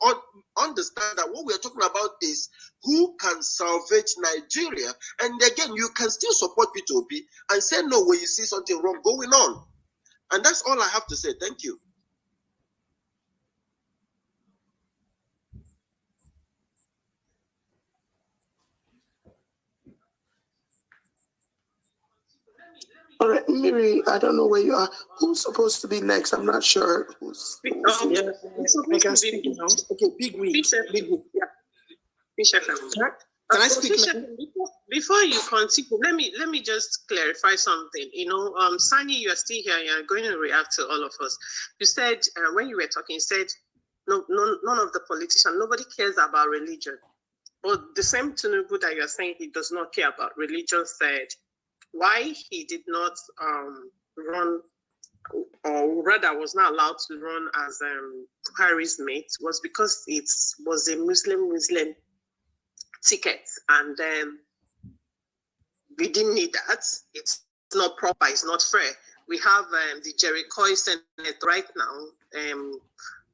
understand that what we are talking about is who can salvage Nigeria. And again, you can still support Peter Obi and say no when you see something wrong going on. And that's all I have to say. Thank you. All right, Miri, I don't know where you are. Who's supposed to be next? I'm not sure. I can speak now. Okay, big week. Big week. Yeah. Bishop. Can I speak now? Before you continue, let me just clarify something. Sani, you are still here. You are going to react to all of us. You said when you were talking, you said none of the politicians, nobody cares about religion. But the same Tinibu that you are saying he does not care about religion said why he did not run, or rather was not allowed to run as Harry's mate, was because it was a Muslim ticket, and we didn't need that. It's not proper, it's not fair. We have the Jericho Senate right now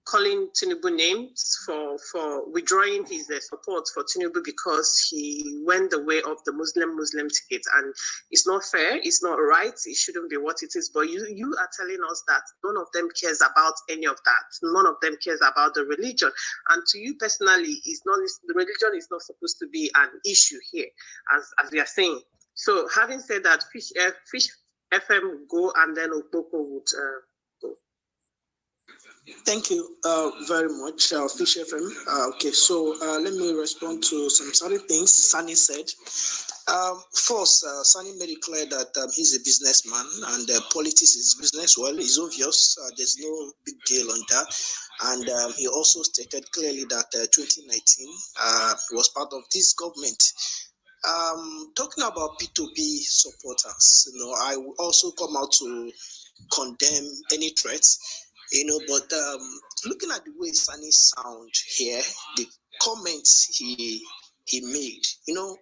calling Tinibu names for withdrawing his support for Tinibu because he went the way of the Muslim ticket, and it's not fair, it's not right, it shouldn't be what it is. But you are telling us that none of them cares about any of that. None of them cares about the religion, and to you personally, the religion is not supposed to be an issue here, as we are saying. So having said that, Fish FM would go, and then Okpoko would go. Thank you very much, Fish FM. Okay, so let me respond to some certain things Sunny said. First, Sunny made it clear that he's a businessman and politics is business. Well, it's obvious. There's no big deal on that. And he also stated clearly that 2019 was part of this government. Talking about P2P supporters, I will also come out to condemn any threats, but looking at the way Sunny sound here, the comments he made,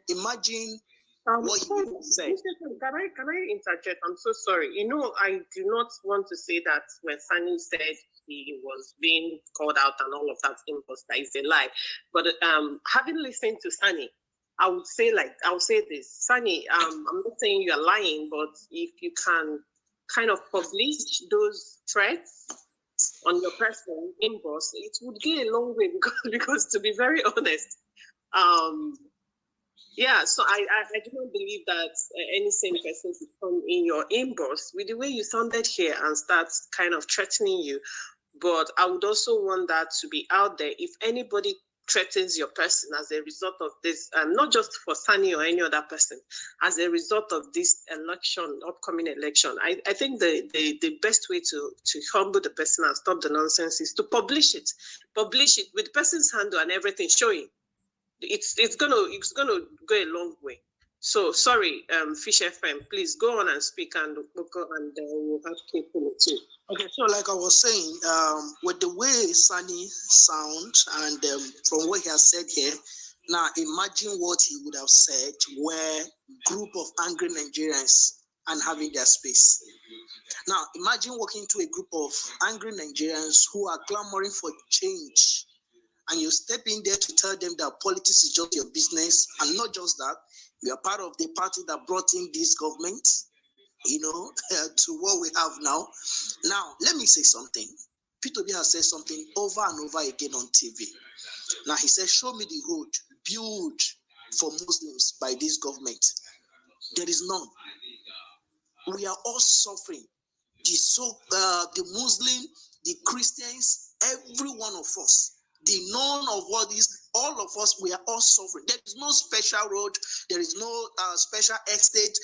imagine what he would have said. Can I interject? I'm so sorry. I do not want to say that when Sunny said he was being called out and all of that that is a lie. But having listened to Sunny, I would say this, Sunny, I'm not saying you're lying, but if you can kind of publish those threats on your personal inbox, it would go a long way because to be very honest, so I do not believe that any sane person should come in your inbox with the way you sounded here and start kind of threatening you. But I would also want that to be out there. If anybody threatens your person as a result of this, not just for Sunny or any other person, as a result of this upcoming election, I think the best way to humble the person and stop the nonsense is to publish it with the person's handle and everything showing. It's gonna go a long way. So sorry, Fish FM, please go on and speak and we'll have people too. Okay, so like I was saying, with the way Sunny sounds and from what he has said here, now imagine what he would have said where group of angry Nigerians and having their space. Now imagine walking to a group of angry Nigerians who are clamoring for change, and you step in there to tell them that politics is just your business, and not just that, you are part of the party that brought in this government, to what we have now. Now, let me say something. P2B has said something over and over again on TV. Now, he said, show me the road built for Muslims by this government. There is none. We are all suffering. The Muslim, the Christians, every one of us. The none of what is, all of us, we are all suffering. There is no special road. There is no special estate.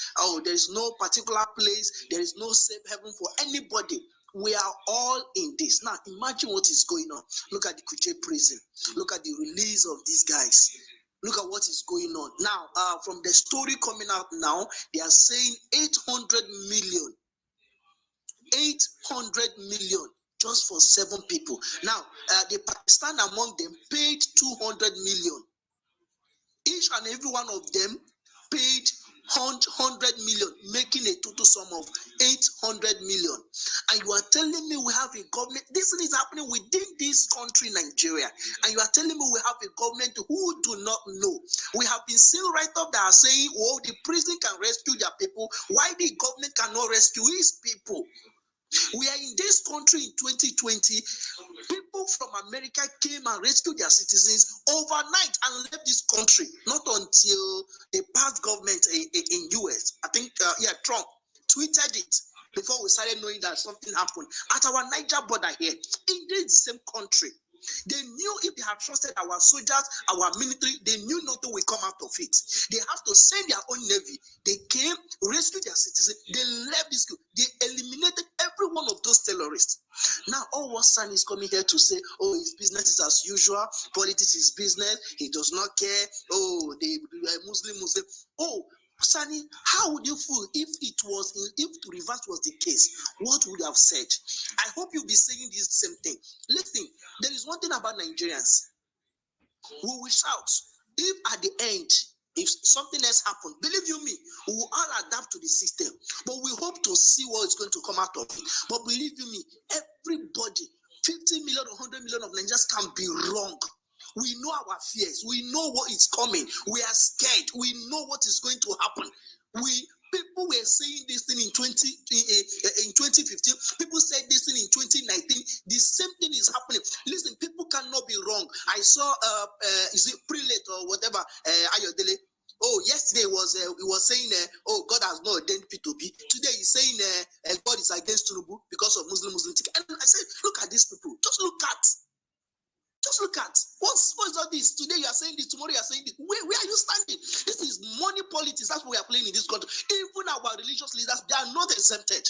There is no particular place. There is no safe haven for anybody. We are all in this. Now, imagine what is going on. Look at the Kuje prison. Look at the release of these guys. Look at what is going on. Now, from the story coming out now, they are saying 800 million. 800 million just for 7 people. Now, the Pakistan among them paid 200 million. Each and every one of them paid 100 million, making a total sum of 800 million. And you are telling me we have a government, this is happening within this country, Nigeria, and you are telling me we have a government who do not know. We have been seeing right up that are saying, oh, the prison can rescue their people. Why the government cannot rescue his people? We are in this country in 2020. People from America came and rescued their citizens overnight and left this country. Not until the past government in US, I think, Trump tweeted it before we started knowing that something happened at our Niger border here. In this same country, they knew if they had trusted our soldiers, our military, they knew nothing will come out of it. They have to send their own navy. They came, rescued their citizens, they left this, they eliminated every one of those terrorists. Now, all what Sunny is coming here to say, oh, his business is as usual, politics is business, he does not care, oh, the Muslim. Oh, Sunny, how would you feel if the reverse was the case? What would you have said? I hope you'll be saying this same thing. Listen, there is one thing about Nigerians. We will shout. If at the end, if something else happens, believe you me, we will all adapt to the system. But we hope to see what is going to come out of it. But believe you me, everybody, 50 million or 100 million of Nigerians can be wrong. We know our fears. We know what is coming. We are scared. We know what is going to happen. People were saying this thing in 2015. People said this thing in 2019. The same thing is happening. Listen, people cannot be wrong. I saw, is it Prelate or whatever, Ayodele? Oh, yesterday he was saying, oh, God has not ordained P2P. Today he's saying God is against Tinibu because of Muslim ticket. And I said, look at these people. Just look at what's all this. Today you are saying this, tomorrow you are saying this. Where are you standing? This is money politics. That's what we are playing in this country. Even our religious leaders, they are not exempted.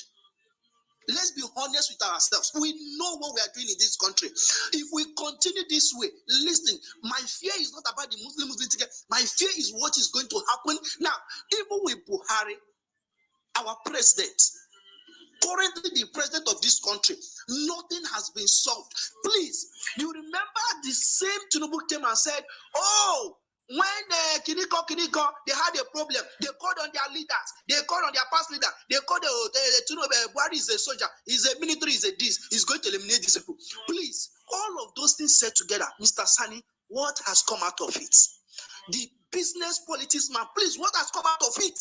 Let's be honest with ourselves. We know what we are doing in this country. If we continue this way, listen, my fear is not about the Muslim ticket. My fear is what is going to happen. Now, even with Buhari, our president, currently the president of this country, nothing has been solved. Please, you remember the same Tinibu came and said, oh, when Kiniko, they had a problem. They called on their leaders. They called on their past leader. They called Buhari is a soldier. He's a military. He's a this. He's going to eliminate these people. Please, all of those things said together, Mr. Sani, what has come out of it? The business politics man, please, what has come out of it?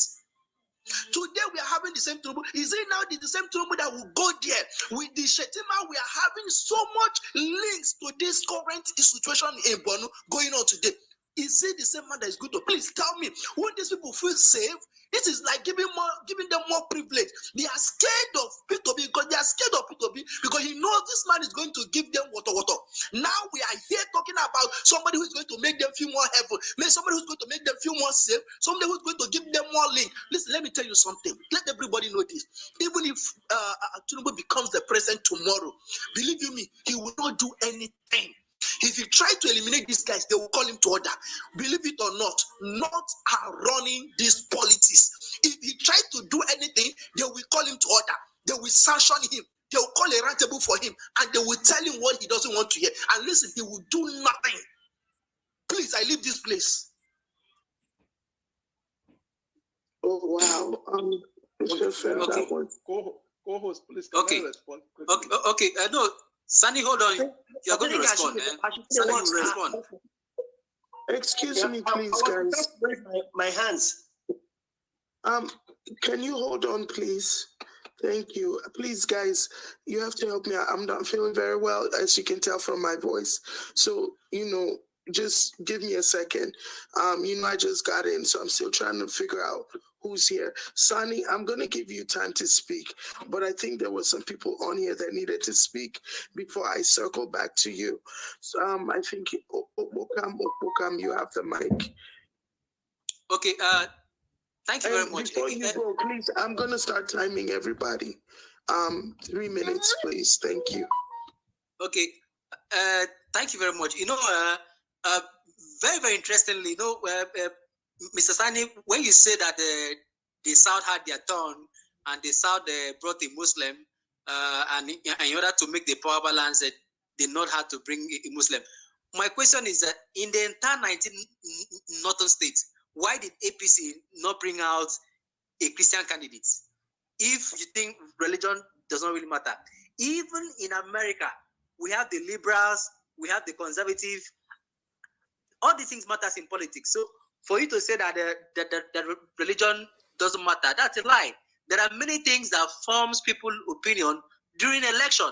Today we are having the same trouble. Is it now the same trouble that will go there? With the Shettima, we are having so much links to this current situation in Borno going on today. Is it the same man that is good to? Please tell me, when these people feel safe, this is like giving them more privilege. They are scared of P2B because they are scared of P2B because he knows this man is going to give them water. Now we are here talking about somebody who is going to make them feel more helpful, somebody who's going to make them feel more safe, somebody who's going to give them more link. Listen, let me tell you something. Let everybody know this. Even if Tinibu becomes the president tomorrow, believe you me, he will not do anything. If you try to eliminate these guys, they will call him to order. Believe it or not, North are running this politics. If he try to do anything, they will call him to order. They will sanction him. They will call a roundtable for him, and they will tell him what he doesn't want to hear. And listen, he will do nothing. Please, I leave this place. Oh wow. Okay. Co-host, please. Okay. Respond Okay. No, Sunny, hold on. You're going to respond. Sunny, you respond. Excuse me, please, guys. My hands. Can you hold on, please? Thank you. Please, guys, you have to help me. I'm not feeling very well, as you can tell from my voice. So, just give me a second. I just got in, so I'm still trying to figure out who's here. Sani, I'm going to give you time to speak, but I think there were some people on here that needed to speak before I circle back to you. So, I think, Okam, you have the mic. Okay, thank you very much. Before you go, please, I'm going to start timing everybody. 3 minutes, please. Thank you. Okay, thank you very much. Very, very interestingly, Mr. Sani, when you say that the South had their turn and the South brought a Muslim, and in order to make the power balance, they not had to bring a Muslim. My question is that in the entire 19 northern states, why did APC not bring out a Christian candidate? If you think religion does not really matter. Even in America, we have the liberals, we have the conservative. All these things matters in politics. So for you to say that that religion doesn't matter, that's a lie. There are many things that forms people's opinion during election.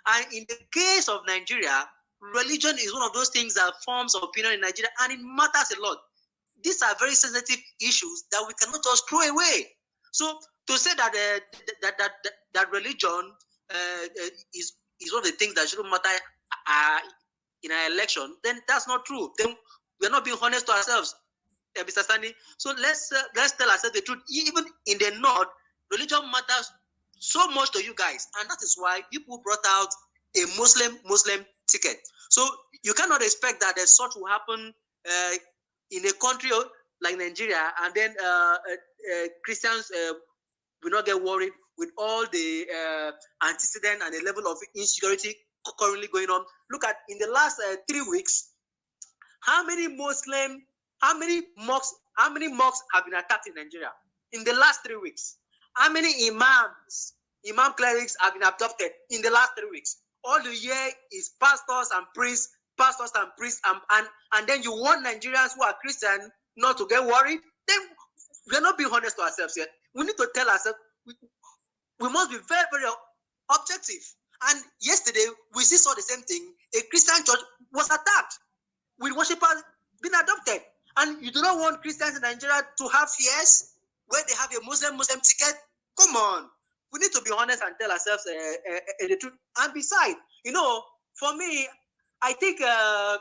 And in the case of Nigeria, religion is one of those things that forms opinion in Nigeria, and it matters a lot. These are very sensitive issues that we cannot just throw away. So to say that that religion is one of the things that shouldn't matter in an election, then that's not true. Then we're not being honest to ourselves, Mr. Sani. So let's tell ourselves the truth. Even in the North, religion matters so much to you guys, and that is why people brought out a Muslim ticket. So you cannot expect that such will happen in a country like Nigeria, and then Christians will not get worried with all the antecedent and the level of insecurity currently going on. Look at in the last 3 weeks, how many mosques have been attacked in Nigeria in the last 3 weeks? How many imam clerics have been abducted in the last 3 weeks? All you hear is pastors and priests, and then you want Nigerians who are Christian not to get worried. Then we're not being honest to ourselves yet. We need to tell ourselves we must be very, very objective. And yesterday we saw the same thing. A Christian church was attacked with worshippers being adopted. And you do not want Christians in Nigeria to have fears where they have a Muslim ticket? Come on. We need to be honest and tell ourselves the truth. And besides, for me, I think the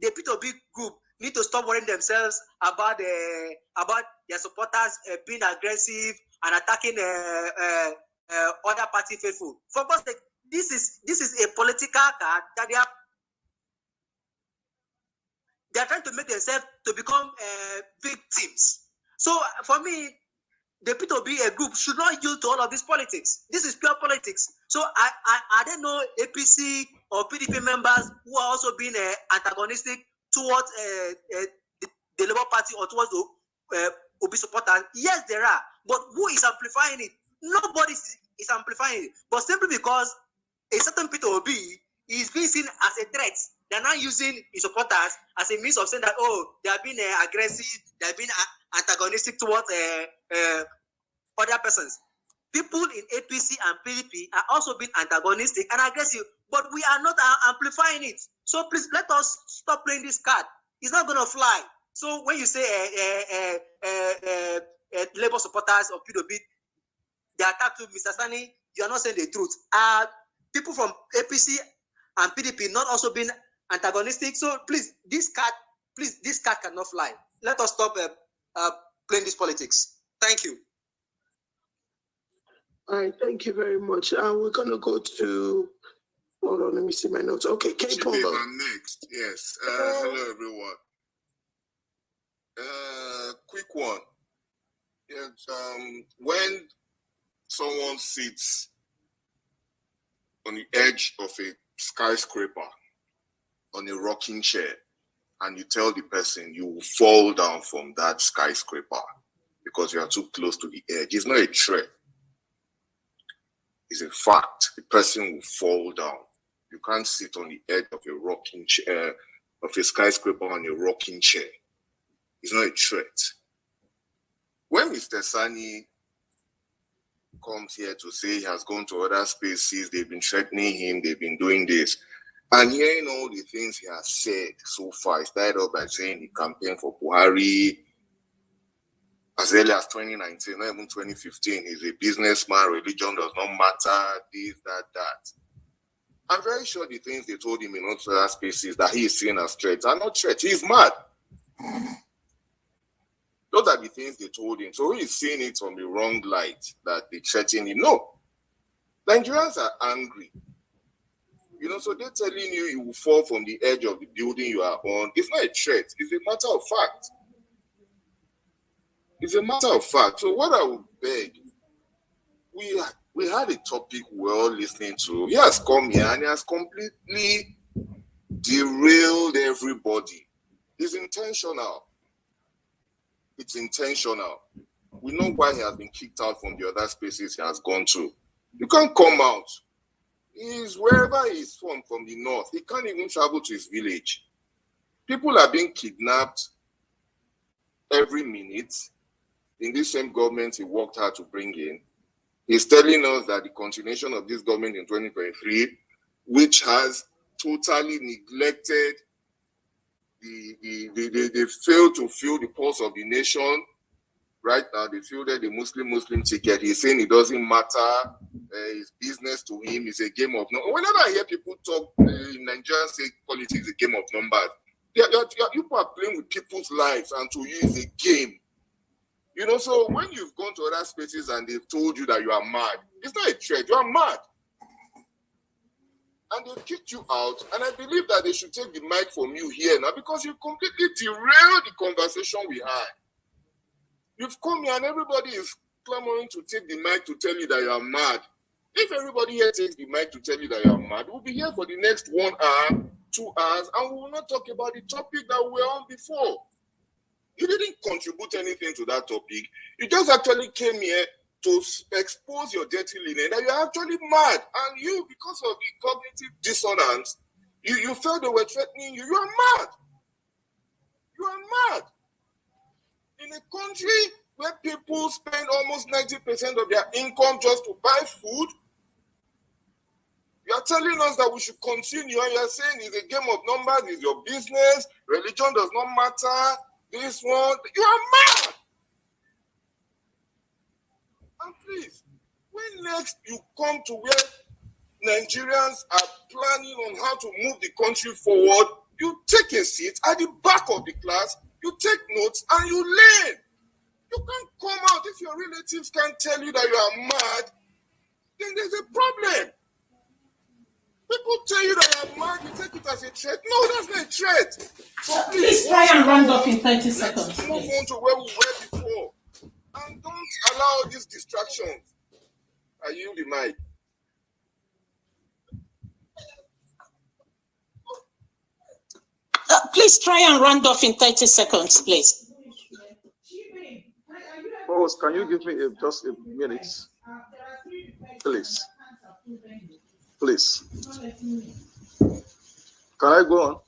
P2B group need to stop worrying themselves about their supporters being aggressive and attacking other party faithful. For God's sake, this is a political card that they are trying to make themselves to become victims. So for me, the P2B group should not yield to all of this politics. This is pure politics. So I don't know APC or PDP members who are also being antagonistic towards the Labour Party or towards the OB supporters. Yes, there are. But who is amplifying it? Nobody is amplifying it. But simply because a certain P2B is being seen as a threat, they're not using his supporters as a means of saying that, they are being aggressive, they are being antagonistic towards other persons. People in APC and PDP are also being antagonistic and aggressive, but we are not amplifying it. So please let us stop playing this card. It's not going to fly. So when you say Labour supporters or PDP, they attack to Mr. Sani, you are not saying the truth. People from APC and PDP not also being antagonistic. So please, this card cannot fly. Let us stop playing this politics. Thank you. All right, thank you very much. We're going to go to, hold on, let me see my notes. Okay, Kate Polo. Next, yes. Hello, everyone. Quick one. Yes, when someone sits on the edge of a skyscraper on a rocking chair and you tell the person you will fall down from that skyscraper because you are too close to the edge, it's not a threat. It's a fact. The person will fall down. You can't sit on the edge of a rocking chair, of a skyscraper on a rocking chair. It's not a threat. When Mr. Sani comes here to say he has gone to other spaces, they've been threatening him, they've been doing this, and hearing all the things he has said so far, he started off by saying he campaigned for Buhari as early as 2019, not even 2015. He's a businessman, religion does not matter, this, that. I'm very sure the things they told him in other spaces that he is seeing as threats are not threats. He's mad. Those are the things they told him. So he's seeing it from the wrong light that they threaten him. No. Nigerians are angry. So they're telling you will fall from the edge of the building you are on. It's not a threat. It's a matter of fact. It's a matter of fact. So what I would beg, we had a topic we're all listening to. He has come here and he has completely derailed everybody. It's intentional. It's intentional. We know why he has been kicked out from the other spaces he has gone to. You can't come out. He's wherever he's from the north. He can't even travel to his village. People are being kidnapped every minute in this same government he worked hard to bring in. He's telling us that the continuation of this government in 2023, which has totally neglected they failed to feel the pulse of the nation. Right now, they feel that the Muslim ticket. He's saying it doesn't matter. It's business to him. It's a game of numbers. Whenever I hear people talk in Nigeria, say politics is a game of numbers, people are playing with people's lives, and to you, it's a game. So when you've gone to other spaces and they've told you that you are mad, it's not a threat. You are mad. And they've kicked you out. And I believe that they should take the mic from you here now because you completely derailed the conversation we had. You've come here and everybody is clamoring to take the mic to tell you that you are mad. If everybody here takes the mic to tell you that you are mad, we'll be here for the next 1 hour, 2 hours, and we will not talk about the topic that we were on before. You didn't contribute anything to that topic. You just actually came here to expose your dirty linen that you're actually mad. And you, because of the cognitive dissonance, you felt they were threatening you. You are mad. You are mad. In a country where people spend almost 90% of their income just to buy food, You are telling us that we should continue, and you are saying it's a game of numbers, it's your business, religion does not matter, this one. You are mad! And please, when next you come to where Nigerians are planning on how to move the country forward, you take a seat at the back of the class, you take notes, and you learn. You can't come out if your relatives can't tell you that you are mad, then there's a problem. People tell you that you are mad, you take it as a threat. No, that's not a threat. So Please try and round off in 30 seconds. Let's move on to where we were before. And don't allow these distractions. I yield the mic. Please try and round off in 30 seconds, please. Boss, can you give me just a minute? Please. Please. Can I go on?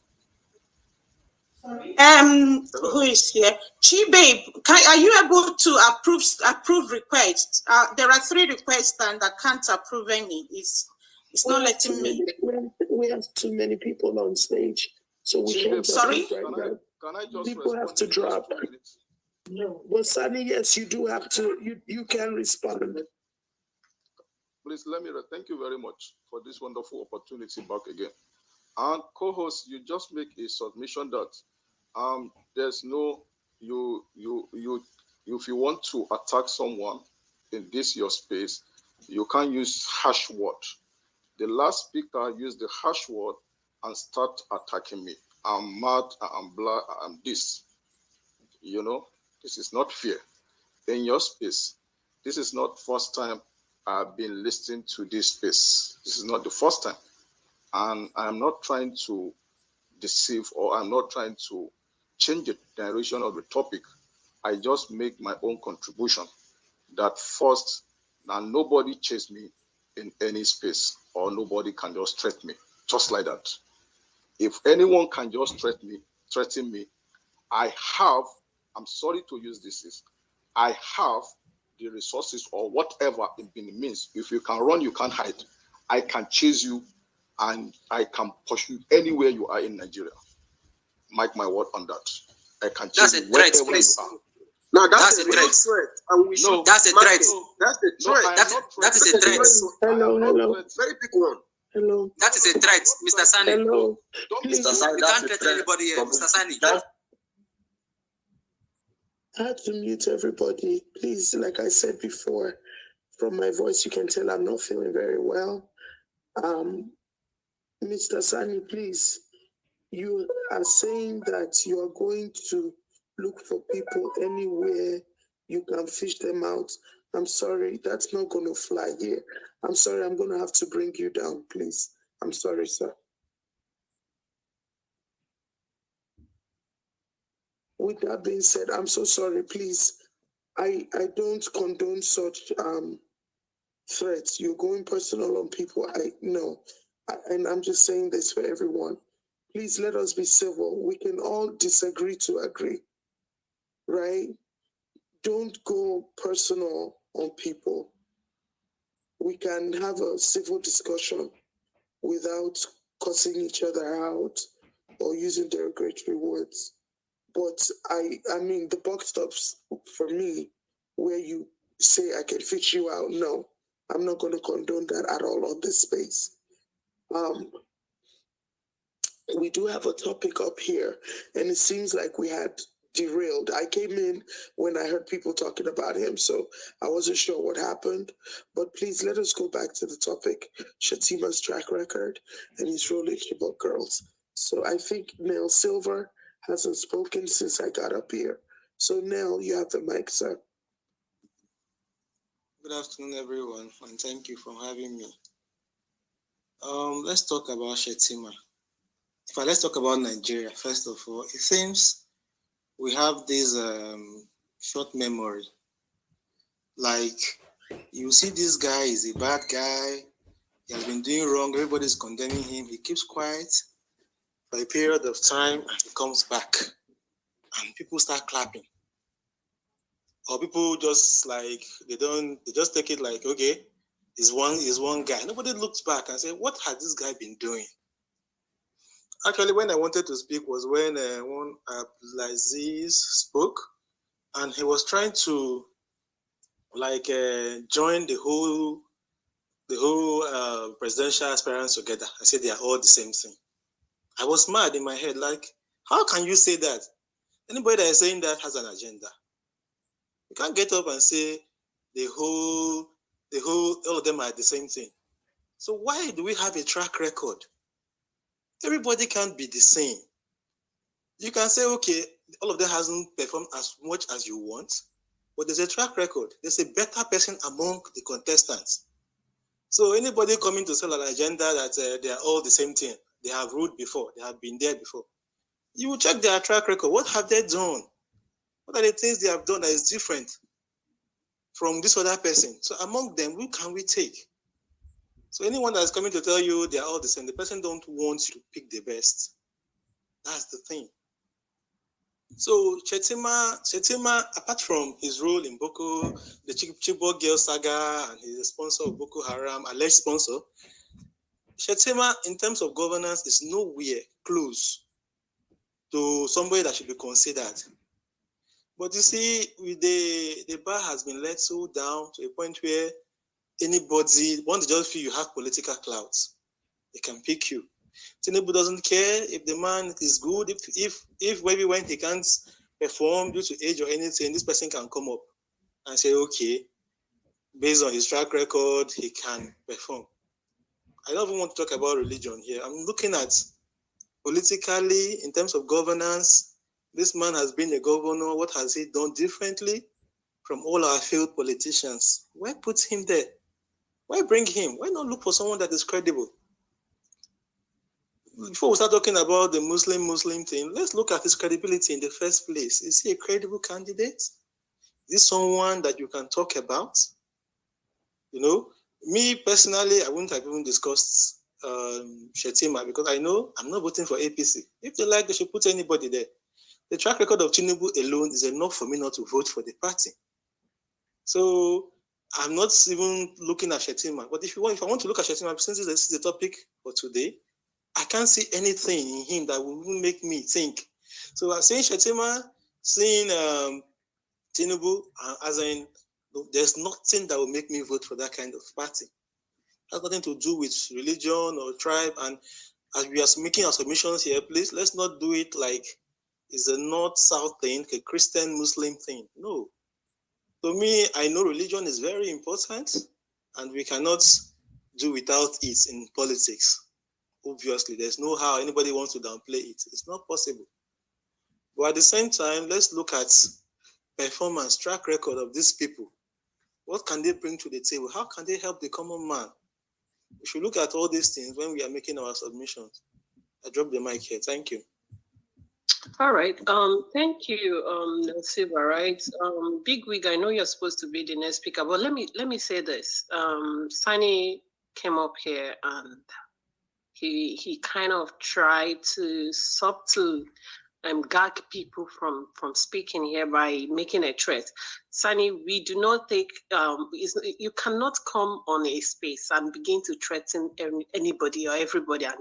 Who is here? Chibabe, are you able to approve requests? There are 3 requests and I can't approve any. It's not letting me. We have too many people on stage, so we can't. Sorry? Can I just people have to drop. No, well, Sunny, yes, you do have to. You can respond. Please let me. Thank you very much for this wonderful opportunity back again. And co-host, you just make a submission that there's no if you want to attack someone in this your space, you can't use harsh word. The last speaker used the harsh word and start attacking me. I'm mad, I'm blah, I'm this. You know, this is not fair. In your space, this is not first time I've been listening to this space. This is not the first time. And I'm not trying to deceive or I'm not trying to change the direction of the topic. I just make my own contribution that first, now nobody chase me in any space or nobody can just threaten me, just like that. If anyone can just threaten me, I'm sorry to use this, I have the resources or whatever it means. If you can run, you can't hide. I can chase you and I can push you anywhere you are in Nigeria. Mark my word on that. I can chase you wherever you are. No, that's a threat. And we should that's a threat. That's a threat. That is a threat. Hello. Very big one. Hello. That is a threat, Mr. Sani. Hello. Mr. Sani, you can't threaten anybody here, Mr. Sani. I had to mute everybody. Please, like I said before, from my voice, you can tell I'm not feeling very well. Mr. Sani, please, you are saying that you are going to look for people anywhere you can fish them out. I'm sorry, that's not going to fly here. I'm sorry, I'm going to have to bring you down, please. I'm sorry, sir. With that being said, I'm so sorry, please. I don't condone such threats. You're going personal on people. And I'm just saying this for everyone. Please let us be civil. We can all disagree to agree, right? Don't go personal on people. We can have a civil discussion without cussing each other out or using derogatory words. But I mean, the buck stops for me where you say I can fish you out. No, I'm not going to condone that at all on this space. We do have a topic up here, and it seems like we had derailed. I came in when I heard people talking about him, so I wasn't sure what happened. But please let us go back to the topic, Shettima's track record and his role in Chibok girls. So I think Nell Silver hasn't spoken since I got up here. So Nell, you have the mic, sir. Good afternoon, everyone, and thank you for having me. Let's talk about Shettima. Let's talk about Nigeria, first of all. It seems we have this short memory. Like, you see this guy is a bad guy, he has been doing wrong, everybody's condemning him, he keeps quiet for a period of time and he comes back and people start clapping. Or people just like, they just take it like, okay, is one guy. Nobody looked back and said, what has this guy been doing? Actually, when I wanted to speak was when one Abdulaziz spoke, and he was trying to join the whole presidential aspirants together. I said they are all the same thing. I was mad in my head, like, how can you say that? Anybody that is saying that has an agenda. You can't get up and say all of them are the same thing. So why do we have a track record? Everybody can't be the same. You can say, okay, all of them hasn't performed as much as you want, but there's a track record. There's a better person among the contestants. So anybody coming to sell an agenda that they are all the same thing, they have ruled before, they have been there before, you will check their track record. What have they done? What are the things they have done that is different from this other person? So among them, who can we take? So anyone that is coming to tell you they are all the same, the person don't want you to pick the best. That's the thing. So Shettima, apart from his role in Boko, the Chibok girl saga, and he's a sponsor of Boko Haram, alleged sponsor, Shettima, in terms of governance, is nowhere close to somebody that should be considered. But you see, the bar has been let so down to a point where anybody, once they just feel you have political clout, they can pick you. Tinibu doesn't care if the man is good, if maybe when he can't perform due to age or anything, this person can come up and say, okay, based on his track record, he can perform. I don't even want to talk about religion here. I'm looking at politically, in terms of governance, this man has been a governor. What has he done differently from all our failed politicians? Why put him there? Why bring him? Why not look for someone that is credible? Before we start talking about the Muslim thing, let's look at his credibility in the first place. Is he a credible candidate? Is this someone that you can talk about? You know, me personally, I wouldn't have even discussed Shettima because I know I'm not voting for APC. If they like, they should put anybody there. The track record of Tinibu alone is enough for me not to vote for the party. So I'm not even looking at Shettima. But if I want to look at Shettima, since this is the topic for today, I can't see anything in him that will make me think. So I'm saying Shettima, seeing Tinibu, as in, there's nothing that will make me vote for that kind of party. It has nothing to do with religion or tribe. And as we are making our submissions here, please, let's not do it like it's a North-South thing, a Christian-Muslim thing. No. To me, I know religion is very important, and we cannot do without it in politics. Obviously, there's no how anybody wants to downplay it. It's not possible. But at the same time, let's look at performance, track record of these people. What can they bring to the table? How can they help the common man? We should look at all these things when we are making our submissions. I drop the mic here. Thank you. All right. Thank you, Silva. Right. Big Wig, I know you're supposed to be the next speaker, but let me say this. Sani came up here and he kind of tried to subtle gag people from speaking here by making a threat. Sani, we do not take, you cannot come on a space and begin to threaten anybody or everybody and,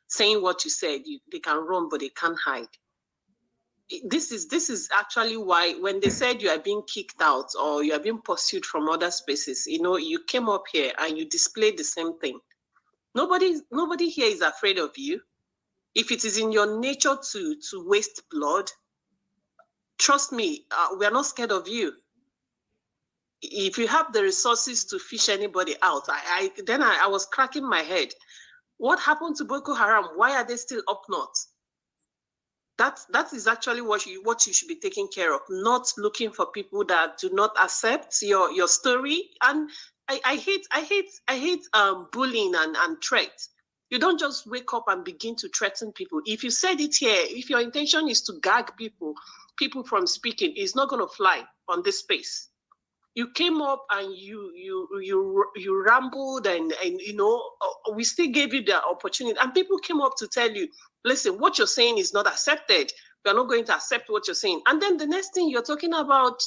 saying what you said, they can run, but they can't hide. This is actually why when they said you are being kicked out or you are being pursued from other spaces, you came up here and you displayed the same thing. Nobody here is afraid of you. If it is in your nature to waste blood, trust me, we are not scared of you. If you have the resources to fish anybody out, I was cracking my head. What happened to Boko Haram? Why are they still up north? That is actually what you should be taking care of, not looking for people that do not accept your story. And I hate bullying and threats. You don't just wake up and begin to threaten people. If you said it here, if your intention is to gag people from speaking, it's not going to fly on this space. You came up and you rambled and we still gave you the opportunity. And people came up to tell you, listen, what you're saying is not accepted. We're not going to accept what you're saying. And then the next thing you're talking about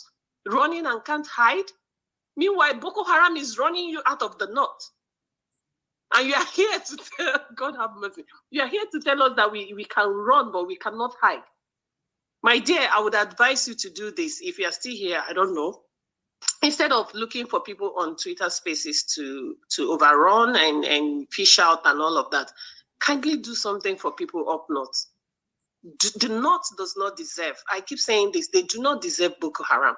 running and can't hide. Meanwhile, Boko Haram is running you out of the north. And you are here to tell, God have mercy, you are here to tell us that we can run, but we cannot hide. My dear, I would advise you to do this. If you are still here, I don't know. Instead of looking for people on Twitter spaces to overrun and fish out and all of that, kindly do something for people up north. The north does not deserve, I keep saying this, they do not deserve Boko Haram.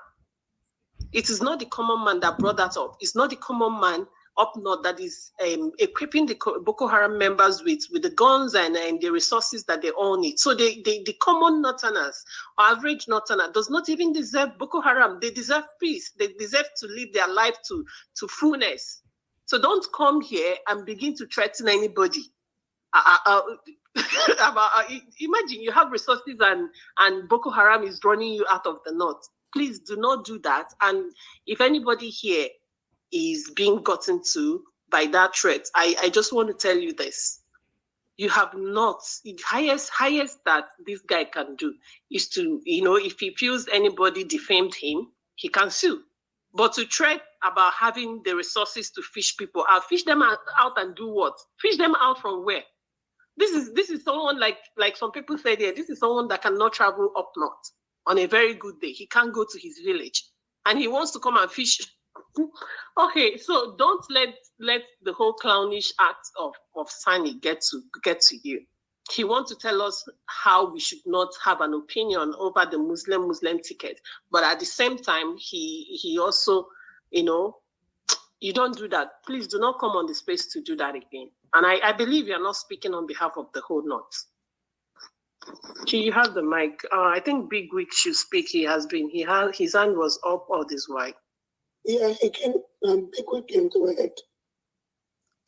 It is not the common man that brought that up. It's not the common man up north that is equipping the Boko Haram members with the guns and the resources that they all need. So the common northerners or average northerner does not even deserve Boko Haram. They deserve peace. They deserve to live their life to fullness. So don't come here and begin to threaten anybody. Imagine you have resources and Boko Haram is running you out of the north. Please do not do that. And if anybody here is being gotten to by that threat, I just want to tell you this. You have not, the highest that this guy can do is to, if he feels anybody defamed him, he can sue. But to threat about having the resources to fish people out, fish them out and do what? Fish them out from where? This is someone like some people said here, this is someone that cannot travel up north on a very good day. He can't go to his village and he wants to come and fish. Okay, so don't let the whole clownish act of Sani get to you. He wants to tell us how we should not have an opinion over the Muslim ticket, but at the same time, he also, you don't do that. Please do not come on the space to do that again. And I believe you're not speaking on behalf of the whole North. You have the mic. I think Big Week should speak. His hand was up all this while. Yeah, he can. Big Week can go ahead.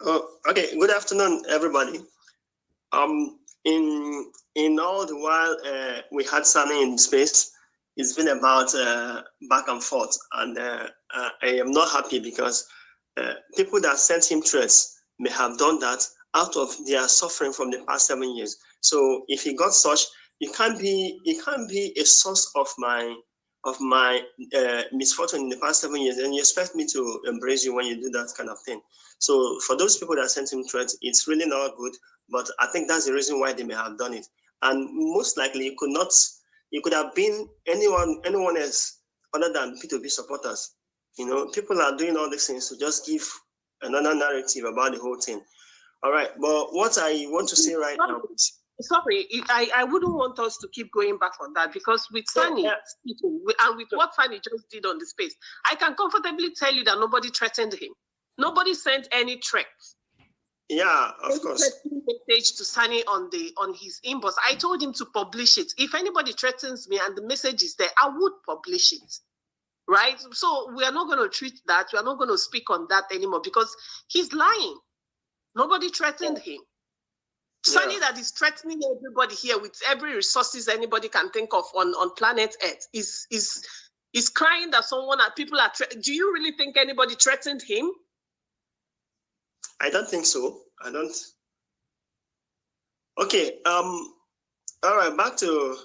Oh, okay. Good afternoon, everybody. In all the while we had Sani in space, it's been about back and forth, and I am not happy because people that sent him threats may have done that out of their suffering from the past 7 years. So if he got such, it can't be a source of my misfortune in the past 7 years, and you expect me to embrace you when you do that kind of thing. So for those people that sent him threats, it's really not good. But I think that's the reason why they may have done it. And most likely, it could have been anyone else other than P2B supporters. People are doing all these things to just give another narrative about the whole thing. All right, but what I want to say right now is, sorry, I wouldn't want us to keep going back on that, because with Sani and with what Sani just did on the space, I can comfortably tell you that nobody threatened him. Nobody sent any threat. Yeah, of course. Message to Sani on his inbox. I told him to publish it. If anybody threatens me and the message is there, I would publish it. Right? So we are not going to treat that. We are not going to speak on that anymore because he's lying. Nobody threatened him. Sani that is threatening everybody here with every resources anybody can think of on planet Earth is crying that people are. Do you really think anybody threatened him? I don't think so. I don't. Okay. All right. Back to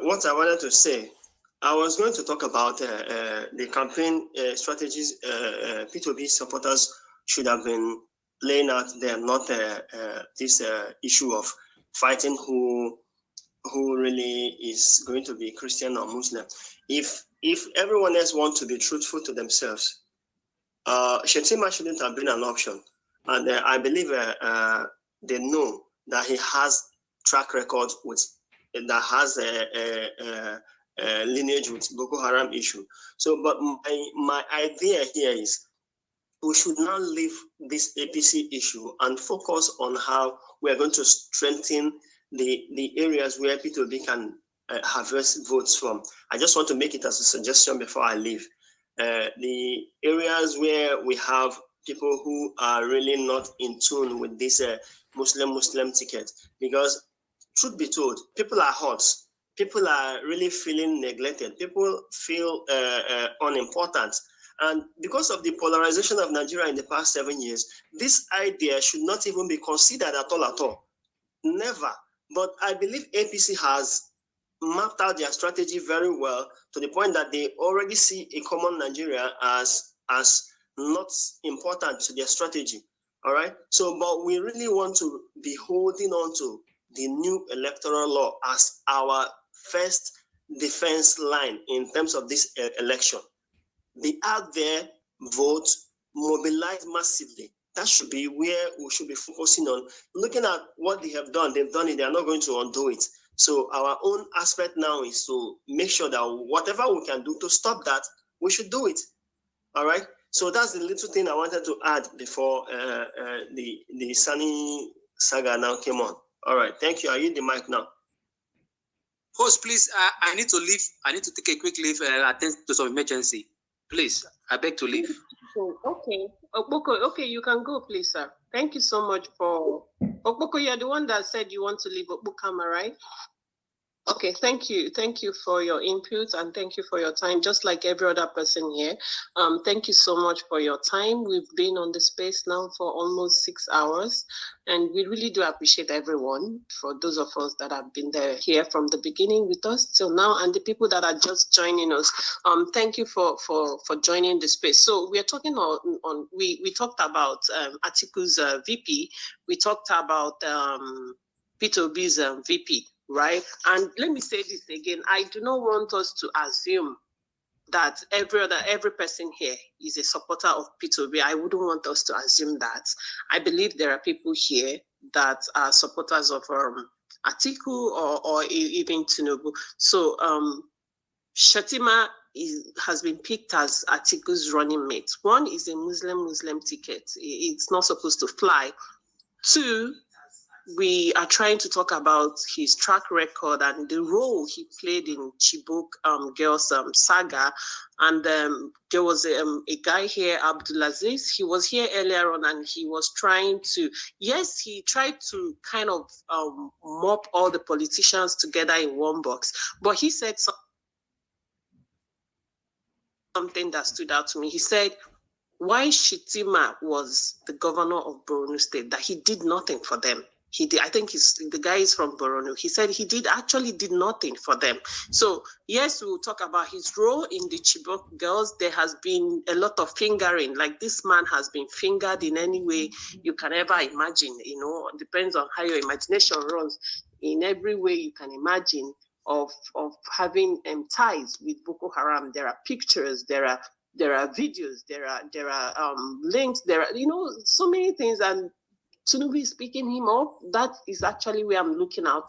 what I wanted to say. I was going to talk about the campaign strategies P2B supporters should have been laying out there, not this issue of fighting who really is going to be Christian or Muslim. If everyone else wants to be truthful to themselves, Shettima shouldn't have been an option. And I believe they know that he has track record that has a lineage with Boko Haram issue. So, but my idea here is we should now leave this APC issue and focus on how we are going to strengthen the areas where P2B can harvest votes from. I just want to make it as a suggestion before I leave. The areas where we have people who are really not in tune with this Muslim ticket, because truth be told, people are hot. People are really feeling neglected. People feel unimportant. And because of the polarization of Nigeria in the past 7 years, this idea should not even be considered at all. Never. But I believe APC has mapped out their strategy very well to the point that they already see a common Nigeria as as not important to their strategy. All right. So, but we really want to be holding on to the new electoral law as our first defense line in terms of this election. Be out there, vote, mobilize massively. That should be where we should be focusing on. Looking at what they have done, they've done it, they are not going to undo it. So our own aspect now is to make sure that whatever we can do to stop that, we should do it. All right. So that's the little thing I wanted to add before the Sunny saga now came on. All right. Thank you. I yield the mic now. Host, please, I need to leave. I need to take a quick leave and attend to some emergency. Please, I beg to leave. Okay. Okpoko, okay, you can go, please, sir. Thank you so much for... Okpoko, you're the one that said you want to leave Okpokama, right? Okay, thank you. Thank you for your input and thank you for your time, just like every other person here. Thank you so much for your time. We've been on the space now for almost 6 hours, and we really do appreciate everyone, for those of us that have been there here from the beginning with us till now, and the people that are just joining us. Thank you for joining the space. So we are talking we talked about Atiku's VP. We talked about P2B's VP. Right? And let me say this again. I do not want us to assume that every person here is a supporter of P2B. I wouldn't want us to assume that. I believe there are people here that are supporters of Atiku or even Tinibu. So Shettima has been picked as Atiku's running mate. One is a Muslim ticket. It's not supposed to fly. Two, we are trying to talk about his track record and the role he played in Chibok girls saga. And there was a guy here, Abdulaziz. He was here earlier on and he was trying to, yes, he tried to kind of mop all the politicians together in one box. But he said something that stood out to me. He said, why Shettima was the governor of Borno State, that he did nothing for them. He did. I think the guy is from Borno. He said he actually did nothing for them. So yes, we will talk about his role in the Chibok girls. There has been a lot of fingering. Like, this man has been fingered in any way you can ever imagine. You know, it depends on how your imagination runs. In every way you can imagine of having ties with Boko Haram. There are pictures. There are videos. There are links. There are, you know, so many things. And Tinibu is picking him up. That is actually where I'm looking at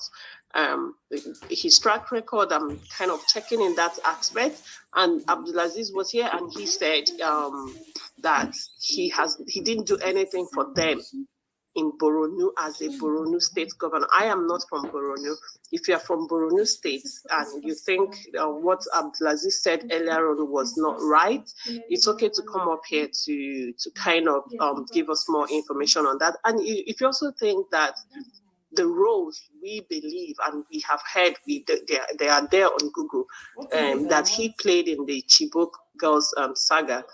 his track record. I'm kind of checking in that aspect. And Abdulaziz was here and he said that he didn't do anything for them in Borno as a Borno state governor. I am not from Borno. If you are from Borno state and you think what Abdulaziz said earlier on was not right, it's okay to come up here to kind of give us more information on that. And if you also think that the roles we believe and we have heard, they are there on Google, that he played in the Chibok girls saga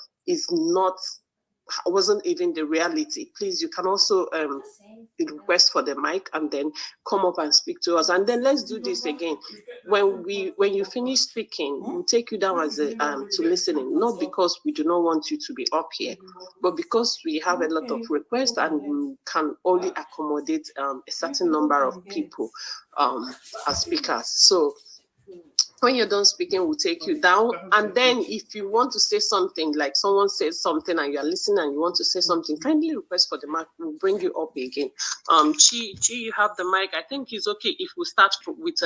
wasn't even the reality. Please, you can also request for the mic and then come up and speak to us. And then let's do this again. When you finish speaking, we'll take you down as to listening, not because we do not want you to be up here, but because we have a lot of requests and we can only accommodate a certain number of people as speakers. So when you're done speaking, we'll take you down. And then if you want to say something, like someone says something and you're listening and you want to say something, kindly request for the mic. We'll bring you up again. Chi, you have the mic. I think it's okay if we start with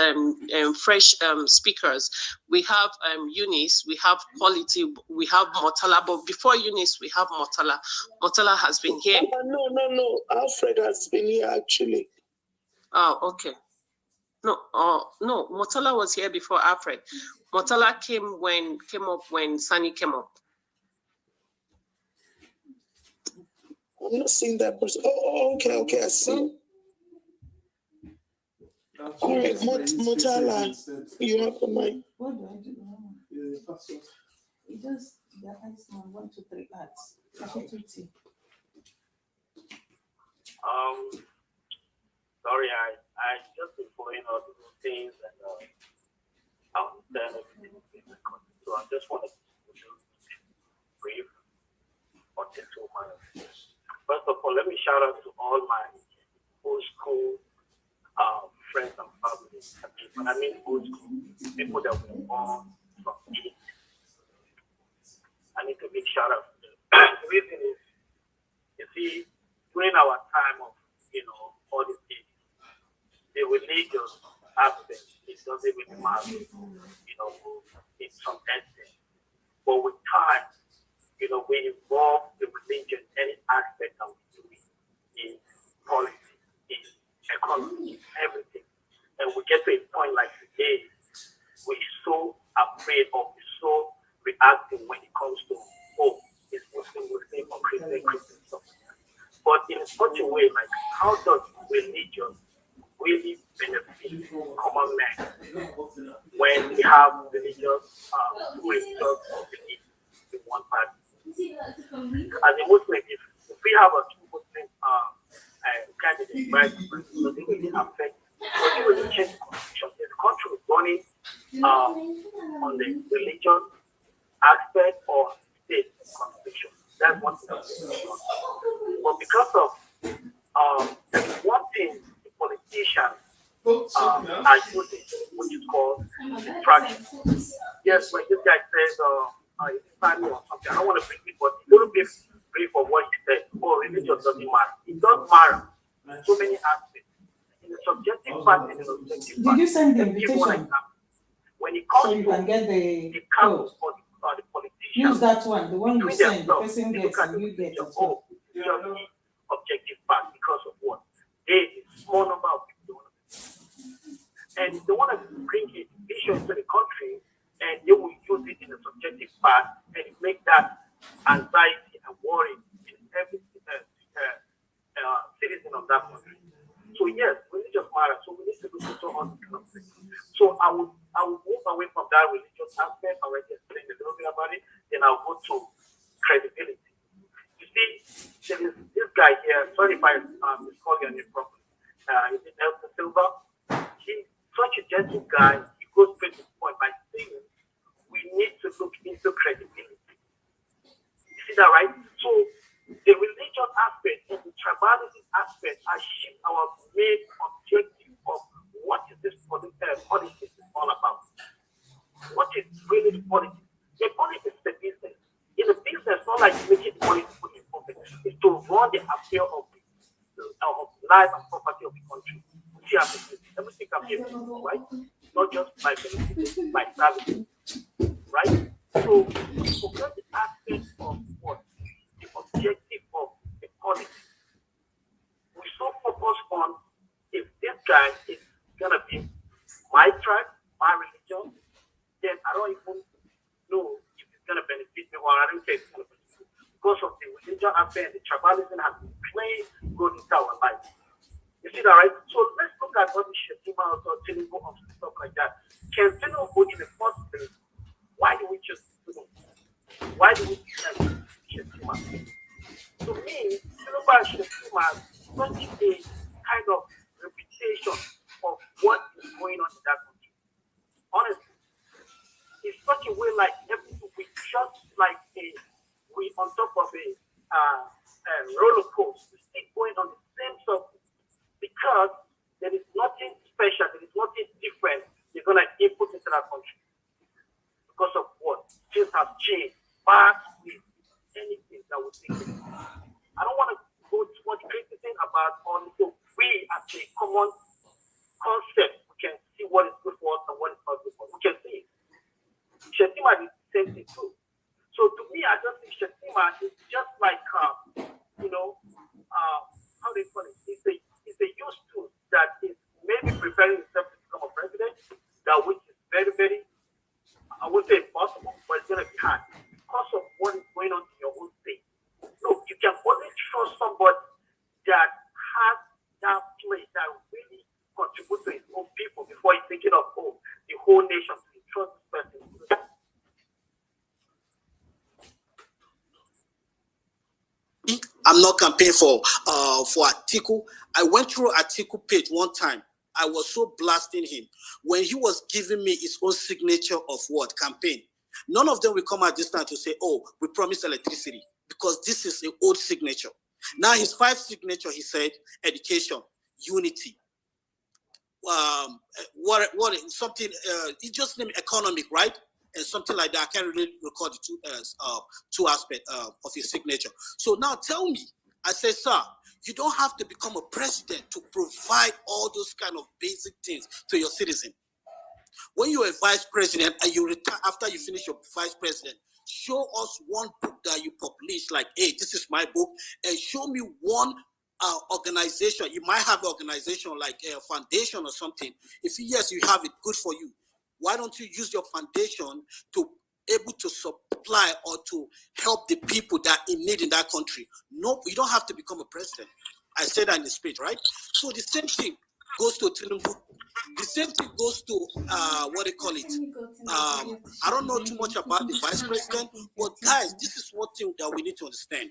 fresh speakers. We have Eunice, we have Quality, we have Motala. But before Eunice, we have Motala. Motala has been here. No. Alfred has been here, actually. Oh, okay. No, Motala was here before Alfred. Motala came up when Sani came up. I'm not seeing that person. Oh, okay, I see. All right, Motala, you have the mic. What do I do? It just the ice man 1, 2, 3 arts. Sorry, I just been following all the things and I understand everything. So I just wanted to be brief. matter. First of all, let me shout out to all my old school friends and family. When I mean old school, people that were born from it, I need to make shout out to them. The reason is, you see, during our time of, all these things, the religious aspect, it doesn't really matter, in some extent. But with time, we involve the religion, any aspect of it, in politics, in economy, everything. And we get to a point like today, we're so afraid of, we're so reactive when it comes to, it's Muslim, or Christian, stuff. But in such a way, like, how does religion really benefit common man when we have religious belief in one party? As a Muslim, if we have a two Muslim candidate, right, so they will be affected. So they will change the constitution. The country is running on the religion aspect or state constitution. That's one thing. But because of one thing the politicians are using, which is called distraction. Yes, when this guy says it's family or something, I don't want to bring it, but a little bit brief of what he said. Religion doesn't matter. It does matter in so many aspects. In the subjective part and in the objective part. Did you send the invitation? When it comes so you can get the code or the politicians, use that one, the one you send, the person gets and you get as well. Objective part because of what? A small number of people. And they want to bring a vision to the country, and they will use it in the subjective part and make that anxiety and worry in every citizen of that country. So yes, religious matters. So we need to look into all these kind of things. So I will move away from that religious aspect. I already explained a little bit about it. Then I'll go to credibility. You see, there is this guy here. Sorry if I miscall your name properly. Is it Nelson Silva? He's such a gentle guy. He goes straight to the point by saying we need to look into credibility. You see that, right? So the religion aspect and the tribalism aspect are shift our main objective of what is this politics all about. What is really the politics? The politics is the business. In the business, not like making money to put in profit. It's to run the affair of life and property of the country. See, everything can be available, right? Not just by benefiting, by serving, right? So, forget the aspect of what? The objective of the politics. We so focus on if this guy is gonna be my tribe, my religion, then I don't even know if it's gonna benefit me or I don't care if it's gonna benefit me. Because of the religion aspect, the tribalism has been playing good into our life. You see that, right? So let's look at what the Shettima or Tinibu or stuff like that. Can Tinibu in the first place? Why do we choose Tinibu? Why do we choose Shettima? To me, Tinibu and Shettima is such a kind of reputation of what is going on in that country. Honestly, it's such a way like everything we just like we on top of a roller coaster, we still going on the same surface because there is nothing special, there is nothing different you're gonna input into that country. Because of what? Things have changed fast with anything that would take place. I don't want to go too much criticism about all this. So we as a common concept, we can see what is good for us and what is not good for us. We can see it. Shettima is the same thing too. So to me, I just think Shettima is just like how they call it. It's a used tool that is maybe preparing itself to become a president, that which is very, very, I would say impossible, but it's gonna be hard because of what is going on in your own state. Look, you can only trust somebody that has that place that really contributes to his own people before he's thinking of the whole nation. You trust this person. I'm not campaigning for Atiku. I went through Atiku page one time. I was so blasting him when he was giving me his own signature of what campaign. None of them will come at this time to say, "Oh, we promised electricity." because this is an old signature. Now his 5 signature, he said, education, unity, something, he just named economic, right? And something like that. I can't really recall the two aspects of his signature. So now tell me, I say, sir, you don't have to become a president to provide all those kind of basic things to your citizen. When you're a vice president and you retire after you finish your vice president, show us one book that you publish, like, hey, this is my book, and show me one organization. You might have an organization like a foundation or something. If yes, you have it, good for you. Why don't you use your foundation to able to supply or to help the people that in need in that country? No, you don't have to become a president. I said that in the speech, right? So the same thing goes to Tinibu. The same thing goes to what they call it. I don't know too much about the vice president, but guys, this is one thing that we need to understand.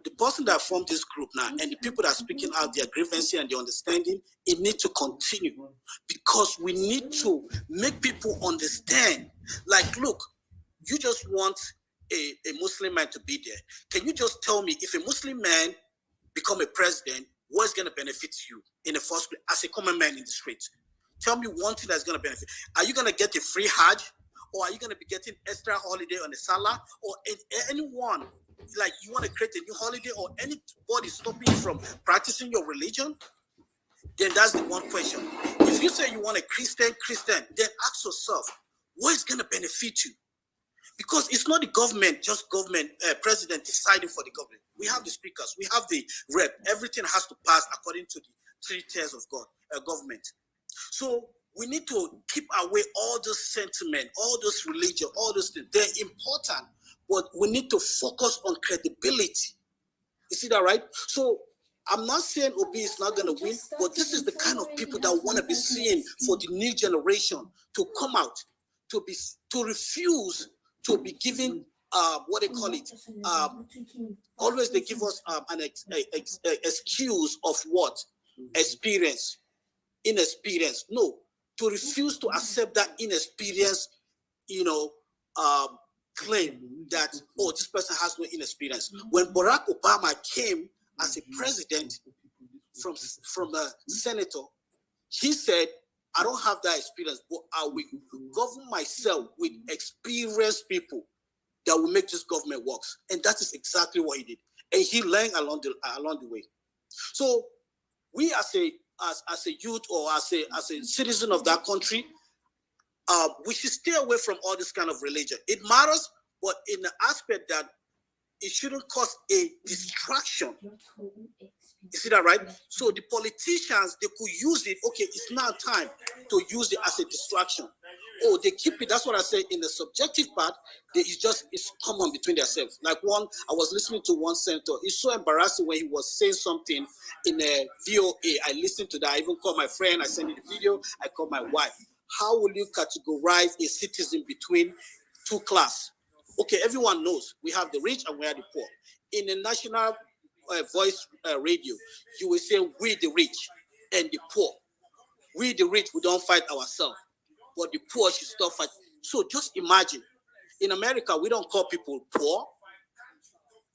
The person that formed this group now and the people that are speaking out their grievances and their understanding, it needs to continue, because we need to make people understand. Like, look, you just want a Muslim man to be there. Can you just tell me, if a Muslim man become a president, what's going to benefit you in the first place as a common man in the street? Tell me one thing that's going to benefit. Are you going to get a free Hajj, or are you going to be getting extra holiday on the Salah, or anyone, like you want to create a new holiday, or anybody stopping you from practicing your religion? Then that's the one question. If you say you want a Christian, then ask yourself, what is going to benefit you? Because it's not the government, just government, president deciding for the government. We have the speakers, we have the rep. Everything has to pass according to the 3 tiers of government. So we need to keep away all those sentiment, all those religion, all those things. They're important, but we need to focus on credibility. You see that, right? So I'm not saying Obi is not going to win, but this is the kind of people that want to be seen for the new generation to come out, to refuse to be given what they call it. Always they give us an excuse of what? Experience, inexperience. No, to refuse to accept that inexperience, claim that, oh, this person has no inexperience. When Barack Obama came as a president from a senator, he said, I don't have that experience, but I will govern myself with experienced people that will make this government work. And that is exactly what he did. And he learned along the way. So we as a youth, or as a citizen of that country, we should stay away from all this kind of religion. It matters, but in the aspect that it shouldn't cause a distraction. You see that, right? So the politicians, they could use it. Okay, it's now time to use it as a distraction. Oh, they keep it. That's what I say in the subjective part. It's common between themselves. Like I was listening to one senator. It's so embarrassing when he was saying something in a VOA. I listened to that. I even called my friend. I sent him the video. I called my wife. How will you categorize a citizen between 2 classes? Okay, everyone knows we have the rich and we have the poor. In the national voice radio, you will say we the rich and the poor. We the rich, we don't fight ourselves, but the poor should stop fighting. So just imagine, in America, we don't call people poor.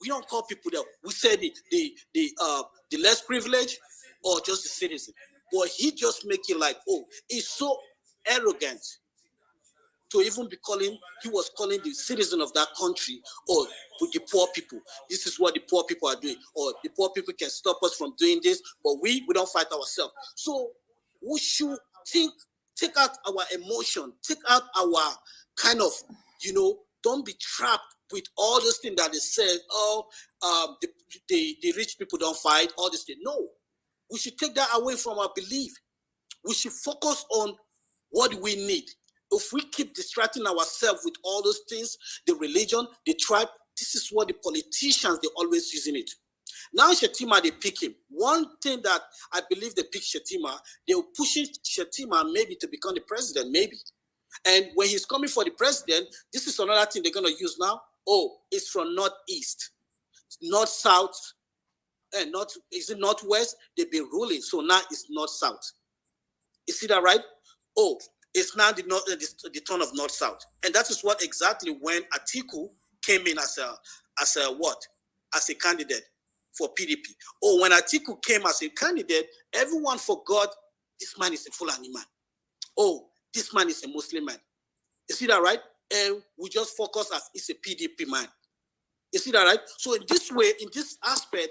We don't call people that. We say the less privileged or just the citizen. But he just make it like, oh, it's so arrogant to even be calling. He was calling the citizen of that country, or the poor people. This is what the poor people are doing, or the poor people can stop us from doing this, but we don't fight ourselves. So we should take out our emotion, take out our kind of, don't be trapped with all those things that they said. Oh, the rich people don't fight, all this thing. No, we should take that away from our belief. We should focus on what we need. If we keep distracting ourselves with all those things, the religion, the tribe, this is what the politicians, they're always using it. Now Shettima, they pick him. One thing that I believe they pick Shettima, they will push Shettima maybe to become the president, maybe. And when he's coming for the president, this is another thing they're going to use now. Oh, it's from northeast, north-south, and northwest, they've been ruling. So now it's north-south. You see that, right? Oh, it's now the turn of north-south. And that is what exactly when Atiku came in as as a what? As a candidate for PDP. Or when Atiku came as a candidate, everyone forgot this man is a Fulani man. Oh, this man is a Muslim man. You see that, right? And we just focus as it's a PDP man. You see that, right? So in this way, in this aspect,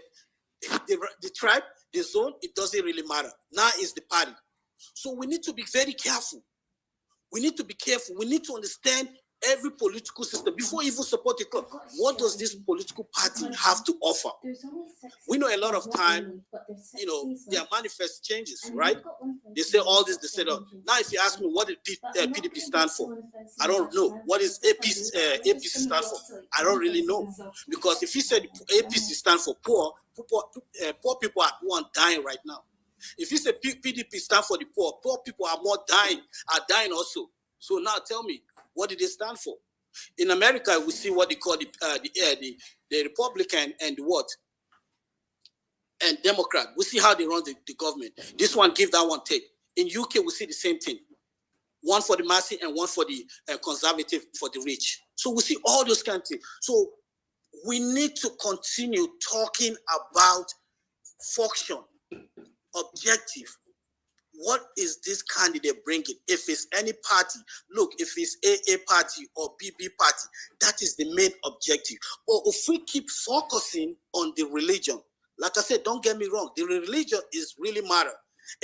the tribe, the zone, it doesn't really matter. Now is the party. So we need to be very careful. We need to be careful. We need to understand every political system before even support a club. What does this political party have to offer? We know a lot of time, their manifest changes, right? They say all this, they say that. Now, if you ask me what did PDP stand for, I don't know. What is APC stand for? I don't really know. Because if you said APC stand for poor people are one dying right now. If you say PDP stand for the poor people are dying also. So now tell me, what did they stand for? In America, we see what they call the Republican and what? And Democrat. We see how they run the government. This one give, that one take. In UK, we see the same thing. One for the masses and one for the conservative, for the rich. So we see all those kind of things. So we need to continue talking about function, objective. What is this candidate bringing? If it's any party, look, if it's AA party or BB party, that is the main objective. Or if we keep focusing on the religion, like I said, don't get me wrong, the religion is really matter.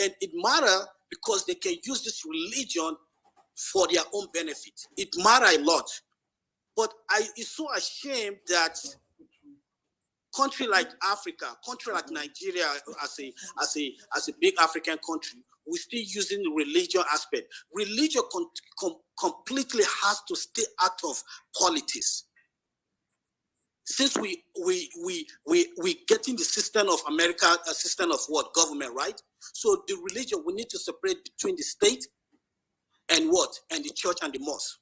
And it matter because they can use this religion for their own benefit. It matter a lot. But it's so ashamed that country like Africa, country like Nigeria, as a big African country, we're still using the religion aspect. Religion completely has to stay out of politics. Since we getting the system of America, a system of what? Government, right? So the religion, we need to separate between the state and what? And the church and the mosque.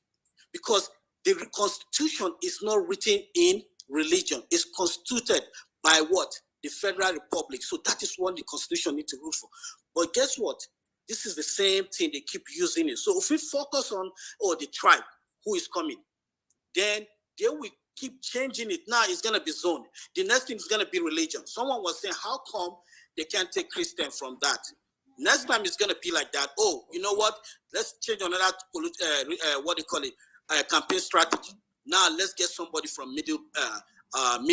Because the Constitution is not written in religion. It's constituted by what? The Federal Republic. So that is what the Constitution needs to rule for. But guess what? This is the same thing. They keep using it. So if we focus on the tribe who is coming, then we keep changing it. Now it's going to be zone. The next thing is going to be religion. Someone was saying, how come they can't take Christian from that? Next time it's going to be like that. Oh, you know what? Let's change another, what do you call it? Campaign strategy. Now let's get somebody from middle belt.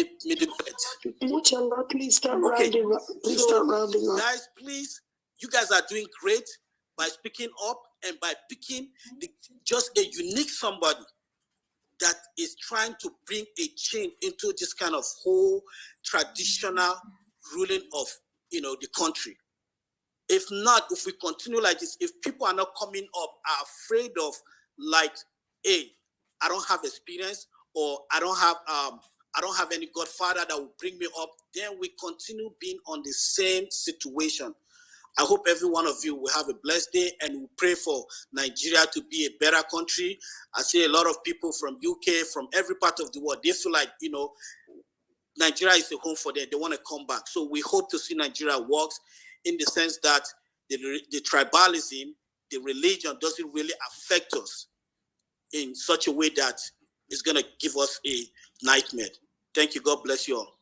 Please start rounding up. Please start rounding up. Guys, please, you guys are doing great by speaking up and by picking just a unique somebody that is trying to bring a change into this kind of whole traditional ruling of the country. If not, if we continue like this, if people are not coming up, are afraid of like, hey, I don't have experience, or I don't have any godfather that will bring me up, then we continue being on the same situation. I hope every one of you will have a blessed day, and we pray for Nigeria to be a better country. I see a lot of people from UK, from every part of the world, they feel like, Nigeria is a home for them. They want to come back. So we hope to see Nigeria works in the sense that the tribalism, the religion doesn't really affect us in such a way that it's going to give us a nightmare. Thank you. God bless you all.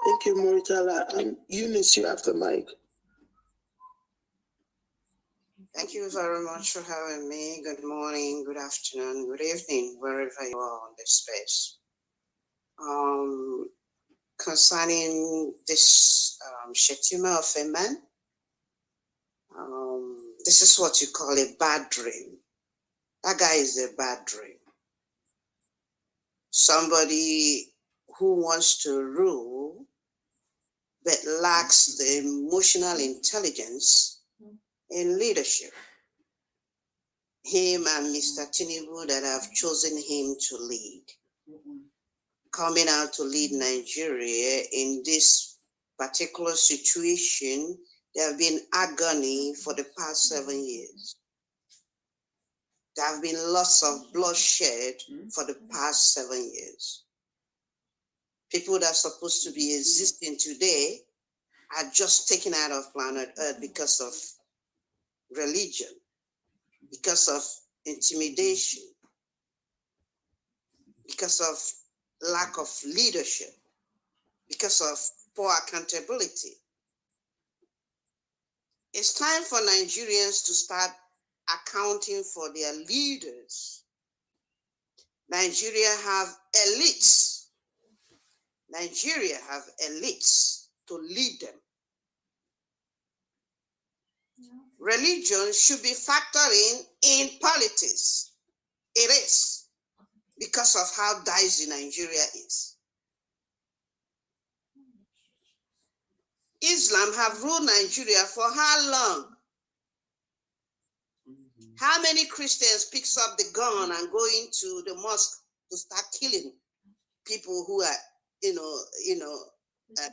Thank you, Moritala. Eunice, you have the mic. Thank you very much for having me. Good morning, good afternoon, good evening, wherever you are on this space. Concerning this Shettima of a man, this is what you call a bad dream. That guy is a bad dream. Somebody who wants to rule but lacks the emotional intelligence in leadership. Him and Mr. Tinibu that have chosen him to lead. Coming out to lead Nigeria in this particular situation, there have been agony for the past 7 years. There have been lots of bloodshed for the past 7 years. People that are supposed to be existing today are just taken out of planet Earth because of religion, because of intimidation, because of lack of leadership, because of poor accountability. It's time for Nigerians to start accounting for their leaders. Nigeria have elites. Nigeria have elites to lead them. Religion should be factored in politics. It is, because of how dicey Nigeria is. Islam have ruled Nigeria for how long? How many Christians picks up the gun and go into the mosque to start killing people who are,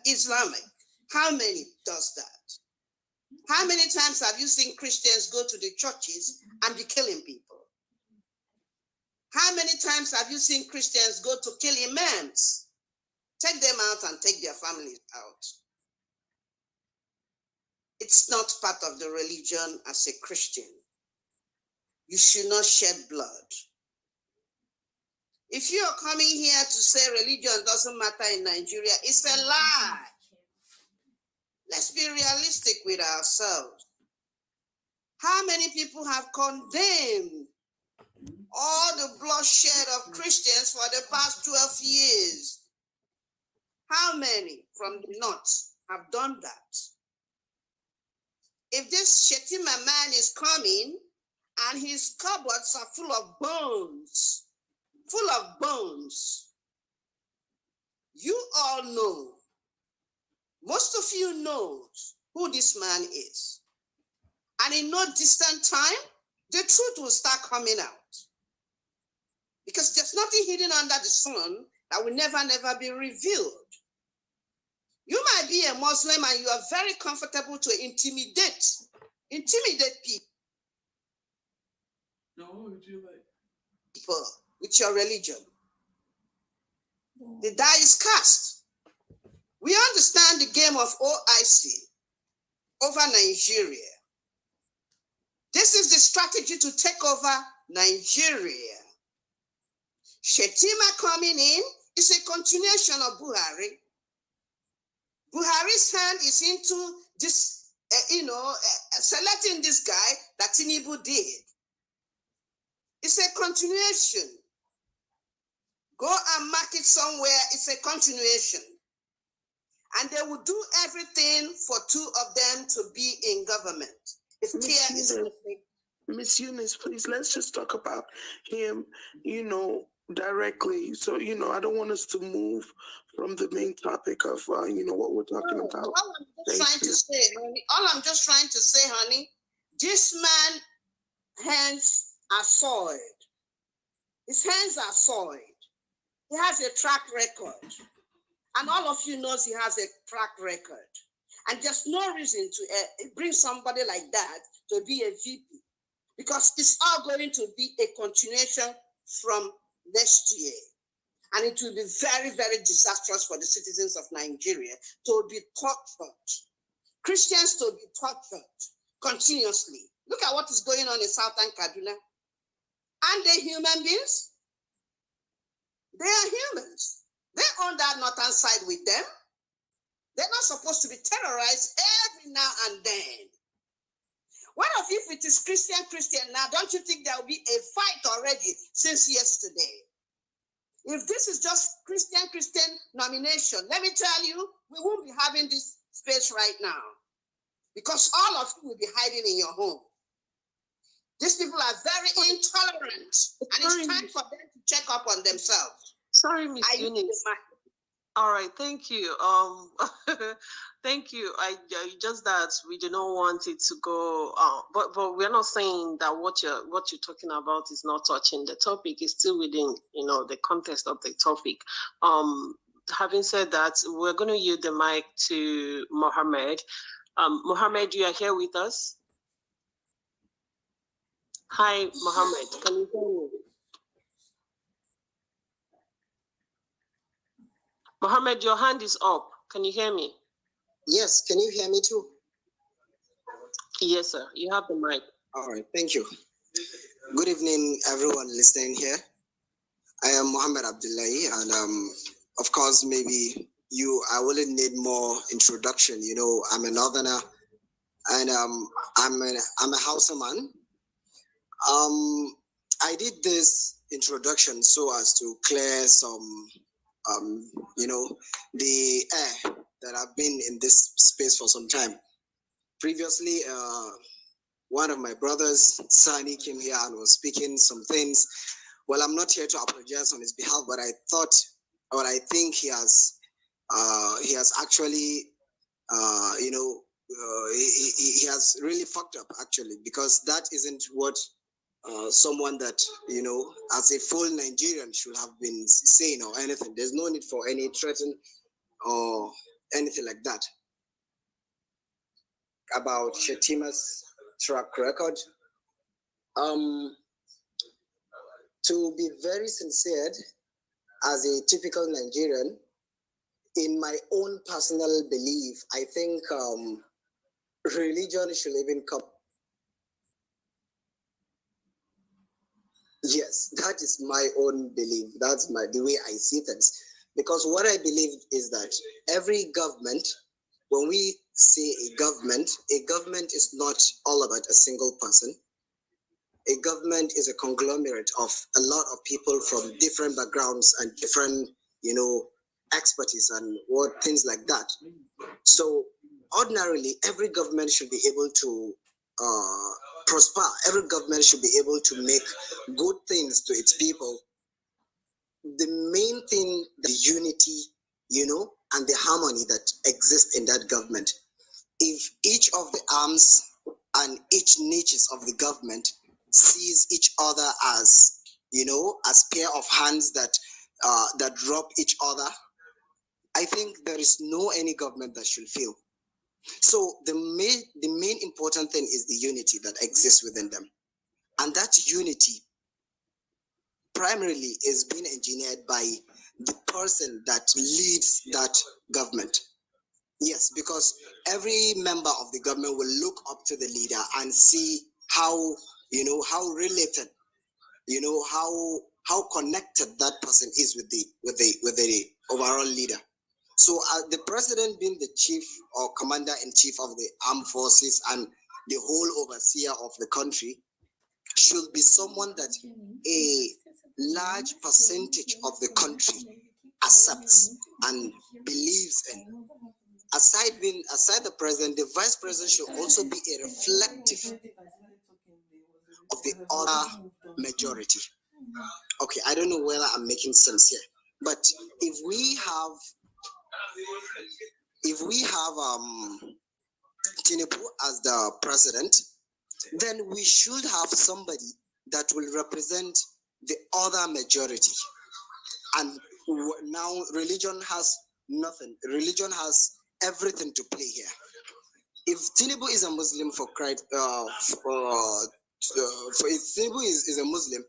Islamic? How many does that? How many times have you seen Christians go to the churches and be killing people? How many times have you seen Christians go to kill imams? Take them out and take their families out. It's not part of the religion as a Christian. You should not shed blood. If you are coming here to say religion doesn't matter in Nigeria, it's a lie. Let's be realistic with ourselves. How many people have condemned all the bloodshed of Christians for the past 12 years? How many from the north have done that? If this Shettima man is coming and his cupboards are full of bones, you all know, most of you know who this man is. And in no distant time, the truth will start coming out. Because there's nothing hidden under the sun that will never be revealed. You might be a Muslim and you are very comfortable to intimidate people. No, people with your religion. The die is cast. We understand the game of OIC over Nigeria. This is the strategy to take over Nigeria. Shettima coming in is a continuation of Buhari. Buhari's hand is into this, selecting this guy that Tinibu did. It's a continuation. Go and mark it somewhere. It's a continuation. And they will do everything for two of them to be in government. Miss Eunice, please, let's just talk about him, directly. So, I don't want us to move from the main topic of, what we're talking about. All I'm just trying to say, honey, this man hands are soiled. His hands are soiled. He has a track record. And all of you knows he has a track record. And there's no reason to bring somebody like that to be a VP. Because it's all going to be a continuation from next year. And it will be very, very disastrous for the citizens of Nigeria to be tortured. Christians to be tortured continuously. Look at what is going on in Southern Kaduna. Aren't they human beings? They are humans. They own that northern side with them. They're not supposed to be terrorized every now and then. What if it is Christian now? Don't you think there will be a fight already since yesterday? If this is just Christian nomination, let me tell you, we won't be having this space right now. Because all of you will be hiding in your home. These people are very intolerant. And it's time for them to check up on themselves. Sorry, Miss Eunice. All right, thank you. Thank you. I just that we do not want it to go. But we're not saying that what you're talking about is not touching the topic. It's still within the context of the topic. Having said that, we're going to yield the mic to Mohammed. Mohammed, you are here with us. Hi, Mohammed. Can you hear me? Mohammed, your hand is up. Can you hear me? Yes, can you hear me too? Yes, sir. You have the mic. All right, thank you. Good evening, everyone listening here. I am Mohammed Abdullahi, and of course, maybe I wouldn't need more introduction. You know, I'm a northerner, and I'm a Hausa man. I did this introduction so as to clear some, the air that I've been in this space for some time. Previously, one of my brothers, Sani, came here and was speaking some things. Well, I'm not here to apologize on his behalf, but I thought, or I think he has actually, he has really fucked up actually, because that isn't what someone that, as a full Nigerian should have been saying or anything. There's no need for any threaten or anything like that. About Shettima's track record, to be very sincere, as a typical Nigerian, in my own personal belief, I think religion should even come. Yes, that is my own belief. That's the way I see things. Because what I believe is that every government, when we say a government is not all about a single person. A government is a conglomerate of a lot of people from different backgrounds and different, expertise and things like that. So ordinarily, every government should be able to prosper. Every government should be able to make good things to its people. The main thing, the unity, and the harmony that exists in that government. If each of the arms and each niches of the government sees each other as, as pair of hands that rub each other, I think there is no any government that should fail. So the main important thing is the unity that exists within them. And that unity primarily is being engineered by the person that leads that government. Yes, because every member of the government will look up to the leader and see how, how related, how connected that person is with the overall leader. So the president being the chief or commander-in-chief of the armed forces and the whole overseer of the country should be someone that a large percentage of the country accepts and believes in. Aside the president, the vice president should also be a reflective of the other majority. Okay, I don't know whether I'm making sense here, but if we have Tinibu as the president, then we should have somebody that will represent the other majority. And now religion has nothing. Religion has everything to play here. If Tinibu is a Muslim if Tinibu is a Muslim,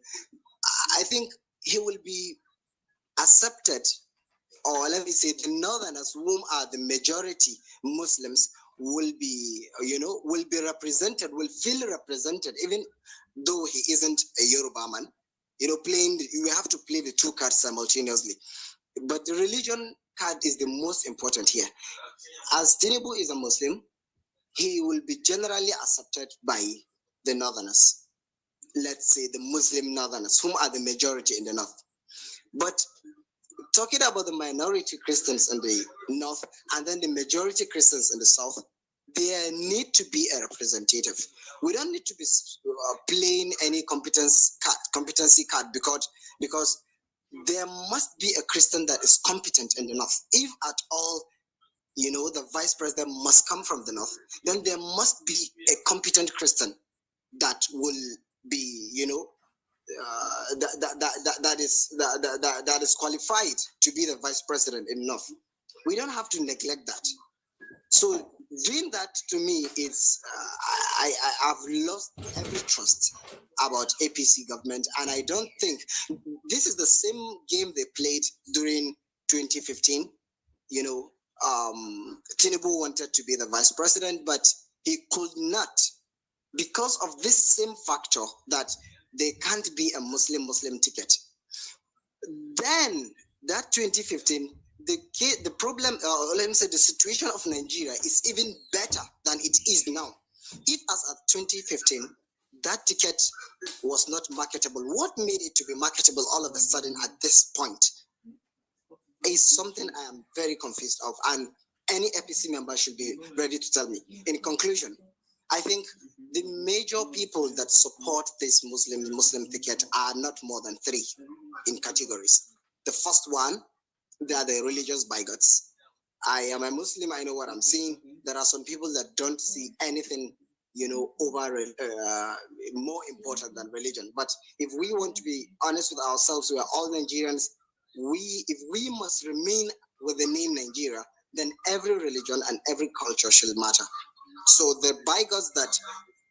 I think he will be accepted, or let me say the northerners, whom are the majority Muslims, will be represented, will feel represented, even though he isn't a Yoruba man. You have to play the two cards simultaneously. But the religion card is the most important here. As Tinibu is a Muslim, he will be generally accepted by the northerners. Let's say the Muslim northerners, whom are the majority in the north. But talking about the minority Christians in the north and then the majority Christians in the south, there need to be a representative. We don't need to be playing any competency card because there must be a Christian that is competent in the north. If at all, the vice president must come from the north, then there must be a competent Christian that will be, that is qualified to be the vice president in north. We don't have to neglect that. So doing that, to me, it's I've lost every trust about APC government, and I don't think this is the same game they played during 2015. Tinibu wanted to be the vice president, but he could not, because of this same factor that there can't be a Muslim ticket. Then that 2015, the problem, let me say, the situation of Nigeria is even better than it is now. If as at 2015, that ticket was not marketable, what made it to be marketable all of a sudden at this point is something I am very confused of, and any APC member should be ready to tell me. In conclusion, I think the major people that support this Muslim ticket are not more than three in categories. The first one, they are the religious bigots. I am a Muslim, I know what I'm seeing. There are some people that don't see anything, over more important than religion. But if we want to be honest with ourselves, we are all Nigerians. If we must remain with the name Nigeria, then every religion and every culture should matter. So the bigots that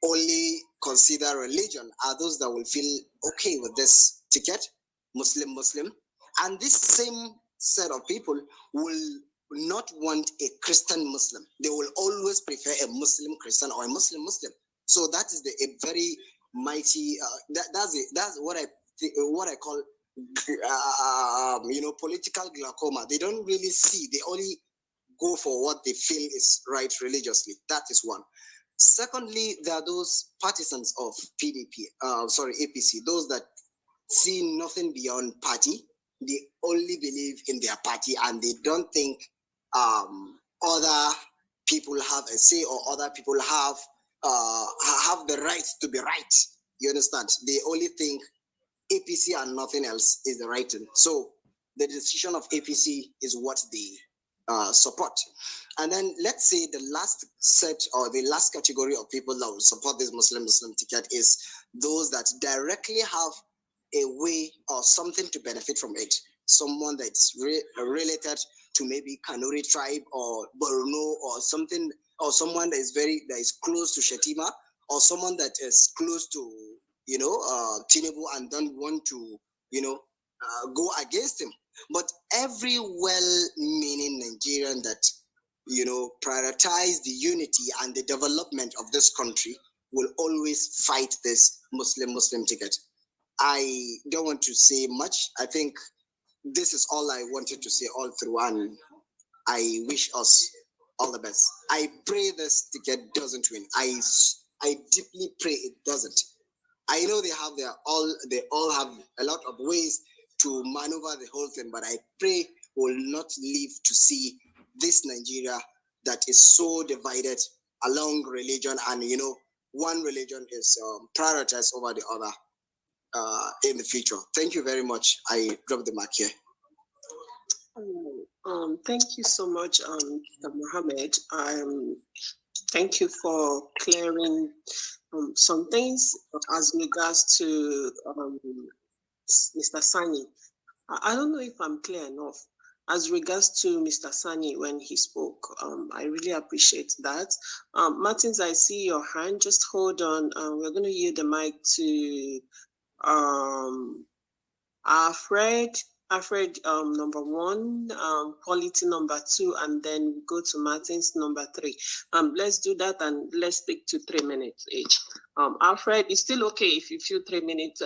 only consider religion are those that will feel okay with this ticket, Muslim, and this same set of people will not want a Christian Muslim. They will always prefer a Muslim Christian or a Muslim. So that is a very mighty. That's what I call political glaucoma. They don't really see. They only go for what they feel is right religiously. That is one. Secondly, there are those partisans of APC, those that see nothing beyond party. They only believe in their party, and they don't think other people have a say or other people have the right to be right. You understand? They only think APC and nothing else is the right thing. So the decision of APC is what they support. And then let's say the last set or the last category of people that will support this Muslim ticket is those that directly have a way or something to benefit from it. Someone that's related to maybe Kanuri tribe or Borno or something, or someone that is close to Shettima, or someone that is close to Tinibu and don't want to go against him. But every well-meaning Nigerian that prioritize the unity and the development of this country will always fight this Muslim ticket. I don't want to say much. I think this is all I wanted to say all through, and I wish us all the best. I pray this ticket doesn't win. I deeply pray it doesn't. I know they all have a lot of ways to maneuver the whole thing, but I pray will not live to see this Nigeria that is so divided along religion, and one religion is prioritized over the other in the future. Thank you very much. I drop the mic here. Thank you so much, Mr. Mohammed. Thank you for clearing some things as regards to Mr. Sani. I don't know if I'm clear enough as regards to Mr. Sani when he spoke. I really appreciate that. Martins, I see your hand. Just hold on. We're going to yield the mic to Alfred, number one, Quality number two, and then we go to Martins number three. Let's do that, and let's stick to 3 minutes each. Alfred, it's still okay if you feel 3 minutes.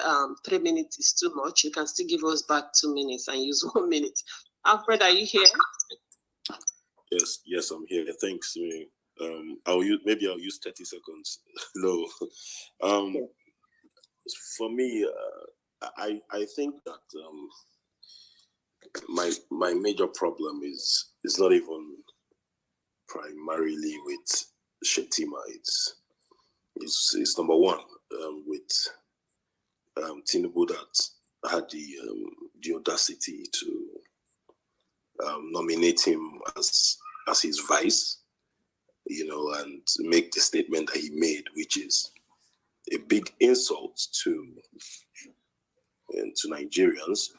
3 minutes is too much. You can still give us back 2 minutes and use 1 minute. Alfred, are you here? Yes, I'm here. Thanks. I'll use 30 seconds. No. For me, I think that my major problem is not even primarily with Shettima. It's number one with Tinibu that had the audacity to nominate him as his vice, and make the statement that he made, which is a big insult to Nigerians.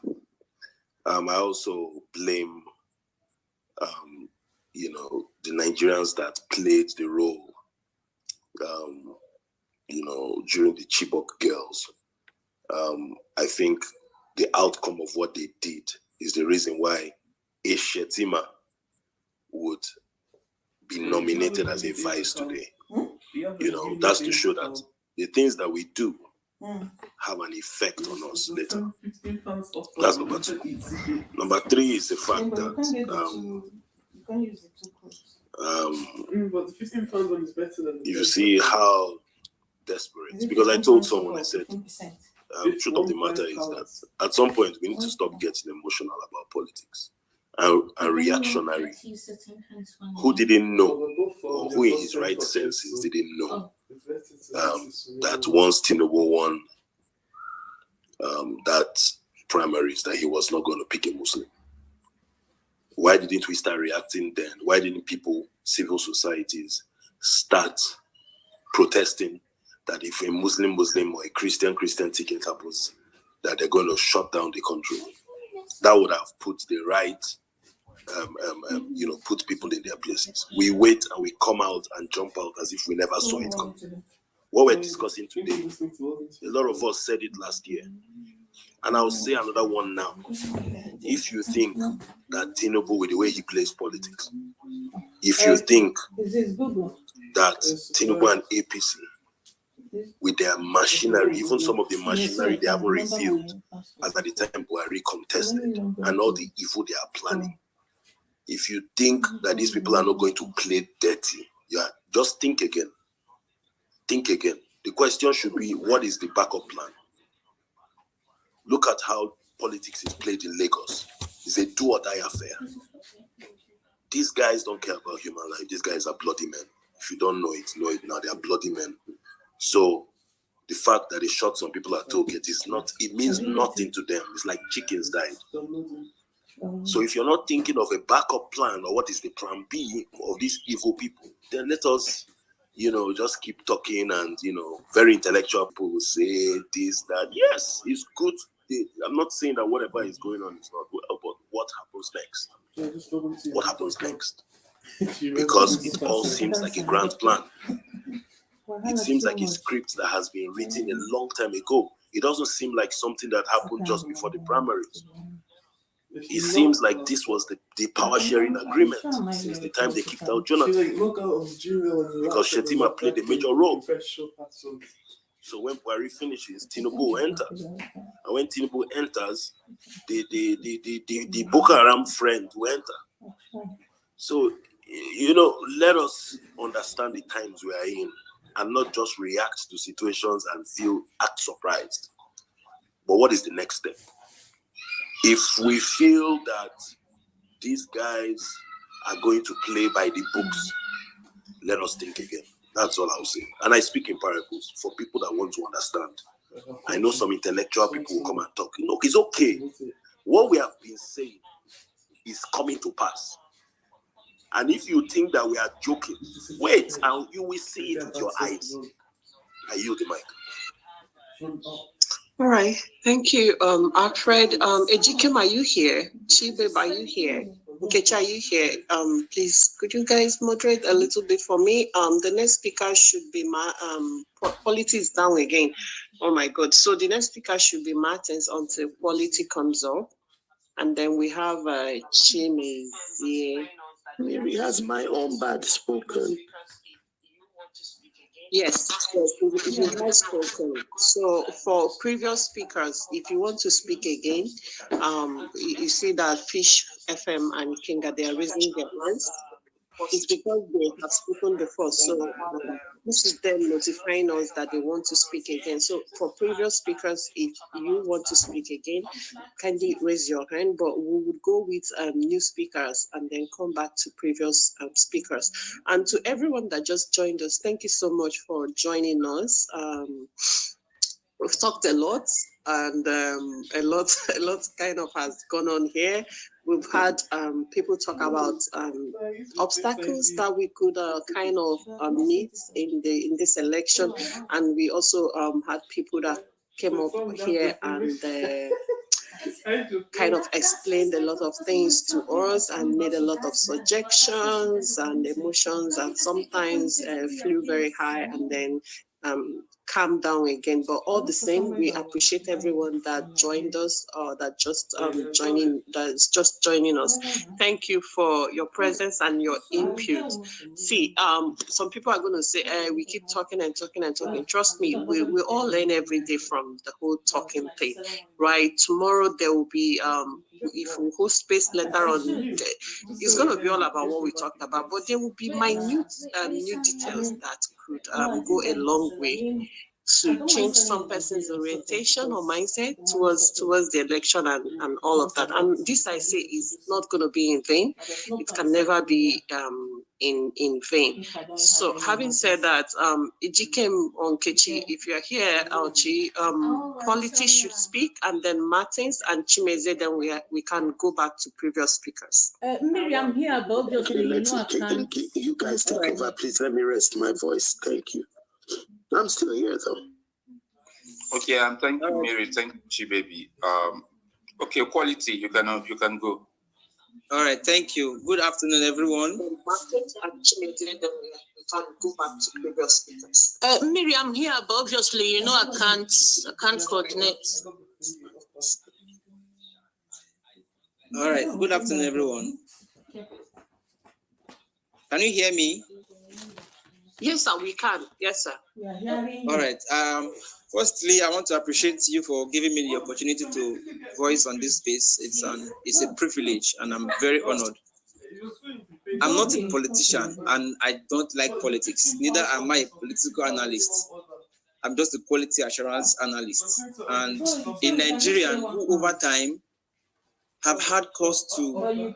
I also blame, the Nigerians that played the role, during the Chibok girls. I think the outcome of what they did is the reason why a Shettima would be nominated as a vice today. That's to show that the things that we do have an effect on us later. That's number 2. Number 3 is the fact that you see how desperate, because I told someone, I said, truth of the matter is that at some point we need to stop getting emotional about politics and reactionary. Who didn't know, or who in his right senses didn't know that once Tinibu won that primaries, that he was not going to pick a Muslim? Why didn't we start reacting then? Why didn't people, civil societies, start protesting that if a Muslim or a Christian ticket happens, that they're going to shut down the country? That would have put the right, put people in their places. We wait and we come out and jump out as if we never saw it coming. What we're discussing today, a lot of us said it last year, and I'll say another one now. If you think that Tinibu, with the way he plays politics, if you think that Tinibu and APC, with their machinery, even some of the machinery they haven't revealed, as at the time Buhari contested, and all the evil they are planning, if you think that these people are not going to play dirty, just think again. Think again. The question should be, what is the backup plan? Look at how politics is played in Lagos. It's a do or die affair. These guys don't care about human life. These guys are bloody men. If you don't know it now. They are bloody men. So the fact that they shot some people at Toget it means nothing to them. It's like chickens died. So if you're not thinking of a backup plan, or what is the plan B of these evil people, then let us, just keep talking, and, very intellectual people will say this, that. Yes, it's good. I'm not saying that whatever is going on is not well, but what happens next? What happens next? Because it all seems like a grand plan. It seems like a script that has been written a long time ago. It doesn't seem like something that happened just before the primaries. It seems like this was the power sharing agreement since the time they kicked out Jonathan. Because Shettima played a major role. So when Buhari finishes, Tinibu will enter. And when Tinibu enters, the Boko Haram friend will enter. So, let us understand the times we are in and not just react to situations and act surprised. But what is the next step? If we feel that these guys are going to play by the books, let us think again. That's all I'll say. And I speak in parables for people that want to understand. I know some intellectual people will come and talk. It's okay. What we have been saying is coming to pass. And if you think that we are joking, wait and you will see it with your eyes. I yield the mic. All right, thank you, Alfred. Ejikim, are you here? Chibib, are you here? Nkecha, are you here? Please, could you guys moderate a little bit for me? The next speaker should be Quality is down again. Oh my God! So the next speaker should be Martins until Quality comes up, and then we have Chimezie. Mary has my own bad spoken. Yes, it has spoken. So for previous speakers, if you want to speak again, you see that Fish FM and Kinga, they are raising their hands. It's because they have spoken before. So this is them notifying us that they want to speak again. So for previous speakers, if you want to speak again, kindly raise your hand, but we would go with new speakers and then come back to previous speakers. And to everyone that just joined us, thank you so much for joining us. We've talked a lot, and a lot kind of has gone on here. We've had people talk about obstacles that we could kind of meet in this election, and we also had people that came up here and kind of explained a lot of things to us and made a lot of suggestions and emotions, and sometimes flew very high and then calm down again. But all the same, we appreciate everyone that joined us or that just that's just joining us. Thank you for your presence and your input. See, some people are going to say, we keep talking and talking and talking. Trust me, we all learn every day from the whole talking thing, right? Tomorrow there will be if we host space later on, it's going to be all about what we talked about, but there will be minute new details that could go a long way to change some person's orientation or mindset towards the election and all of that. And this, I say, is not going to be in vain. It can never be in vain. So having said that, Ijikem Onkechi, if you're here, Alchi, Quality should speak, and then Martins and Chimeze, then we can go back to previous speakers. Miriam here, but obviously you guys take over, please. Let me rest my voice. Thank you. I'm still here though. Okay, thank you, Mary. Thank you, baby. Okay, Quality, you can go. All right, thank you. Good afternoon, everyone. Miriam here, but obviously, I can't coordinate. All right, good afternoon, everyone. Can you hear me? Yes, sir, we can. Yes, sir. All right. Firstly, I want to appreciate you for giving me the opportunity to voice on this space. It's a privilege, and I'm very honored. I'm not a politician, and I don't like politics. Neither am I a political analyst. I'm just a quality assurance analyst. And a Nigerian who, over time, have had cause to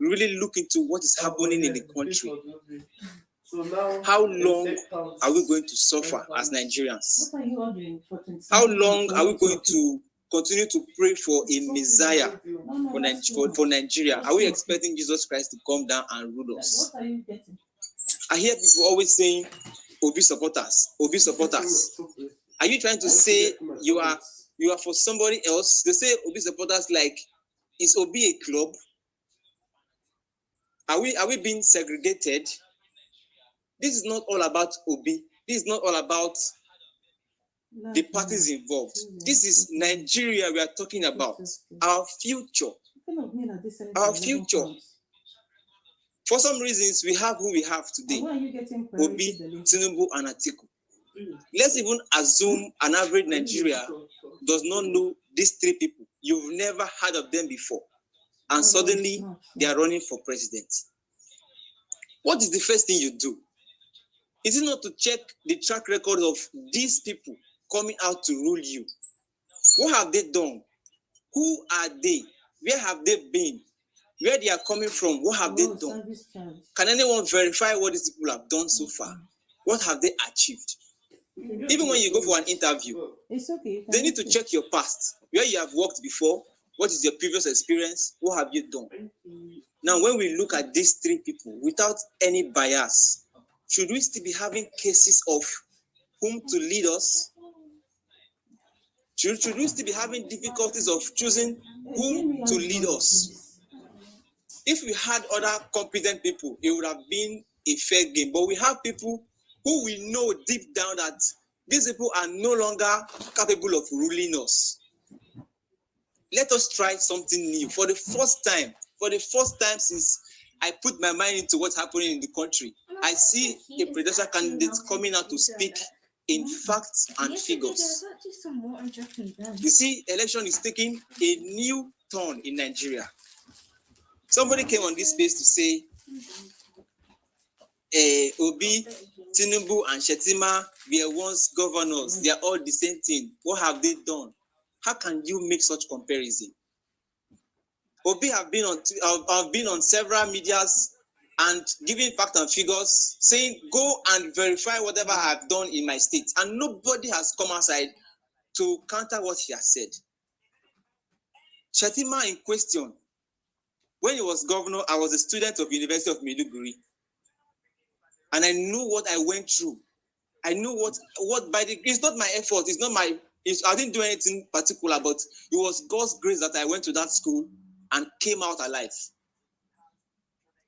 really look into what is happening in the country. How long are we going to suffer as Nigerians? How long are we going to continue to pray for a Messiah for Nigeria? Are we expecting Jesus Christ to come down and rule us? I hear people always saying, Obi supporters, Obi supporters. Are you trying to say you are for somebody else? They say Obi supporters like, is Obi a club? Are we being segregated? This is not all about Obi. This is not all about the parties involved. This is Nigeria we are talking about. Our future. Our future. For some reasons, we have who we have today. Obi, Tinibu, and Atiku. Let's even assume an average Nigeria does not know these three people. You've never heard of them before. And suddenly, they are running for president. What is the first thing you do? Is it not to check the track record of these people coming out to rule you? What have they done? Who are they? Where have they been? Where they are coming from? What have they done? Can anyone verify what these people have done so far? What have they achieved? Even when you go for an interview, they need to check your past. Where you have worked before, what is your previous experience? What have you done? Now, when we look at these three people without any bias, should we still be having cases of whom to lead us? Should we still be having difficulties of choosing whom to lead us? If we had other competent people, it would have been a fair game. But we have people who we know deep down that these people are no longer capable of ruling us. Let us try something new. For the first time since I put my mind into what's happening in the country, I see a presidential candidate coming out to speak in facts and figures. You see, election is taking a new turn in Nigeria. Somebody came on this space to say, Obi, Tinibu, and Shettima were once governors. They are all the same thing. What have they done? How can you make such comparison? Obi have been on several medias and giving facts and figures, saying, go and verify whatever I have done in my state. And nobody has come outside to counter what he has said. Shettima in question, when he was governor, I was a student of University of Maiduguri. And I knew what I went through. I knew it's not my effort, I didn't do anything particular, but it was God's grace that I went to that school and came out alive.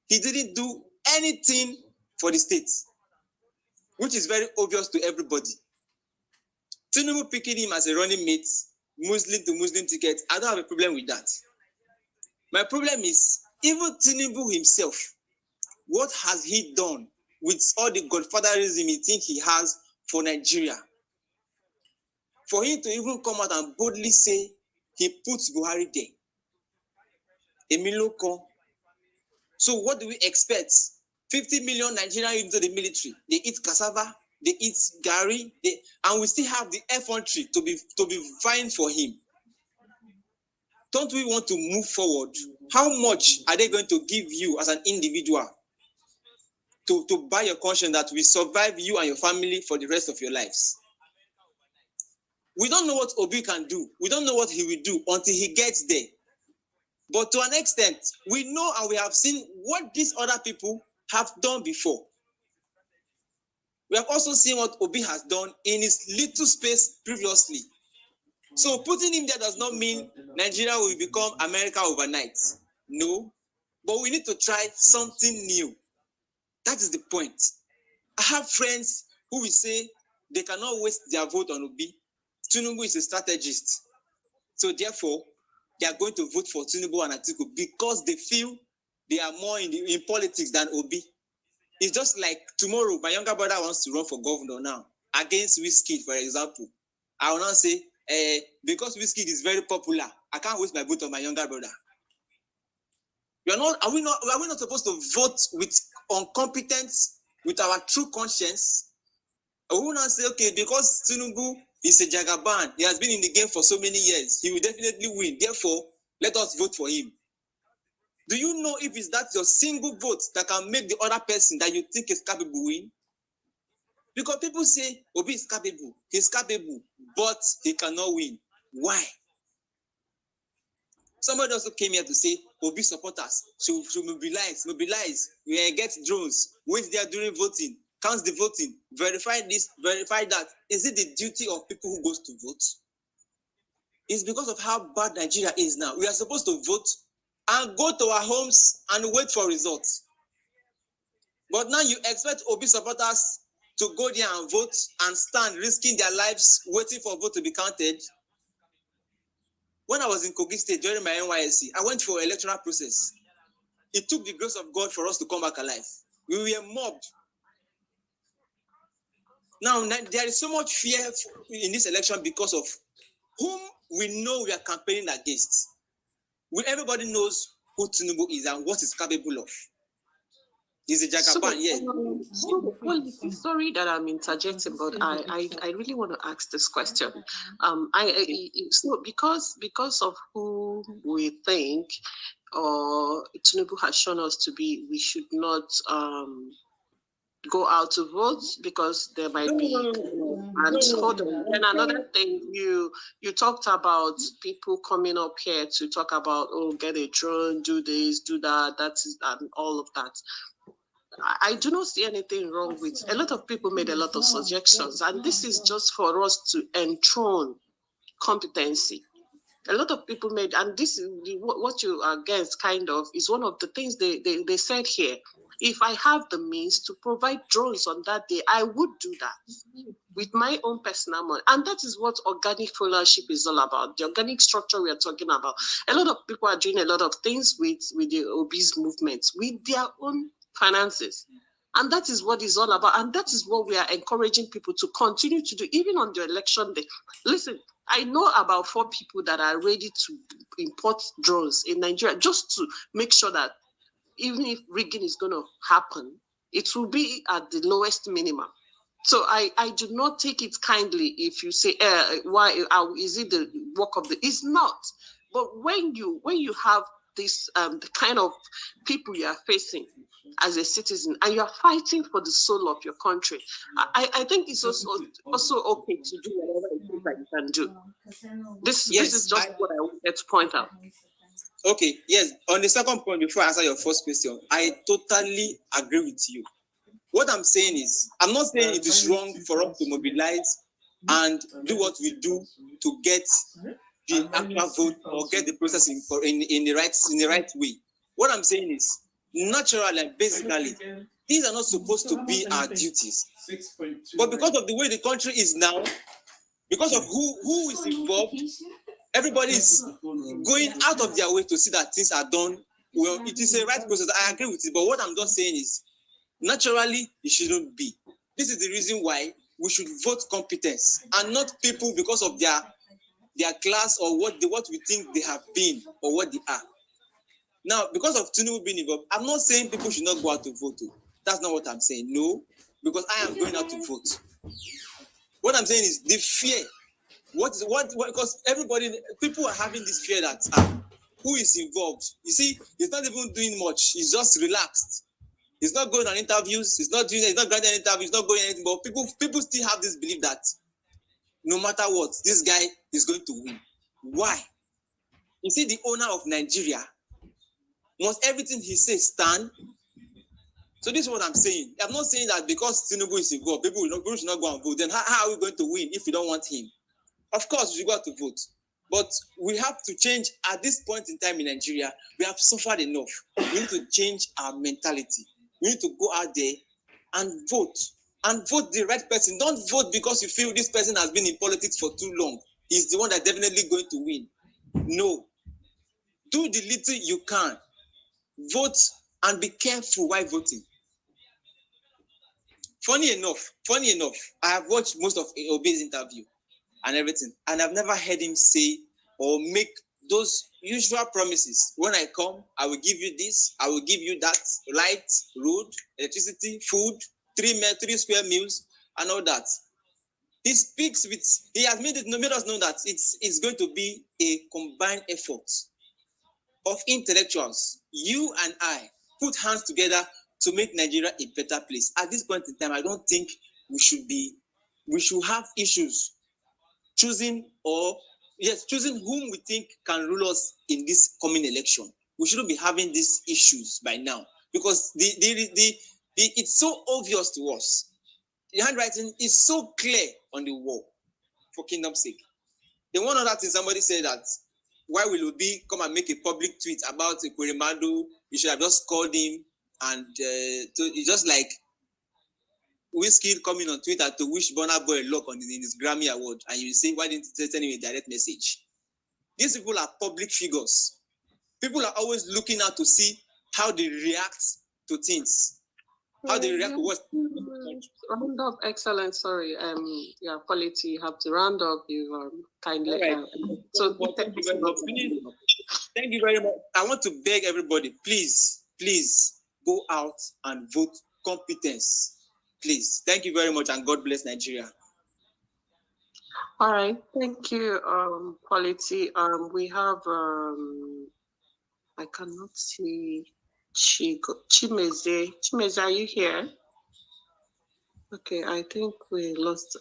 He didn't do anything for the state, which is very obvious to everybody. Tinibu picking him as a running mate, Muslim to Muslim ticket, I don't have a problem with that. My problem is, even Tinibu himself, what has he done with all the godfatherism he thinks he has for Nigeria? For him to even come out and boldly say he puts Buhari there. Emiloko. So what do we expect? 50 million Nigerians into the military. They eat cassava, they eat gari, and we still have the infantry to be vying for him. Don't we want to move forward? How much are they going to give you as an individual to buy your conscience that will survive you and your family for the rest of your lives? We don't know what Obi can do. We don't know what he will do until he gets there. But to an extent, we know and we have seen what these other people have done before. We have also seen what Obi has done in his little space previously. So putting him there does not mean Nigeria will become America overnight. No. But we need to try something new. That is the point. I have friends who will say they cannot waste their vote on Obi. Tinubu is a strategist. So therefore, they are going to vote for Tinubu and Atiku because they feel they are more in politics than Obi. It's just like tomorrow, my younger brother wants to run for governor now against Wizkid, for example. I will not say, because Wizkid is very popular, I can't waste my vote on my younger brother. Are we not supposed to vote on competence, with our true conscience? I will not say, okay, because Tinubu is a Jagaban, he has been in the game for so many years, he will definitely win. Therefore, let us vote for him. Do you know if it's that your single vote that can make the other person that you think is capable win? Because people say Obi is capable, he's capable, but he cannot win. Why? Somebody also came here to say Obi supporters should mobilize, we get drones, wait there during voting, count the voting, verify this, verify that. Is it the duty of people who goes to vote? It's because of how bad Nigeria is now. We are supposed to vote and go to our homes and wait for results. But now you expect Obi supporters to go there and vote and stand, risking their lives, waiting for vote to be counted. When I was in Kogi State during my NYSC, I went for an electoral process. It took the grace of God for us to come back alive. We were mobbed. Now, there is so much fear in this election because of whom we know we are campaigning against. Everybody knows who Tinubu is and what he's capable of. He's a Jagaban, yes. Sorry that I'm interjecting, but I really want to ask this question. So because of who we think or Tinubu has shown us to be, we should not go out to vote because there might be. And hold on. And another thing, you talked about people coming up here to talk about, oh, get a drone, do this, do that, and all of that. I do not see anything wrong with. A lot of people made a lot of suggestions, and this is just for us to enthrone competency. A lot of people made, and this is what you are against, kind of, is one of the things they said here. If I have the means to provide drones on that day, I would do that with my own personal money. And that is what organic followership is all about, the organic structure we are talking about. A lot of people are doing a lot of things with the obese movements, with their own finances. And that is what it's all about. And that is what we are encouraging people to continue to do, even on the election day. Listen, I know about 4 people that are ready to import drones in Nigeria just to make sure that even if rigging is going to happen, it will be at the lowest minimum. So I do not take it kindly if you say, why is it the work of the? It's not. But when you have this the kind of people you are facing as a citizen, and you are fighting for the soul of your country, I think it's also okay to do whatever it is that you can do. This is just what I wanted to point out. Okay, yes. On the second point, before I answer your first question, I totally agree with you. What I'm saying is, I'm not saying it is wrong for us to mobilize and do what we do to get the actual vote or get the process in the right way. What I'm saying is, naturally and basically, these are not supposed to be our duties. But because of the way the country is now, because of who is involved, everybody is going out of their way to see that things are done well. It is a right process. I agree with it, but what I'm just saying is, naturally, it shouldn't be. This is the reason why we should vote competence and not people because of their class or what we think they have been or what they are. Now, because of Tinubu being involved, I'm not saying people should not go out to vote. That's not what I'm saying. No, because I am going out to vote. What I'm saying is the fear. Because people are having this fear that who is involved? You see, he's not even doing much. He's just relaxed. He's not going on interviews. He's not granting interviews. He's not going anything. But people still have this belief that no matter what, this guy is going to win. Why? You see, the owner of Nigeria, must everything he says stand? So this is what I'm saying. I'm not saying that because Tinubu is involved, people should not go and vote. Then how are we going to win if we don't want him? Of course, we should go out to vote. But we have to change at this point in time in Nigeria. We have suffered enough. We need to change our mentality. We need to go out there and vote. And vote the right person. Don't vote because you feel this person has been in politics for too long. He's the one that's definitely going to win. No. Do the little you can. Vote and be careful while voting. Funny enough, I have watched most of Obi's interview and everything, and I've never heard him say or make those usual promises. When I come, I will give you this, I will give you that, light, road, electricity, food, 3 square meals, and all that. He speaks with, he has made us know that it's going to be a combined effort of intellectuals. You and I put hands together to make Nigeria a better place. At this point in time, I don't think we should have issues choosing whom we think can rule us in this coming election. We shouldn't be having these issues by now because it's so obvious to us. The handwriting is so clear on the wall, for kingdom's sake. The one other thing somebody said that why will Obi come and make a public tweet about Ekweremadu? You should have just called him and it's just like Whiskey coming on Twitter to wish Burna Boy luck in his Grammy Award, and you say, why didn't you send him a direct message? These people are public figures. People are always looking out to see how they react to things. How they react to what? Round up, excellent. Sorry, quality. You have to round up. You kindly. Right. Thank you very much. Thank you very much. I want to beg everybody, please go out and vote competence. Please. Thank you very much, and God bless Nigeria. All right. Thank you, quality. We have I cannot see Chimeze. Chimeze, are you here? Okay, I think we lost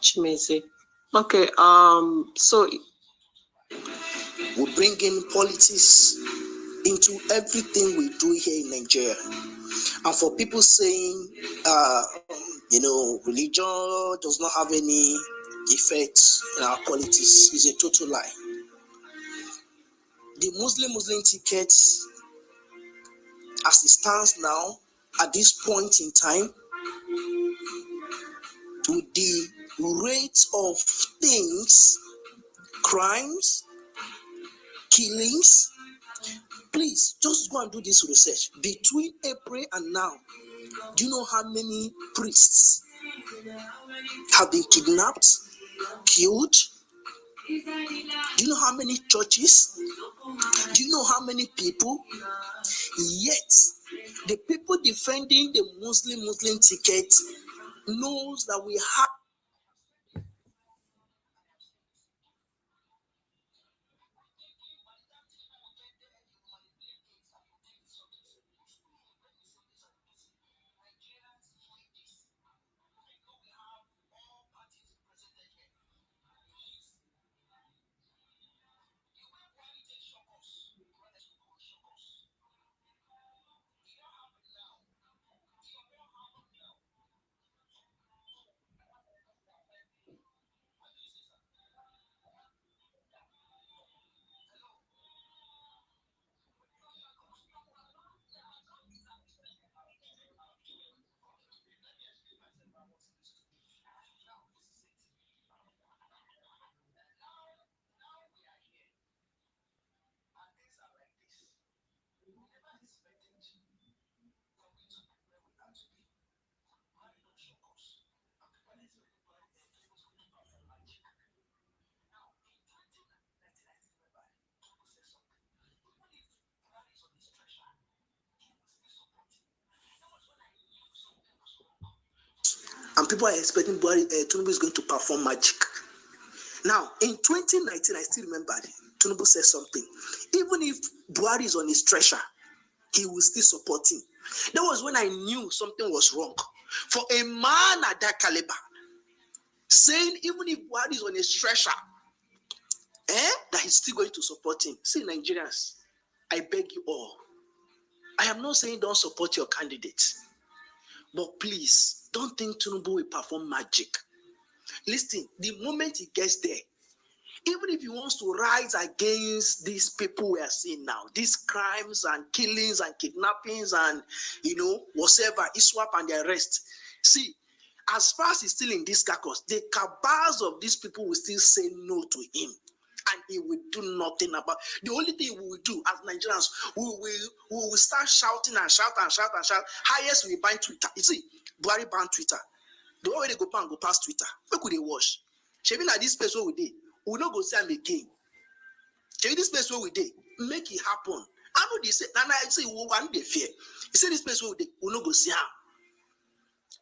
Chimeze. Okay, so we bring in politics into everything we do here in Nigeria. And for people saying, religion does not have any effect in our politics is a total lie. The Muslim ticket, as it stands now, at this point in time, with the rate of things, crimes, killings, please just go and do this research. Between April and now, do you know how many priests have been kidnapped, killed? Do you know how many churches? Do you know how many people? Yet, the people defending the Muslim ticket knows that we have people are expecting Tinubu is going to perform magic. Now, in 2019, I still remember Tinubu said something. Even if Buhari is on his treasure, he will still support him. That was when I knew something was wrong. For a man at that caliber, saying even if Buhari is on his treasure, that he's still going to support him. See, Nigerians, I beg you all. I am not saying don't support your candidate, but please don't think Tinubu will perform magic. Listen, the moment he gets there, even if he wants to rise against these people we are seeing now, these crimes and killings and kidnappings and, whatever, ISWAP and the rest. See, as far as he's still in this carcass, the cabals of these people will still say no to him. And he will do nothing about it. The only thing we will do as Nigerians, we will start shouting and shout and shout and shout. Highest we ban Twitter. You see, Buhari ban Twitter. The way they go past Twitter. Where could they wash? Shebi na this place where we did. We not go see him again. Shebi this place where we did. Make it happen. I know they say, and I say, one day fear. He said this place where we did. We not go see him.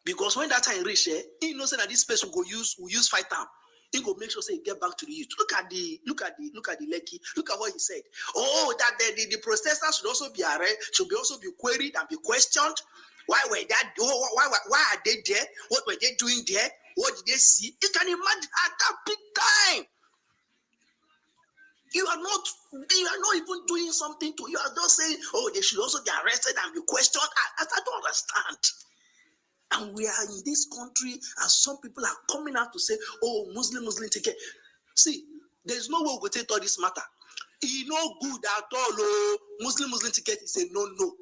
Because when that time reach, he knows that this place we use fight time. He go make sure say get back to the youth. Look at the Lekki. Look at what he said. Oh, that the protesters should also be arrested, should also be queried and be questioned. Why were that? Why are they there? What were they doing there? What did they see? You can imagine at that big time. You are not even doing something to you. Are just saying, oh, they should also be arrested and be questioned. I don't understand. And we are in this country, and some people are coming out to say, oh, Muslim ticket. See, there's no way we will take all this matter. It's no good at all. Oh, Muslim ticket is a no.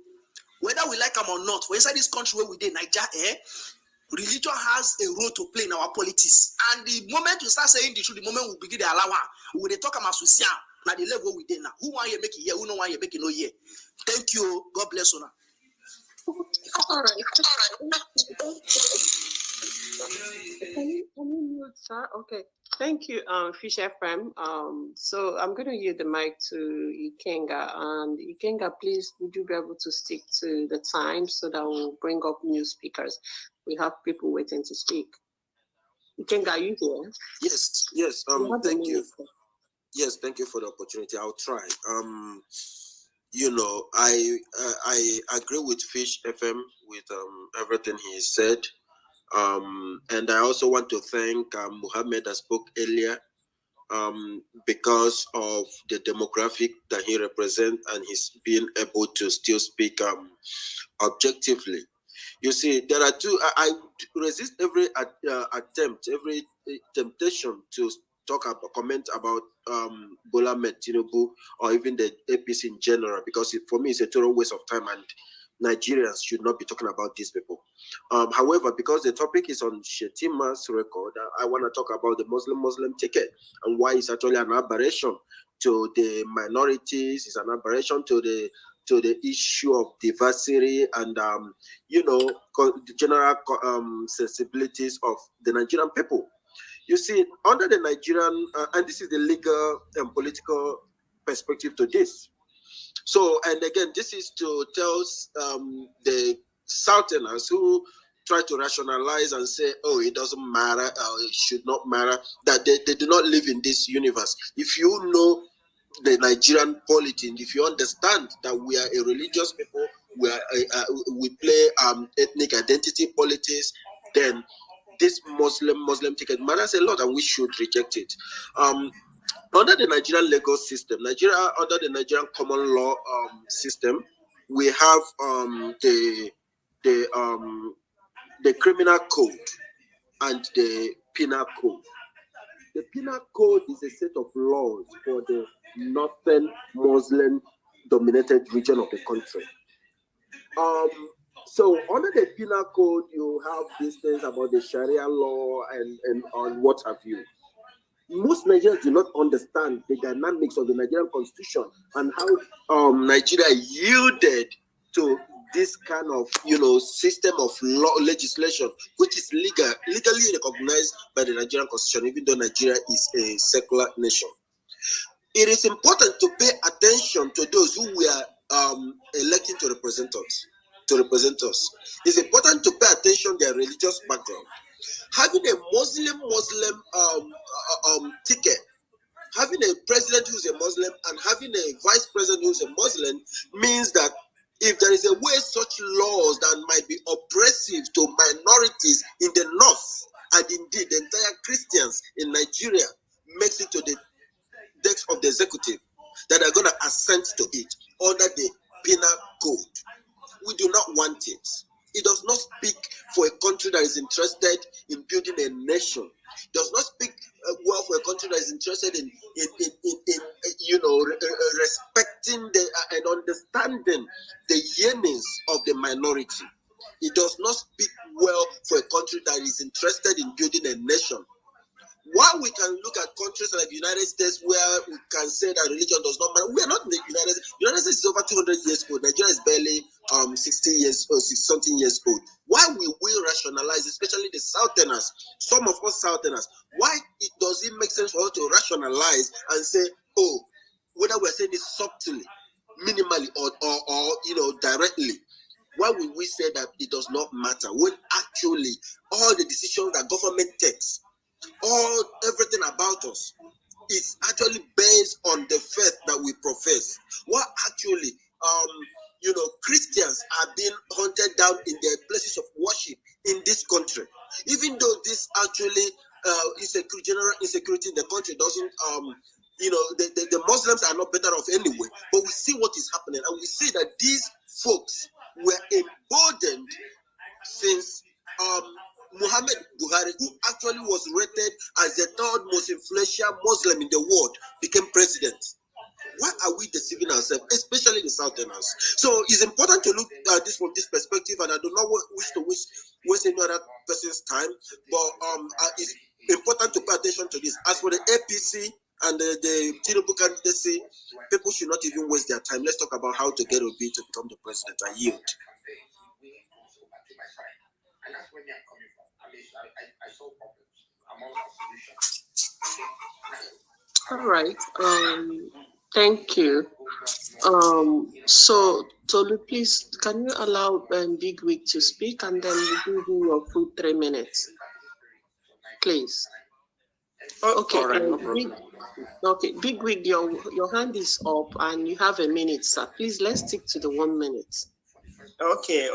Whether we like them or not, for inside this country where we did Nigeria, religion has a role to play in our politics. And the moment you start saying the truth, the moment we begin to allow we will talk about social. Now the level we did now. Who want you make it here? Who don't want you make it no here? Thank you. God bless you now. All right. Can you mute, sir? Okay. Thank you, Fish FM. So I'm going to yield the mic to Ikenga. And Ikenga, please, would you be able to stick to the time so that we'll bring up new speakers? We have people waiting to speak. Ikenga, are you here? Yes. Thank you. Yes, thank you for the opportunity. I'll try. I agree with Fish FM with everything he said. And I also want to thank Muhammad that spoke earlier because of the demographic that he represents and he's being able to still speak objectively. You see, there are two. I resist every attempt, every temptation to comment about Bola Ahmed Tinibu or even the APC in general, because for me it's a total waste of time and Nigerians should not be talking about these people. However, because the topic is on Shettima's record, I want to talk about the Muslim ticket and why it's actually an aberration to the minorities, it's an aberration to the issue of diversity and the general sensibilities of the Nigerian people. You see, under the Nigerian, and this is the legal and political perspective to this. So, and again, this is to tell the Southerners who try to rationalize and say, oh, it doesn't matter, it should not matter, that they do not live in this universe. If you know the Nigerian polity, if you understand that we are a religious people, we play ethnic identity politics, then this Muslim ticket matters a lot and we should reject it. Under the Nigerian legal system, under the Nigerian common law system, we have the criminal code and the penal code. The penal code is a set of laws for the northern Muslim-dominated region of the country. So under the penal code, you have these things about the Sharia law and what have you. Most Nigerians do not understand the dynamics of the Nigerian constitution and how Nigeria yielded to this kind of system of law legislation, which is legally recognized by the Nigerian constitution, even though Nigeria is a secular nation. It is important to pay attention to those who were elected to represent us. It's important to pay attention to their religious background. Having a Muslim ticket, having a president who's a Muslim and having a vice president who's a Muslim means that if there is a way such laws that might be oppressive to minorities in the north, and indeed the entire Christians in Nigeria makes it to the desk of the executive, that are going to assent to it under the penal code. We do not want it. It does not speak for a country that is interested in building a nation. It does not speak well for a country that is interested in respecting and understanding the yearnings of the minority. It does not speak well for a country that is interested in building a nation. While we can look at countries like the United States where we can say that religion does not matter, we are not in the United States. The United States is over 200 years old. Nigeria is barely 60 years old, 60-something years old. Why will we rationalize, especially the Southerners, some of us Southerners, why does it make sense for us to rationalize and say, oh, whether we're saying it subtly, minimally, or directly, why would we say that it does not matter when actually all the decisions that government takes, everything about us is actually based on the faith that we profess? What actually, Christians are being hunted down in their places of worship in this country. Even though this actually is a general insecurity in the country, doesn't, the Muslims are not better off anyway. But we see what is happening, and we see that these folks were emboldened since Muhammad Buhari, who actually was rated as the third most influential Muslim in the world, became president. Why are we deceiving ourselves, especially the Southerners? So it's important to look at this from this perspective, and I do not wish to waste any other person's time, but it's important to pay attention to this. As for the APC and the Tinibu candidacy, people should not even waste their time. Let's talk about how to get Obi to become the president. I yield. All right. Thank you. So Tolu, please, can you allow Big Wig to speak, and then we give you your full 3 minutes, please. Okay. All right, no problem. Big Wig, your hand is up, and you have a minute, sir. Please, let's stick to the 1 minute. Okay.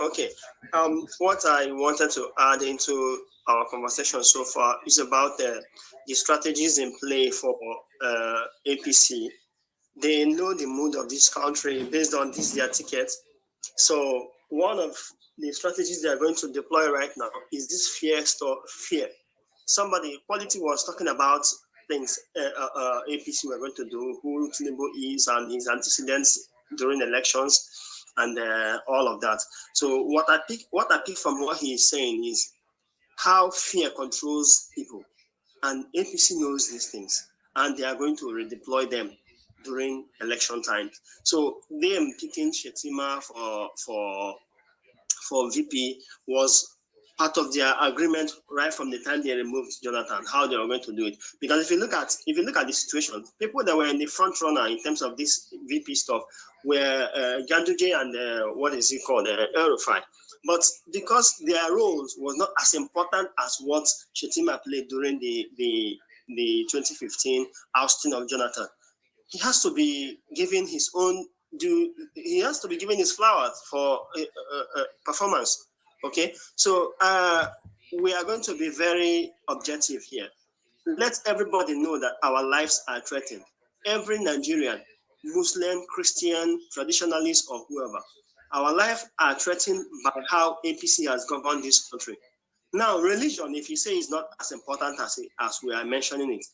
What I wanted to add into our conversation so far is about the strategies in play for APC. They know the mood of this country based on their tickets. So one of the strategies they are going to deploy right now is this fear. Quality was talking about things APC were going to do, who Tinibu is and his antecedents during elections, and all of that. So what I pick from what he is saying is how fear controls people, and APC knows these things, and they are going to redeploy them during election time. So them picking Shettima for VP was part of their agreement right from the time they removed Jonathan, how they were going to do it. Because if you look at the situation, people that were in the front runner in terms of this VP stuff were Ganduje and what is it called, Erufai. But because their roles was not as important as what Shettima played during the 2015 ousting of Jonathan, he has to be given his own due. He has to be given his flowers for performance. Okay, so we are going to be very objective here. Let everybody know that our lives are threatened. Every Nigerian, Muslim, Christian, traditionalist, or whoever, our lives are threatened by how APC has governed this country. Now, religion, if you say is not as important as we are mentioning it,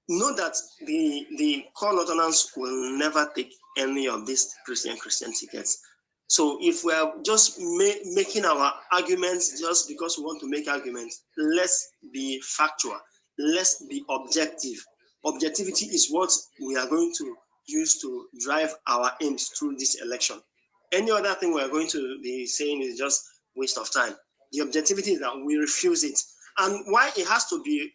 know that the core Northerners will never take any of these Christian tickets. So if we are just making our arguments just because we want to make arguments, let's be factual. Let's be objective. Objectivity is what we are going to use to drive our aims through this election. Any other thing we are going to be saying is just waste of time. The objectivity is that we refuse it. And why it has to be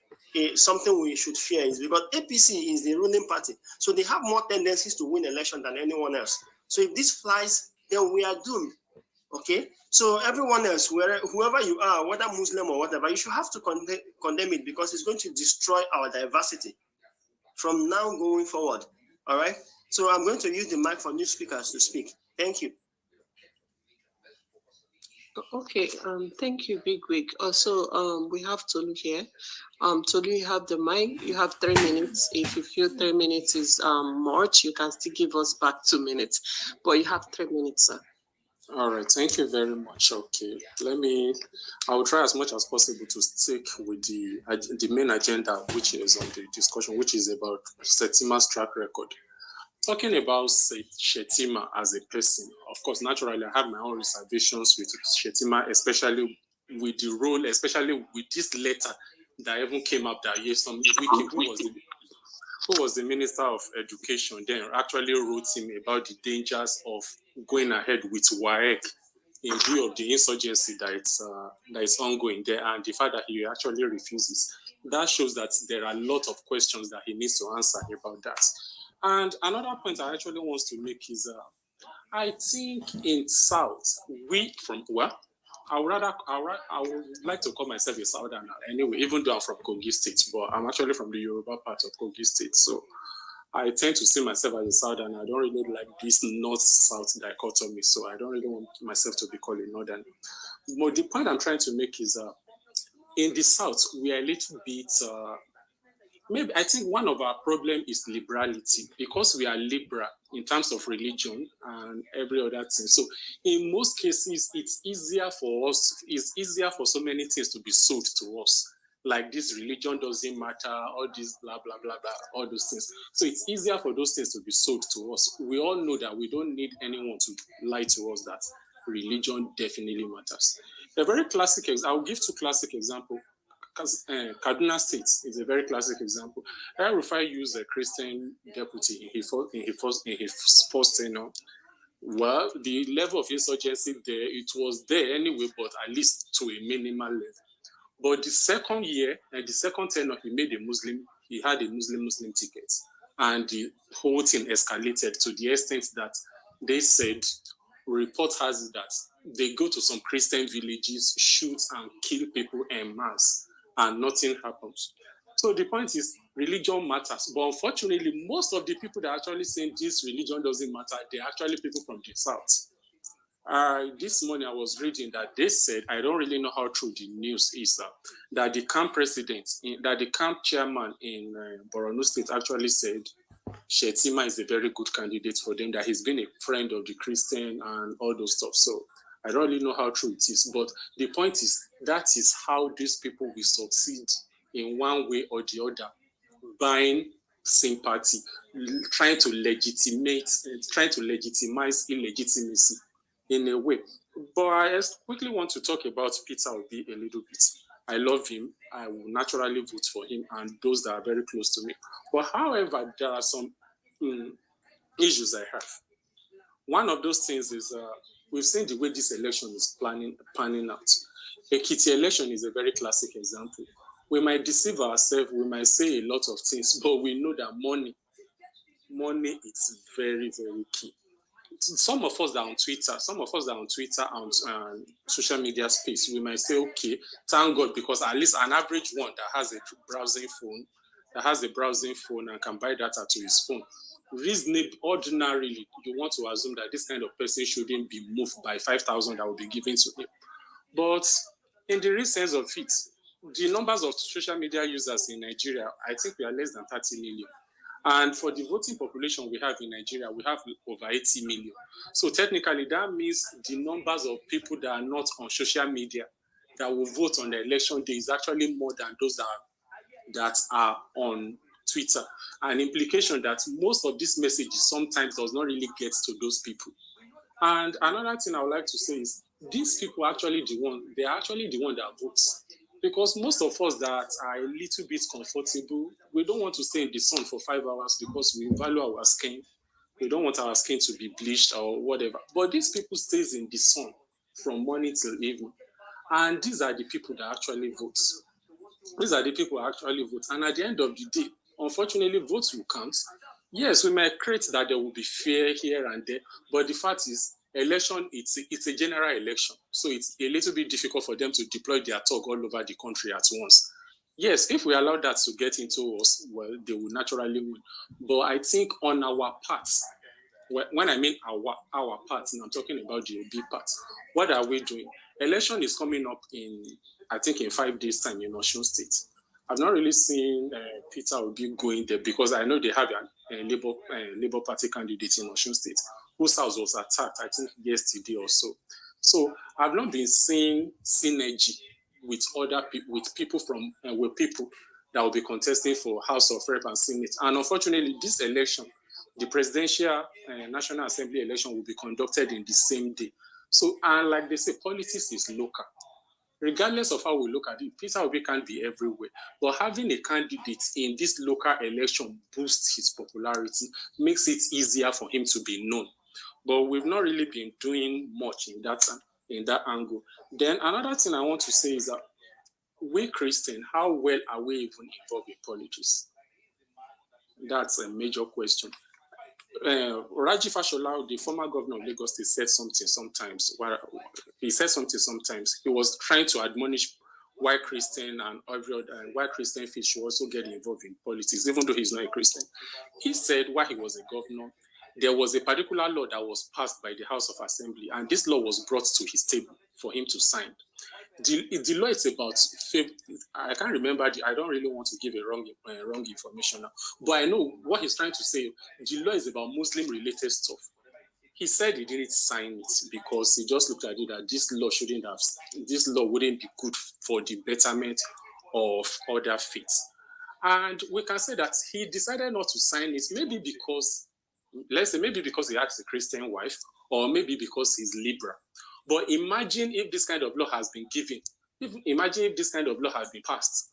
something we should fear is because APC is the ruling party. So they have more tendencies to win election than anyone else. So if this flies, then we are doomed. Okay, so everyone else, whoever you are, whether Muslim or whatever, you should have to condemn it because it's going to destroy our diversity from now going forward. All right. So I'm going to use the mic for new speakers to speak. Thank you. Okay, thank you, Big Wig. Also, we have Tolu here. Tolu, you have the mic. You have 3 minutes. If you feel 3 minutes is much, you can still give us back 2 minutes. But you have 3 minutes, sir. All right, thank you very much. Okay, I will try as much as possible to stick with the main agenda, which is on the discussion, which is about Shettima's track record. Talking about Shettima as a person, of course, naturally, I have my own reservations with Shettima, especially with the role, especially with this letter that even came up that year. Some Wiki, who was the Minister of Education then, actually wrote him about the dangers of going ahead with WAEC in view of the insurgency that is ongoing there and the fact that he actually refuses. That shows that there are a lot of questions that he needs to answer about that. And another point I actually want to make is, I think in South, I would like to call myself a Southerner anyway, even though I'm from Kogi State, but I'm actually from the Yoruba part of Kogi State. So I tend to see myself as a Southerner. I don't really like this North-South dichotomy, so I don't really want myself to be called a Northerner. But the point I'm trying to make is, in the South, we are a little bit... maybe I think one of our problems is liberality because we are liberal in terms of religion and every other thing. So in most cases, it's easier for so many things to be sold to us. Like this religion doesn't matter, all this blah, blah, blah, blah, all those things. So it's easier for those things to be sold to us. We all know that we don't need anyone to lie to us that religion definitely matters. A very classic, I'll give 2 classic examples. Kaduna State is a very classic example. El-Rufai used a Christian deputy in his first tenure. Well, the level of insurgency there, it was there anyway, but at least to a minimal level. But the second year, and the second tenure, he had a Muslim ticket. And the whole thing escalated to the extent that they said, report has it that they go to some Christian villages, shoot and kill people en masse, and nothing happens. So the point is, religion matters. But unfortunately, most of the people that are actually saying this religion doesn't matter, they're actually people from the South. This morning I was reading that they said, I don't really know how true the news is, that the camp camp chairman in Borno State actually said Shettima is a very good candidate for them, that he's been a friend of the Christian and all those stuff. So I don't really know how true it is, but the point is that is how these people will succeed in one way or the other, buying sympathy, trying to legitimize illegitimacy in a way. But I quickly want to talk about Peter Obi a little bit. I love him. I will naturally vote for him and those that are very close to me. But however, there are some issues I have. One of those things is we've seen the way this election is panning out. Ekiti election is a very classic example. We might deceive ourselves, we might say a lot of things, but we know that money is very, very key. Some of us that are on Twitter and social media space, we might say, okay, thank God, because at least an average one that has a browsing phone and can buy data to his phone. Ordinarily, you want to assume that this kind of person shouldn't be moved by 5,000 that will be given to him. But in the real sense of it, the numbers of social media users in Nigeria, I think we are less than 30 million. And for the voting population we have in Nigeria, we have over 80 million. So technically, that means the numbers of people that are not on social media that will vote on the election day is actually more than those that are on Twitter. An implication that most of these messages sometimes does not really get to those people. And another thing I would like to say is these people are actually the one that votes. Because most of us that are a little bit comfortable, we don't want to stay in the sun for 5 hours because we value our skin. We don't want our skin to be bleached or whatever. But these people stays in the sun from morning till evening. And these are the people that actually vote. And at the end of the day, unfortunately, votes will count. Yes, we might create that there will be fear here and there. But the fact is, election, it's a general election. So it's a little bit difficult for them to deploy their talk all over the country at once. Yes, if we allow that to get into us, well, they will naturally win. But I think on our part, when I mean our part, and I'm talking about the OB part, what are we doing? Election is coming up I think in 5 days' time in Osun State. I've not really seen Peter Obi going there because I know they have a Labour Party candidate in Osun State whose house was attacked, I think, yesterday or so. So I've not been seeing synergy with other people, with people that will be contesting for House of Rep and Senate. And unfortunately, this election, the presidential National Assembly election, will be conducted in the same day. So, and like they say, politics is local. Regardless of how we look at it, Peter Obi can't be everywhere. But having a candidate in this local election boosts his popularity, makes it easier for him to be known. But we've not really been doing much in that angle. Then another thing I want to say is that we Christians, how well are we even involved in politics? That's a major question. Raji Fashola, the former governor of Lagos State, said something sometimes. He said something sometimes. He was trying to admonish why Christian and every other, why Christian fish should also get involved in politics, even though he's not a Christian. He said while he was a governor, there was a particular law that was passed by the House of Assembly, and this law was brought to his table for him to sign. The law is about, I can't remember, I don't really want to give a wrong information now, but I know what he's trying to say. The law is about Muslim-related stuff. He said he didn't sign it because he just looked at it that this law wouldn't be good for the betterment of other faiths. And we can say that he decided not to sign it, maybe because, let's say, maybe because he has a Christian wife, or maybe because he's liberal. But imagine if this kind of law has been given. Imagine if this kind of law has been passed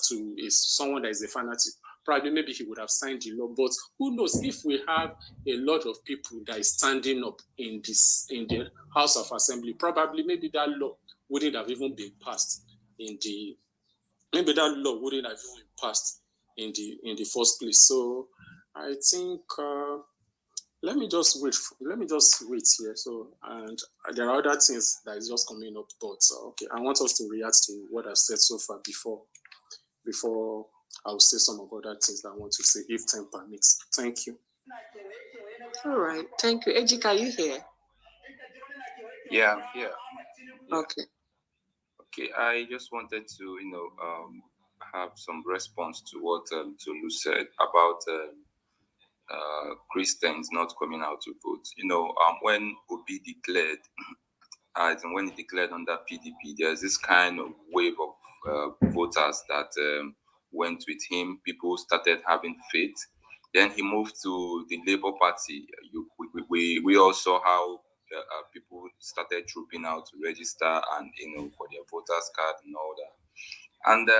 to someone that is a fanatic. Probably maybe he would have signed the law. But who knows, if we have a lot of people that is standing up in the House of Assembly, probably maybe that law wouldn't have even been passed in the first place. So I think let me just wait here. So, and there are other things that is just coming up, but okay, I want us to react to what I've said so far before I'll say some of other things that I want to say if time permits. Thank you. All right, thank you. Ejika, are you here? Yeah. Okay. Okay, I just wanted to, have some response to what Tolu said about Christians not coming out to vote. When Obi declared, when he declared under PDP, there's this kind of wave of voters that went with him. People started having faith. Then he moved to the Labour Party. We all saw how people started trooping out to register and for their voters card and all that. And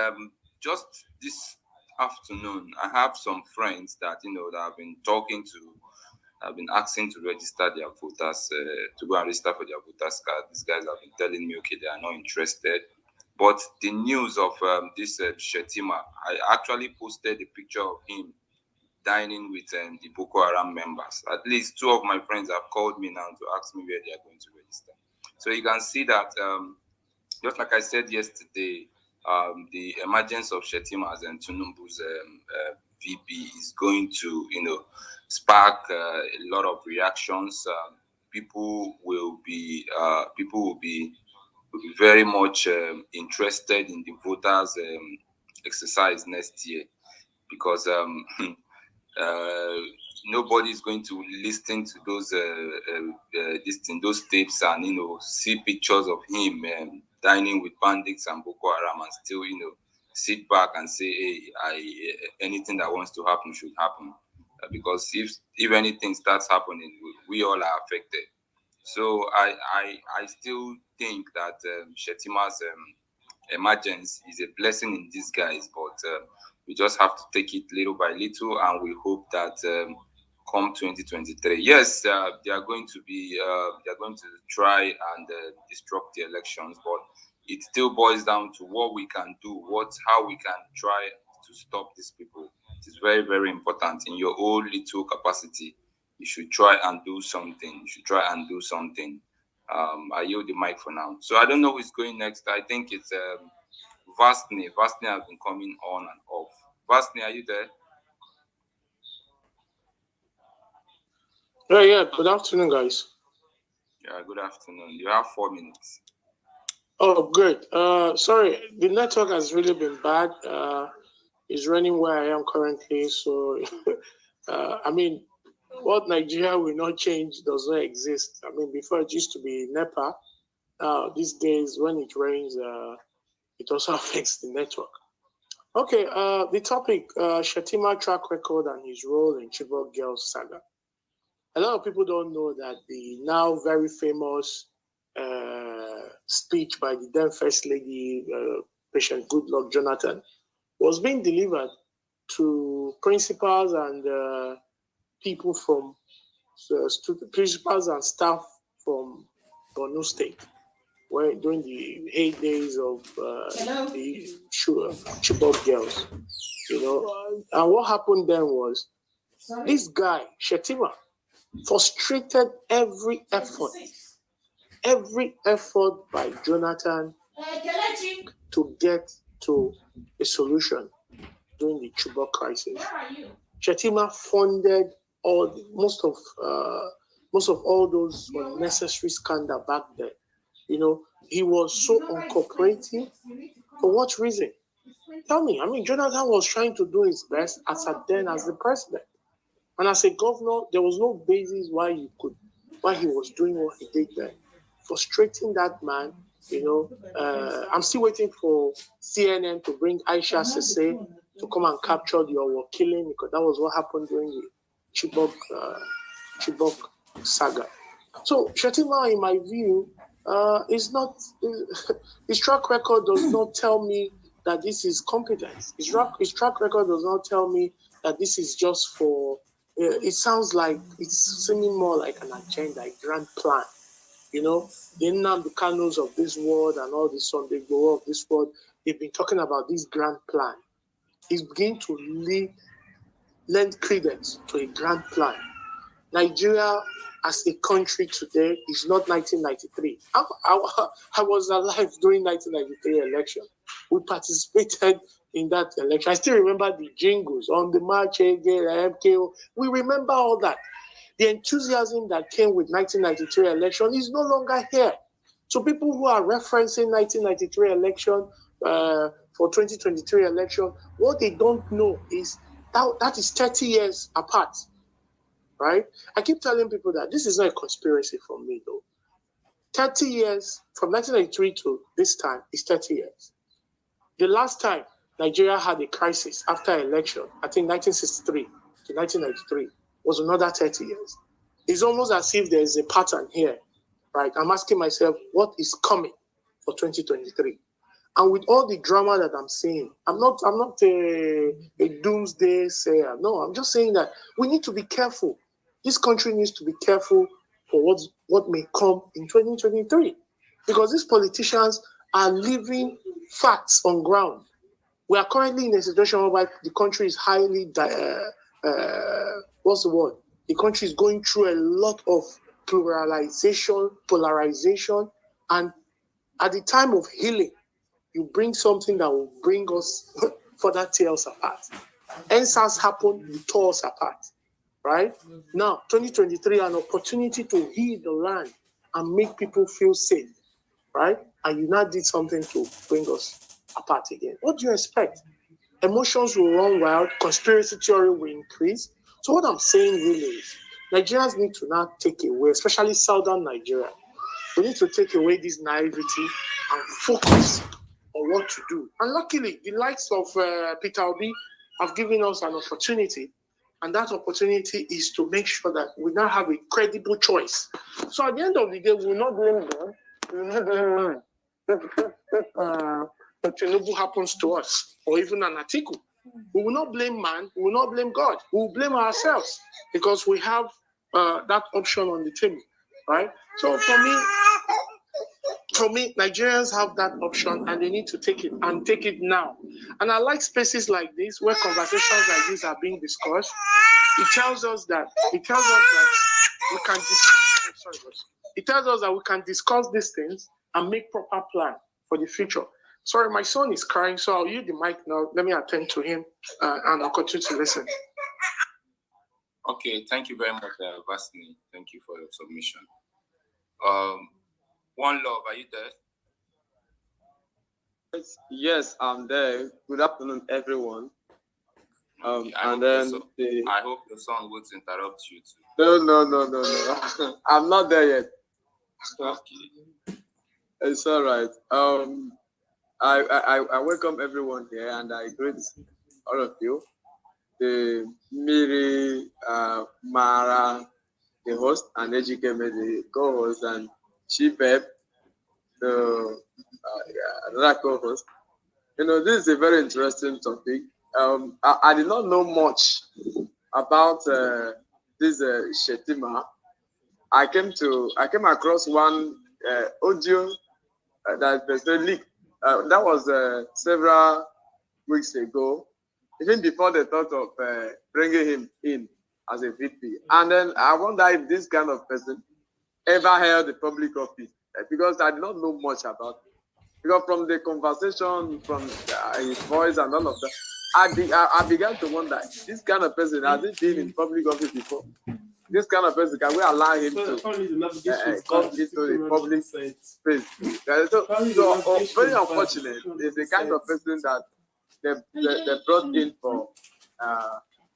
just this afternoon, I have some friends that that I've been talking to. I've been asking to register their voters, to go and register for their voters card. These guys have been telling me, okay, they are not interested. But the news of this Shettima, I actually posted a picture of him dining with the Boko Haram members. At least 2 of my friends have called me now to ask me where they are going to register. So you can see that, just like I said yesterday, the emergence of Shettima and Tinubu's VP is going to, spark a lot of reactions. People will be very much interested in the voters' exercise next year, because nobody is going to listen to those tapes and see pictures of him dining with bandits and Boko Haram and still sit back and say, hey, anything that wants to happen should happen, because if anything starts happening, we all are affected. So I still think that Shettima's emergence is a blessing in disguise, but we just have to take it little by little, and we hope that come 2023, yes, they are going to try and disrupt the elections, but it still boils down to what we can do, how we can try to stop these people. It is very, very important in your own little capacity. you should try and do something. I yield the mic for now. So I don't know who's going next. I think it's Vastny. Vastny has been coming on and off. Vastny, are you there? Yeah. Good afternoon, guys. Yeah, good afternoon. You have 4 minutes. Oh, great. Sorry, the network has really been bad. It's running where I am currently. So, I mean, what Nigeria will not change does not exist. I mean, before it used to be NEPA. These days, when it rains, it also affects the network. Okay, the topic, Shettima track record and his role in Chibok Girls saga. A lot of people don't know that the now very famous speech by the then First Lady, Patient Goodluck Jonathan, was being delivered to principals and people from principals and staff from Borno State, where during the heydays of the Chibok girls, and what happened then was this guy Shettima frustrated every effort by Jonathan to get to a solution during the Chibok crisis. Shettima funded most of all those unnecessary scandal back then. He was so uncooperative. For what reason? Tell me. I mean, Jonathan was trying to do his best as the president. And as a governor, there was no basis why he was doing what he did then. Frustrating that man, I'm still waiting for CNN to bring Aisha Sese to come and capture the Owo killing, because that was what happened during the Chibok saga. So Shettima, in my view, his track record does not tell me that this is competence. His track record does not tell me that this is just for. It sounds like it's seeming more like an agenda, a grand plan. The Nnamdi Kanos of this world and all the Sunday Igboho of this world, they've been talking about this grand plan. He's beginning to lend credence to a grand plan. Nigeria as a country today is not 1993. I was alive during 1993 election. We participated in that election. I still remember the jingles on the march, MKO. We remember all that. The enthusiasm that came with 1993 election is no longer here. So people who are referencing 1993 election for 2023 election, what they don't know is that is 30 years apart, right? I keep telling people that this is not a conspiracy from me, though. 30 years, from 1993 to this time, is 30 years. The last time Nigeria had a crisis after election, I think 1963 to 1993, was another 30 years. It's almost as if there's a pattern here, right? I'm asking myself, what is coming for 2023? And with all the drama that I'm seeing, I'm not a doomsday sayer. No, I'm just saying that we need to be careful. This country needs to be careful for what may come in 2023. Because these politicians are leaving facts on ground. We are currently in a situation where the country is highly, The country is going through a lot of polarization, and at the time of healing, you bring something that will bring us further tear us apart. NSAS happened, you tore us apart, right? Now, 2023, an opportunity to heal the land and make people feel safe, right? And you now did something to bring us apart again. What do you expect? Emotions will run wild, conspiracy theory will increase. So what I'm saying really is, Nigerians need to now take away, especially southern Nigeria, we need to take away this naivety and focus on what to do. And luckily, the likes of Peter Obi have given us an opportunity, and that opportunity is to make sure that we now have a credible choice. So at the end of the day, we will not blame them, we will not blame man. But Tinibu happens to us, or even an Atiku. We will not blame man, we will not blame God, we will blame ourselves, because we have that option on the table, right? So for me, Nigerians have that option, and they need to take it, and take it now. And I like spaces like this, where conversations like this are being discussed, It tells us that we can it tells us that we can discuss these things and make proper plan for the future. Sorry, my son is crying, so I'll use the mic now. Let me attend to him, and I'll continue to listen. Okay, thank you very much, Vasni. Thank you for your submission. One Love, are you there? Yes, I'm there. Good afternoon, everyone. Okay, I hope your son won't interrupt you too. No. I'm not there yet. Okay. It's all right. I welcome everyone here and I greet all of you. The Miri, Mara, the host, and Ejikeme, the co-host, and Chibeb, the another co-host. This is a very interesting topic. I did not know much about this Shettima. I came across one audio that there's a leak. That was several weeks ago, even before the thought of bringing him in as a VP. And then I wonder if this kind of person ever held a public office, because I did not know much about it. Because from the conversation, from his voice and all of that, I began to wonder, this kind of person, has he been in public office before? This kind of person, can we allow him to come into the public space? So very unfortunate. It's the kind of person that they brought in for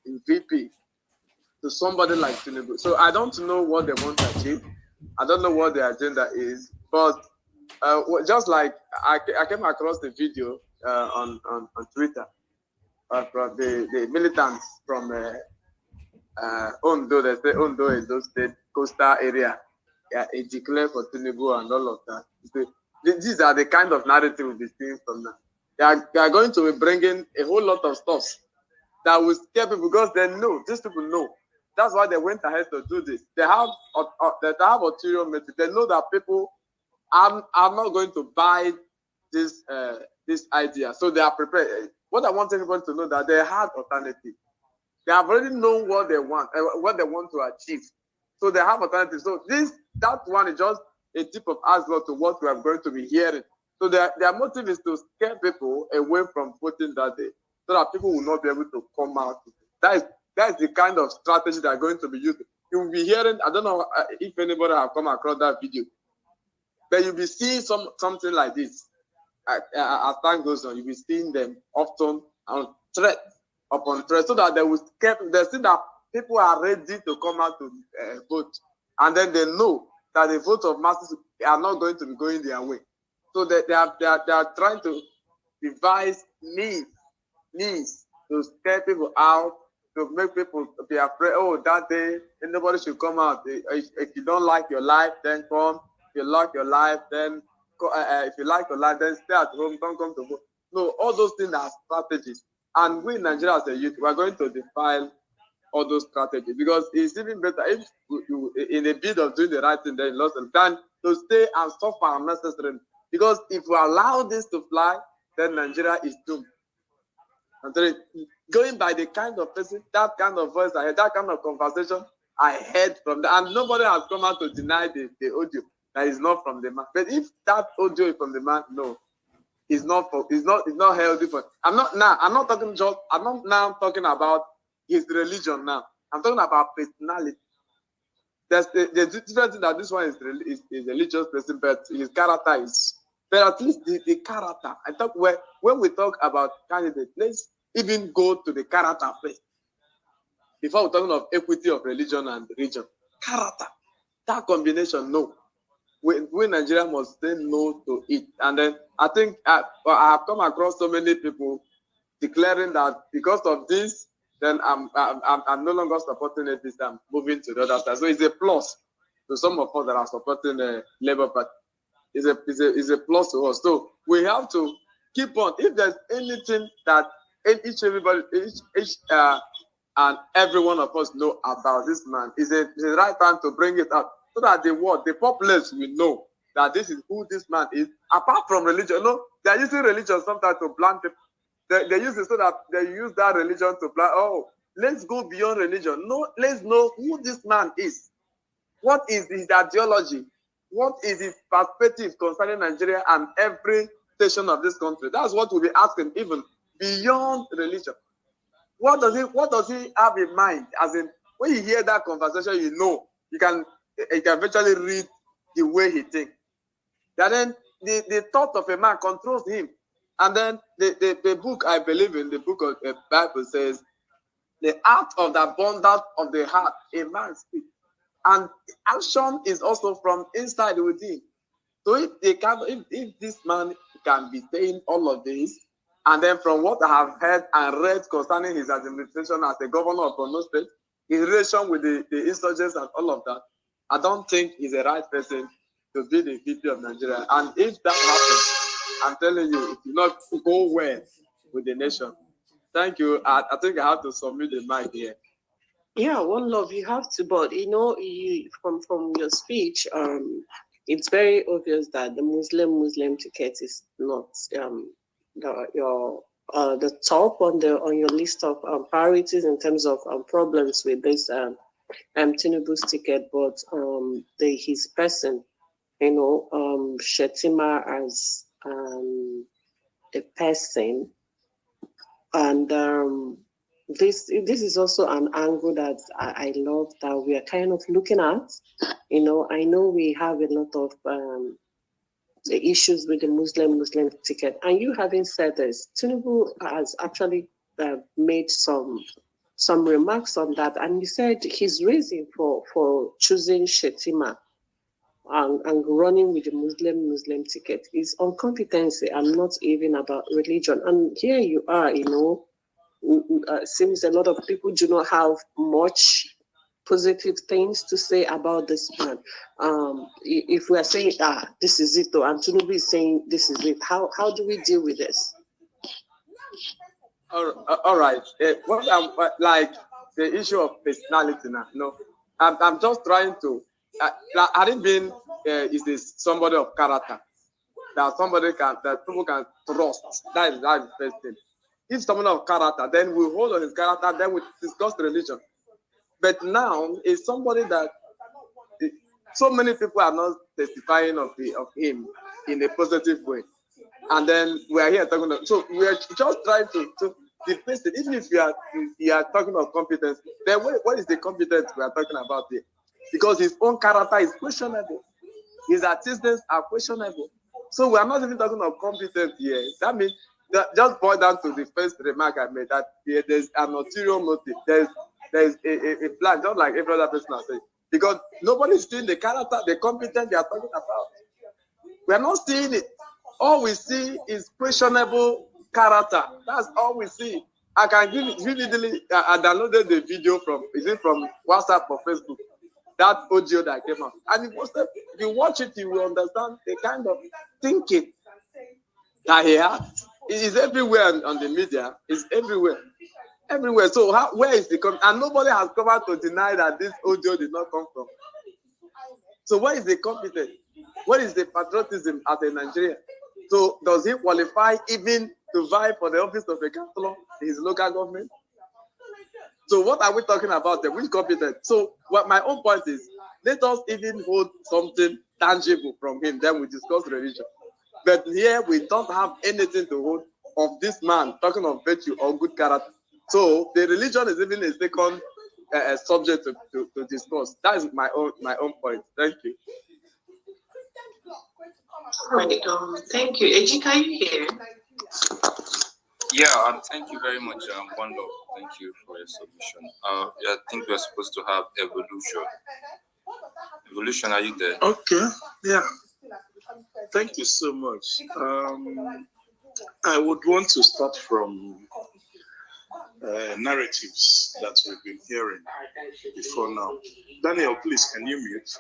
in VP to somebody like Tinibu. So I don't know what they want to achieve. I don't know what their agenda is. But just like I came across the video on Twitter from the militants from Ondo, they say Ondo is those state coastal area. Yeah, it declared for Tinibu and all of that. These are the kind of narrative we'll be seeing from now. They are going to be bringing a whole lot of stuff that will scare people because they know, these people know. That's why they went ahead to do this. They have ulterior motive. They know that people are not going to buy this idea. So they are prepared. What I want everyone to know that they had alternative. They have already known what they want to achieve. So they have alternatives. So that one is just a tip of iceberg to what we are going to be hearing. So their motive is to scare people away from voting that day, so that people will not be able to come out. That is the kind of strategy they are going to be using. You will be hearing, I don't know if anybody have come across that video, but you'll be seeing something like this. As time goes on, you'll be seeing them often on threat upon threat, so that they will scare. They see that people are ready to come out to vote, and then they know that the vote of masses are not going to be going their way. So they are trying to devise means to scare people out, to make people be afraid. Oh, that day nobody should come out. If you don't like your life, then come. If you like your life, then if you like your life, then stay at home. Don't come to vote. No, all those things are strategies. And we in Nigeria as a youth, we are going to defile all those strategies, because it's even better if you in a bid of doing the right thing, then you lost them time to stay and suffer unnecessarily. Because if we allow this to fly, then Nigeria is doomed. And going by the kind of person, that kind of voice I heard, that kind of conversation I heard from that, and nobody has come out to deny the audio that is not from the man. But if that audio is from the man, no, it's not healthy for. I'm not now talking about his religion now. I'm talking about personality. There's the difference thing that this one is religious person, but his character is. But at least the character. I thought when we talk about candidates, let's even go to the character first. Before we're talking of equity of religion and region. Character. That combination, no. We Nigeria must say no to it. And then I think I have come across so many people declaring that because of this, then I'm no longer supporting it. I'm moving to the other side. So it's a plus to some of us that are supporting the Labour Party. It's a plus to us. So we have to keep on. If there's anything that each and every one of us know about this man, it's the right time to bring it up, so that the populace will know that this is who this man is. Apart from religion, they are using religion sometimes to blunt people. They use it so that they use that religion to blunt. Oh, let's go beyond religion. No, let's know who this man is. What is his ideology? What is his perspective concerning Nigeria and every station of this country? That's what we'll be asking, even beyond religion. What does he have in mind? As in, when you hear that conversation, you can virtually read the way he thinks. And then the thought of a man controls him. And then the book I believe in, the book of the Bible says, the out of the abundance of the heart, a man speaks. And action is also from inside within. So if this man can be saying all of this, and then from what I have heard and read concerning his administration as the governor of Borno State, his relation with the insurgents and all of that, I don't think he's the right person to be the VP of Nigeria. And if that happens, I'm telling you, it will not go well with the nation. Thank you. I think I have to submit the mic here. Yeah, one love, you have to, but from your speech, it's very obvious that the Muslim ticket is not the top on your list of priorities in terms of problems with this Tinubu's ticket, but his person, Shettima as a person, and this is also an angle that I love that we are kind of looking at. I know we have a lot of the issues with the Muslim ticket, and you having said this, Tinubu has actually made some remarks on that, and you said his reason for choosing Shettima and running with the Muslim ticket is on competency and not even about religion. And here you are, seems a lot of people do not have much positive things to say about this man. If we are saying, this is it, though, and Tinubu is saying this is it, how do we deal with this? All right. What I'm like the issue of personality now. I'm just trying to. Had it been is this somebody of character that people can trust? That is the first thing. If someone of character, then we hold on his character, then we discuss religion. But now is somebody that so many people are not testifying of him in a positive way, and then we are here talking about. So we are just trying to the person. Even if you are talking about competence, then what is the competence we are talking about here? Because his own character is questionable, his achievements are questionable. So we are not even talking about competence here. That means that just boil down to the first remark I made, that there's an ulterior motive. There's a plan, just like every other person has said. Because nobody is seeing the character, the competence they are talking about. We are not seeing it. All we see is questionable character. That's all we see. I can give it vividly. I downloaded the video from WhatsApp or Facebook. That audio that came out. And it was if you watch it, you will understand the kind of thinking that he has. It is everywhere on the media. It's everywhere. Everywhere. So where is the competence? And nobody has come out to deny that this audio did not come from. So where is the competence? What is the patriotism as a Nigerian? So does he qualify even to vie for the office of a councillor in his local government? So what are we talking about there? Which competence? So what my own point is, let us even hold something tangible from him, then we discuss religion. But here we don't have anything to hold of this man talking of virtue or good character. So the religion is even a second subject to discuss. That is my own point. Thank you. Right, thank you. Ejika, are you here? Yeah, thank you very much, One Love. Thank you for your submission. I think we're supposed to have evolution. Evolution, are you there? Okay, yeah. Thank you so much. I would want to start from narratives that we've been hearing before now. Daniel, please, can you mute?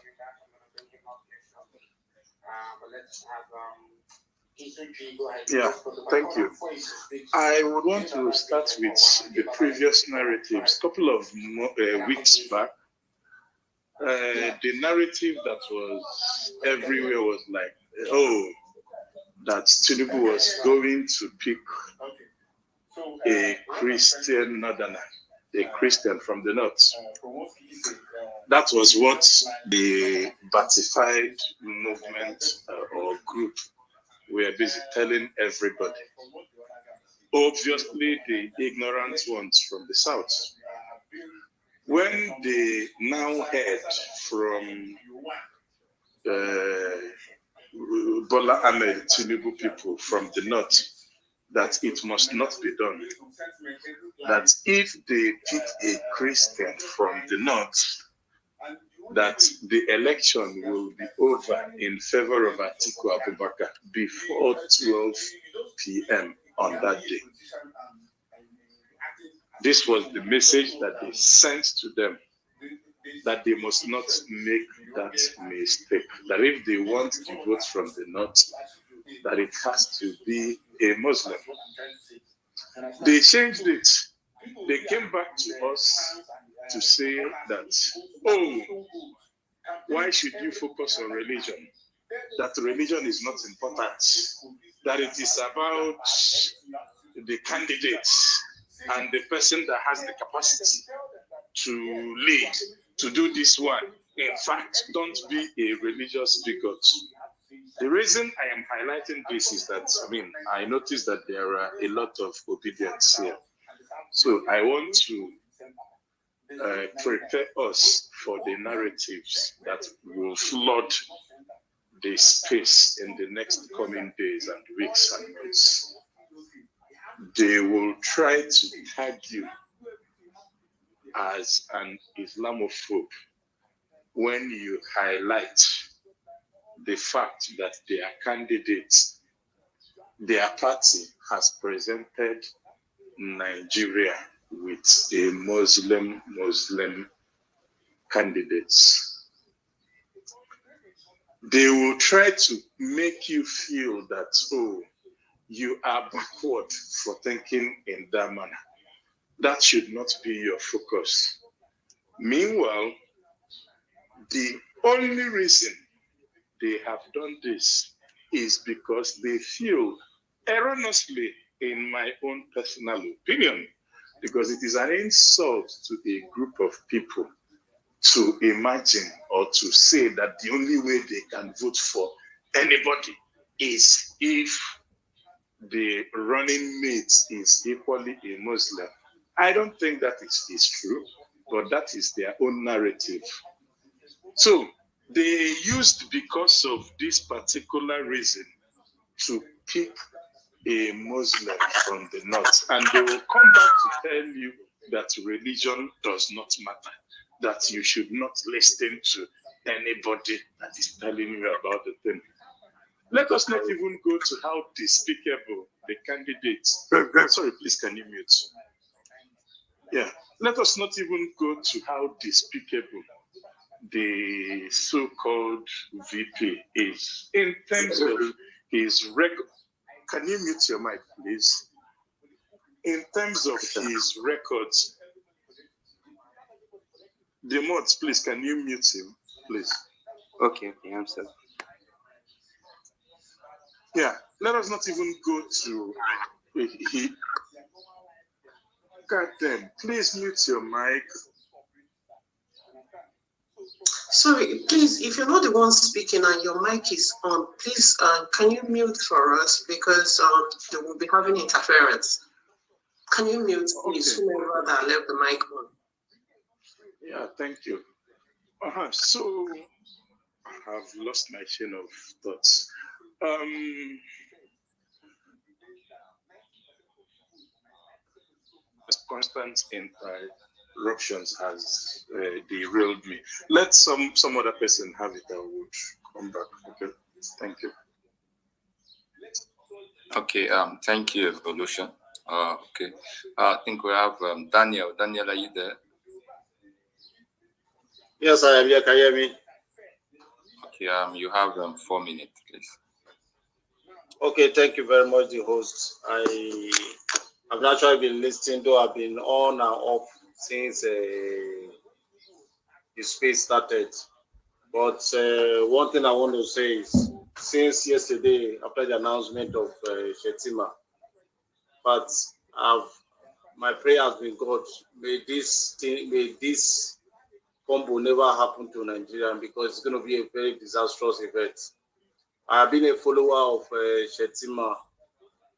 Yeah, thank you. I would want to start with the previous narratives. A couple of weeks back, the narrative that was everywhere was like, that Tinubu was going to pick a Christian northerner. a Christian from the north. That was what the Batified movement or group were busy telling everybody. Obviously, the ignorant ones from the south. When they now heard from Bola Ahmed Tinibu people from the north that it must not be done, that if they pick a Christian from the north, that the election will be over in favor of Atiku Abubakar before 12 p.m. on that day. This was the message that they sent to them, that they must not make that mistake, that if they want to vote from the north, that it has to be a Muslim. They changed it. They came back to us to say that, oh, why should you focus on religion? That religion is not important, that it is about the candidates and the person that has the capacity to lead, to do this one. In fact, don't be a religious bigot. The reason I am highlighting this is that, I noticed that there are a lot of obedience here. So I want to prepare us for the narratives that will flood the space in the next coming days and weeks and months. They will try to tag you as an Islamophobe when you highlight the fact that their candidates, their party has presented Nigeria with a Muslim candidates. They will try to make you feel that, oh, you are backward for thinking in that manner. That should not be your focus. Meanwhile, the only reason they have done this is because they feel erroneously, in my own personal opinion, because it is an insult to a group of people to imagine or to say that the only way they can vote for anybody is if the running mate is equally a Muslim. I don't think that is true, but that is their own narrative. So they used, because of this particular reason, to pick a Muslim from the north, and they will come back to tell you that religion does not matter, that you should not listen to anybody that is telling you about the thing. Let us not even go to how despicable the candidates. Sorry, please, can you mute? Yeah, let us not even go to how despicable the so-called VP is in terms of his record. Can you mute your mic, please? In terms of his records, the mods, please, can you mute him, please? Okay, I'm sorry. Yeah, let us not even go to he. God damn, please mute your mic. Sorry, please, if you're not the one speaking and your mic is on, please, can you mute for us, because they will be having interference. Can you mute, please, whoever that left the mic on? Yeah, thank you. So I have lost my chain of thoughts. Constant interruptions has derailed me. Let some other person have it. I would come back. Okay, thank you. Okay, thank you, Evolution. Okay, I think we have Daniel. Daniel, are you there? Yes, I am here. Can you hear me? Okay, you have 4 minutes, please. Okay, thank you very much, the host. I've actually been listening, though I've been on and off since the space started. But one thing I want to say is, since yesterday, after the announcement of Shettima, but my prayer has been, God, may this combo never happen to Nigeria, because it's going to be a very disastrous event. I have been a follower of Shettima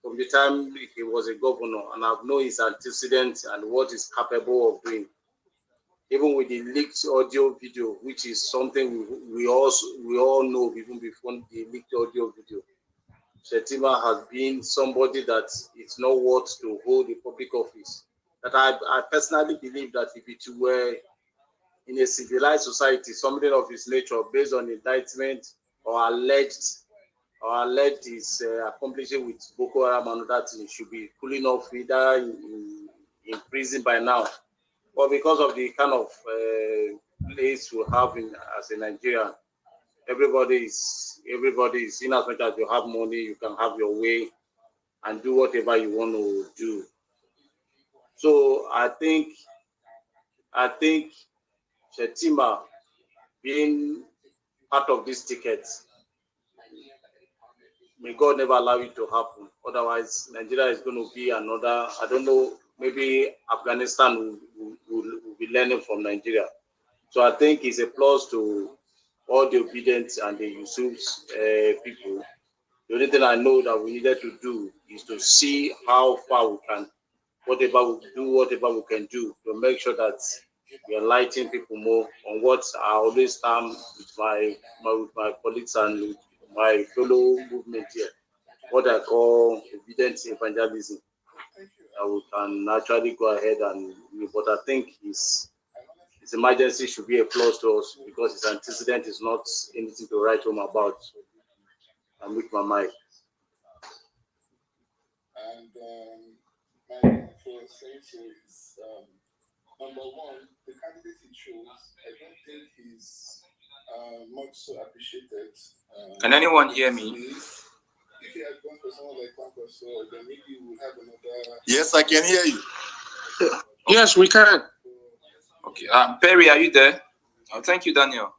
from the time he was a governor, and I've known his antecedents and what he's capable of doing. Even with the leaked audio video, which is something we all know even before the leaked audio video. Shettima has been somebody that it's not worth to hold a public office. That I personally believe that if it were in a civilized society, something of his nature, based on indictment or alleged his accomplishing with Boko Haram and other things, should be cooling off either in prison by now. But because of the kind of place we have as a Nigerian, everybody is in as much as you have money, you can have your way and do whatever you want to do. So I think Shettima being part of this ticket, may God never allow it to happen. Otherwise, Nigeria is going to be another, I don't know, maybe Afghanistan will be learning from Nigeria. So I think it's a plus to all the obedient and the Yusuf's people. The only thing I know that we needed to do is to see how far we can, whatever we can do to make sure that we enlighten people more on what I always stand with my colleagues and with my fellow movement here, what I call obedient evangelism. We can actually go ahead and, but I think his emergency should be a plus to us, because his antecedent is not anything to write home about. I'm with my mic. And my reason for saying so is, number one, the candidate he chose, I don't think he's much so appreciated. Can anyone hear me? If he had gone for someone like Kwankwaso, then maybe we would have another. Yes, I can hear you. Yes, we can. Okay. Perry, are you there? Oh, thank you, Daniel.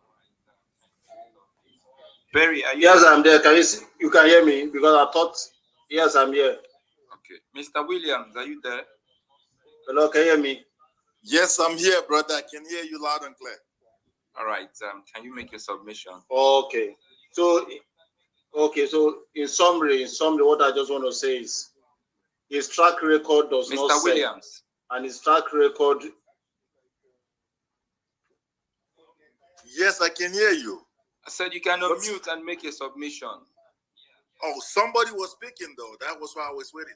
Perry, are you Yes, there? I'm there. You can hear me? Because I thought, yes, I'm here. Okay. Mr. Williams, are you there? Hello, can you hear me? Yes, I'm here, brother. I can hear you loud and clear. All right. Can you make your submission? Okay. So in summary, what I just want to say is his track record does not Mr. say, Williams. and his track record. Yes, I can hear you. I said you can unmute and make a submission. Oh, somebody was speaking though. That was why I was waiting.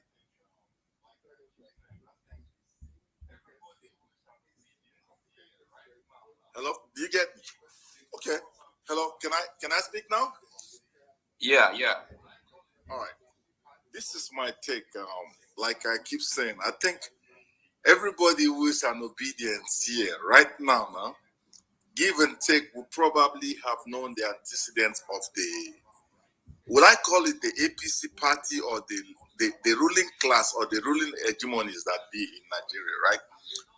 Hello, do you get me? Okay. Hello, can I speak now? Yeah. All right. This is my take. Like I keep saying, I think everybody who is an obedience here right now, give and take, will probably have known the antecedents of the, would I call it the APC party or the ruling class or the ruling hegemonies that be in Nigeria, right?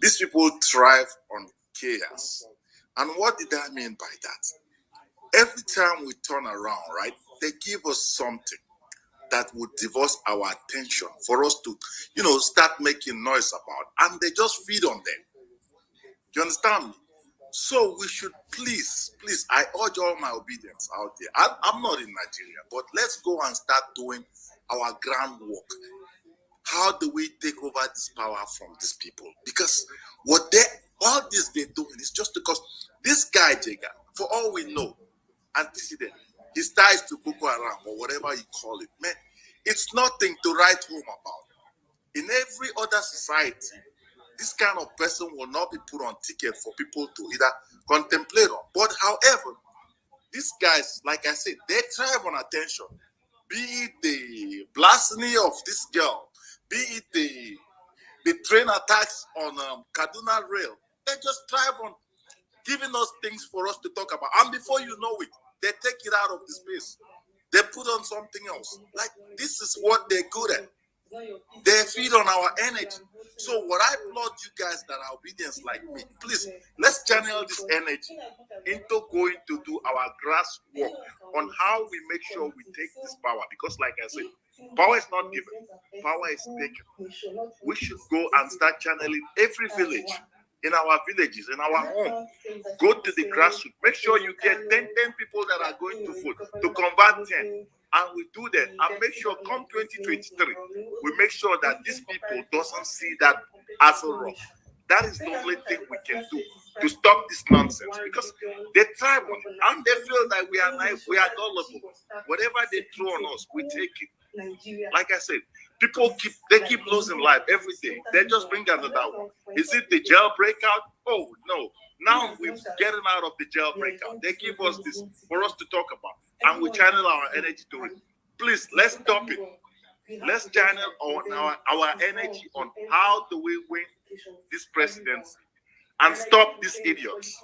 These people thrive on chaos. And what did I mean by that? Every time we turn around, right, they give us something that would divorce our attention for us to, start making noise about. And they just feed on them. You understand me? So we should please, I urge all my obedience out there. I'm not in Nigeria, but let's go and start doing our groundwork. How do we take over this power from these people? Because all this they're doing is just because this guy, Jega, for all we know, antecedent, his ties to Boko Haram or whatever you call it, man, it's nothing to write home about. In every other society, this kind of person will not be put on ticket for people to either contemplate on. But however, these guys, like I said, they thrive on attention. Be it the blasphemy of this girl, be it the train attacks on Kaduna Rail, they just thrive on giving us things for us to talk about. And before you know it, they take it out of the space. They put on something else. Like, this is what they're good at. They feed on our energy. So what I applaud you guys that are obedience like me, please, let's channel this energy into going to do our grass work on how we make sure we take this power. Because like I said, Power is not given. Power is taken. We should go and start channeling every village, in our villages, in our home. Go to the grassroots. Make sure you get 10 people that are going to vote to convert 10. And we do that. And make sure come 2023, we make sure that these people doesn't see that as a wrong. That is the only thing we can do to stop this nonsense, because they try on it and they feel that we are naive, we are gullible. Whatever they throw on us, we take it. Like I said, people keep losing life every day. They just bring another one. Is it the jail breakout? Oh no. Now we're getting out of the jail breakout. They give us this for us to talk about, and we channel our energy to it. Please, let's stop it. Let's channel on our energy on how do we win this presidency and stop these idiots.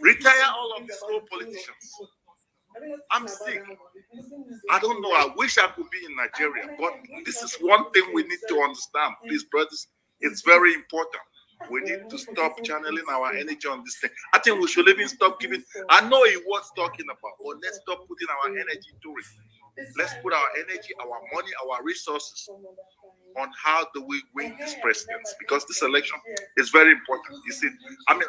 Retire all of these old politicians. I'm sick. I don't know. I wish I could be in Nigeria, but this is one thing we need to understand. Please, brothers, it's very important. We need to stop channeling our energy on this thing. I think we should even stop giving. I know he was talking about, but let's stop putting our energy into it. Let's put our energy, our money, our resources on how do we win this presidency, because this election is very important. You see, I mean,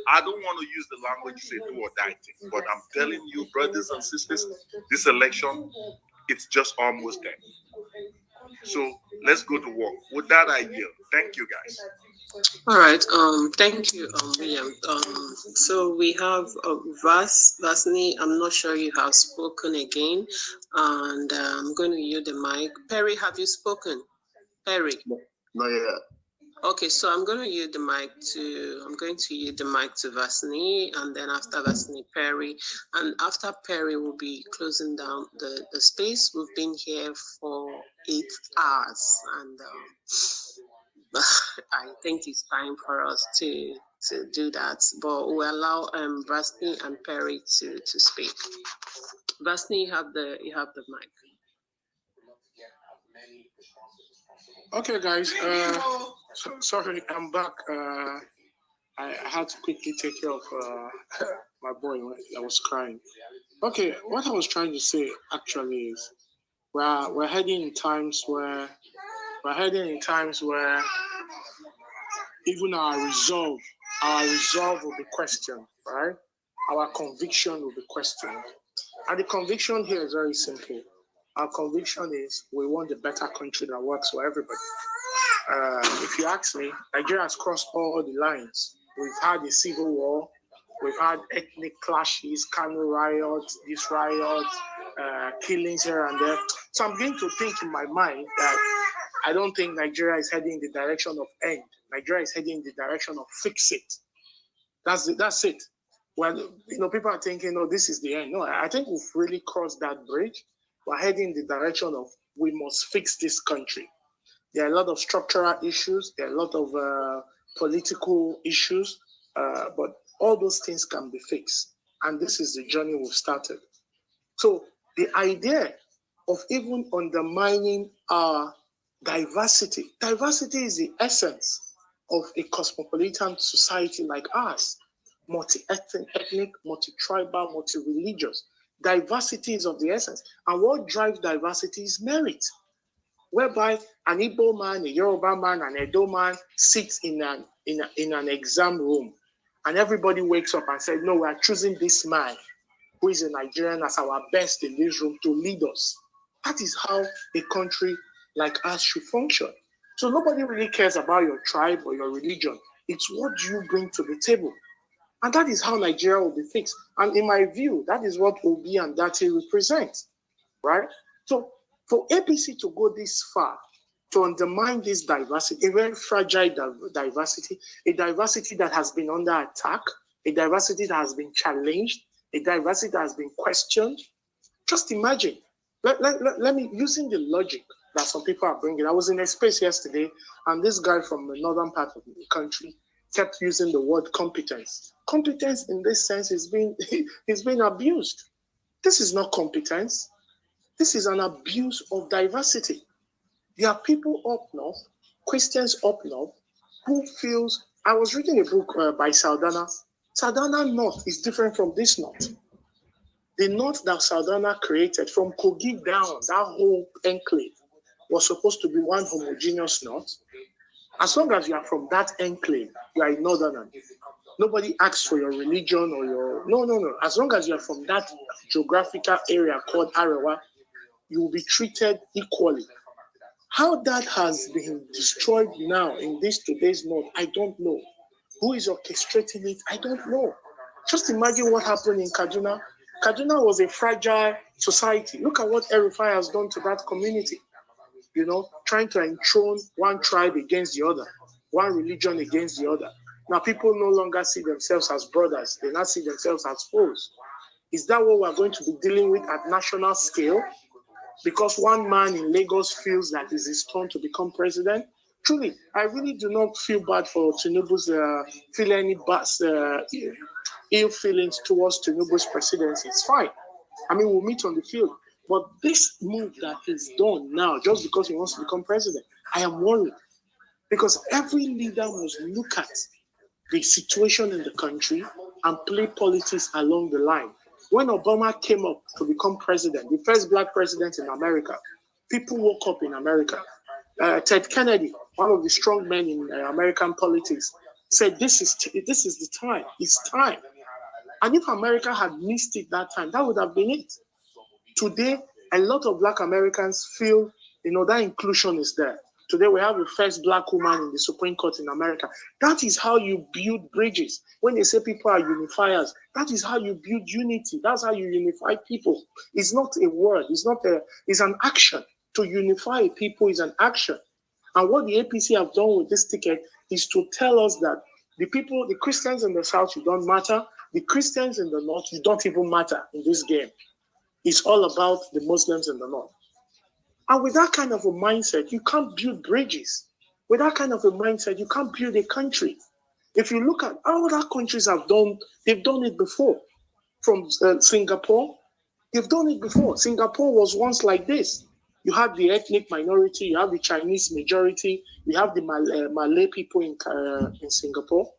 I don't want to use the language to say do or die thing, but I'm telling you, brothers and sisters, this election, it's just almost there. So let's go to work. With that, I yield. Thank you, guys. All right. Thank you, William. So we have Vasni. I'm not sure you have spoken again, and I'm going to yield the mic. Perry, have you spoken? Perry. No, yeah. Okay, so I'm going to yield the mic to Vasni, and then after Vasni, Perry, and after Perry, we'll be closing down the space. We've been here for 8 hours, and I think it's time for us to do that. But we'll allow Vasni and Perry to speak. Vasni, you have the mic. Okay, guys. Sorry, I'm back. I had to quickly take care of my boy that was crying. Okay, what I was trying to say actually is we're heading in times where even our resolve will be questioned, right? Our conviction will be questioned. And the conviction here is very simple. Our conviction is we want a better country that works for everybody. If you ask me, Nigeria has crossed all the lines. We've had a civil war, we've had ethnic clashes, Kano riots, this riot, killings here and there. So I'm beginning to think in my mind that I don't think Nigeria is heading in the direction of end. Nigeria is heading in the direction of fix it. That's it. Well, people are thinking, oh, this is the end. No, I think we've really crossed that bridge. We're heading in the direction of we must fix this country. There are a lot of structural issues. There are a lot of political issues, but all those things can be fixed. And this is the journey we've started. So the idea of even undermining our diversity is the essence of a cosmopolitan society like ours. Multi-ethnic, multi-tribal, multi-religious. Diversity is of the essence. And what drives diversity is merit, whereby an Igbo man, a Yoruba man, an Edo man sits in an exam room, and everybody wakes up and says, no, we are choosing this man who is a Nigerian as our best in this room to lead us. That is how a country like us should function. So nobody really cares about your tribe or your religion. It's what you bring to the table. And that is how Nigeria will be fixed. And in my view, that is what Obi and Dati represent, right? So for APC to go this far, to undermine this diversity, a very fragile diversity, a diversity that has been under attack, a diversity that has been challenged, a diversity that has been questioned. Just imagine, let me, using the logic that some people are bringing. I was in a space yesterday, and this guy from the northern part of the country kept using the word competence. Competence in this sense is being abused. This is not competence. This is an abuse of diversity. There are people up north, Christians up north, who feels, I was reading a book by Saldana. Saldana North is different from this North. The north that Saldana created, from Kogi down, that whole enclave was supposed to be one homogeneous north. As long as you are from that enclave, you are a northerner. Nobody asks for your religion or your... No. As long as you are from that geographical area called Arewa, you will be treated equally. How that has been destroyed now in this today's north, I don't know. Who is orchestrating it? I don't know. Just imagine what happened in Kaduna. Kaduna was a fragile society. Look at what Erifai has done to that community. You know, trying to enthrone one tribe against the other, one religion against the other. Now people no longer see themselves as brothers. They now see themselves as foes. Is that what we're going to be dealing with at national scale? Because one man in Lagos feels that it's his turn to become president? Truly, I really do not feel bad for Tinubu's feel any ill feelings towards Tinubu's presidency. It's fine. I mean, we'll meet on the field. But this move that he's done now, just because he wants to become president, I am worried. Because every leader must look at the situation in the country and play politics along the line. When Obama came up to become president, the first black president in America, people woke up in America. Ted Kennedy, one of the strong men in American politics, said, this is the time. It's time. And if America had missed it that time, that would have been it. Today, a lot of black Americans feel, that inclusion is there. Today, we have the first black woman in the Supreme Court in America. That is how you build bridges. When they say people are unifiers, that is how you build unity. That's how you unify people. It's not a word. It's an action. To unify people is an action. And what the APC have done with this ticket is to tell us that the Christians in the South, you don't matter. The Christians in the North, you don't even matter in this game. It's all about the Muslims in the North. And with that kind of a mindset, you can't build bridges. With that kind of a mindset, you can't build a country. If you look at how other countries have done, they've done it before. From Singapore, they've done it before. Singapore was once like this. You have the ethnic minority, you have the Chinese majority, you have the Malay people in Singapore.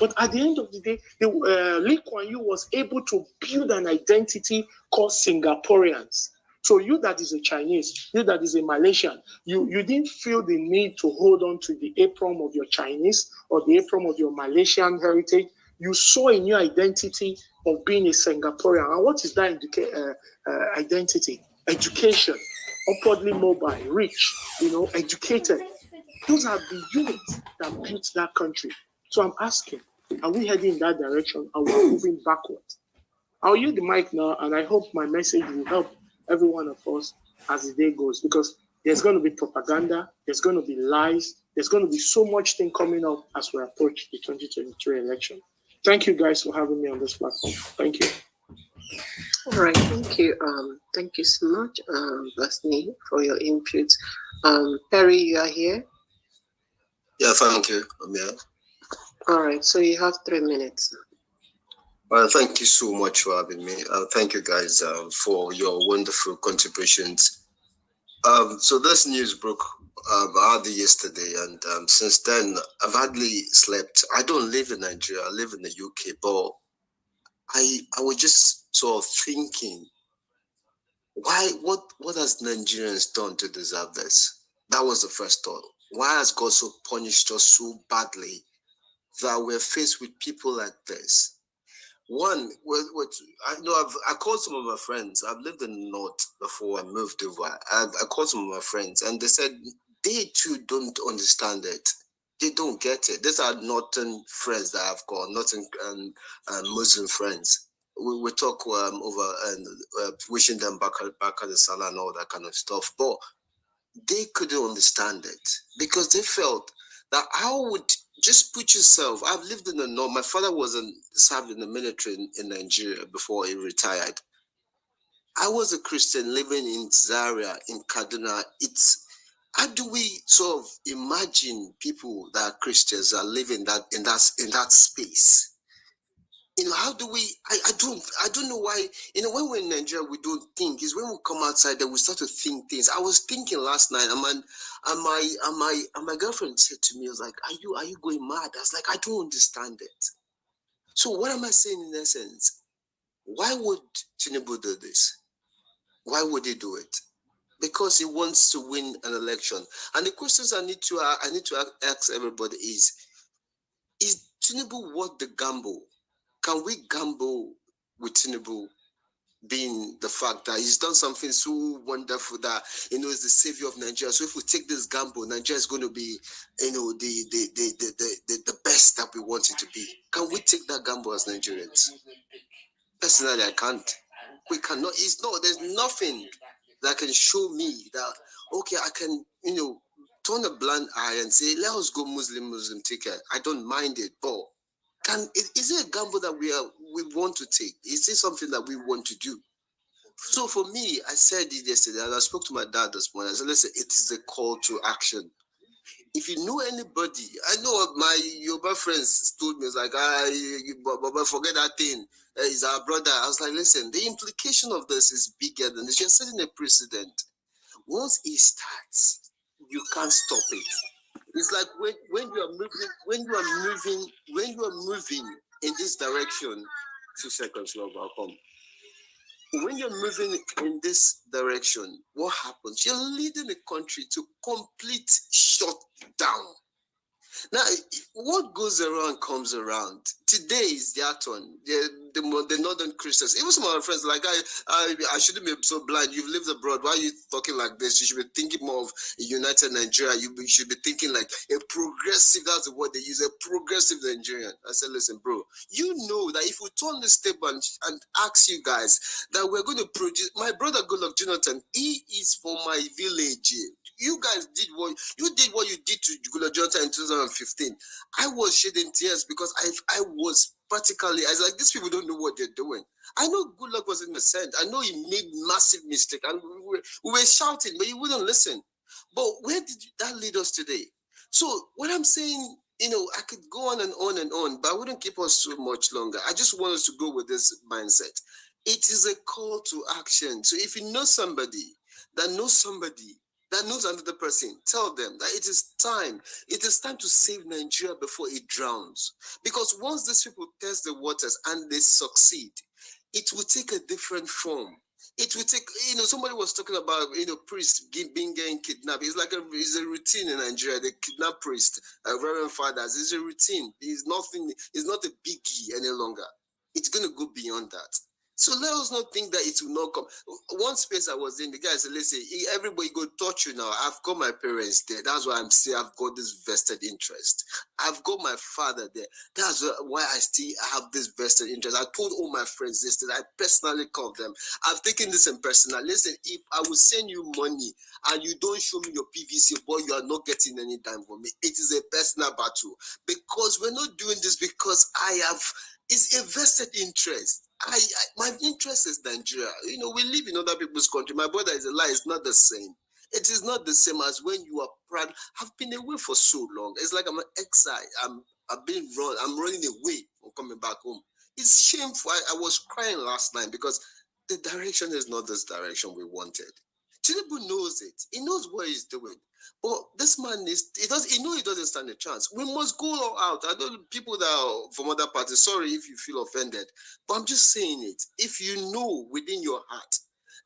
But at the end of the day, Lee Kuan Yew was able to build an identity called Singaporeans. So you that is a Chinese, you that is a Malaysian, you didn't feel the need to hold on to the apron of your Chinese or the apron of your Malaysian heritage. You saw a new identity of being a Singaporean. And what is that identity? Education, upwardly mobile, rich, educated. Those are the units that built that country. So I'm asking, are we heading in that direction? Are we moving backwards? I'll use the mic now, and I hope my message will help every one of us as the day goes, because there's going to be propaganda, there's going to be lies, there's going to be so much thing coming up as we approach the 2023 election. Thank you guys for having me on this platform. Thank you. All right, thank you. Thank you so much, Vasni, for your input. Perry, you are here? Yeah, thank you. I'm here. All right, so you have 3 minutes. Well, thank you so much for having me. Thank you guys for your wonderful contributions. So this news broke hardly yesterday, and since then I've hardly slept. I don't live in Nigeria, I live in the UK, but I was just sort of thinking, what has Nigerians done to deserve this? That was the first thought. Why has God so punished us so badly that we're faced with people like this? One, I called some of my friends. I've lived in the North before I moved over. I called some of my friends, and they said they too don't understand it. They don't get it. These are Northern friends that I've got, Northern Muslim friends. We talk over and wishing them back at the Salah and all that kind of stuff. But they couldn't understand it because they felt that how would just put yourself. I've lived in the North. My father served in the military in Nigeria before he retired. I was a Christian living in Zaria, in Kaduna. How do we sort of imagine people that are Christians are living in that space? How do we? I don't know why. When we're in Nigeria, we don't think. It's when we come outside that we start to think things. I was thinking last night, and my girlfriend said to me, "I was like, are you going mad?" I was like, I don't understand it. So what am I saying in essence? Why would Tinibu do this? Why would he do it? Because he wants to win an election. And the questions I need to ask everybody is Tinibu worth the gamble? Can we gamble with Tinibu being the fact that he's done something so wonderful that is the savior of Nigeria? So if we take this gamble, Nigeria is going to be the best that we want it to be. Can we take that gamble as Nigerians? Personally, I can't. We cannot. There's nothing that can show me that okay, I can turn a blind eye and say let us go Muslim ticket. I don't mind it, but is it a gamble that we want to take? Is it something that we want to do? So for me, I said it yesterday, and I spoke to my dad this morning. I said, listen, it is a call to action. If you know anybody, I know my Yoruba friends told me, it's like, Baba, forget that thing. He's our brother. I was like, listen, the implication of this is bigger than this. You're setting a precedent. Once it starts, you can't stop it. It's like when you are moving in this direction. 2 seconds, Lord, I'll come. When you're moving in this direction, what happens? You're leading the country to complete shutdown. Now, what goes around comes around. Today is their turn. The northern Christians, even some of my friends, like I shouldn't be so blind. You've lived abroad. Why are you talking like this? You should be thinking more of a united Nigeria. You should be thinking like a progressive. That's the word they use. A progressive Nigerian. I said, listen, bro. You know that if we turn this table and ask you guys that we're going to produce. My brother Goodluck Jonathan, he is from my village. You guys did what you did to Goodluck Jonathan in 2015. I was shedding tears because I was practically, I was like, these people don't know what they're doing. I know Goodluck was innocent. I know he made massive mistake, and we were shouting, but he wouldn't listen. But where did that lead us today? So what I'm saying, I could go on and on and on, but I wouldn't keep us so much longer. I just want us to go with this mindset. It is a call to action. So if you know somebody that knows another person, tell them that it is time. It is time to save Nigeria before it drowns. Because once these people test the waters and they succeed, it will take a different form. It will take, somebody was talking about, priests getting kidnapped. It's like it's a routine in Nigeria. They kidnap priests, reverend fathers. It's a routine. It's not a biggie any longer. It's going to go beyond that. So let us not think that it will not come. One space I was in, the guy said, listen, everybody go touch you now. I've got my parents there. That's why I'm saying I've got this vested interest. I've got my father there. That's why I still have this vested interest. I told all my friends this, that I personally called them. I've taken this in personal. Listen, if I will send you money and you don't show me your PVC, boy, you are not getting any time from me. It is a personal battle. Because we're not doing this because it's a vested interest. My interest is Nigeria. We live in other people's country. My brother is a lie. It's not the same. It is not the same as when you are proud. I've been away for so long. It's like I'm an exile. I'm running away from coming back home. It's shameful. I was crying last night because the direction is not this direction we wanted. Tinibu knows it. He knows what he's doing. But this man he doesn't stand a chance. We must go all out. I know people that are from other parties, sorry if you feel offended, but I'm just saying it. If you know within your heart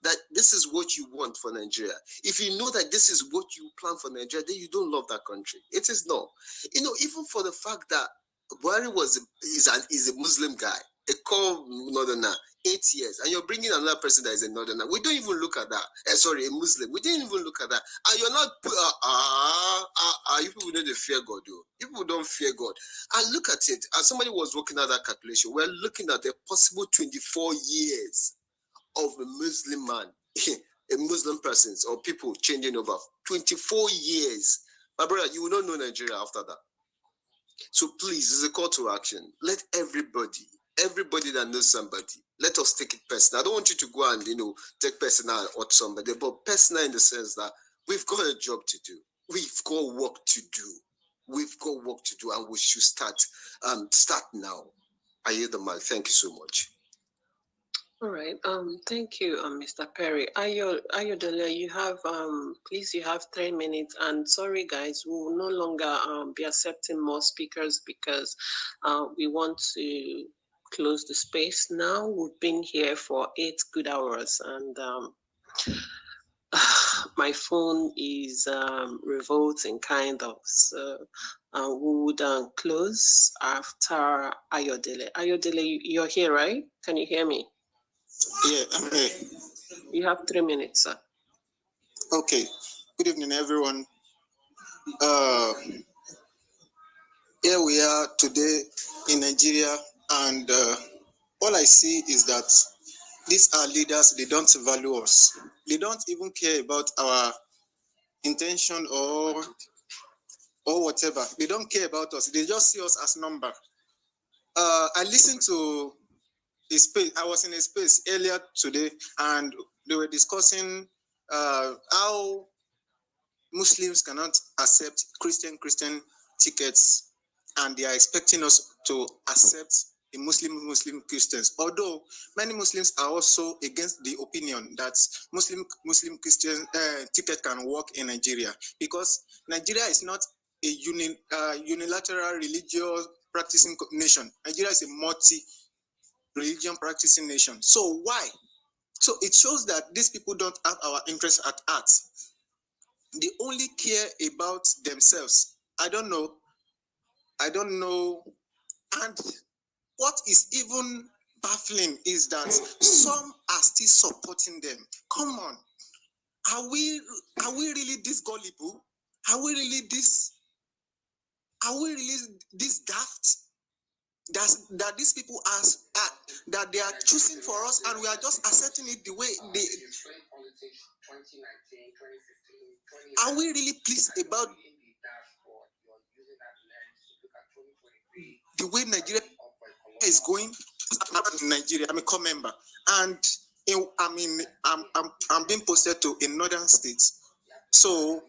that this is what you want for Nigeria, if you know that this is what you plan for Nigeria, then you don't love that country. It is not. Even for the fact that Buhari is a Muslim guy, a core northerner, 8 years, and you're bringing another person that is a northerner. We don't even look at that. A Muslim. We didn't even look at that. And you're not. You people know they fear God, though. You people don't fear God. And look at it. As somebody was working at that calculation, we're looking at a possible 24 years of a Muslim man, a Muslim person, or people changing over. 24 years. My brother, you will not know Nigeria after that. So please, it's a call to action. Let everybody that knows somebody, let us take it personal. I don't want you to go and take personal or somebody, but personal in the sense that we've got a job to do. We've got work to do. We've got work to do, and we should start now. I yield the mic. Thank you so much. All right. Thank you, Mr. Perry. Ayodele, you have please, you have 3 minutes. And sorry, guys, we will no longer be accepting more speakers because we want to close the space now. We've been here for 8 good hours, and my phone is revolting, kind of. So we would close after Ayodele. Ayodele, you're here, right? Can you hear me? Yeah, I'm here. You have 3 minutes, sir. Okay. Good evening, everyone. Here we are today in Nigeria, and all I see is that these are leaders. They don't value us. They don't even care about our intention or whatever. They don't care about us. They just see us as number. I listened to a space. I was in a space earlier today, and they were discussing how Muslims cannot accept Christian tickets, and they are expecting us to accept the Muslim Christians. Although many Muslims are also against the opinion that Muslim Christian ticket can work in Nigeria, because Nigeria is not a unilateral religious practicing nation. Nigeria is a multi-religion practicing nation. So why? So it shows that these people don't have our interests at heart. They only care about themselves. I don't know. And what is even baffling is that some are still supporting them. Come on. Are we really this gullible? Are we really this daft? That these people that they are choosing for us, and we are just accepting it the way they. Are we really pleased about the way Nigeria is going? In Nigeria, I'm a core member, and I'm being posted to a northern state, so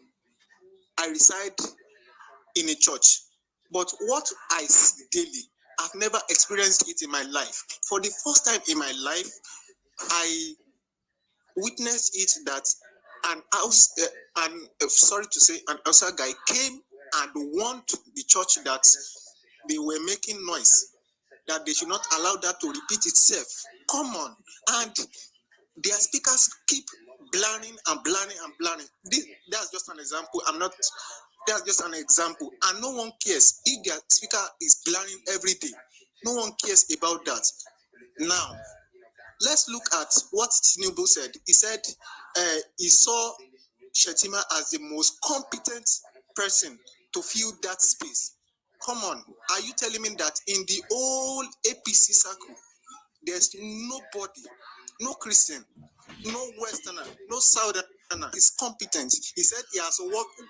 I reside in a church. But what I see daily, I've never experienced it in my life. For the first time in my life, I witnessed it that an outside guy came and warned the church that they were making noise, that they should not allow that to repeat itself. Come on. And their speakers keep blaring and blaring and blaring. That's just an example. That's just an example. And no one cares if their speaker is blaring every day. No one cares about that. Now, let's look at what Tinibu said. He said he saw Shettima as the most competent person to fill that space. Come on, are you telling me that in the whole APC circle, there's nobody, no Christian, no Westerner, no Southerner is competent? He said he has worked.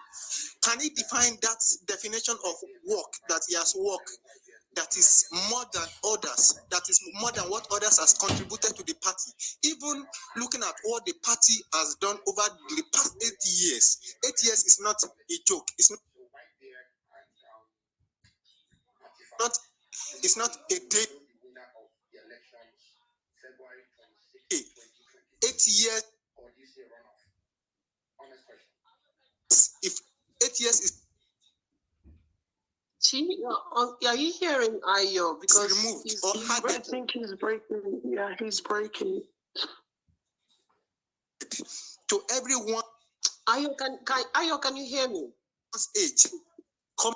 Can he define that definition of work that he has worked? That is more than others, that is more than what others has contributed to the party. Even looking at what the party has done over the past 8 years. 8 years is not a joke. It's not a day. 8 years. If 8 years is are you hearing Ayo? Because removed he's I think he's breaking. Yeah, he's breaking. To everyone. Ayo, can you hear me? Age. Come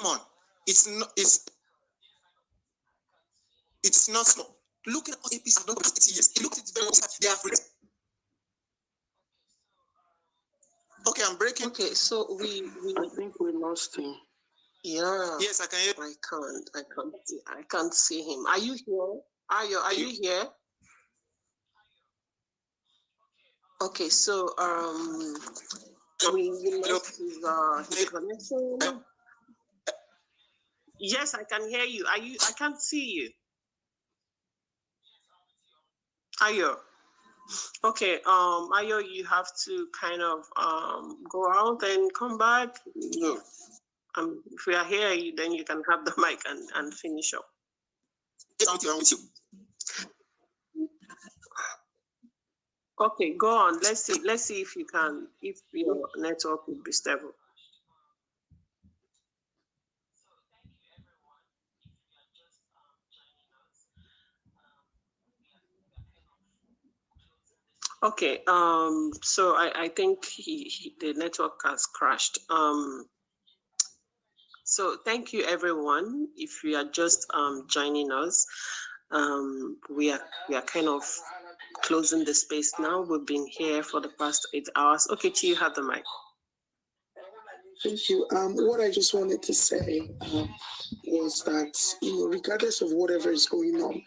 on. It's not so. Look at what APC have done for 8 years. It looked at very well. They have. Okay, I'm breaking. Okay, so I think we lost him. Yeah. Yes, I can hear. I can't see him. Are you here? Are you here? Okay, so we lost his connection. Yes, I can hear you. I can't see you. Ayo. Okay, Ayo, you have to kind of go out and come back. No. If we are here, then you can have the mic and finish up. Something wrong with you. Okay, go on. Let's see if you can, if your network will be stable. Okay, so I think the network has crashed. So thank you everyone. If you are just joining us, we are kind of closing the space now. We've been here for the past 8 hours. Okay, Chi, you have the mic. Thank you. What I just wanted to say was that, regardless of whatever is going on,